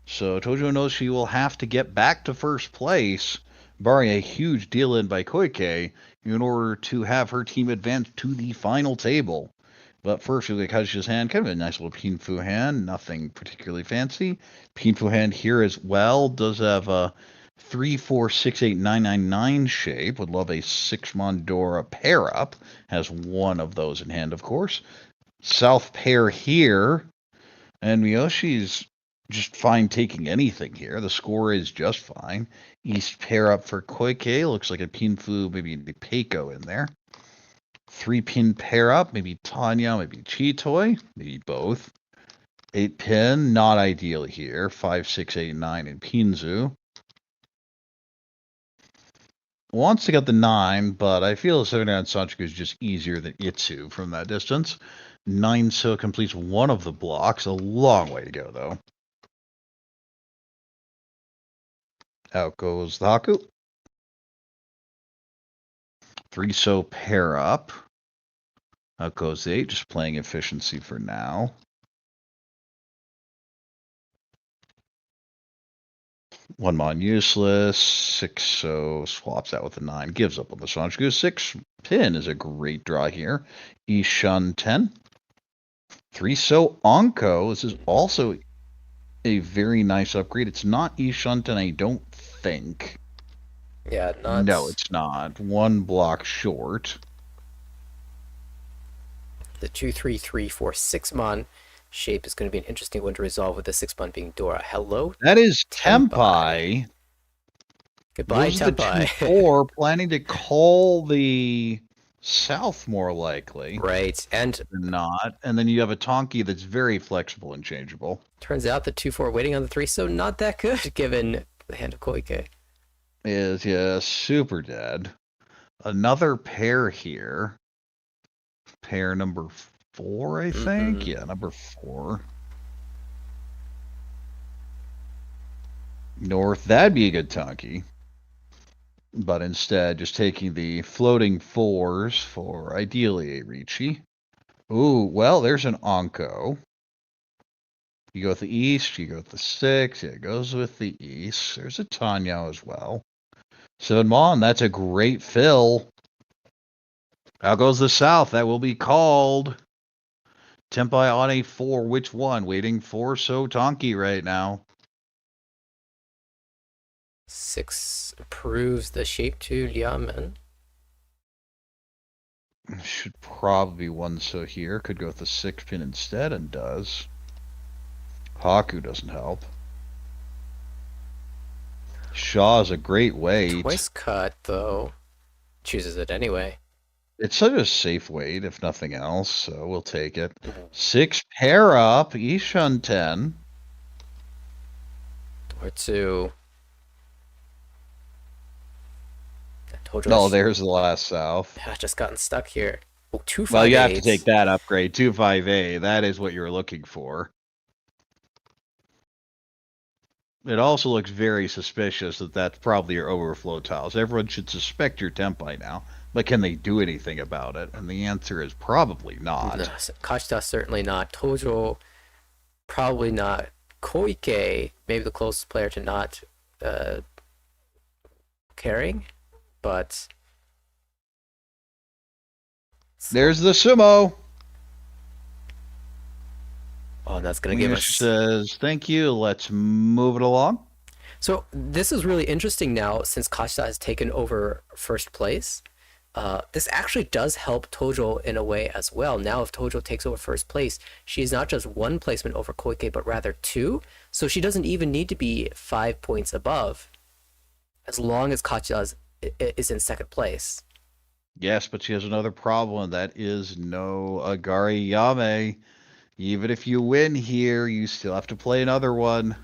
So Tojyo knows she will have to get back to first place, barring a huge deal in by Koike, in order to have her team advance to the final table. But first, we look at Kajita's hand, kind of a nice little Pinfu hand, nothing particularly fancy. Pinfu hand here as well does have a 3, 4, 6, 8, 9, 9, 9 shape. Would love a 6 Mondora pair up. Has one of those in hand, of course. South pair here, and Miyoshi's just fine taking anything here. The score is just fine. East pair up for Koike. Looks like a Pinfu, maybe a Peiko in there. 3-pin pair up, maybe Tanya, maybe Chitoi, maybe both. 8-pin, not ideal here. 5, 6, 8, 9 in Pinzu. Wants to get the 9, but I feel 7-9 Sanchiku is just easier than Itsu from that distance. 9 so completes one of the blocks. A long way to go, though. Out goes the Haku. 3 so pair up. Out goes the 8, just playing efficiency for now. One Mon useless. 6 so swaps out with the 9. Gives up on the Sanchiku. 6 pin is a great draw here. Ishan 10. 3 so Onko. This is also a very nice upgrade. It's not Ishan 10, I don't think. Yeah, not. No, it's not. 1 block short. The 2, 3, 3, 4, 6 Mon shape is going to be an interesting one to resolve with the 6 Mon being Dora. Hello? That is Tempai. Goodbye, Those are Tempai. the 2-4, planning to call the south more likely. Right, and Not. And then you have a Tonki that's very flexible and changeable. turns out the 2-4 waiting on the 3, so not that good given the hand of Koike. Is, yeah, super dead. Another pair here. Pair number 4, I think. Mhm. Yeah, number 4. North, that'd be a good Tonki. But instead, just taking the floating 4s for ideally a Riichi. Ooh, well, there's an Onko. You go with the east, you go with the 6. Yeah, it goes with the east. There's a Tanya as well. 7 Mon, that's a great fill. Out goes the south. That will be called. Tempai on a 4. Which one? Waiting for So Tonki right now. 6 approves the shape to Yamen. Should probably be 1 so here. Could go with the 6 pin instead and does. Haku doesn't help. Shaw is a great weight. Twice cut, though. Chooses it anyway. It's such a safe weight, if nothing else, so we'll take it. 6 pair up, Ishan 10. Or 2. Oh, there's the last south. Yeah, just gotten stuck here. Oh, 2 5 Well, you have to take that upgrade. 2-5-A. That is what you're looking for. It also looks very suspicious that that's probably your overflow tiles. Everyone should suspect your Tempai now. But can they do anything about it? And the answer is probably not. No, Kajita certainly not. Tojo, probably not. Koike, maybe the closest player to not carrying. But there's the sumo. Oh, that's gonna give us. Says thank you. Let's move it along. So this is really interesting now since Kajita has taken over first place. This actually does help Tojo in a way as well. Now, if Tojo takes over first place, she is not just 1 placement over Koike, but rather 2. So she doesn't even need to be 5 points above, as long as Kajita is in second place. Yes, but she has another problem. That is no Agari Yame. Even if you win here, you still have to play another one.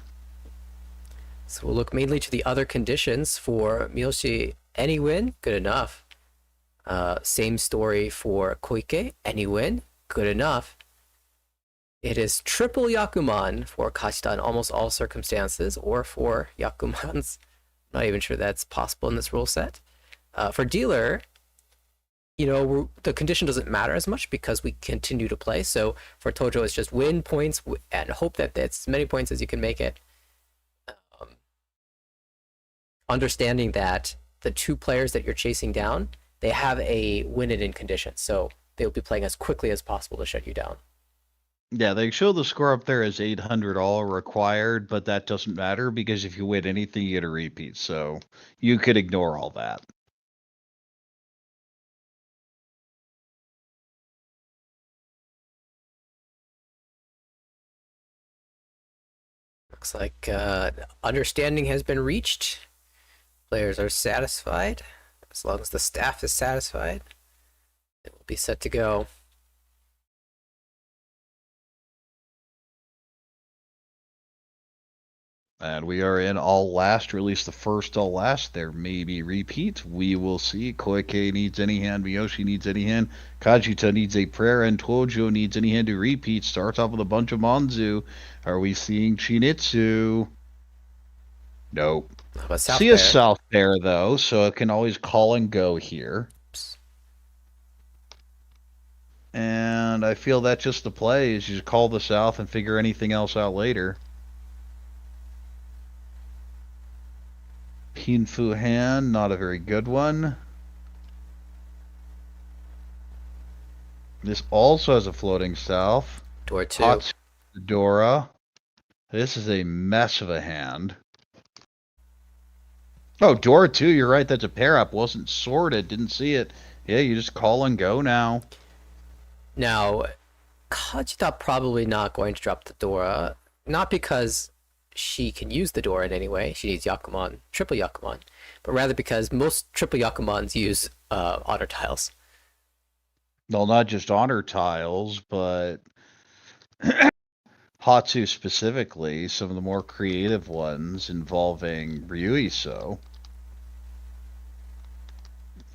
So we'll look mainly to the other conditions for Miyoshi. Any win, good enough. Same story for Koike. Any win, good enough. It is triple Yakuman for Kajita in almost all circumstances, or 4 Yakumans. I'm not even sure that's possible in this rule set. For dealer, the condition doesn't matter as much because we continue to play. So for Tojyo, it's just win points and hope that that's as many points as you can make it. Understanding that the 2 players that you're chasing down, they have a win it in condition. So they'll be playing as quickly as possible to shut you down. Yeah, they show the score up there as 800 all required, but that doesn't matter because if you win anything, you get a repeat. So you could ignore all that. Looks like understanding has been reached. Players are satisfied. As long as the staff is satisfied, it will be set to go. And we are in all last, or at least the first all last. There may be repeats. We will see. Koike needs any hand. Miyoshi needs any hand. Kajita needs a prayer. And Tojyo needs any hand to repeat. Starts off with a bunch of Monzu. Are we seeing Chinitsu? Nope. See a south there, though, so it can always call and go here. And I feel that's just the play, is you just call the south and figure anything else out later. Pinfu hand, not a very good one. This also has a floating south. Door 2. Dora. This is a mess of a hand. Oh, door 2, you're right, that's a pair up. Wasn't sorted, didn't see it. Yeah, you just call and go now. Now, Kajita probably not going to drop the Dora. Not because she can use the Dora in any way. She needs Yakuman, triple Yakuman. But rather because most triple Yakumans use honor tiles. Well, not just honor tiles, but Hatsu specifically, some of the more creative ones involving Ryuiso.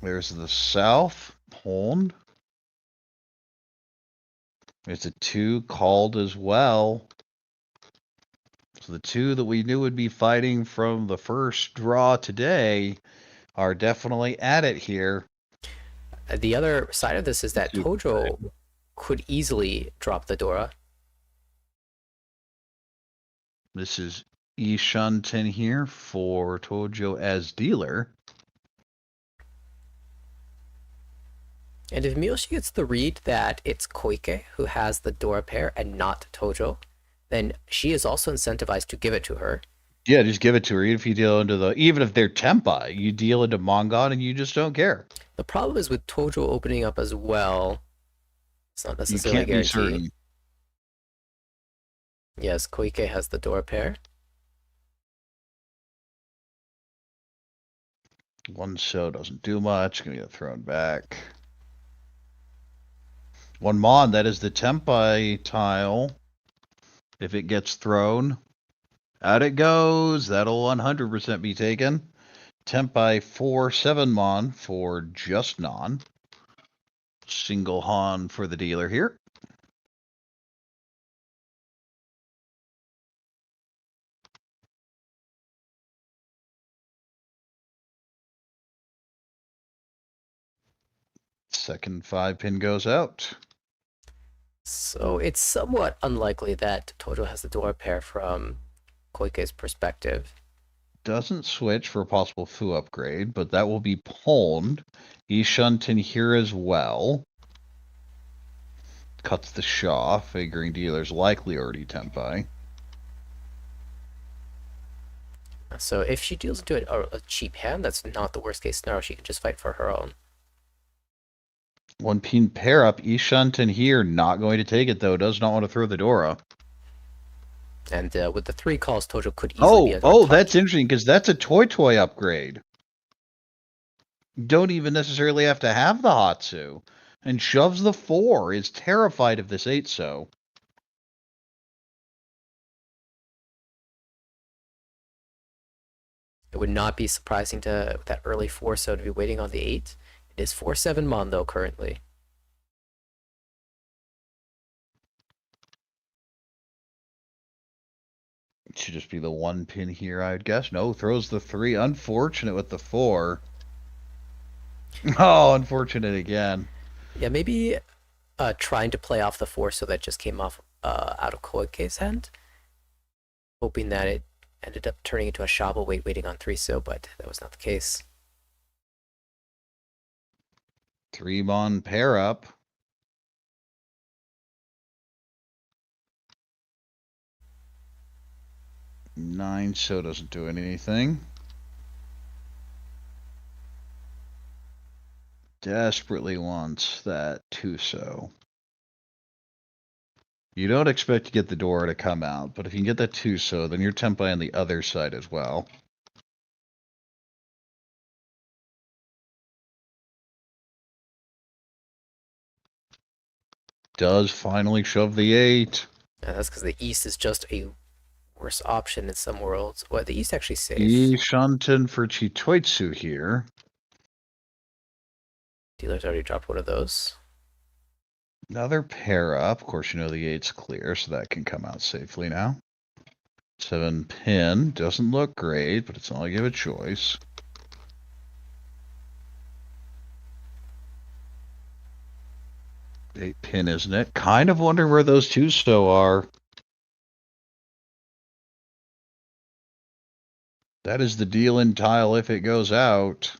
There's the south, Pond. There's a 2 called as well. So the 2 that we knew would be fighting from the first draw today are definitely at it here. The other side of this is that Tojyo could easily drop the Dora. This is Ishanten here for Tojyo as dealer. And if Miyoshi gets the read that it's Koike who has the Dora pair and not Tojyo, then she is also incentivized to give it to her. Yeah, just give it to her. Even if you deal into even if they're Tempai, you deal into Mongon and you just don't care. The problem is with Tojyo opening up as well. It's not necessarily you can't guaranteed. Be certain. Yes, Koike has the Dora pair. One show doesn't do much. Gonna get thrown back. One Mon, that is the Tempai tile. If it gets thrown, out it goes. That'll 100% be taken. Tempai 4/7 Mon for just non. Single Han for the dealer here. Second 5-pin goes out. So it's somewhat unlikely that Tojyo has the Dora pair from Koike's perspective. Doesn't switch for a possible Fu upgrade, but that will be pawned. Ishunten here as well. Cuts the Shaw, figuring dealer's likely already Tempai. So if she deals into a cheap hand, that's not the worst case scenario. She can just fight for her own. One pin pair up. Ishunten here, not going to take it though. Does not want to throw the Dora. And with the 3 calls, Tojyo could easily be Oh, that's interesting because that's a toy upgrade. Don't even necessarily have to have the Hatsu. And shoves the 4. Is terrified of this 8 so. It would not be surprising to that early 4 so to be waiting on the 8. It is 4/7 Mon though currently. Should just be the 1 pin here, I'd guess. No, throws the 3. Unfortunate with the 4. Oh, unfortunate again. Yeah, maybe trying to play off the 4 so that just came off out of Koike's hand. Hoping that it ended up turning into a Shabo waiting on 3-so, but that was not the case. 3-mon pair up. Nine so doesn't do anything. Desperately wants that 2-so. You don't expect to get the door to come out, but if you can get that 2-so, then you're tempai on the other side as well. Does finally shove the 8. Yeah, that's because the East is just a worse option in some worlds. Well, the East actually safe. Ishanten for Chitoitsu here. Dealer's already dropped one of those. Another pair up. Of course, you know the 8's clear, so that can come out safely now. 7 pin. Doesn't look great, but it's only give a choice. Eight pin, isn't it? Kind of wondering where those 2-so are. That is the deal in tile if it goes out.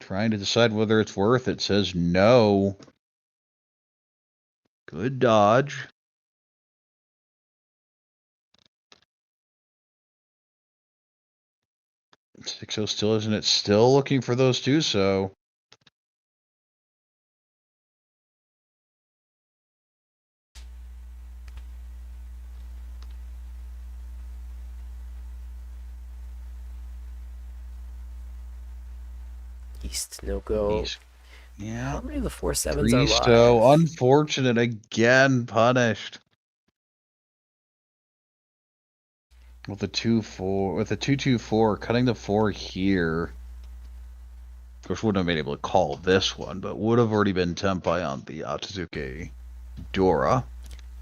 Trying to decide whether it's worth it. Says no. Good dodge. Six-o still isn't it? Still looking for those 2-so. East no go. Yeah. How many of the 4-7s are live? 3-so. Unfortunate again. Punished. With the 2-4, with the 2-2-4, cutting the 4 here. Of course, wouldn't have been able to call this one, but would have already been tempai on the Atsuzuki Dora.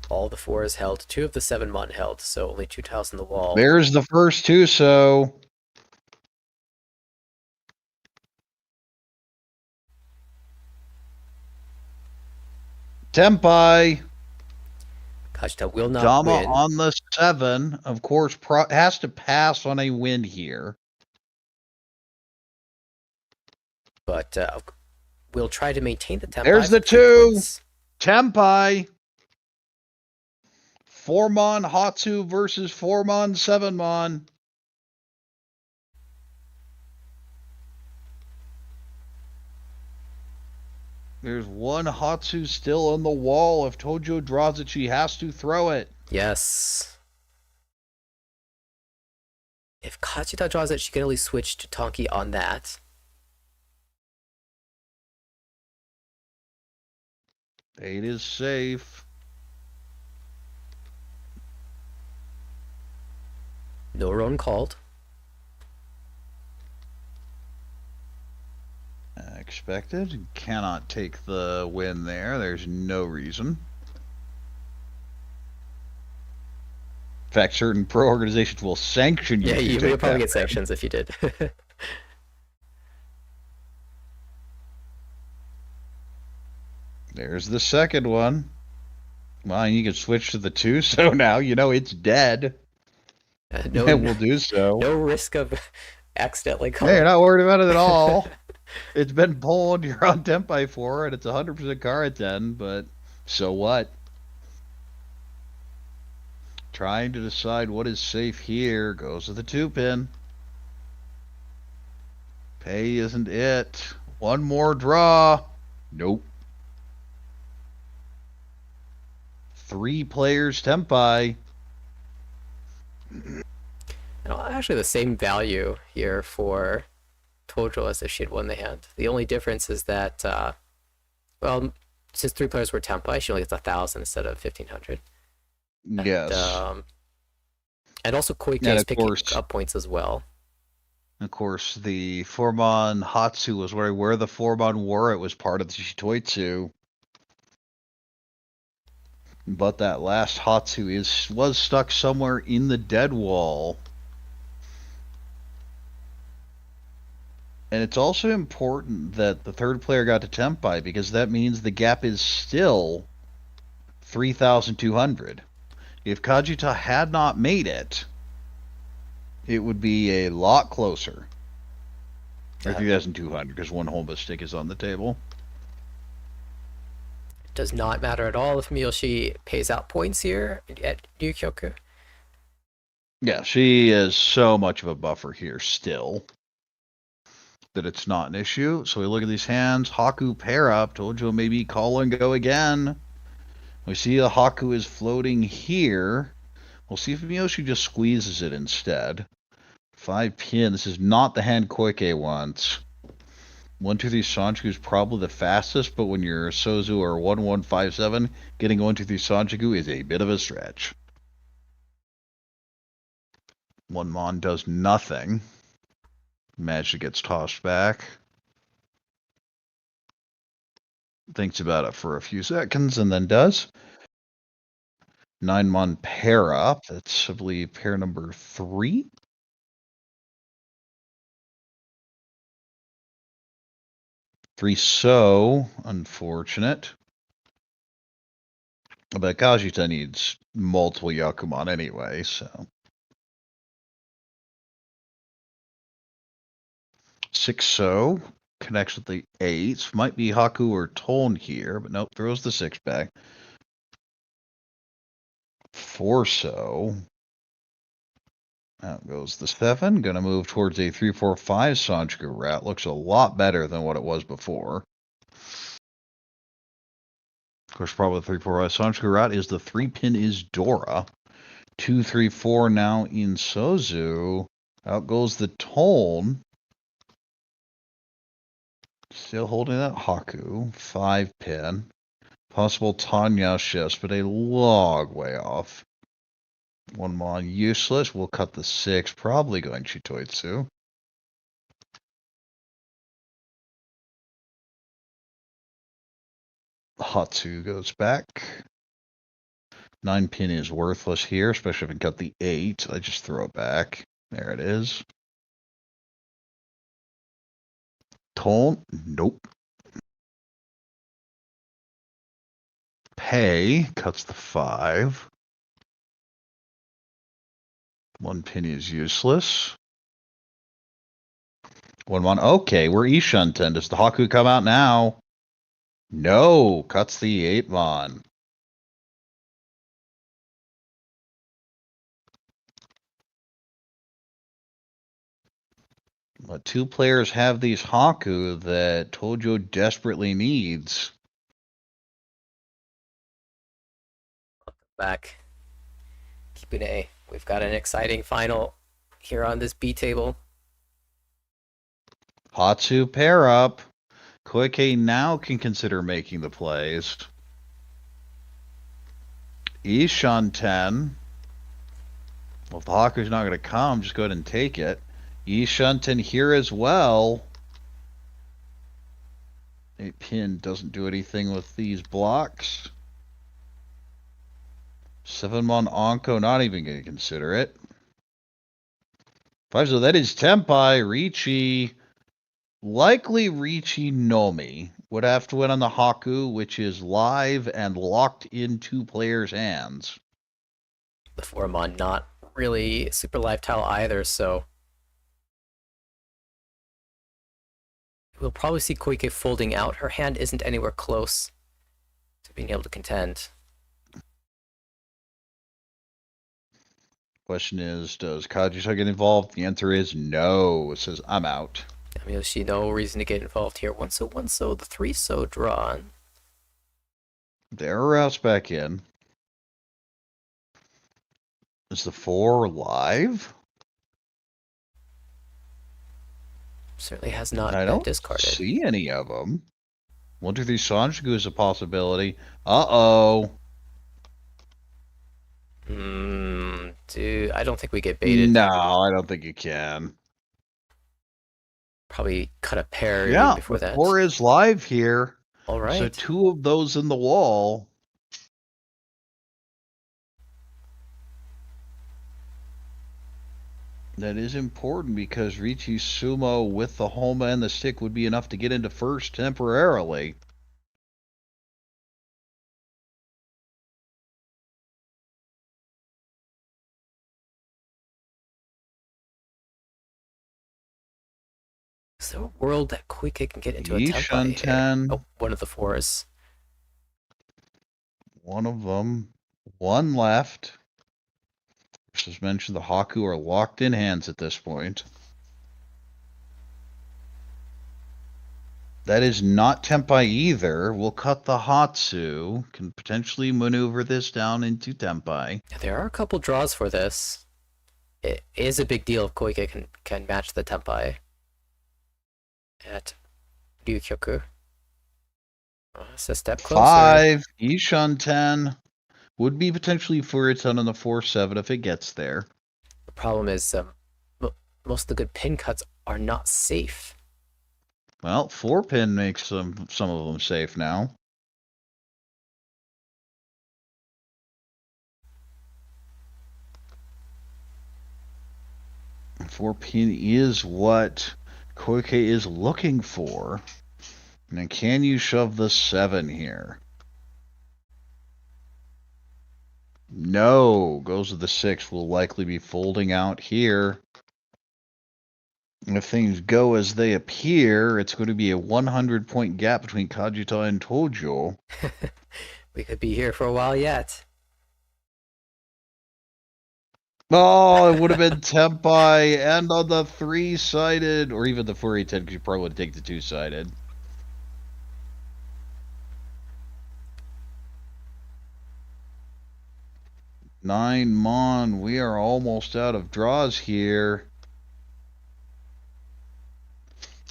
All the 4s held. 2 of the 7-mon held, so only 2 tiles in the wall. There's the first 2-so. Tempai. Kajita will not Dama win. on the 7, of course, has to pass on a win here. But we'll try to maintain the tempo. There's the 2. Tempai. 4-mon Hatsu versus 4-mon 7-mon. There's one Hatsu still on the wall. If Tojyo draws it, she has to throw it. Yes. If Kajita draws it, she can at least switch to Tonki on that. 8 is safe. No run called. Expected. Cannot take the win there. There's no reason. In fact, certain pro organizations will sanction you. Yeah, you'll probably get sanctions if you did. There's the second one. Well, you can switch to the 2, so now you know it's dead. No, and we'll do so. No risk of accidentally calling. Hey, you're not worried about it at all. It's been pulled, you're on tempai 4, and it's 100% car 10, but so what? Trying to decide what is safe here. Goes to the 2-pin. Pay isn't it. One more draw. Nope. 3 players tempai. Actually, the same value here for Tojyo as if she had won the hand. The only difference is that, well, since 3 players were tempai, she only gets 1,000 instead of 1,500. Yes. And also Koike is picking up points as well. Of course, the 4-mon Hatsu was where the 4-mon were. It was part of the Shitoitsu. But that last Hatsu was stuck somewhere in the dead wall. And it's also important that the third player got to Tenpai, because that means the gap is still 3,200. If Kajita had not made it, it would be a lot closer. Or 3,200, because one whole mistake is on the table. It does not matter at all if Miyoshi pays out points here at Ryukyoku. Yeah, she is so much of a buffer here still that it's not an issue. So we look at these hands. Haku pair up. Tojyo maybe call and go again. We see a Haku is floating here. We'll see if Miyoshi just squeezes it instead. 5 pin. This is not the hand Koike wants. 1, 2, 3 Sanjuku is probably the fastest, but when you're Sozu or 1157, getting 1, 2, 3 Sanjuku is a bit of a stretch. One Mon does nothing. Magic gets tossed back. Thinks about it for a few seconds and then does. 9 Mon pair up. That's, I believe, pair number 3. Three so unfortunate. But Kajita needs multiple Yakuman anyway, so. 6 so connects with the 8. Might be Haku or Tone here, but nope, throws the 6 back. 4 so. Out goes the 7. Gonna move towards a 3, 4, 5 Sanjuku route. Looks a lot better than what it was before. Of course, probably the 3, 4, 5 Sanjuku route is the 3 pin is Dora. 2, 3, 4 now in Sozu. Out goes the Tone. Still holding that Haku. 5 pin. Possible Tanya shifts, but a long way off. 1 Mon useless. We'll cut the 6. Probably going Chitoitsu. Hatsu goes back. 9 pin is worthless here, especially if I cut the 8. I just throw it back. There it is. Tone? Nope. Pay cuts the 5. 1 pin is useless. 1 Mon. Okay, we're Ishunten. Does the Haku come out now? No. Cuts the 8 Mon. But 2 players have these Haku that Tojyo desperately needs. Back. Keeping A. We've got an exciting final here on this B table. Hatsu pair up. Koike now can consider making the plays. Ishunten. Well, if the Haku's not going to come, just go ahead and take it. Ishunten here as well. 8 pin doesn't do anything with these blocks. 7 Mon Anko, not even going to consider it. 5, so that is Tenpai, Riichi. Likely Riichi Nomi would have to win on the Haku, which is live and locked in 2 players' hands. The 4 Mon not really super live tile either, so we'll probably see Koike folding out. Her hand isn't anywhere close to being able to contend. Question is, does Kajita get involved? The answer is no. It says, I'm out. Miyoshi, no reason to get involved here. 1 so, 1 so, the 3 so drawn. There routes back in. Is the 4 live? Certainly has not I been don't discarded. see any of them. 1, 2, 3 Sanjuku is a possibility. Uh-oh. Dude, I don't think we get baited. No, I don't think you can. Probably cut a pair even Yeah, before the that. 4 is live here. All right. So 2 of those in the wall. That is important because Riichi Sumo with the Homa and the stick would be enough to get into first temporarily. Is there a world that Koike can get into a Ishan tempai here? 10. Oh, one of the 4s. One of them. One left. As mentioned, the Haku are locked in hands at this point. That is not Tempai either. We'll cut the Hatsu. Can potentially maneuver this down into Tempai. There are a couple draws for this. It is a big deal if Koike can match the Tempai at Ryukyoku. It's a step closer. 5. Ishan 10. Would be potentially Furutan on the 4-7 if it gets there. The problem is most of the good pin cuts are not safe. Well, 4-pin makes some of them safe now. Four-pin is what Koike is looking for. And can you shove the 7 here? No. Goes to the 6. Will likely be folding out here. If things go as they appear, it's going to be a 100-point gap between Kajita and Tojyo. We could be here for a while yet. Oh, it would have been Tempai and on the 3-sided, or even the Furry 10, because you probably would take the 2-sided. Nine Mon, we are almost out of draws here.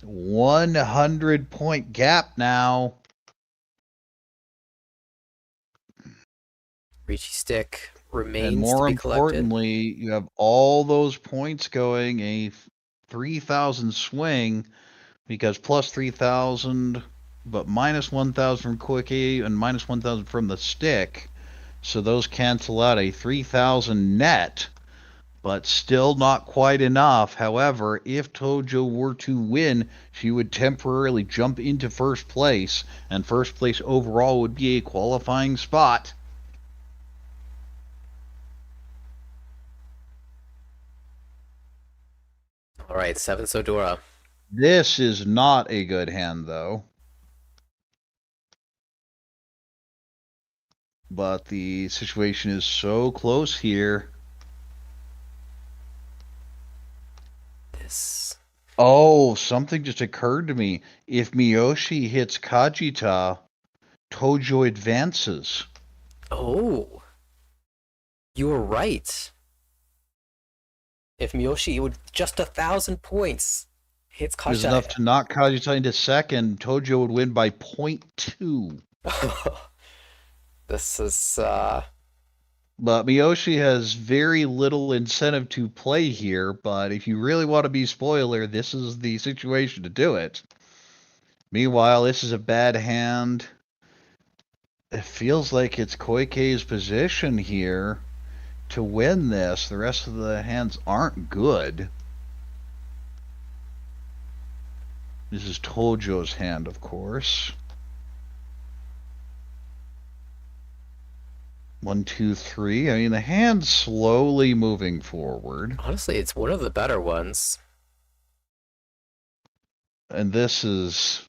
100-point gap now. Riichi stick remains And more to be collected. importantly, you have all those points going, a 3,000 swing, because plus 3,000, but minus 1,000 from Koike and minus 1,000 from the stick. So those cancel out a 3,000 net, but still not quite enough. However, if Tojyo were to win, she would temporarily jump into first place, and first place overall would be a qualifying spot. All right, 7 Sodora. This is not a good hand, though. But the situation is so close here. This. Oh, something just occurred to me. If Miyoshi hits Kajita, Tojyo advances. Oh. You were right. If Miyoshi would just 1,000 points hits Kajita. Is enough to knock Kajita into second. Tojyo would win by 0.2. This is But Miyoshi has very little incentive to play here, but if you really want to be spoiler, this is the situation to do it. Meanwhile, this is a bad hand. It feels like it's Koike's position here to win this. The rest of the hands aren't good. This is Tojyo's hand, of course. 1, 2, 3. I mean, the hand's slowly moving forward. honestly, it's one of the better ones. And this is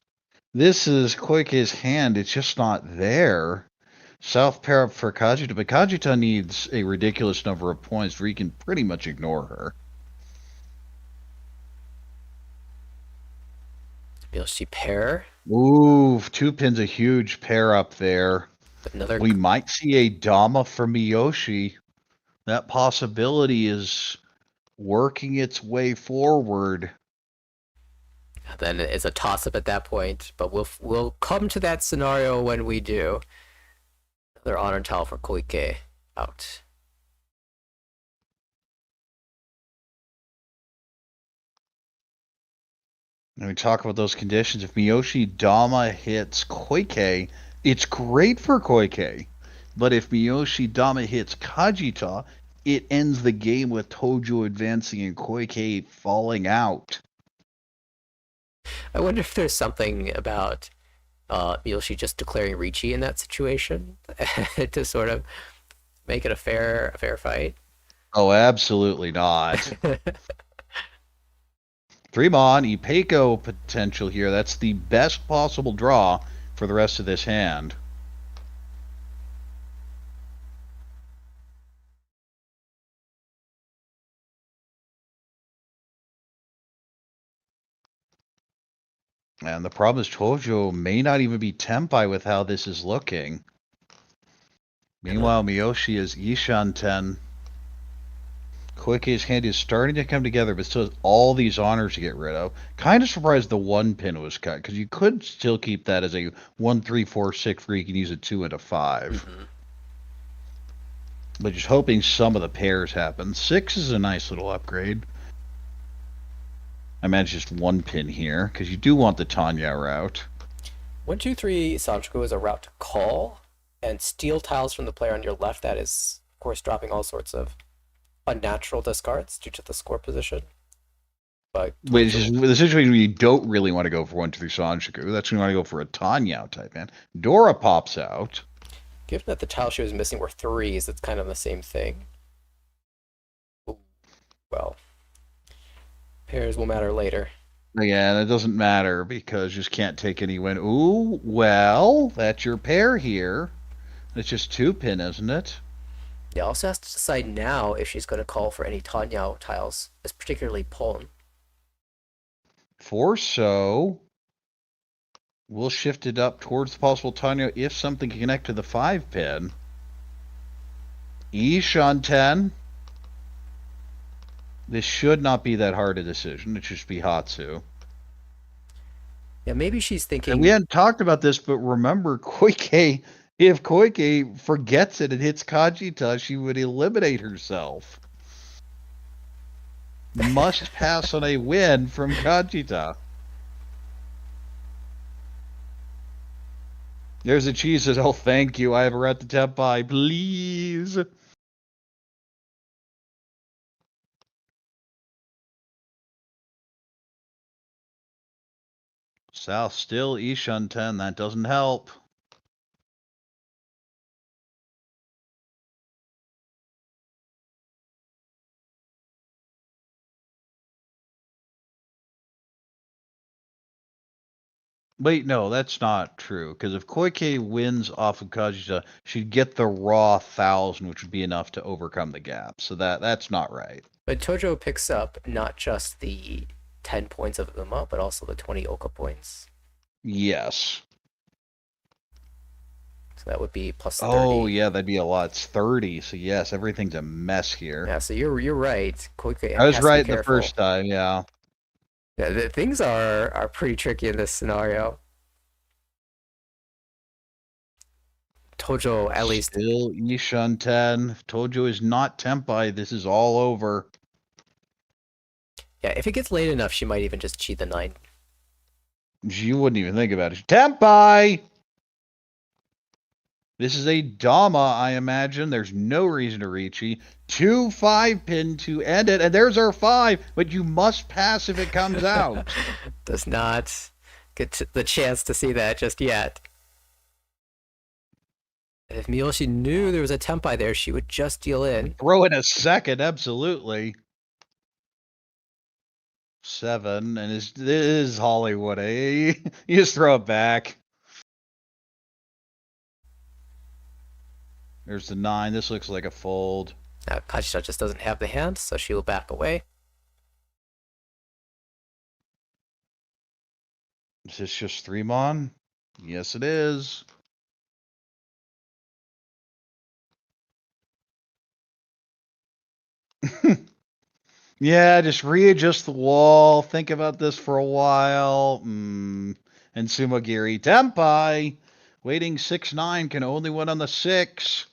Koike's hand. It's just not there. South pair up for Kajita, but Kajita needs a ridiculous number of points where you can pretty much ignore her. Miyoshi pair. Ooh, 2 pins, a huge pair up there. Another. We might see a Dama for Miyoshi. That possibility is working its way forward. Then it's a toss-up at that point, but we'll come to that scenario when we do. Another honor towel for Koike out. And we talk about those conditions. If Miyoshi Dama hits Koike, it's great for Koike. But if Miyoshi Dama hits Kajita, it ends the game with Tojyo advancing and Koike falling out. I wonder if there's something about Miyoshi just declaring Riichi in that situation to sort of make it a fair fight. Oh, absolutely not. 3-mon, Ipeko potential here. That's the best possible draw for the rest of this hand. And the problem is Tojyo may not even be Tenpai with how this is looking. Meanwhile, Miyoshi is Ishan 10. Koike's hand is starting to come together, but still has all these honors to get rid of. Kind of surprised the 1 pin was cut, because you could still keep that as a 1, 3, 4, 6 where you can use a 2 and a 5. Mm-hmm. But just hoping some of the pairs happen. 6 is a nice little upgrade. I imagine just 1 pin here, because you do want the Tanya route. 1, 2, 3 Sanchoku is a route to call, and steal tiles from the player on your left. That is, of course, dropping all sorts of unnatural discards due to the score position. But which is the situation where you don't really want to go for 1, 2, 3 Sanchoku. That's when you want to go for a Tanya type hand. Dora pops out. Given that the tile she was missing were 3s, it's kind of the same thing. Ooh, well, pairs will matter later. Again, it doesn't matter because you just can't take any win. Ooh, well, that's your pair here. It's just 2 pin, isn't it? Yeah, also has to decide now if she's going to call for any Tanya tiles, as particularly Pon. For so, we'll shift it up towards the possible Tanya if something can connect to the 5 pin. Ishan 10. This should not be that hard a decision. It should just be Hatsu. Yeah, maybe she's thinking... And we hadn't talked about this, but remember, Koike, if Koike forgets it and hits Kajita, she would eliminate herself. Must pass on a win from Kajita. There's a cheese that says, oh, thank you, I have a rat to Tenpai, please. South still Ishan 10, that doesn't help. Wait, no, that's not true. Because if Koike wins off of Kajita, she'd get the raw 1,000, which would be enough to overcome the gap. So that's not right. But Tojyo picks up not just the 10 points of them up, but also the 20 Oka points. Yes. So that would be plus 30. Oh, yeah, that'd be a lot. It's 30. So, yes, everything's a mess here. Yeah, so you're right. Koike I was right the first time, yeah. Yeah, things are pretty tricky in this scenario. Tojyo, at least... Still Ishan 10. If Tojyo is not Tenpai, this is all over. Yeah, if it gets late enough, she might even just cheat the 9. You wouldn't even think about it. Tenpai! This is a Dama, I imagine. There's no reason to Riichi. 2 5-pin to end it, and there's our 5, but you must pass if it comes out. Does not get the chance to see that just yet. If Miyoshi knew there was a Tenpai there, she would just deal in. Throw in a second, absolutely. 7, and this is Hollywood, eh? You just throw it back. There's the 9. This looks like a fold. Kajita just doesn't have the hand, so she will back away. Is this just 3-mon? Yes, it is. Yeah, just readjust the wall. Think about this for a while. And Sumagiri. Tenpai! Waiting 6-9 can only win on the 6.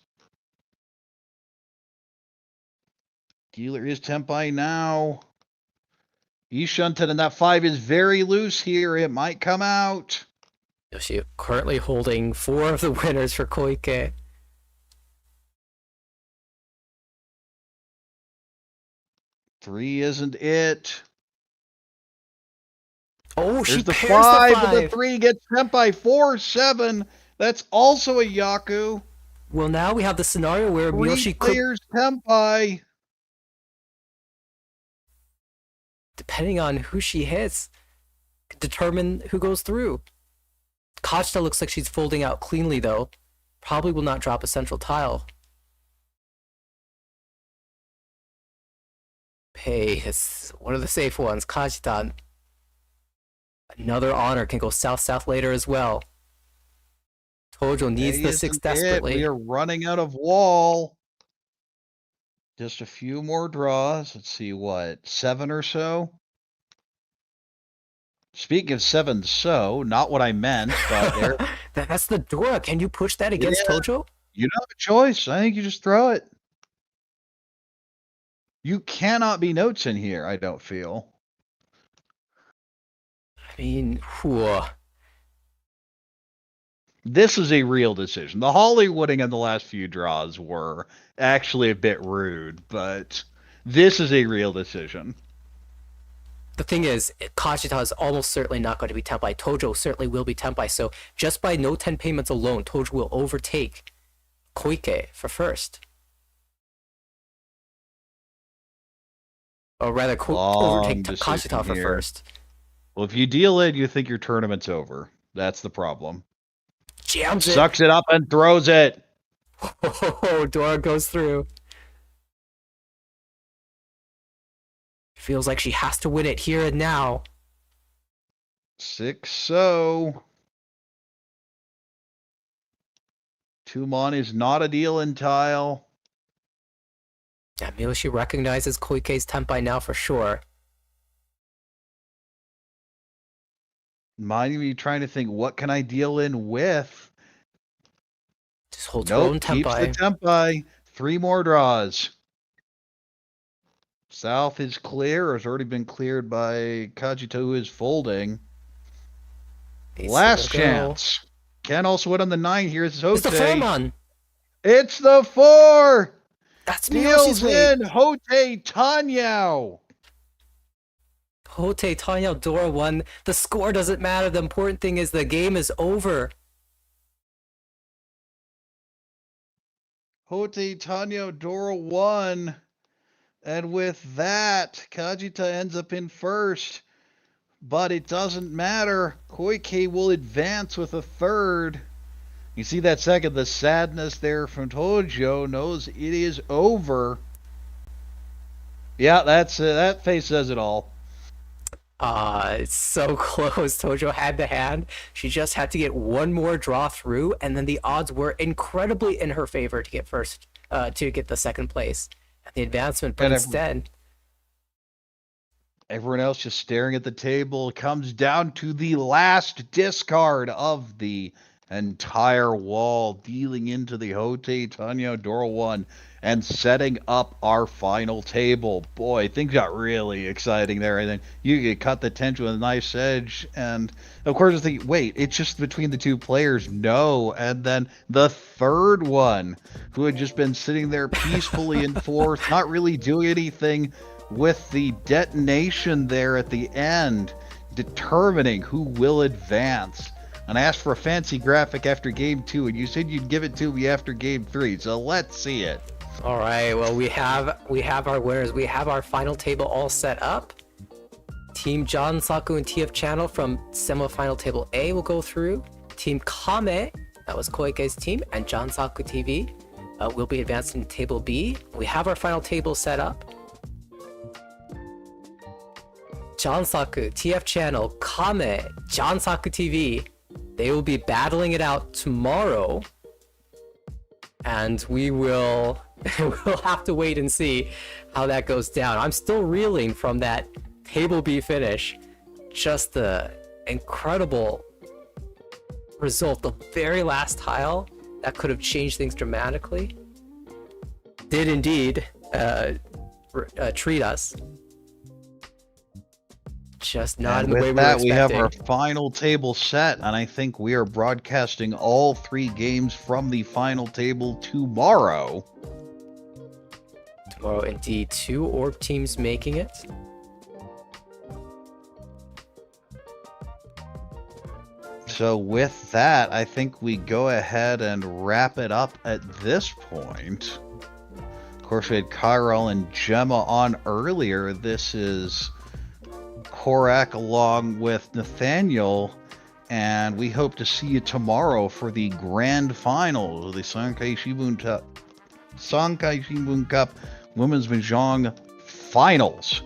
Dealer is Tenpai now. Ishunten, and that 5 is very loose here. It might come out. Yoshi currently holding 4 of the winners for Koike. 3 isn't it. Oh, There's she the pairs 5, the 5. but the 3 gets Senpai. 4, 7. That's also a Yaku. Well, now we have the scenario where 3 Miyoshi could, clears Senpai. depending on who she hits, could determine who goes through. Kajita looks like she's folding out cleanly, though. Probably will not drop a central tile. Hey, it's one of the safe ones. Kajita. Another honor can go south-south later as well. Tojyo needs the 6 desperately. We are running out of wall. Just a few more draws. Let's see, what, 7 or so? Speaking of 7, so, not what I meant, but there. That's the Dora. Can you push that against Tojyo? You don't have a choice. I think you just throw it. You cannot be notes in here, I don't feel. I mean, whew. This is a real decision. The Hollywooding in the last few draws were actually a bit rude, but this is a real decision. The thing is, Kajita is almost certainly not going to be Tenpai. Tojyo certainly will be Tenpai, so just by no 10 payments alone, Tojyo will overtake Koike for first. Or rather, overtake Kajita for first. Well, if you deal it, you think your tournament's over. That's the problem. Jams it. Sucks it up and throws it. Oh, Dora goes through. Feels like she has to win it here and now. 6 so. Tumon is not a deal in tile. Yeah, Miyoshi recognizes Koike's Tenpai now for sure. Mind you, trying to think, what can I deal in with? Just holds her own keeps Tenpai. the Tenpai. 3 more draws. South is clear, or has already been cleared by Kajita, who is folding. Last chance. Can also win on the 9 here. It's the 4-man. It's the 4. That's Deals Miyoshi's way. in Hote Tanyao. Hote Tanyao Dora won. The score doesn't matter. The important thing is the game is over. Hote Tanyao Dora won. And with that, Kajita ends up in first. But it doesn't matter. Koike will advance with a 3rd. You see that second, the sadness there from Tojyo knows it is over. Yeah, that face says it all. It's so close. Tojyo had the hand. She just had to get one more draw through, and then the odds were incredibly in her favor to get first, to get the 2nd place and the advancement. But instead, everyone else just staring at the table. It comes down to the last discard of the entire wall, dealing into the Hote Tanyao Dora 1 and setting up our final table. Boy, things got really exciting there. And then you could cut the tension with a nice edge. And of course, I think, wait, it's just between the 2 players. No. And then the 3rd one, who had just been sitting there peacefully in 4th, not really doing anything, with the detonation there at the end, determining who will advance. And I asked for a fancy graphic after game 2, and you said you'd give it to me after game 3. So let's see it. All right. Well, we have our winners. We have our final table all set up. Team John Saku and TF Channel from semifinal table A will go through. Team Kame, that was Koike's team, and John Saku TV will be advancing to table B. We have our final table set up. John Saku, TF Channel, Kame, John Saku TV. They will be battling it out tomorrow. And we will we'll have to wait and see how that goes down. I'm still reeling from that table B finish. Just the incredible result. The very last tile that could have changed things dramatically did indeed treat us. Just not in the way we were expecting. We have our final table set, and I think we are broadcasting all 3 games from the final table tomorrow. Tomorrow, indeed, 2 orb teams making it. So with that, I think we go ahead and wrap it up at this point. Of course, we had Chiral and Gemma on earlier. This is Corak along with Nathanael, and we hope to see you tomorrow for the grand finals of the Sankei Shimbun Cup Women's Mahjong Finals.